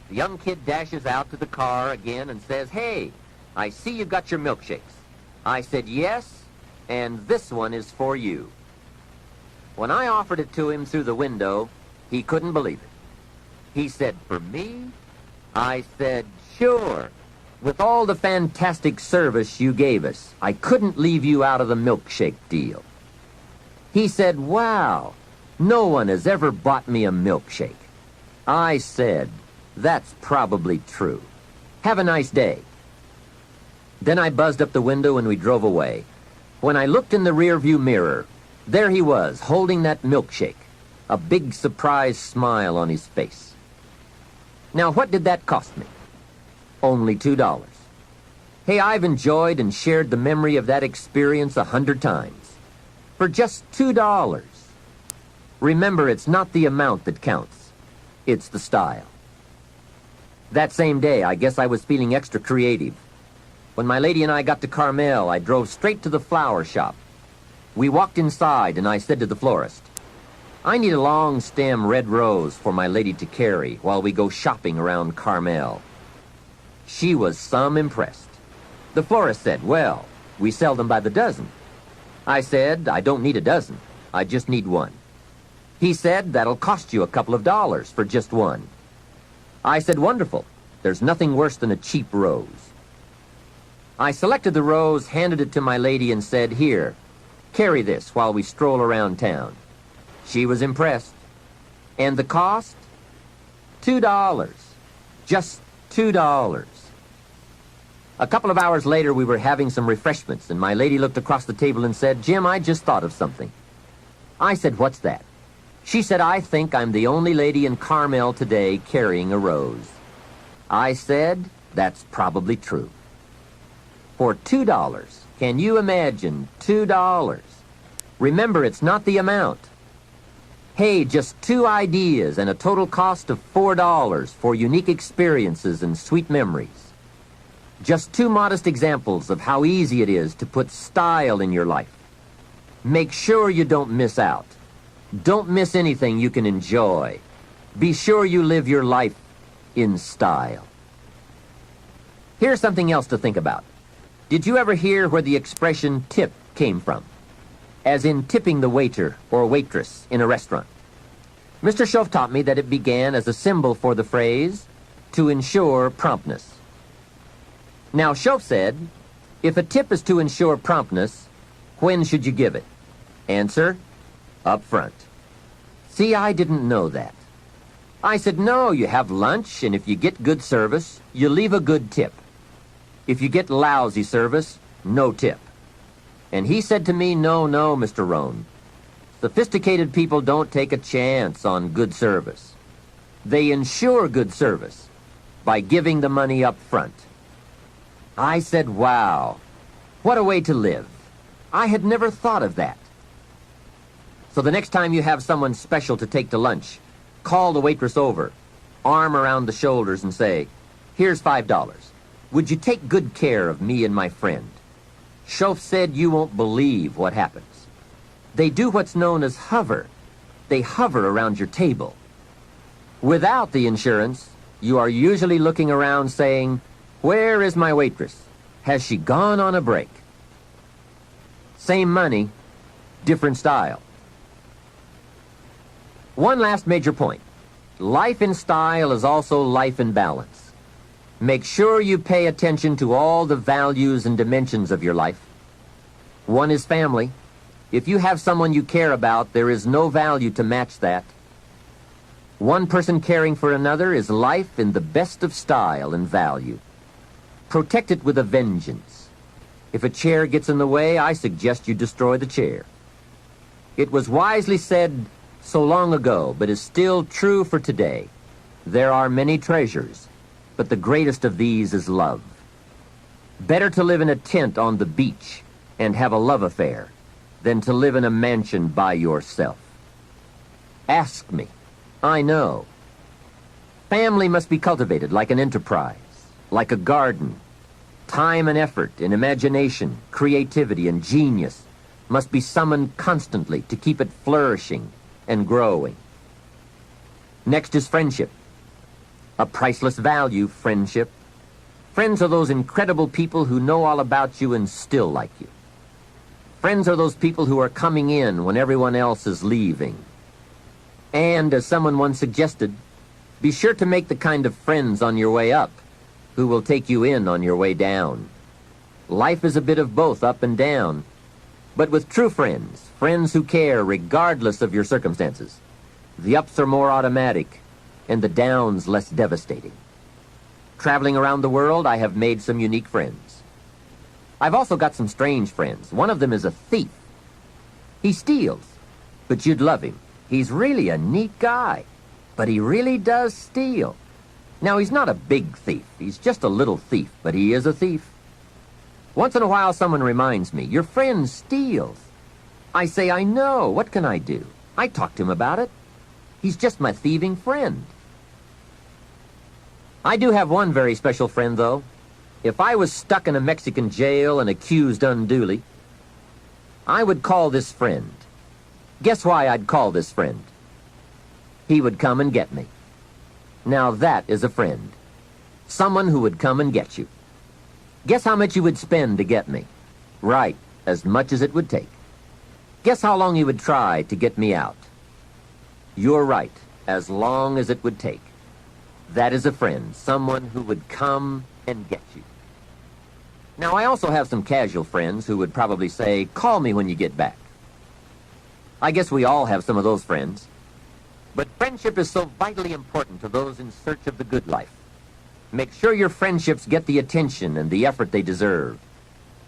The young kid dashes out to the car again and says, "Hey, I see you got your milkshakes." I said, "Yes, and this one is for you." When I offered it to him through the window, he couldn't believe it. He said, "For me?" I said, "Sure. With all the fantastic service you gave us, I couldn't leave you out of the milkshake deal." He said, "Wow, no one has ever bought me a milkshake." I said, "That's probably true. Have a nice day." Then I buzzed up the window and we drove away. When I looked in the rearview mirror, there he was, holding that milkshake, a big surprised smile on his face. Now, what did that cost me? Only $2. Hey, I've enjoyed and shared the memory of that experience 100 times. For just $2. Remember, it's not the amount that counts. It's the style. That same day, I guess I was feeling extra creative. When my lady and I got to Carmel, I drove straight to the flower shop. We walked inside, and I said to the florist, "I need a long stem red rose for my lady to carry while we go shopping around Carmel." She was some impressed. The florist said, "Well, we sell them by the dozen." I said, "I don't need a dozen. I just need one." He said, "That'll cost you a couple of dollars for just one." I said, "Wonderful. There's nothing worse than a cheap rose." I selected the rose, handed it to my lady, and said, "Here, carry this while we stroll around town." She was impressed. And the cost? $2. Just $2. A couple of hours later, we were having some refreshments, and my lady looked across the table and said, "Jim, I just thought of something." I said, "What's that?" She said, "I think I'm the only lady in Carmel today carrying a rose." I said, "That's probably true." For $2, can you imagine $2? Remember, it's not the amount. Hey, just 2 ideas and a total cost of $4 for unique experiences and sweet memories. Just 2 modest examples of how easy it is to put style in your life. Make sure you don't miss out. Don't miss anything you can enjoy. Be sure you live your life in style. Here's something else to think about. Did you ever hear where the expression tip came from? As in tipping the waiter or waitress in a restaurant. Mr. Schoaf taught me that it began as a symbol for the phrase, to ensure promptness. Now, Schoaf said, if a tip is to ensure promptness, when should you give it? Answer, up front. See, I didn't know that. I said, no, you have lunch, and if you get good service, you leave a good tip. If you get lousy service, no tip. And he said to me, no, Mr. Rohn. Sophisticated people don't take a chance on good service. They ensure good service by giving the money up front. I said, wow, what a way to live. I had never thought of that. So the next time you have someone special to take to lunch, call the waitress over, arm around the shoulders and say, here's $5. Would you take good care of me and my friend? Schoaf said you won't believe what happens. They do what's known as hover. They hover around your table. Without the insurance, you are usually looking around saying, where is my waitress? Has she gone on a break? Same money, different style. One last major point. Life in style is also life in balance. Make sure you pay attention to all the values and dimensions of your life. One is family. If you have someone you care about, there is no value to match that. One person caring for another is life in the best of style and value. Protect it with a vengeance. If a chair gets in the way, I suggest you destroy the chair. It was wisely said so long ago, but is still true for today. There are many treasures, but the greatest of these is love. Better to live in a tent on the beach and have a love affair than to live in a mansion by yourself. Ask me. I know. Family must be cultivated like an enterprise, like a garden. Time and effort and imagination, creativity and genius must be summoned constantly to keep it flourishing and growing. Next is friendship. A priceless value, friendship. Friends are those incredible people who know all about you and still like you. Friends are those people who are coming in when everyone else is leaving. And, as someone once suggested, be sure to make the kind of friends on your way up who will take you in on your way down. Life is a bit of both up and down. But with true friends, friends who care regardless of your circumstances, the ups are more automatic and the downs less devastating. Traveling around the world, I have made some unique friends. I've also got some strange friends. One of them is a thief. He steals, but you'd love him. He's really a neat guy, but he really does steal. Now, he's not a big thief. He's just a little thief, but he is a thief. Once in a while, someone reminds me, your friend steals. I say, I know. What can I do? I talk to him about it. He's just my thieving friend. I do have one very special friend, though. If I was stuck in a Mexican jail and accused unduly, I would call this friend. Guess why I'd call this friend? He would come and get me. Now that is a friend. Someone who would come and get you. Guess how much you would spend to get me? Right, as much as it would take. Guess how long you would try to get me out? You're right, as long as it would take. That is a friend, someone who would come and get you. Now, I also have some casual friends who would probably say, call me when you get back. I guess we all have some of those friends. But friendship is so vitally important to those in search of the good life. Make sure your friendships get the attention and the effort they deserve.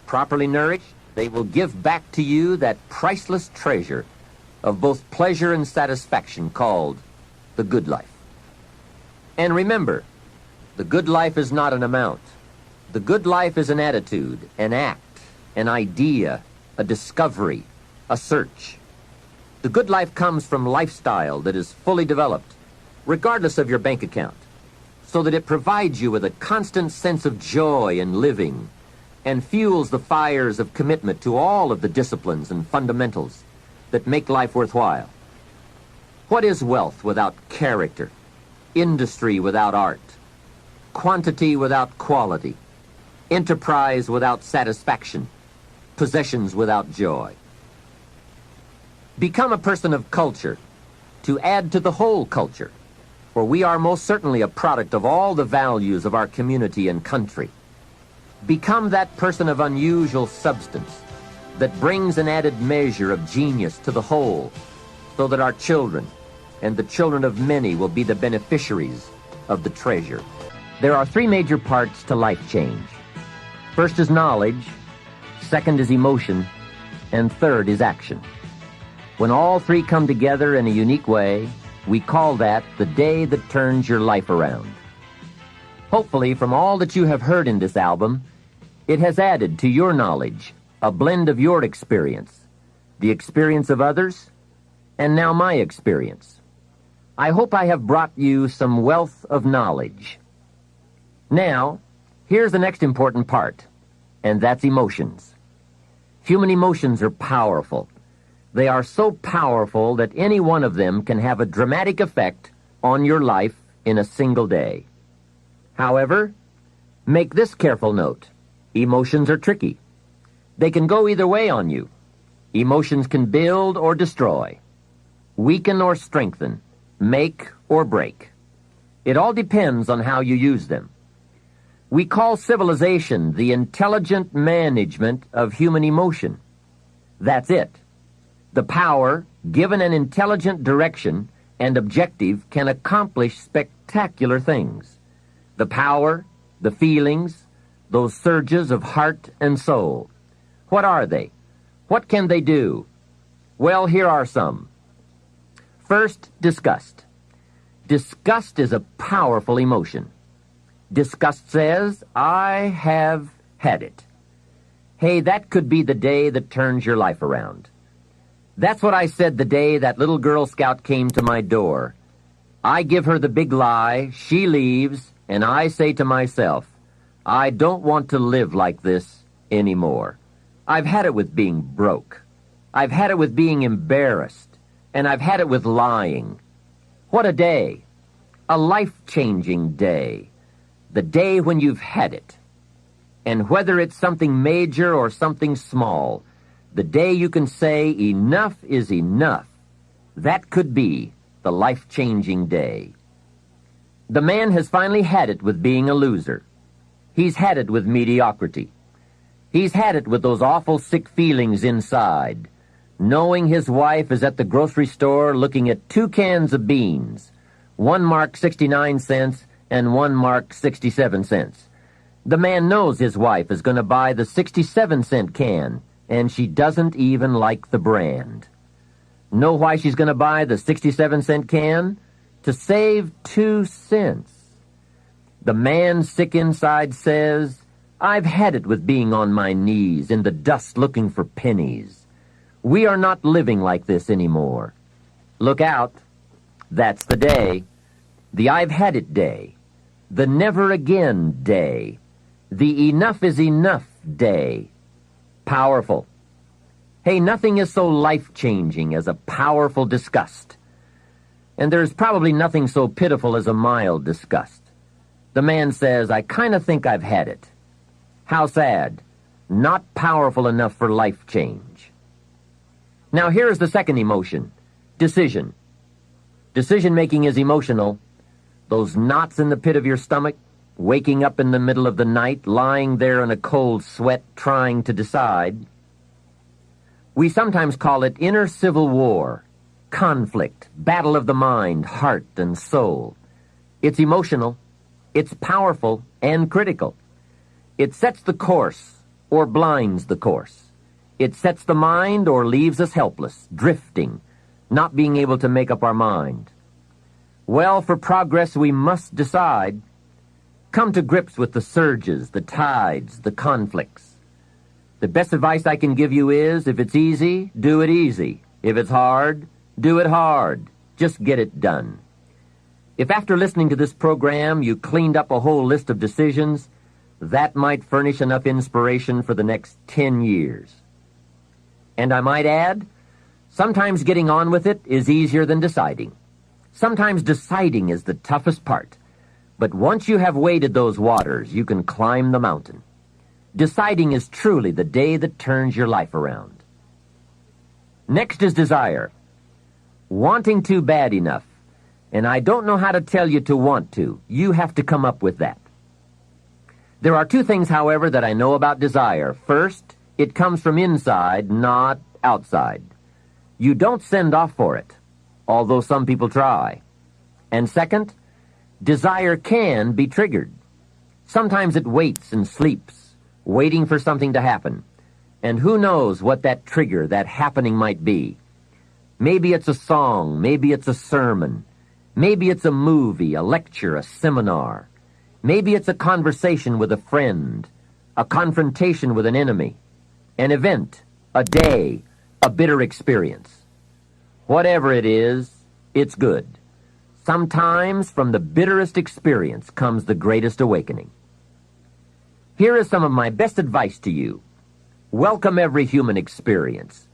Properly nourished, they will give back to you that priceless treasure of both pleasure and satisfaction called the good life. And remember, the good life is not an amount. The good life is an attitude, an act, an idea, a discovery, a search. The good life comes from lifestyle that is fully developed, regardless of your bank account, so that it provides you with a constant sense of joy in living and fuels the fires of commitment to all of the disciplines and fundamentals that make life worthwhile. What is wealth without character? Industry without art? Quantity without quality? Enterprise without satisfaction? Possessions without joy? Become a person of culture to add to the whole culture, for we are most certainly a product of all the values of our community and country. Become that person of unusual substance that brings an added measure of genius to the whole, so that our children and the children of many will be the beneficiaries of the treasure. There are three major parts to life change. First is knowledge, second is emotion, and third is action. When all three come together in a unique way, we call that the day that turns your life around. Hopefully, from all that you have heard in this album, it has added to your knowledge a blend of your experience, the experience of others, and now my experience. I hope I have brought you some wealth of knowledge. Now, here's the next important part, and that's emotions. Human emotions are powerful. They are so powerful that any one of them can have a dramatic effect on your life in a single day. However, make this careful note. Emotions are tricky. They can go either way on you. Emotions can build or destroy, weaken or strengthen, make or break. It all depends on how you use them. We call civilization the intelligent management of human emotion. That's it. The power, given an intelligent direction and objective, can accomplish spectacular things. The power, the feelings, those surges of heart and soul. What are they? What can they do? Well, here are some. First, disgust. Disgust is a powerful emotion. Disgust says, I have had it. Hey, that could be the day that turns your life around. That's what I said the day that little Girl Scout came to my door. I give her the big lie, she leaves, and I say to myself, I don't want to live like this anymore. I've had it with being broke. I've had it with being embarrassed. And I've had it with lying. What a day. A life-changing day. The day when you've had it. And whether it's something major or something small, the day you can say enough is enough, that could be the life-changing day. The man has finally had it with being a loser. He's had it with mediocrity. He's had it with those awful sick feelings inside, knowing his wife is at the grocery store looking at 2 cans of beans, one marked 69 cents and one marked 67 cents. The man knows his wife is going to buy the 67-cent can, and she doesn't even like the brand. Know why she's going to buy the 67-cent can? To save 2 cents. The man sick inside says, I've had it with being on my knees in the dust looking for pennies. We are not living like this anymore. Look out. That's the day. The I've had it day. The never again day. The enough is enough day. Powerful. Hey, nothing is so life-changing as a powerful disgust. And there's probably nothing so pitiful as a mild disgust. The man says, I kind of think I've had it. How sad. Not powerful enough for life change. Now here's the second emotion, decision. Decision-making is emotional. Those knots in the pit of your stomach, waking up in the middle of the night, lying there in a cold sweat, trying to decide. We sometimes call it inner civil war. conflict, battle of the mind, heart, and soul. It's emotional, it's powerful, and critical. It sets the course or blinds the course. It sets the mind or leaves us helpless, drifting, not being able to make up our mind. Well, for progress we must decide. Come to grips with the surges, the tides, the conflicts. The best advice I can give you is, if it's easy, do it easy. If it's hard, do it hard. Just get it done. If after listening to this program you cleaned up a whole list of decisions, that might furnish enough inspiration for the next 10 years. And I might add, sometimes getting on with it is easier than deciding. Sometimes deciding is the toughest part. But once you have waded those waters, you can climb the mountain. Deciding is truly the day that turns your life around. Next is desire. Wanting to bad enough. And I don't know how to tell you to want to. You have to come up with that. There are two things, however, that I know about desire. First, it comes from inside, not outside. You don't send off for it, although some people try. And second, desire can be triggered. Sometimes it waits and sleeps, waiting for something to happen. And who knows what that trigger, that happening might be. Maybe it's a song, maybe it's a sermon, maybe it's a movie, a lecture, a seminar. Maybe it's a conversation with a friend, a confrontation with an enemy, an event, a day, a bitter experience. Whatever it is, it's good. Sometimes from the bitterest experience comes the greatest awakening. Here is some of my best advice to you. Welcome every human experience.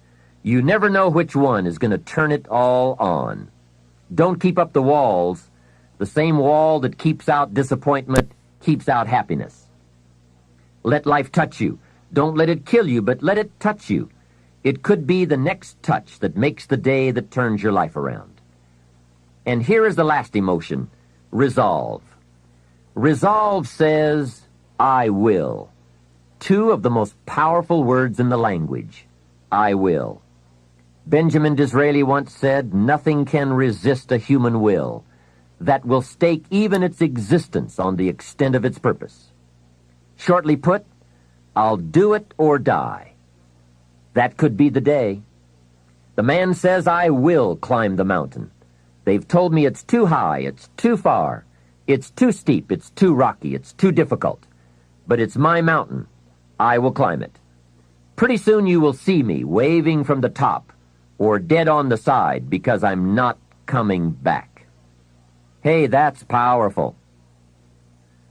You never know which one is going to turn it all on. Don't keep up the walls. The same wall that keeps out disappointment keeps out happiness. Let life touch you. Don't let it kill you, but let it touch you. It could be the next touch that makes the day that turns your life around. And here is the last emotion, resolve. Resolve says, I will. Two of the most powerful words in the language, I will. Benjamin Disraeli once said, nothing can resist a human will that will stake even its existence on the extent of its purpose. Shortly put, I'll do it or die. That could be the day. The man says, I will climb the mountain. They've told me it's too high, it's too far, it's too steep, it's too rocky, it's too difficult. But it's my mountain. I will climb it. Pretty soon you will see me waving from the top or dead on the side because I'm not coming back. Hey, that's powerful.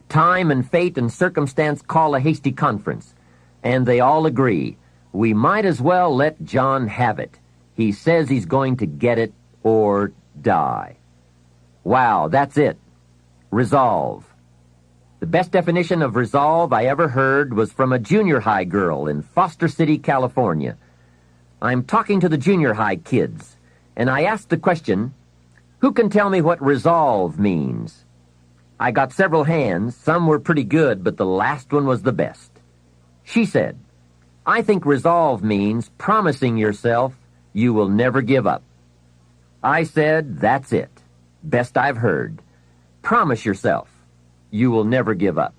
Time and fate and circumstance call a hasty conference, and they all agree. We might as well let John have it. He says he's going to get it or die. Wow, that's it. Resolve. The best definition of resolve I ever heard was from a junior high girl in Foster City, California. I'm talking to the junior high kids, and I asked the question, who can tell me what resolve means? I got several hands. Some were pretty good, but the last one was the best. She said, I think resolve means promising yourself you will never give up. I said, that's it. Best I've heard. Promise yourself you will never give up.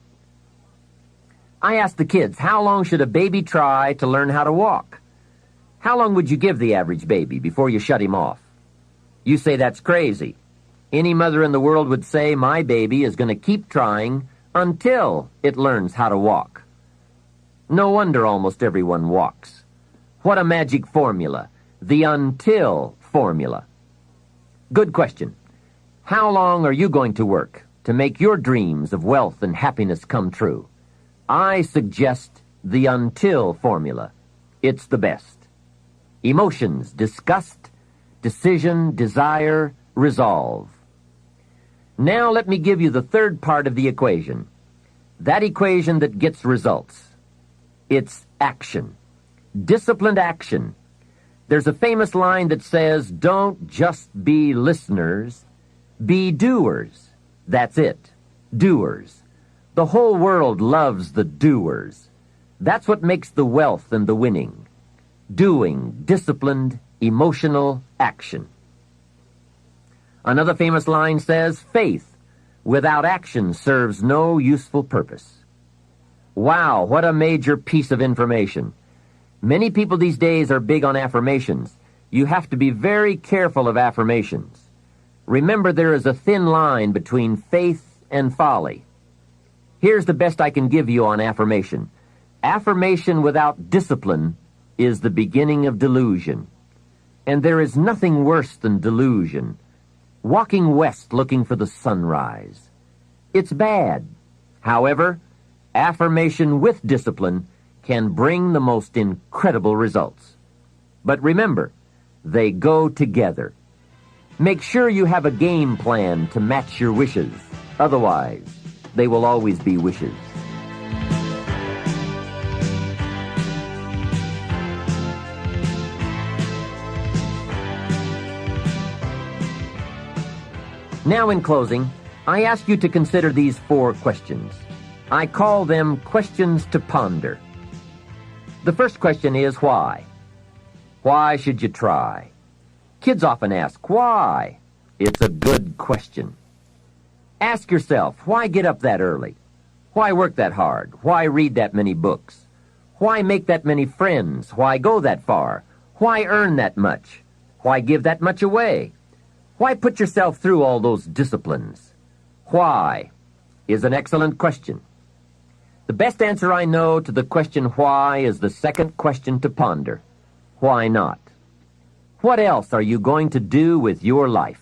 I asked the kids, how long should a baby try to learn how to walk? How long would you give the average baby before you shut him off? You say that's crazy. Any mother in the world would say, my baby is going to keep trying until it learns how to walk. No wonder almost everyone walks. What a magic formula. The until formula. Good question. How long are you going to work to make your dreams of wealth and happiness come true? I suggest the until formula. It's the best. Emotions, disgust, decision, desire, resolve. Now let me give you the third part of the equation. That equation that gets results. It's action. Disciplined action. There's a famous line that says, don't just be listeners, be doers. That's it. Doers. The whole world loves the doers. That's what makes the wealth and the winning. Doing, disciplined, emotional action. Another famous line says, faith without action serves no useful purpose. Wow, what a major piece of information. Many people these days are big on affirmations. You have to be very careful of affirmations. Remember, there is a thin line between faith and folly. Here's the best I can give you on affirmation. Affirmation without discipline is the beginning of delusion. And there is nothing worse than delusion. Walking west looking for the sunrise. It's bad. However, affirmation with discipline can bring the most incredible results. But remember, they go together. Make sure you have a game plan to match your wishes. Otherwise, they will always be wishes. Now, in closing, I ask you to consider these 4 questions. I call them questions to ponder. The first question is why? Why should you try? Kids often ask, why? It's a good question. Ask yourself, why get up that early? Why work that hard? Why read that many books? Why make that many friends? Why go that far? Why earn that much? Why give that much away? Why put yourself through all those disciplines? Why is an excellent question. The best answer I know to the question why is the second question to ponder. Why not? What else are you going to do with your life?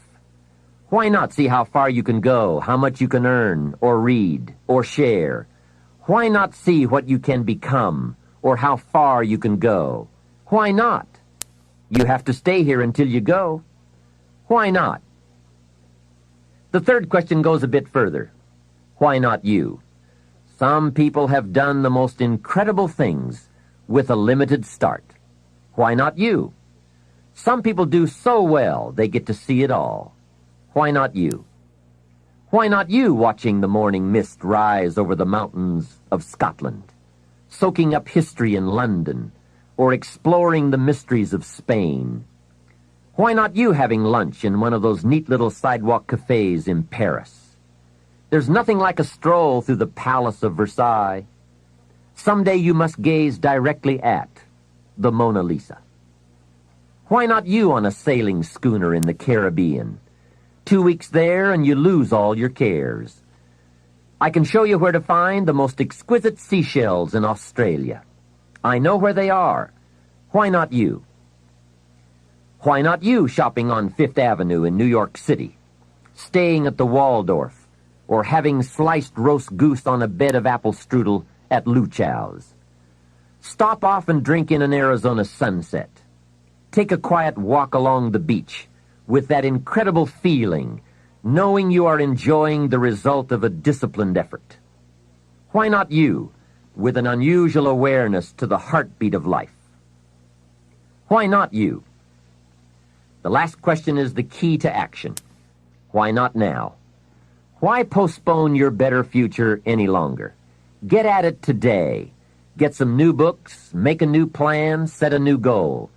Why not see how far you can go, how much you can earn, or read, or share? Why not see what you can become, or how far you can go? Why not? You have to stay here until you go. Why not? The third question goes a bit further. Why not you? Some people have done the most incredible things with a limited start. Why not you? Some people do so well they get to see it all. Why not you? Why not you watching the morning mist rise over the mountains of Scotland, soaking up history in London, or exploring the mysteries of Spain? Why not you having lunch in one of those neat little sidewalk cafes in Paris? There's nothing like a stroll through the Palace of Versailles. Someday you must gaze directly at the Mona Lisa. Why not you on a sailing schooner in the Caribbean? 2 weeks there and you lose all your cares. I can show you where to find the most exquisite seashells in Australia. I know where they are. Why not you? Why not you shopping on Fifth Avenue in New York City, staying at the Waldorf, or having sliced roast goose on a bed of apple strudel at Luchow's? Stop off and drink in an Arizona sunset. Take a quiet walk along the beach with that incredible feeling, knowing you are enjoying the result of a disciplined effort. Why not you, with an unusual awareness to the heartbeat of life? Why not you? The last question is the key to action. Why not now? Why postpone your better future any longer? Get at it today. Get some new books, make a new plan, set a new goal.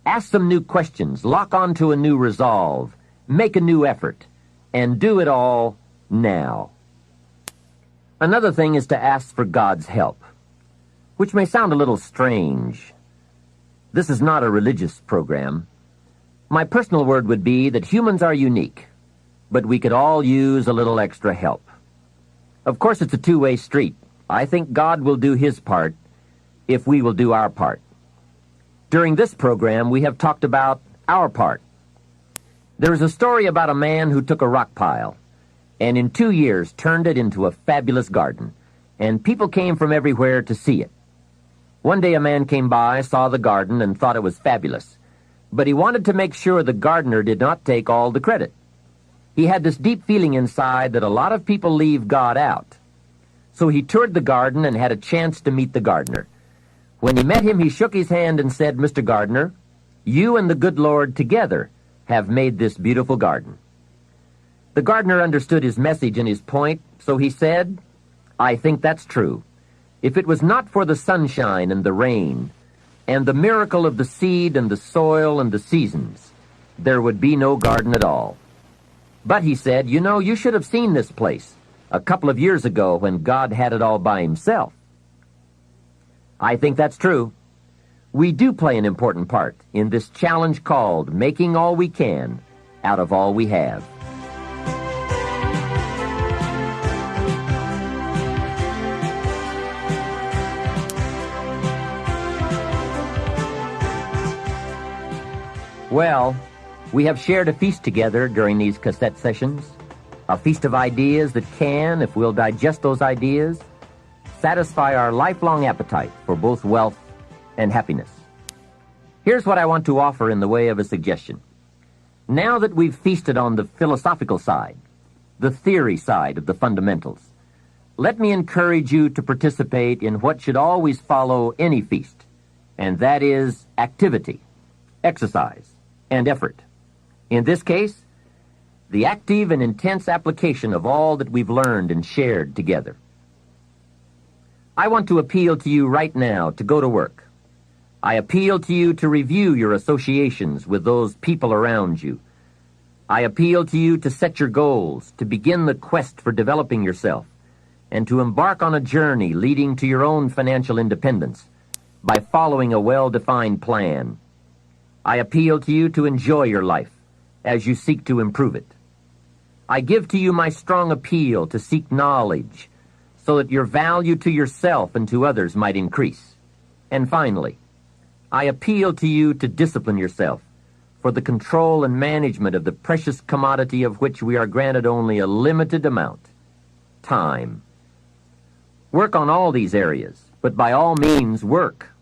Ask some new questions, lock onto a new resolve, make a new effort, and do it all now. Another thing is to ask for God's help, which may sound a little strange. This is not a religious program. My personal word would be that humans are unique, but we could all use a little extra help. Of course, it's a two-way street. I think God will do His part if we will do our part. During this program, we have talked about our part. There is a story about a man who took a rock pile and in 2 years turned it into a fabulous garden, and people came from everywhere to see it. One day a man came by, saw the garden, and thought it was fabulous, but he wanted to make sure the gardener did not take all the credit. He had this deep feeling inside that a lot of people leave God out. So he toured the garden and had a chance to meet the gardener. When he met him, he shook his hand and said, "Mr. Gardener, you and the good Lord together have made this beautiful garden." The gardener understood his message and his point, so he said, "I think that's true. If it was not for the sunshine and the rain, and the miracle of the seed and the soil and the seasons, there would be no garden at all." But he said, you know, you should have seen this place a couple of years ago when God had it all by himself. I think that's true. We do play an important part in this challenge called making all we can out of all we have. Well, we have shared a feast together during these cassette sessions, a feast of ideas that can, if we'll digest those ideas, satisfy our lifelong appetite for both wealth and happiness. Here's what I want to offer in the way of a suggestion. Now that we've feasted on the philosophical side, the theory side of the fundamentals, let me encourage you to participate in what should always follow any feast, and that is activity, exercise, and effort. In this case, the active and intense application of all that we've learned and shared together. I want to appeal to you right now to go to work. I appeal to you to review your associations with those people around you. I appeal to you to set your goals, to begin the quest for developing yourself, and to embark on a journey leading to your own financial independence by following a well-defined plan. I appeal to you to enjoy your life as you seek to improve it. I give to you my strong appeal to seek knowledge so that your value to yourself and to others might increase. And finally, I appeal to you to discipline yourself for the control and management of the precious commodity of which we are granted only a limited amount, time. Work on all these areas, but by all means work.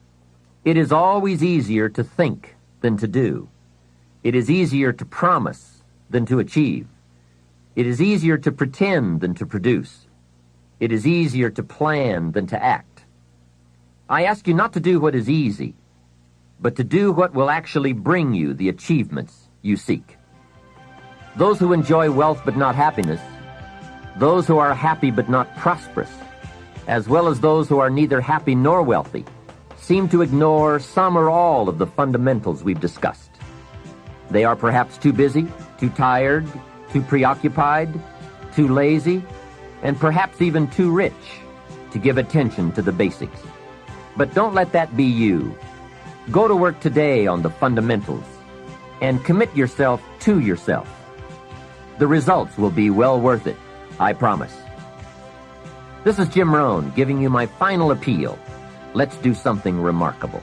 It is always easier to think than to do. It is easier to promise than to achieve. It is easier to pretend than to produce. It is easier to plan than to act. I ask you not to do what is easy, but to do what will actually bring you the achievements you seek. Those who enjoy wealth but not happiness, those who are happy but not prosperous, as well as those who are neither happy nor wealthy, seem to ignore some or all of the fundamentals we've discussed. They are perhaps too busy, too tired, too preoccupied, too lazy, and perhaps even too rich to give attention to the basics. But don't let that be you. Go to work today on the fundamentals and commit yourself to yourself. The results will be well worth it, I promise. This is Jim Rohn giving you my final appeal. Let's do something remarkable.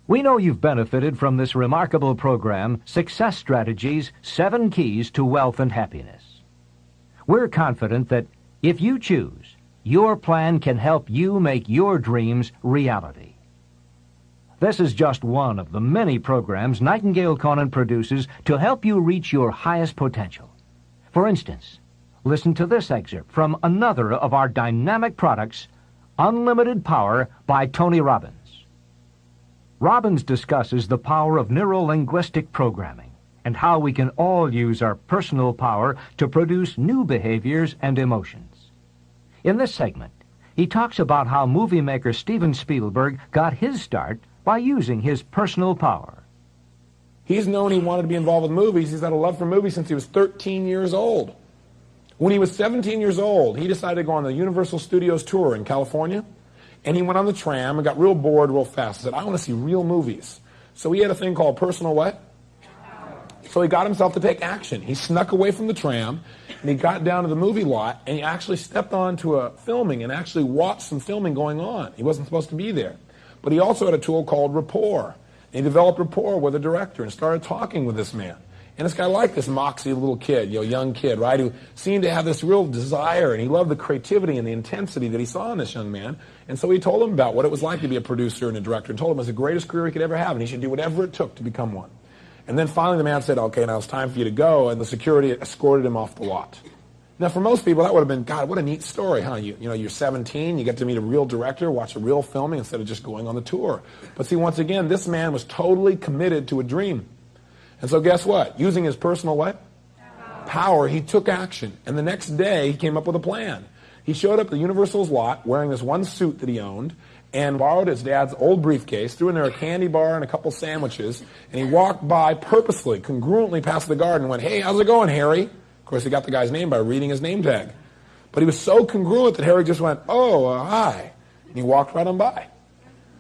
We know you've benefited from this remarkable program, Success Strategies, 7 Keys to Wealth and Happiness. We're confident that if you choose, your plan can help you make your dreams reality. This is just one of the many programs Nightingale Conant produces to help you reach your highest potential. For instance, listen to this excerpt from another of our dynamic products, Unlimited Power by Tony Robbins. Robbins discusses the power of neuro-linguistic programming and how we can all use our personal power to produce new behaviors and emotions. In this segment, he talks about how movie maker Steven Spielberg got his start by using his personal power. He's known he wanted to be involved with movies. He's had a love for movies since he was 13 years old. When he was 17 years old, he decided to go on the Universal Studios tour in California. And he went on the tram and got real bored real fast. He said, I want to see real movies. So he had a thing called personal what? So he got himself to take action. He snuck away from the tram, and he got down to the movie lot, and he actually stepped onto a filming and actually watched some filming going on. He wasn't supposed to be there. But he also had a tool called rapport. And he developed rapport with the director and started talking with this man. And this guy liked this moxie little kid, young kid, right, who seemed to have this real desire, and he loved the creativity and the intensity that he saw in this young man. And so he told him about what it was like to be a producer and a director, and told him it was the greatest career he could ever have, and he should do whatever it took to become one. And then finally the man said, okay, now it's time for you to go, and the security escorted him off the lot. Now, for most people, that would have been, God, what a neat story, huh? You're 17, you get to meet a real director, watch a real filming instead of just going on the tour. But see, once again, this man was totally committed to a dream. And so guess what? Using his personal what? Power, he took action. And the next day, he came up with a plan. He showed up at Universal's lot wearing this one suit that he owned and borrowed his dad's old briefcase, threw in there a candy bar and a couple sandwiches, and he walked by purposely, congruently past the guard and went, "Hey, how's it going, Harry?" Of course, he got the guy's name by reading his name tag. But he was so congruent that Harry just went, "Oh, hi." And he walked right on by.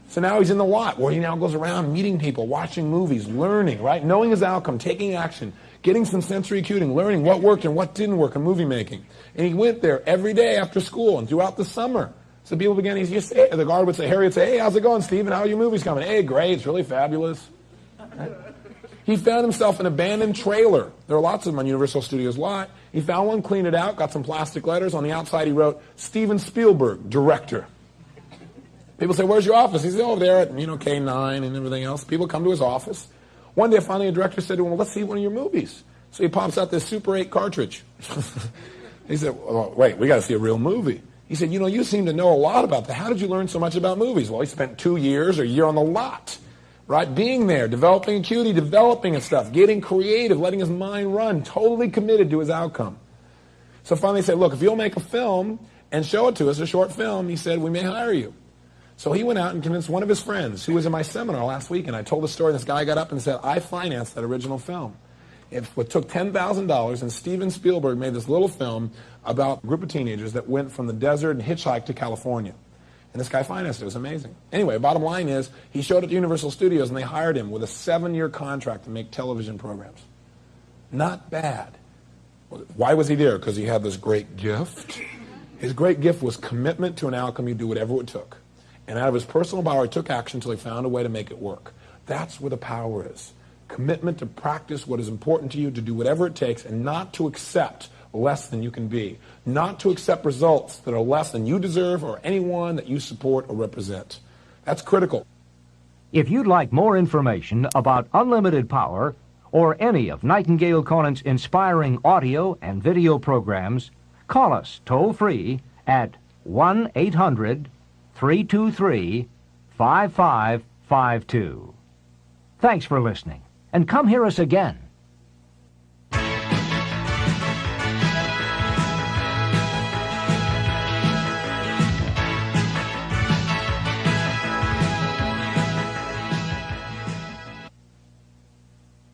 So now he's in the lot where he now goes around meeting people, watching movies, learning, right? Knowing his outcome, taking action, getting some sensory acuting, learning what worked and what didn't work in movie making. And he went there every day after school and throughout the summer. So people began, the guard would say, Harry would say, "Hey, how's it going, Stephen? How are your movies coming?" "Hey, great, it's really fabulous." Right? He found himself an abandoned trailer. There are lots of them on Universal Studios lot. He found one, cleaned it out, got some plastic letters. On the outside he wrote, "Steven Spielberg, director." People say, "Where's your office?" He said, "Over there at, K9 and everything else." People come to his office. One day finally a director said to him, "Well, let's see one of your movies." So he pops out this Super 8 cartridge. He said, "Well, wait, we got to see a real movie." He said, "You seem to know a lot about that. How did you learn so much about movies?" Well, he spent 2 years or a year on the lot, right? Being there, developing acuity, developing his stuff, getting creative, letting his mind run, totally committed to his outcome. So finally he said, "Look, if you'll make a film and show it to us, a short film," he said, "we may hire you." So he went out and convinced one of his friends who was in my seminar last week, and I told the story, and this guy got up and said, "I financed that original film." It took $10,000, and Steven Spielberg made this little film about a group of teenagers that went from the desert and hitchhiked to California. And this guy financed it. It was amazing. Anyway, bottom line is, he showed at Universal Studios, and they hired him with a 7-year contract to make television programs. Not bad. Why was he there? Because he had this great gift. His great gift was commitment to an outcome. He'd do whatever it took. And out of his personal power, he took action until he found a way to make it work. That's where the power is. Commitment to practice what is important to you, to do whatever it takes, and not to accept less than you can be. Not to accept results that are less than you deserve or anyone that you support or represent. That's critical. If you'd like more information about unlimited power or any of Nightingale Conant's inspiring audio and video programs, call us toll-free at 1-800-323-5552. Thanks for listening, and come hear us again.